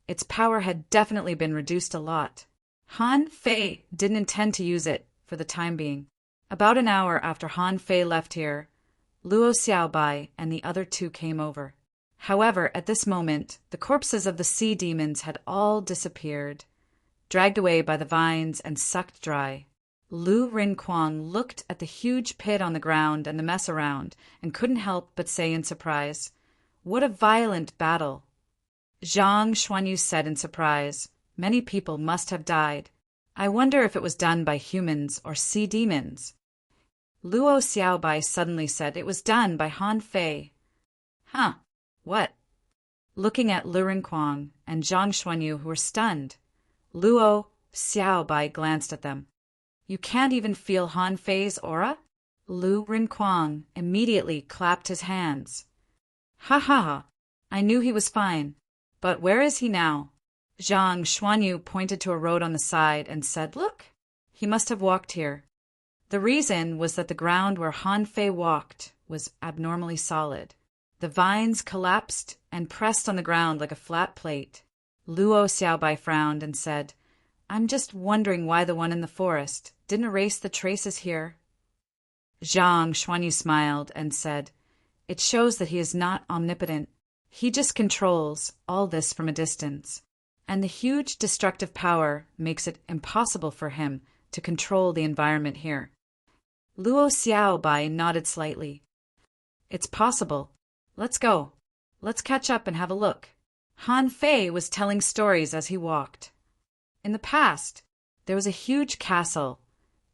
its power had definitely been reduced a lot. Han Fei didn't intend to use it for the time being. About an hour after Han Fei left here, Luo Xiaobai and the other two came over. However, at this moment, the corpses of the sea demons had all disappeared, dragged away by the vines and sucked dry. Lu Rinquang looked at the huge pit on the ground and the mess around, and couldn't help but say in surprise, "What a violent battle!" Zhang Xuanyu said in surprise, "Many people must have died. I wonder if it was done by humans or sea demons." Luo Xiaobai suddenly said it was done by Han Fei. Huh, what? Looking at Lu Rinquang and Zhang Xuanyu, who were stunned, Luo Xiaobai glanced at them. You can't even feel Han Fei's aura? Lu Rinquang immediately clapped his hands. Ha ha ha, I knew he was fine. But where is he now? Zhang Xuanyu pointed to a road on the side and said, Look, he must have walked here. The reason was that the ground where Han Fei walked was abnormally solid. The vines collapsed and pressed on the ground like a flat plate. Luo Xiaobai frowned and said, I'm just wondering why the one in the forest didn't erase the traces here. Zhang Xuanyu smiled and said, It shows that he is not omnipotent. He just controls all this from a distance, and the huge destructive power makes it impossible for him to control the environment here. Luo Xiaobai nodded slightly. It's possible. Let's go. Let's catch up and have a look. Han Fei was telling stories as he walked. In the past, there was a huge castle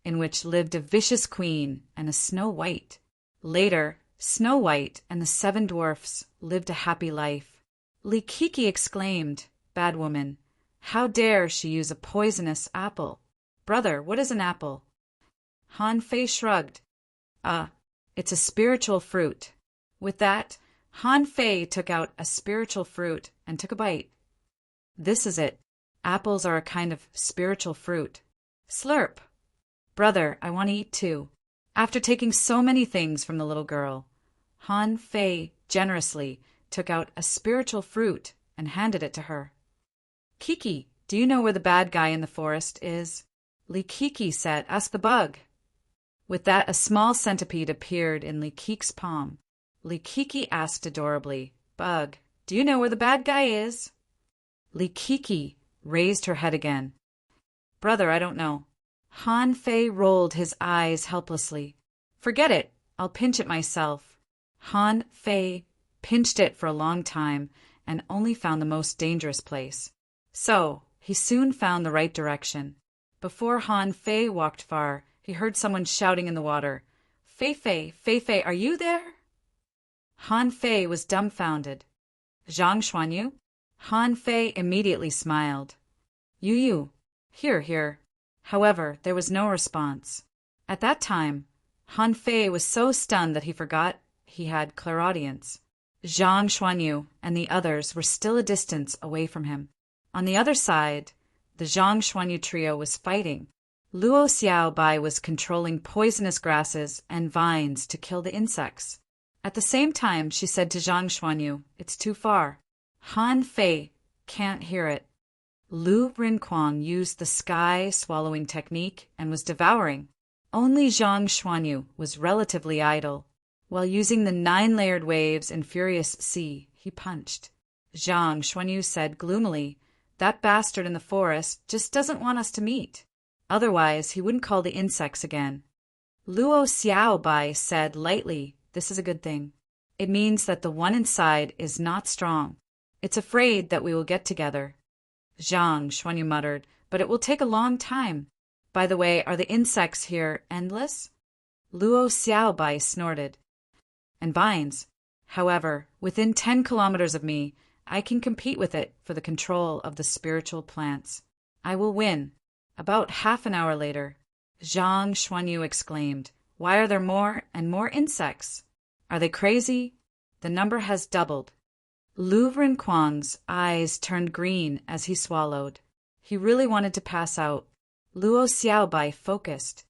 in which lived a vicious queen and a Snow White. Later, Snow White and the 7 dwarfs lived a happy life. Li Kiki exclaimed, Bad woman, how dare she use a poisonous apple? Brother, what is an apple? Han Fei shrugged. It's a spiritual fruit. With that, Han Fei took out a spiritual fruit and took a bite. This is it. Apples are a kind of spiritual fruit. Slurp. Brother, I want to eat too. After taking so many things from the little girl, Han Fei generously took out a spiritual fruit and handed it to her. Kiki, do you know where the bad guy in the forest is? Li Kiki said, Ask the bug. With that, a small centipede appeared in Li Kiki's palm. Li Kiki asked adorably, Bug, do you know where the bad guy is? Li Kiki raised her head again. Brother, I don't know. Han Fei rolled his eyes helplessly. Forget it. I'll pinch it myself. Han Fei pinched it for a long time and only found the most dangerous place. So, he soon found the right direction. Before Han Fei walked far, he heard someone shouting in the water, Fei Fei, are you there? Han Fei was dumbfounded. Zhang Xuanyu? Han Fei immediately smiled. You. Here. However, there was no response. At that time, Han Fei was so stunned that he forgot he had clairaudience. Zhang Xuanyu and the others were still a distance away from him. On the other side, the Zhang Xuanyu trio was fighting. Luo Xiaobai was controlling poisonous grasses and vines to kill the insects. At the same time, she said to Zhang Xuanyu, It's too far. Han Fei can't hear it. Lu Rinquang used the sky-swallowing technique and was devouring. Only Zhang Xuanyu was relatively idle. While using the 9-layered waves in furious sea, he punched. Zhang Xuanyu said gloomily, That bastard in the forest just doesn't want us to meet. Otherwise, he wouldn't call the insects again. Luo Xiaobai said lightly, This is a good thing. It means that the one inside is not strong. It's afraid that we will get together. Zhang, Xuanyu muttered, but it will take a long time. By the way, are the insects here endless? Luo Xiaobai snorted. And vines. However, within 10 kilometers of me, I can compete with it for the control of the spiritual plants. I will win. About half an hour later, Zhang Xuanyu exclaimed, "Why are there more and more insects? Are they crazy?" The number has doubled. Lu Renquang's eyes turned green as he swallowed. He really wanted to pass out. Luo Xiaobai focused.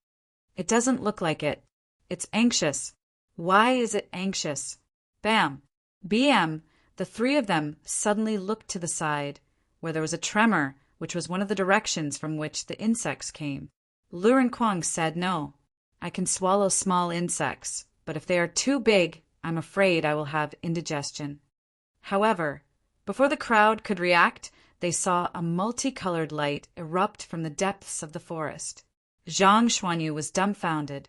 It doesn't look like it. It's anxious. Why is it anxious? Bam! BM! The three of them suddenly looked to the side, where there was a tremor, which was one of the directions from which the insects came. Lu Renquang said, "No, I can swallow small insects, but if they are too big, I'm afraid I will have indigestion." However, before the crowd could react, they saw a multicolored light erupt from the depths of the forest. Zhang Xuanyu was dumbfounded.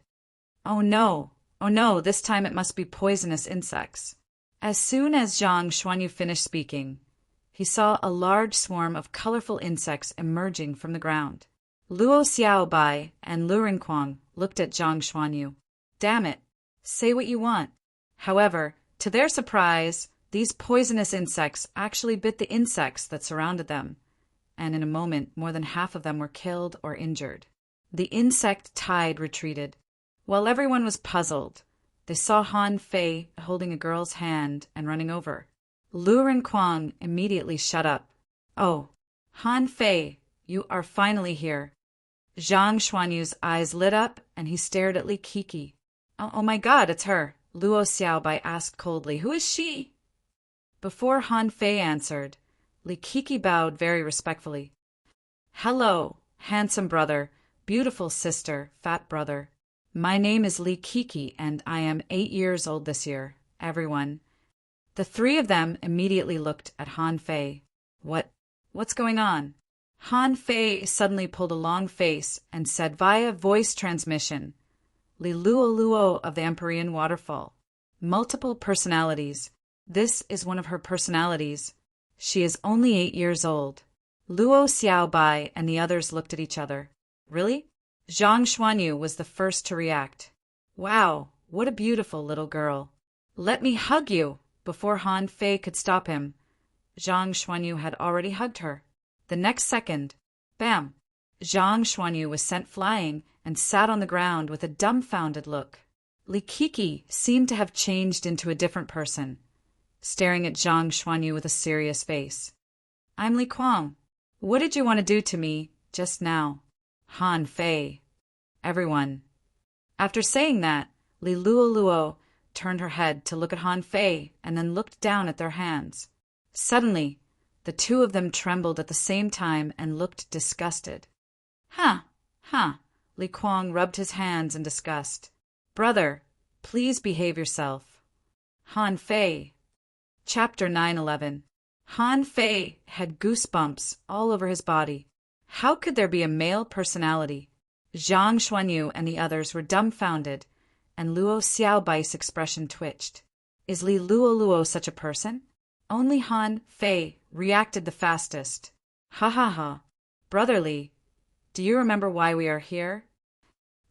Oh no, this time it must be poisonous insects. As soon as Zhang Xuanyu finished speaking, he saw a large swarm of colorful insects emerging from the ground. Luo Xiaobai and Lu Renquang looked at Zhang Xuanyu. Damn it, say what you want. However, to their surprise, these poisonous insects actually bit the insects that surrounded them, and in a moment more than half of them were killed or injured. The insect tide retreated. While everyone was puzzled, they saw Han Fei holding a girl's hand and running over. Lu Renquang immediately shut up. "Oh, Han Fei, you are finally here." Zhang Xuanyu's eyes lit up and he stared at Li Kiki. Oh my God, it's her," Luo Xiaobai asked coldly. "Who is she?" Before Han Fei answered, Li Kiki bowed very respectfully. "Hello, handsome brother, beautiful sister, fat brother. My name is Li Kiki and I am 8 years old this year, everyone." The three of them immediately looked at Han Fei. What's going on? Han Fei suddenly pulled a long face and said via voice transmission, "Li Luo Luo of the Empyrean Waterfall. Multiple personalities. This is one of her personalities. She is only 8 years old." Luo Xiaobai and the others looked at each other. Really? Zhang Xuanyu was the first to react. "Wow, what a beautiful little girl. Let me hug you." Before Han Fei could stop him, Zhang Xuanyu had already hugged her. The next second, bam! Zhang Xuanyu was sent flying and sat on the ground with a dumbfounded look. Li Kiki seemed to have changed into a different person, staring at Zhang Xuanyu with a serious face. "I'm Li Kuang. What did you want to do to me just now?" Han Fei. Everyone. After saying that, Li Luo Luo turned her head to look at Han Fei and then looked down at their hands. Suddenly, the two of them trembled at the same time and looked disgusted. Huh. Li Kuang rubbed his hands in disgust. "Brother, please behave yourself." Han Fei. Chapter 911. Han Fei had goosebumps all over his body. How could there be a male personality? Zhang Xuanyu and the others were dumbfounded, and Luo Xiaobai's expression twitched. Is Li Luo Luo such a person? Only Han Fei reacted the fastest. Ha. Brother Li, do you remember why we are here?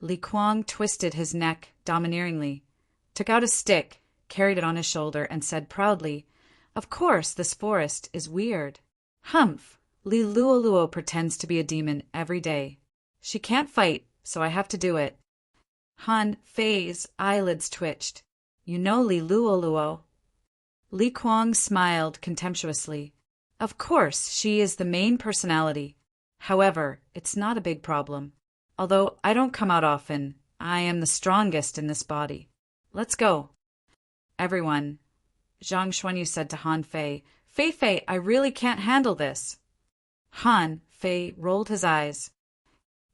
Li Kuang twisted his neck domineeringly, took out a stick, carried it on his shoulder, and said proudly, "Of course, this forest is weird." Humph! Li Luo Luo pretends to be a demon every day. She can't fight, so I have to do it. Han Fei's eyelids twitched. "You know Li Luo Luo." Li Kuang smiled contemptuously. "Of course, she is the main personality. However, it's not a big problem. Although I don't come out often, I am the strongest in this body. Let's go." Everyone. Zhang Xuanyu said to Han Fei, Fei, I really can't handle this." Han Fei rolled his eyes.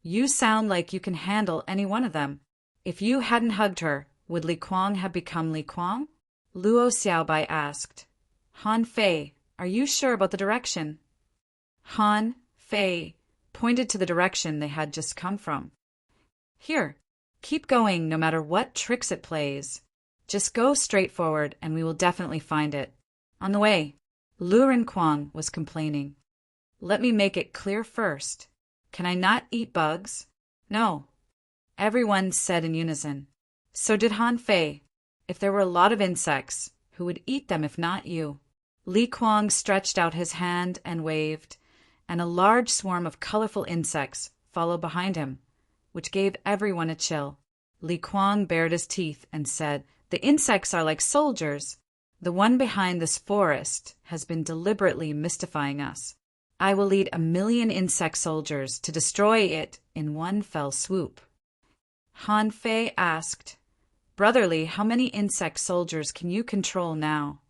"You sound like you can handle any one of them. If you hadn't hugged her, would Li Kuang have become Li Kuang?" Luo Xiaobai asked. Han Fei, are you sure about the direction? Han Fei pointed to the direction they had just come from. "Here, keep going no matter what tricks it plays. Just go straight forward and we will definitely find it. On the way, Lu Rinquang was complaining. Let me make it clear first. Can I not eat bugs? No. Everyone said in unison. So did Han Fei. If there were a lot of insects, who would eat them if not you? Li Kuang stretched out his hand and waved, and a large swarm of colorful insects followed behind him, which gave everyone a chill. Li Kuang bared his teeth and said, The insects are like soldiers. The one behind this forest has been deliberately mystifying us. I will lead 1,000,000 insect soldiers to destroy it in one fell swoop. Han Fei asked, Brotherly, how many insect soldiers can you control now?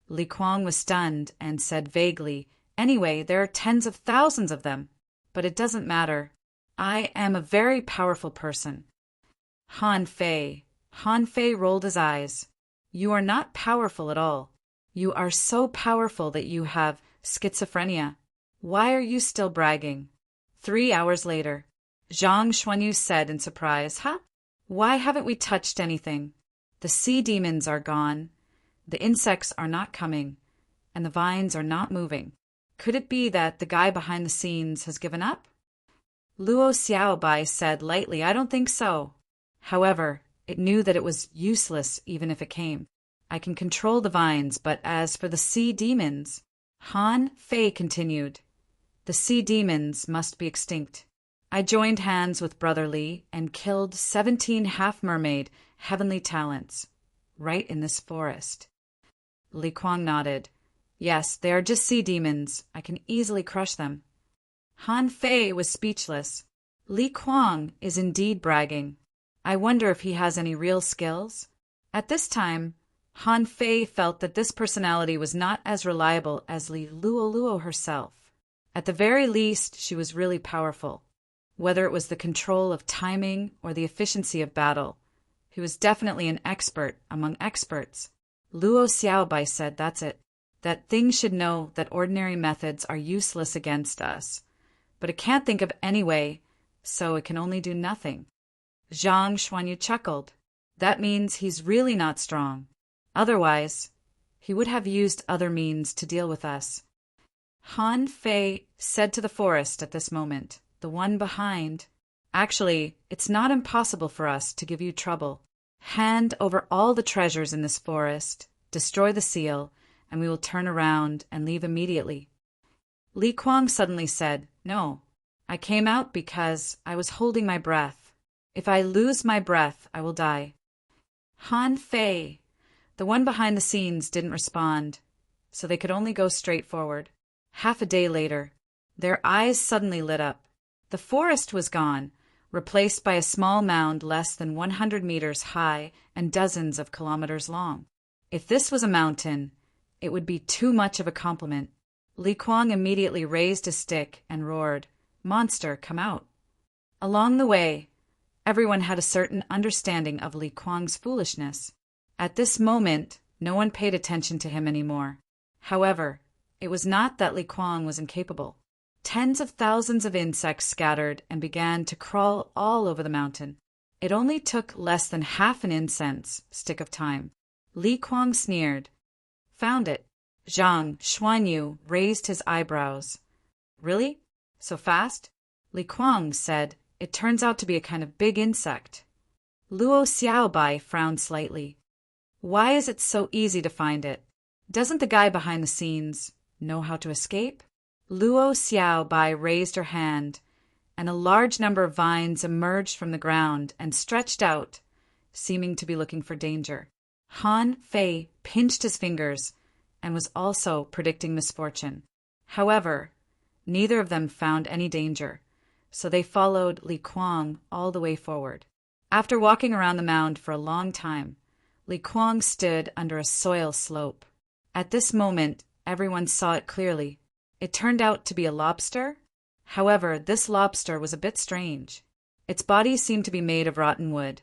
Li Kuang was stunned and said vaguely, Anyway, there are tens of thousands of them. But it doesn't matter. I am a very powerful person. Han Fei rolled his eyes. You are not powerful at all. You are so powerful that you have schizophrenia. Why are you still bragging? 3 hours later, Zhang Xuanyu said in surprise, Huh? Why haven't we touched anything? The sea demons are gone. The insects are not coming. And the vines are not moving. Could it be that the guy behind the scenes has given up? Luo Xiaobai said lightly, I don't think so. However, it knew that it was useless even if it came. I can control the vines, but as for the sea demons, Han Fei continued, the sea demons must be extinct. I joined hands with Brother Li and killed 17 half-mermaid heavenly talents, right in this forest. Li Kuang nodded. Yes, they are just sea demons. I can easily crush them. Han Fei was speechless. Li Kuang is indeed bragging. I wonder if he has any real skills? At this time, Han Fei felt that this personality was not as reliable as Li Luoluo herself. At the very least, she was really powerful. Whether it was the control of timing or the efficiency of battle, he was definitely an expert among experts. Luo Xiaobai said, That's it. That things should know that ordinary methods are useless against us. But it can't think of any way, so it can only do nothing. Zhang Xuanyu chuckled. That means he's really not strong. Otherwise, he would have used other means to deal with us. Han Fei said to the forest at this moment, the one behind, Actually, it's not impossible for us to give you trouble. Hand over all the treasures in this forest, destroy the seal, and we will turn around and leave immediately. Li Kuang suddenly said, No, I came out because I was holding my breath. If I lose my breath, I will die. Han Fei, the one behind the scenes, didn't respond, so they could only go straight forward. Half a day later, their eyes suddenly lit up. The forest was gone, replaced by a small mound less than 100 meters high and dozens of kilometers long. If this was a mountain, it would be too much of a compliment. Li Kuang immediately raised a stick and roared, Monster, come out. Along the way, everyone had a certain understanding of Li Kuang's foolishness. At this moment, no one paid attention to him anymore. However, it was not that Li Kuang was incapable. Tens of thousands of insects scattered and began to crawl all over the mountain. It only took less than half an incense stick of time. Li Kuang sneered. Found it. Zhang Xuanyu raised his eyebrows. Really? So fast? Li Kuang said, It turns out to be a kind of big insect. Luo Xiaobai frowned slightly. Why is it so easy to find it? Doesn't the guy behind the scenes know how to escape? Luo Xiaobai raised her hand, and a large number of vines emerged from the ground and stretched out, seeming to be looking for danger. Han Fei pinched his fingers and was also predicting misfortune. However, neither of them found any danger, so they followed Li Kuang all the way forward. After walking around the mound for a long time, Li Kuang stood under a soil slope. At this moment, everyone saw it clearly. It turned out to be a lobster. However, this lobster was a bit strange. Its body seemed to be made of rotten wood,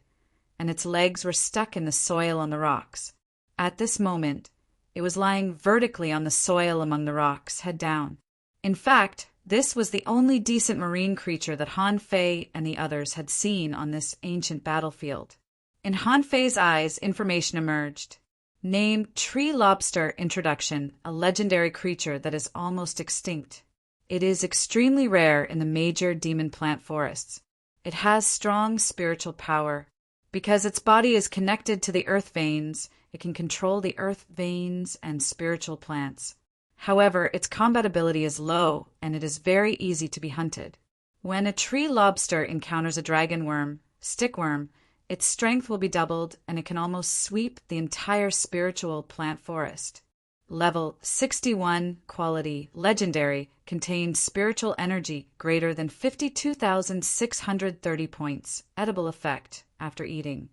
and its legs were stuck in the soil on the rocks. At this moment, it was lying vertically on the soil among the rocks, head down. In fact, this was the only decent marine creature that Han Fei and the others had seen on this ancient battlefield. In Han Fei's eyes, information emerged. Name tree lobster introduction, a legendary creature that is almost extinct. It is extremely rare in the major demon plant forests. It has strong spiritual power. Because its body is connected to the earth veins, it can control the earth veins and spiritual plants. However, its combat ability is low, and it is very easy to be hunted. When a tree lobster encounters a dragon worm, stickworm, its strength will be doubled, and it can almost sweep the entire spiritual plant forest. Level 61, quality, legendary, contains spiritual energy greater than 52,630 points, edible effect, after eating.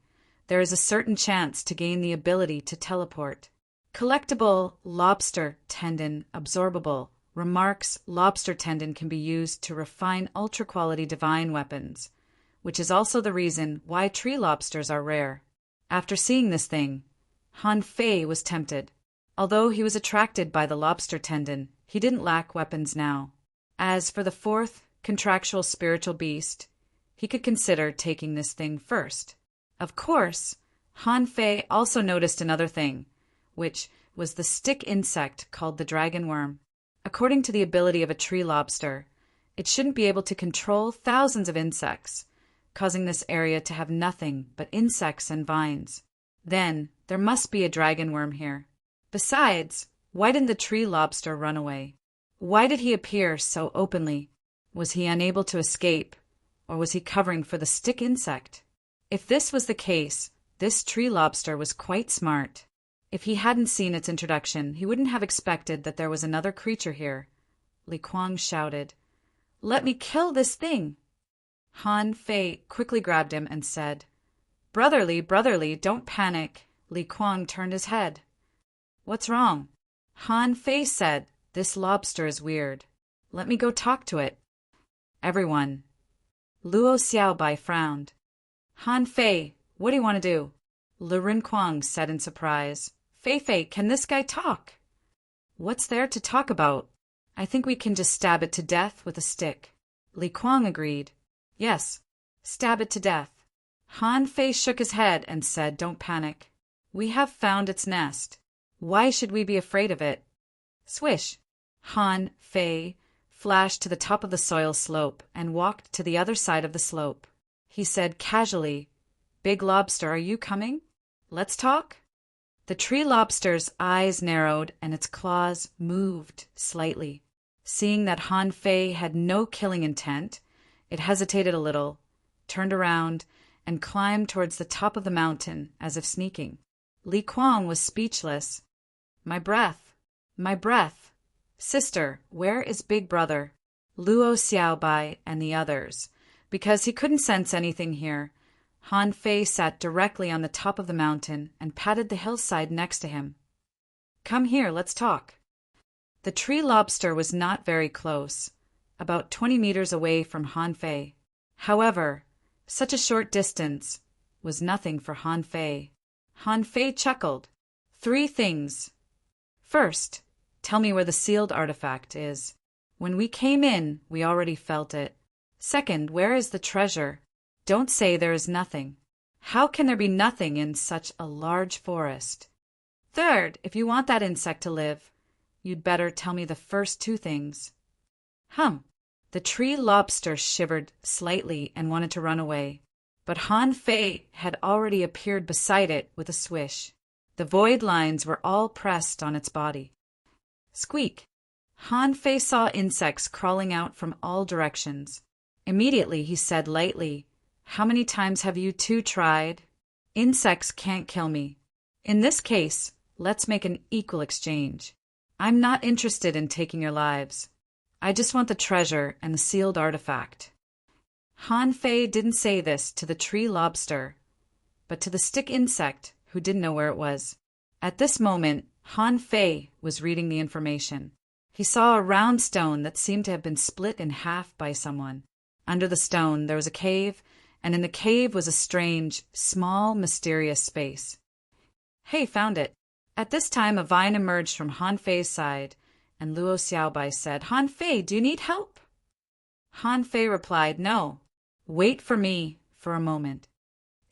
There is a certain chance to gain the ability to teleport. Collectible, lobster tendon, absorbable. Remarks, lobster tendon can be used to refine ultra-quality divine weapons, which is also the reason why tree lobsters are rare. After seeing this thing, Han Fei was tempted. Although he was attracted by the lobster tendon, he didn't lack weapons now. As for the fourth, contractual spiritual beast, he could consider taking this thing first. Of course, Han Fei also noticed another thing, which was the stick insect called the dragon worm. According to the ability of a tree lobster, it shouldn't be able to control thousands of insects, causing this area to have nothing but insects and vines. Then, there must be a dragon worm here. Besides, why didn't the tree lobster run away? Why did he appear so openly? Was he unable to escape, or was he covering for the stick insect? If this was the case, this tree lobster was quite smart. If he hadn't seen its introduction, he wouldn't have expected that there was another creature here. Li Kuang shouted, "Let me kill this thing!" Han Fei quickly grabbed him and said, brotherly, don't panic." Li Kuang turned his head. "What's wrong?" Han Fei said, "This lobster is weird. Let me go talk to it." Everyone. Luo Xiaobai frowned. "Han Fei, what do you want to do?" Li Kuang said in surprise. Fei, can this guy talk?" "What's there to talk about? I think we can just stab it to death with a stick." Li Kuang agreed. "Yes, stab it to death." Han Fei shook his head and said, "Don't panic. We have found its nest. Why should we be afraid of it?" Swish! Han Fei flashed to the top of the soil slope and walked to the other side of the slope. He said casually, "Big lobster, are you coming? Let's talk?" The tree lobster's eyes narrowed and its claws moved slightly. Seeing that Han Fei had no killing intent, it hesitated a little, turned around, and climbed towards the top of the mountain as if sneaking. Li Kuang was speechless. My breath! Sister, where is Big Brother?" Luo Xiaobai and the others. Because he couldn't sense anything here, Han Fei sat directly on the top of the mountain and patted the hillside next to him. "Come here, let's talk." The tree lobster was not very close, about 20 meters away from Han Fei. However, such a short distance was nothing for Han Fei. Han Fei chuckled. "3 things. First, tell me where the sealed artifact is. When we came in, we already felt it. Second, where is the treasure? Don't say there is nothing. How can there be nothing in such a large forest? Third, if you want that insect to live, you'd better tell me the first 2 things." The tree lobster shivered slightly and wanted to run away, but Han Fei had already appeared beside it with a swish. The void lines were all pressed on its body. Squeak! Han Fei saw insects crawling out from all directions. Immediately he said lightly, "How many times have you 2 tried? Insects can't kill me. In this case, let's make an equal exchange. I'm not interested in taking your lives. I just want the treasure and the sealed artifact." Han Fei didn't say this to the tree lobster, but to the stick insect who didn't know where it was. At this moment, Han Fei was reading the information. He saw a round stone that seemed to have been split in half by someone. Under the stone there was a cave, and in the cave was a strange, small, mysterious space. "Hey, found it." At this time a vine emerged from Han Fei's side, and Luo Xiaobai said, "Han Fei, do you need help?" Han Fei replied, "No. Wait for me for a moment."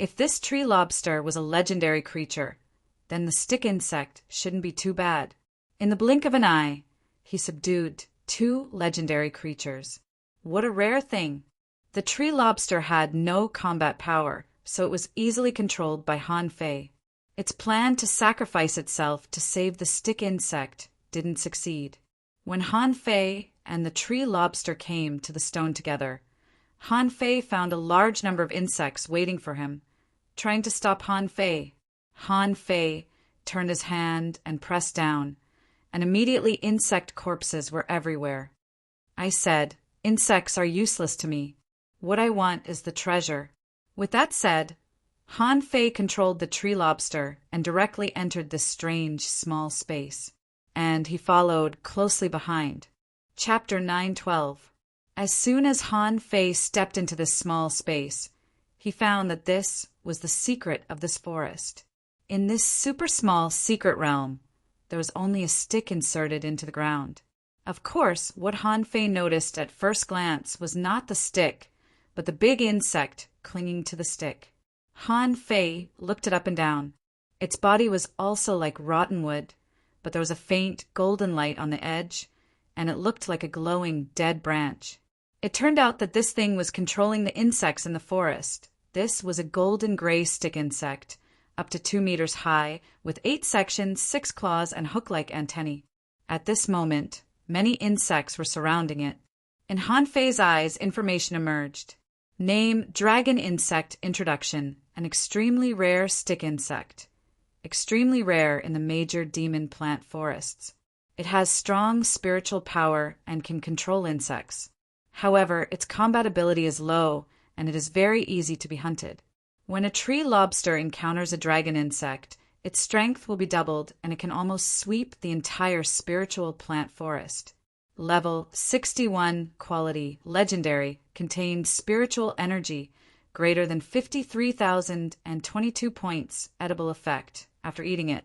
If this tree lobster was a legendary creature, then the stick insect shouldn't be too bad. In the blink of an eye, he subdued 2 legendary creatures. What a rare thing! The tree lobster had no combat power, so it was easily controlled by Han Fei. Its plan to sacrifice itself to save the stick insect didn't succeed. When Han Fei and the tree lobster came to the stone together, Han Fei found a large number of insects waiting for him, trying to stop Han Fei. Han Fei turned his hand and pressed down, and immediately insect corpses were everywhere. I said, "Insects are useless to me. What I want is the treasure." With that said, Han Fei controlled the tree lobster and directly entered this strange, small space. And he followed closely behind. Chapter 9:12. As soon as Han Fei stepped into this small space, he found that this was the secret of this forest. In this super small secret realm, there was only a stick inserted into the ground. Of course, what Han Fei noticed at first glance was not the stick, but the big insect clinging to the stick. Han Fei looked it up and down. Its body was also like rotten wood, but there was a faint golden light on the edge, and it looked like a glowing dead branch. It turned out that this thing was controlling the insects in the forest. This was a golden gray stick insect, up to 2 meters high, with 8 sections, 6 claws, and hook-like antennae. At this moment, many insects were surrounding it. In Han Fei's eyes, information emerged. Name: Dragon Insect Introduction, an extremely rare stick insect. Extremely rare in the major demon plant forests. It has strong spiritual power and can control insects. However, its combat ability is low, and it is very easy to be hunted. When a tree lobster encounters a dragon insect, its strength will be doubled, and it can almost sweep the entire spiritual plant forest. Level 61 quality, legendary, contains spiritual energy, greater than 53,022 points, edible effect, after eating it.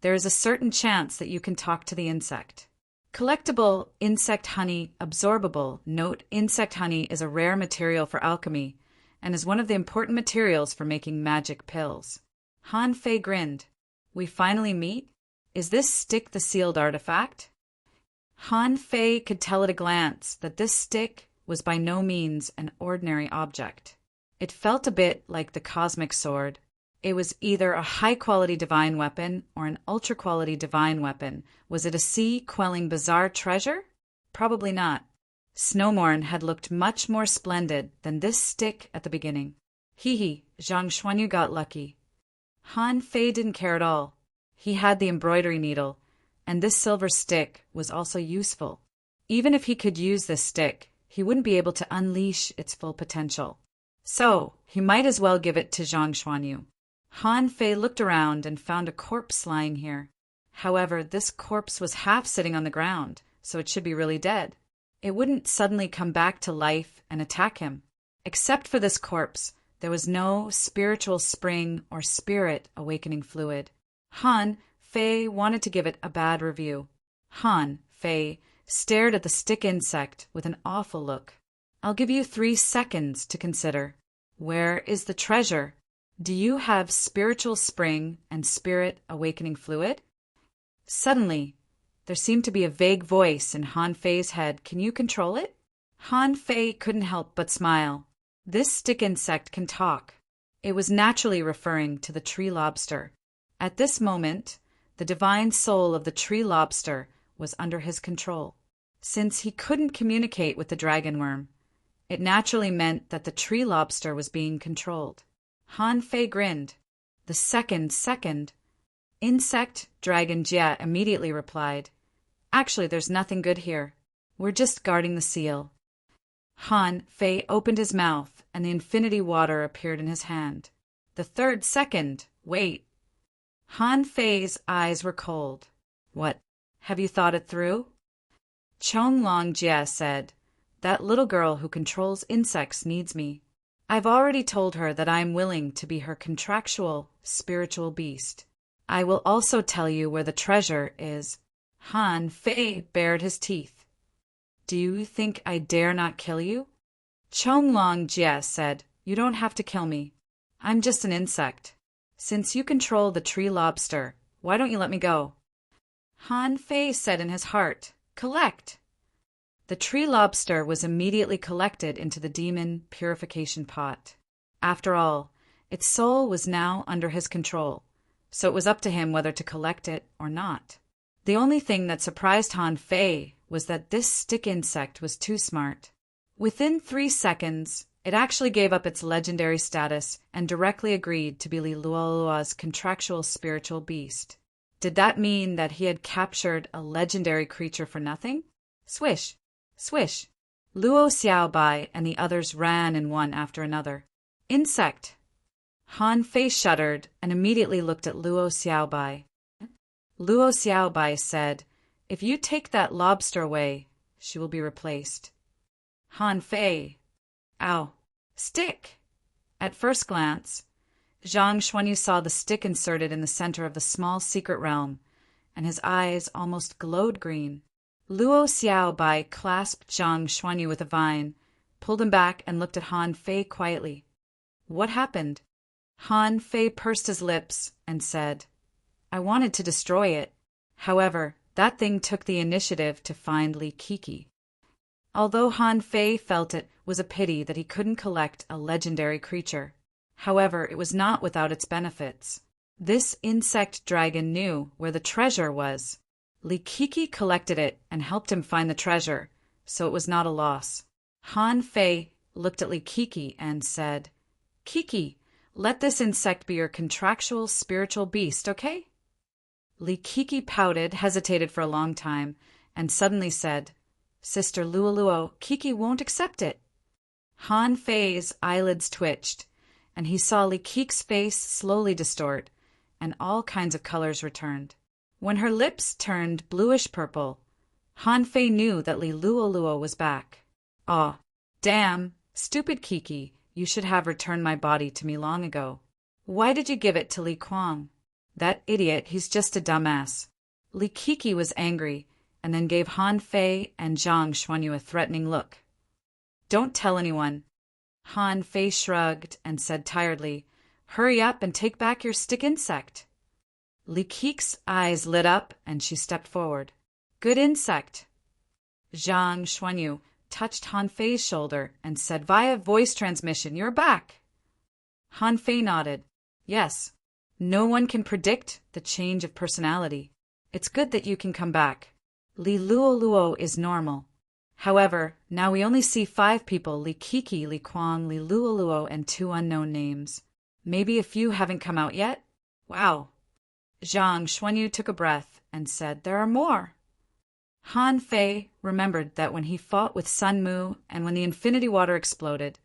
There is a certain chance that you can talk to the insect. Collectible insect honey, absorbable. Note: insect honey is a rare material for alchemy and is one of the important materials for making magic pills. Han Fei grinned. We finally meet? Is this stick the sealed artifact? Han Fei could tell at a glance that this stick was by no means an ordinary object. It felt a bit like the cosmic sword. It was either a high-quality divine weapon or an ultra-quality divine weapon. Was it a sea-quelling bizarre treasure? Probably not. Snowmorn had looked much more splendid than this stick at the beginning. Hee, Zhang Xuanyu got lucky. Han Fei didn't care at all. He had the embroidery needle, and this silver stick was also useful. Even if he could use this stick, he wouldn't be able to unleash its full potential. So, he might as well give it to Zhang Xuanyu. Han Fei looked around and found a corpse lying here. However, this corpse was half sitting on the ground, so it should be really dead. It wouldn't suddenly come back to life and attack him. Except for this corpse, there was no spiritual spring or spirit awakening fluid. Han Fei wanted to give it a bad review. Han Fei stared at the stick insect with an awful look. I'll give you 3 seconds to consider. Where is the treasure? Do you have spiritual spring and spirit awakening fluid? Suddenly, there seemed to be a vague voice in Han Fei's head. Can you control it? Han Fei couldn't help but smile. This stick insect can talk. It was naturally referring to the tree lobster. At this moment, the divine soul of the tree lobster was under his control. Since he couldn't communicate with the dragon worm, it naturally meant that the tree lobster was being controlled. Han Fei grinned. The second. Insect Dragon Jia immediately replied, Actually, there's nothing good here. We're just guarding the seal. Han Fei opened his mouth, and the infinity water appeared in his hand. The 3rd second. Wait. Han Fei's eyes were cold. What? Have you thought it through? Chonglong Jia said, That little girl who controls insects needs me. I've already told her that I am willing to be her contractual spiritual beast. I will also tell you where the treasure is. Han Fei bared his teeth. Do you think I dare not kill you? Chonglong Jia said, You don't have to kill me. I'm just an insect. Since you control the tree lobster, why don't you let me go? Han Fei said in his heart, collect. The tree lobster was immediately collected into the demon purification pot. After all, its soul was now under his control, so it was up to him whether to collect it or not. The only thing that surprised Han Fei was that this stick insect was too smart. Within 3 seconds, it actually gave up its legendary status and directly agreed to be Li Luolua's contractual spiritual beast. Did that mean that he had captured a legendary creature for nothing? Swish, swish. Luo Xiaobai and the others ran in one after another. Insect! Han Fei shuddered and immediately looked at Luo Xiaobai. Luo Xiaobai said, if you take that lobster away, she will be replaced. Han Fei. Ow. Stick! At first glance, Zhang Xuanyu saw the stick inserted in the center of the small secret realm, and his eyes almost glowed green. Luo Xiaobai clasped Zhang Xuanyu with a vine, pulled him back, and looked at Han Fei quietly. What happened? Han Fei pursed his lips and said, I wanted to destroy it. However, that thing took the initiative to find Li Kiki. Although Han Fei felt it was a pity that he couldn't collect a legendary creature. However, it was not without its benefits. This insect dragon knew where the treasure was. Li Kiki collected it and helped him find the treasure, so it was not a loss. Han Fei looked at Li Kiki and said, Kiki, let this insect be your contractual spiritual beast, okay? Li Kiki pouted, hesitated for a long time, and suddenly said, Sister Luoluo, Kiki won't accept it. Han Fei's eyelids twitched, and he saw Li Kiki's face slowly distort, and all kinds of colors returned. When her lips turned bluish-purple, Han Fei knew that Li Luoluo was back. Aw, damn, stupid Kiki, you should have returned my body to me long ago. Why did you give it to Li Kuang? That idiot, he's just a dumbass. Li Kiki was angry, and then gave Han Fei and Zhang Xuanyu a threatening look. Don't tell anyone. Han Fei shrugged and said tiredly, Hurry up and take back your stick insect. Li Kiki's eyes lit up and she stepped forward. Good insect. Zhang Xuanyu touched Han Fei's shoulder and said via voice transmission, You're back. Han Fei nodded. Yes. No one can predict the change of personality. It's good that you can come back. Li Luoluo is normal. However, now we only see 5 people, Li Kiki, Li Kuang, Li Luoluo, and 2 unknown names. Maybe a few haven't come out yet? Wow. Zhang Xuanyu took a breath and said, There are more. Han Fei remembered that when he fought with Sun Mu and when the infinity water exploded,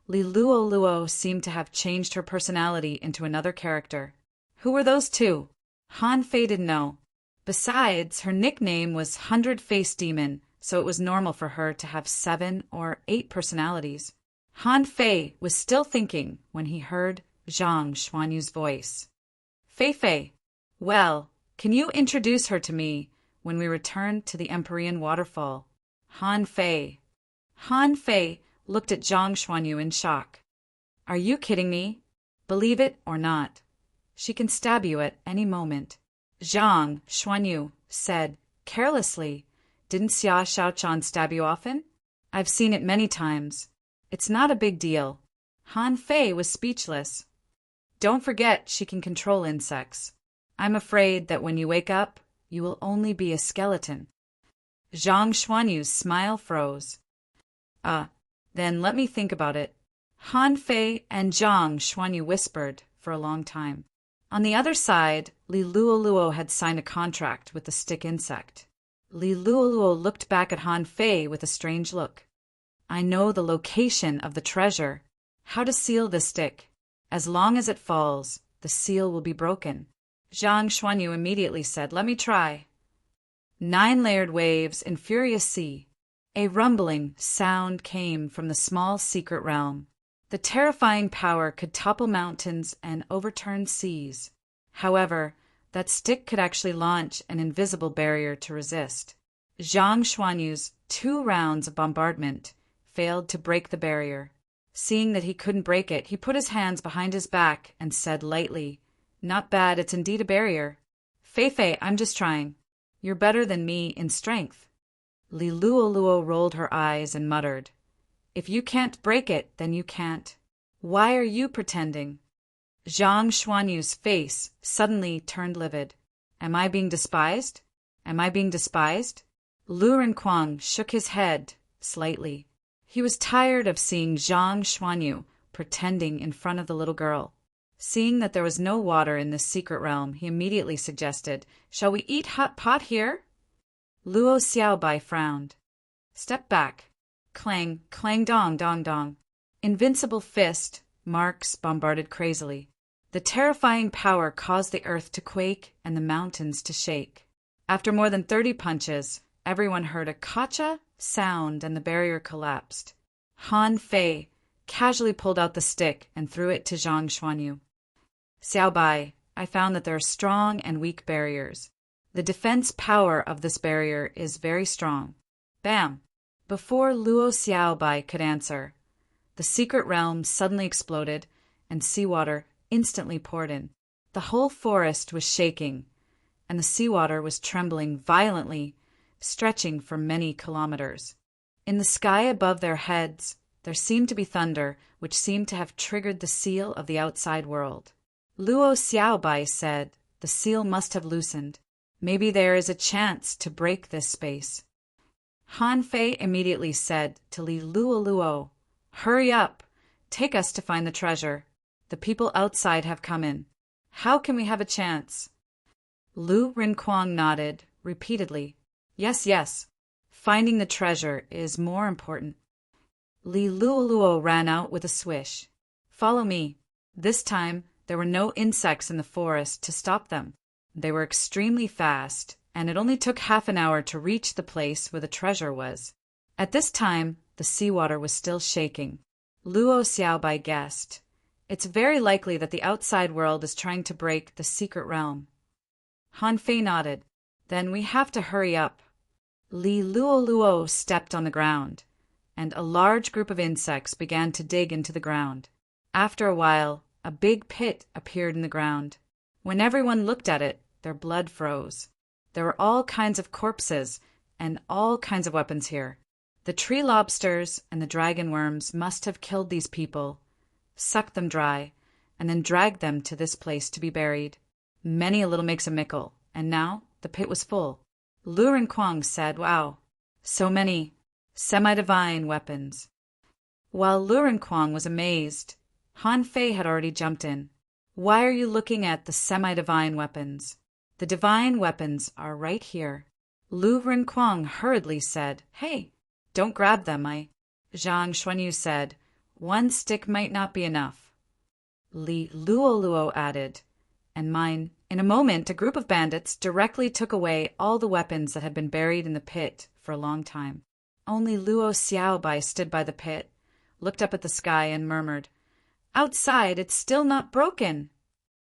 Li Luoluo seemed to have changed her personality into another character. Who were those 2? Han Fei didn't know. Besides, her nickname was 100-Faced Demon, so it was normal for her to have 7 or 8 personalities. Han Fei was still thinking when he heard Zhang Xuanyu's voice. Fei, well, can you introduce her to me when we return to the Empyrean waterfall? Han Fei. Han Fei looked at Zhang Xuanyu in shock. Are you kidding me? Believe it or not, she can stab you at any moment. Zhang Xuanyu said carelessly, Didn't Xia Shaochan stab you often? I've seen it many times. It's not a big deal. Han Fei was speechless. Don't forget she can control insects. I'm afraid that when you wake up, you will only be a skeleton. Zhang Xuanyu's smile froze. Then let me think about it. Han Fei and Zhang Xuanyu whispered for a long time. On the other side, Li Luoluo had signed a contract with the stick insect. Li Luoluo looked back at Han Fei with a strange look. I know the location of the treasure. How to seal the stick. As long as it falls, the seal will be broken. Zhang Xuanyu immediately said, Let me try. 9-layered waves in furious sea. A rumbling sound came from the small secret realm. The terrifying power could topple mountains and overturn seas. However, that stick could actually launch an invisible barrier to resist. Zhang Xuanyu's 2 rounds of bombardment failed to break the barrier. Seeing that he couldn't break it, he put his hands behind his back and said lightly, "Not bad, it's indeed a barrier. Fei, I'm just trying. You're better than me in strength." Li Luoluo rolled her eyes and muttered, "If you can't break it, then you can't. Why are you pretending?" Zhang Xuanyu's face suddenly turned livid. "Am I being despised? Am I being despised?" Lu Renkuang shook his head slightly. He was tired of seeing Zhang Xuanyu pretending in front of the little girl. Seeing that there was no water in this secret realm, he immediately suggested, "Shall we eat hot pot here?" Luo Xiaobai frowned. "Step back." Clang, clang, dong, dong, dong. Invincible fist, marks bombarded crazily. The terrifying power caused the earth to quake and the mountains to shake. After more than 30 punches, everyone heard a kacha sound and the barrier collapsed. Han Fei casually pulled out the stick and threw it to Zhang Xuanyu. "Xiaobai, I found that there are strong and weak barriers. The defense power of this barrier is very strong." Bam! Before Luo Xiaobai could answer, the secret realm suddenly exploded and seawater instantly poured in. The whole forest was shaking, and the seawater was trembling violently, stretching for many kilometers. In the sky above their heads, there seemed to be thunder, which seemed to have triggered the seal of the outside world. Luo Xiaobai said, "The seal must have loosened. Maybe there is a chance to break this space." Han Fei immediately said to Li Luoluo, "Hurry up! Take us to find the treasure. The people outside have come in. How can we have a chance?" Lu Renkuang nodded repeatedly. "Yes, yes. Finding the treasure is more important." Li Luoluo ran out with a swish. "Follow me." This time, there were no insects in the forest to stop them. They were extremely fast, and it only took half an hour to reach the place where the treasure was. At this time, the seawater was still shaking. Luo Xiaobai guessed, "It's very likely that the outside world is trying to break the secret realm." Han Fei nodded. "Then we have to hurry up." Li Luoluo stepped on the ground, and a large group of insects began to dig into the ground. After a while, a big pit appeared in the ground. When everyone looked at it, their blood froze. There were all kinds of corpses and all kinds of weapons here. The tree lobsters and the dragon worms must have killed these people, sucked them dry, and then dragged them to this place to be buried. Many a little makes a mickle, and now the pit was full. Lu Renkuang said, "Wow, so many semi-divine weapons." While Lu Renkuang was amazed, Han Fei had already jumped in. "Why are you looking at the semi-divine weapons? The divine weapons are right here." Lu Renkuang hurriedly said, "Hey, don't grab them, Zhang Xuanyu said, "One stick might not be enough." Li Luoluo added, "And mine." In a moment, a group of bandits directly took away all the weapons that had been buried in the pit for a long time. Only Luo Xiaobai stood by the pit, looked up at the sky, and murmured, "Outside, it's still not broken.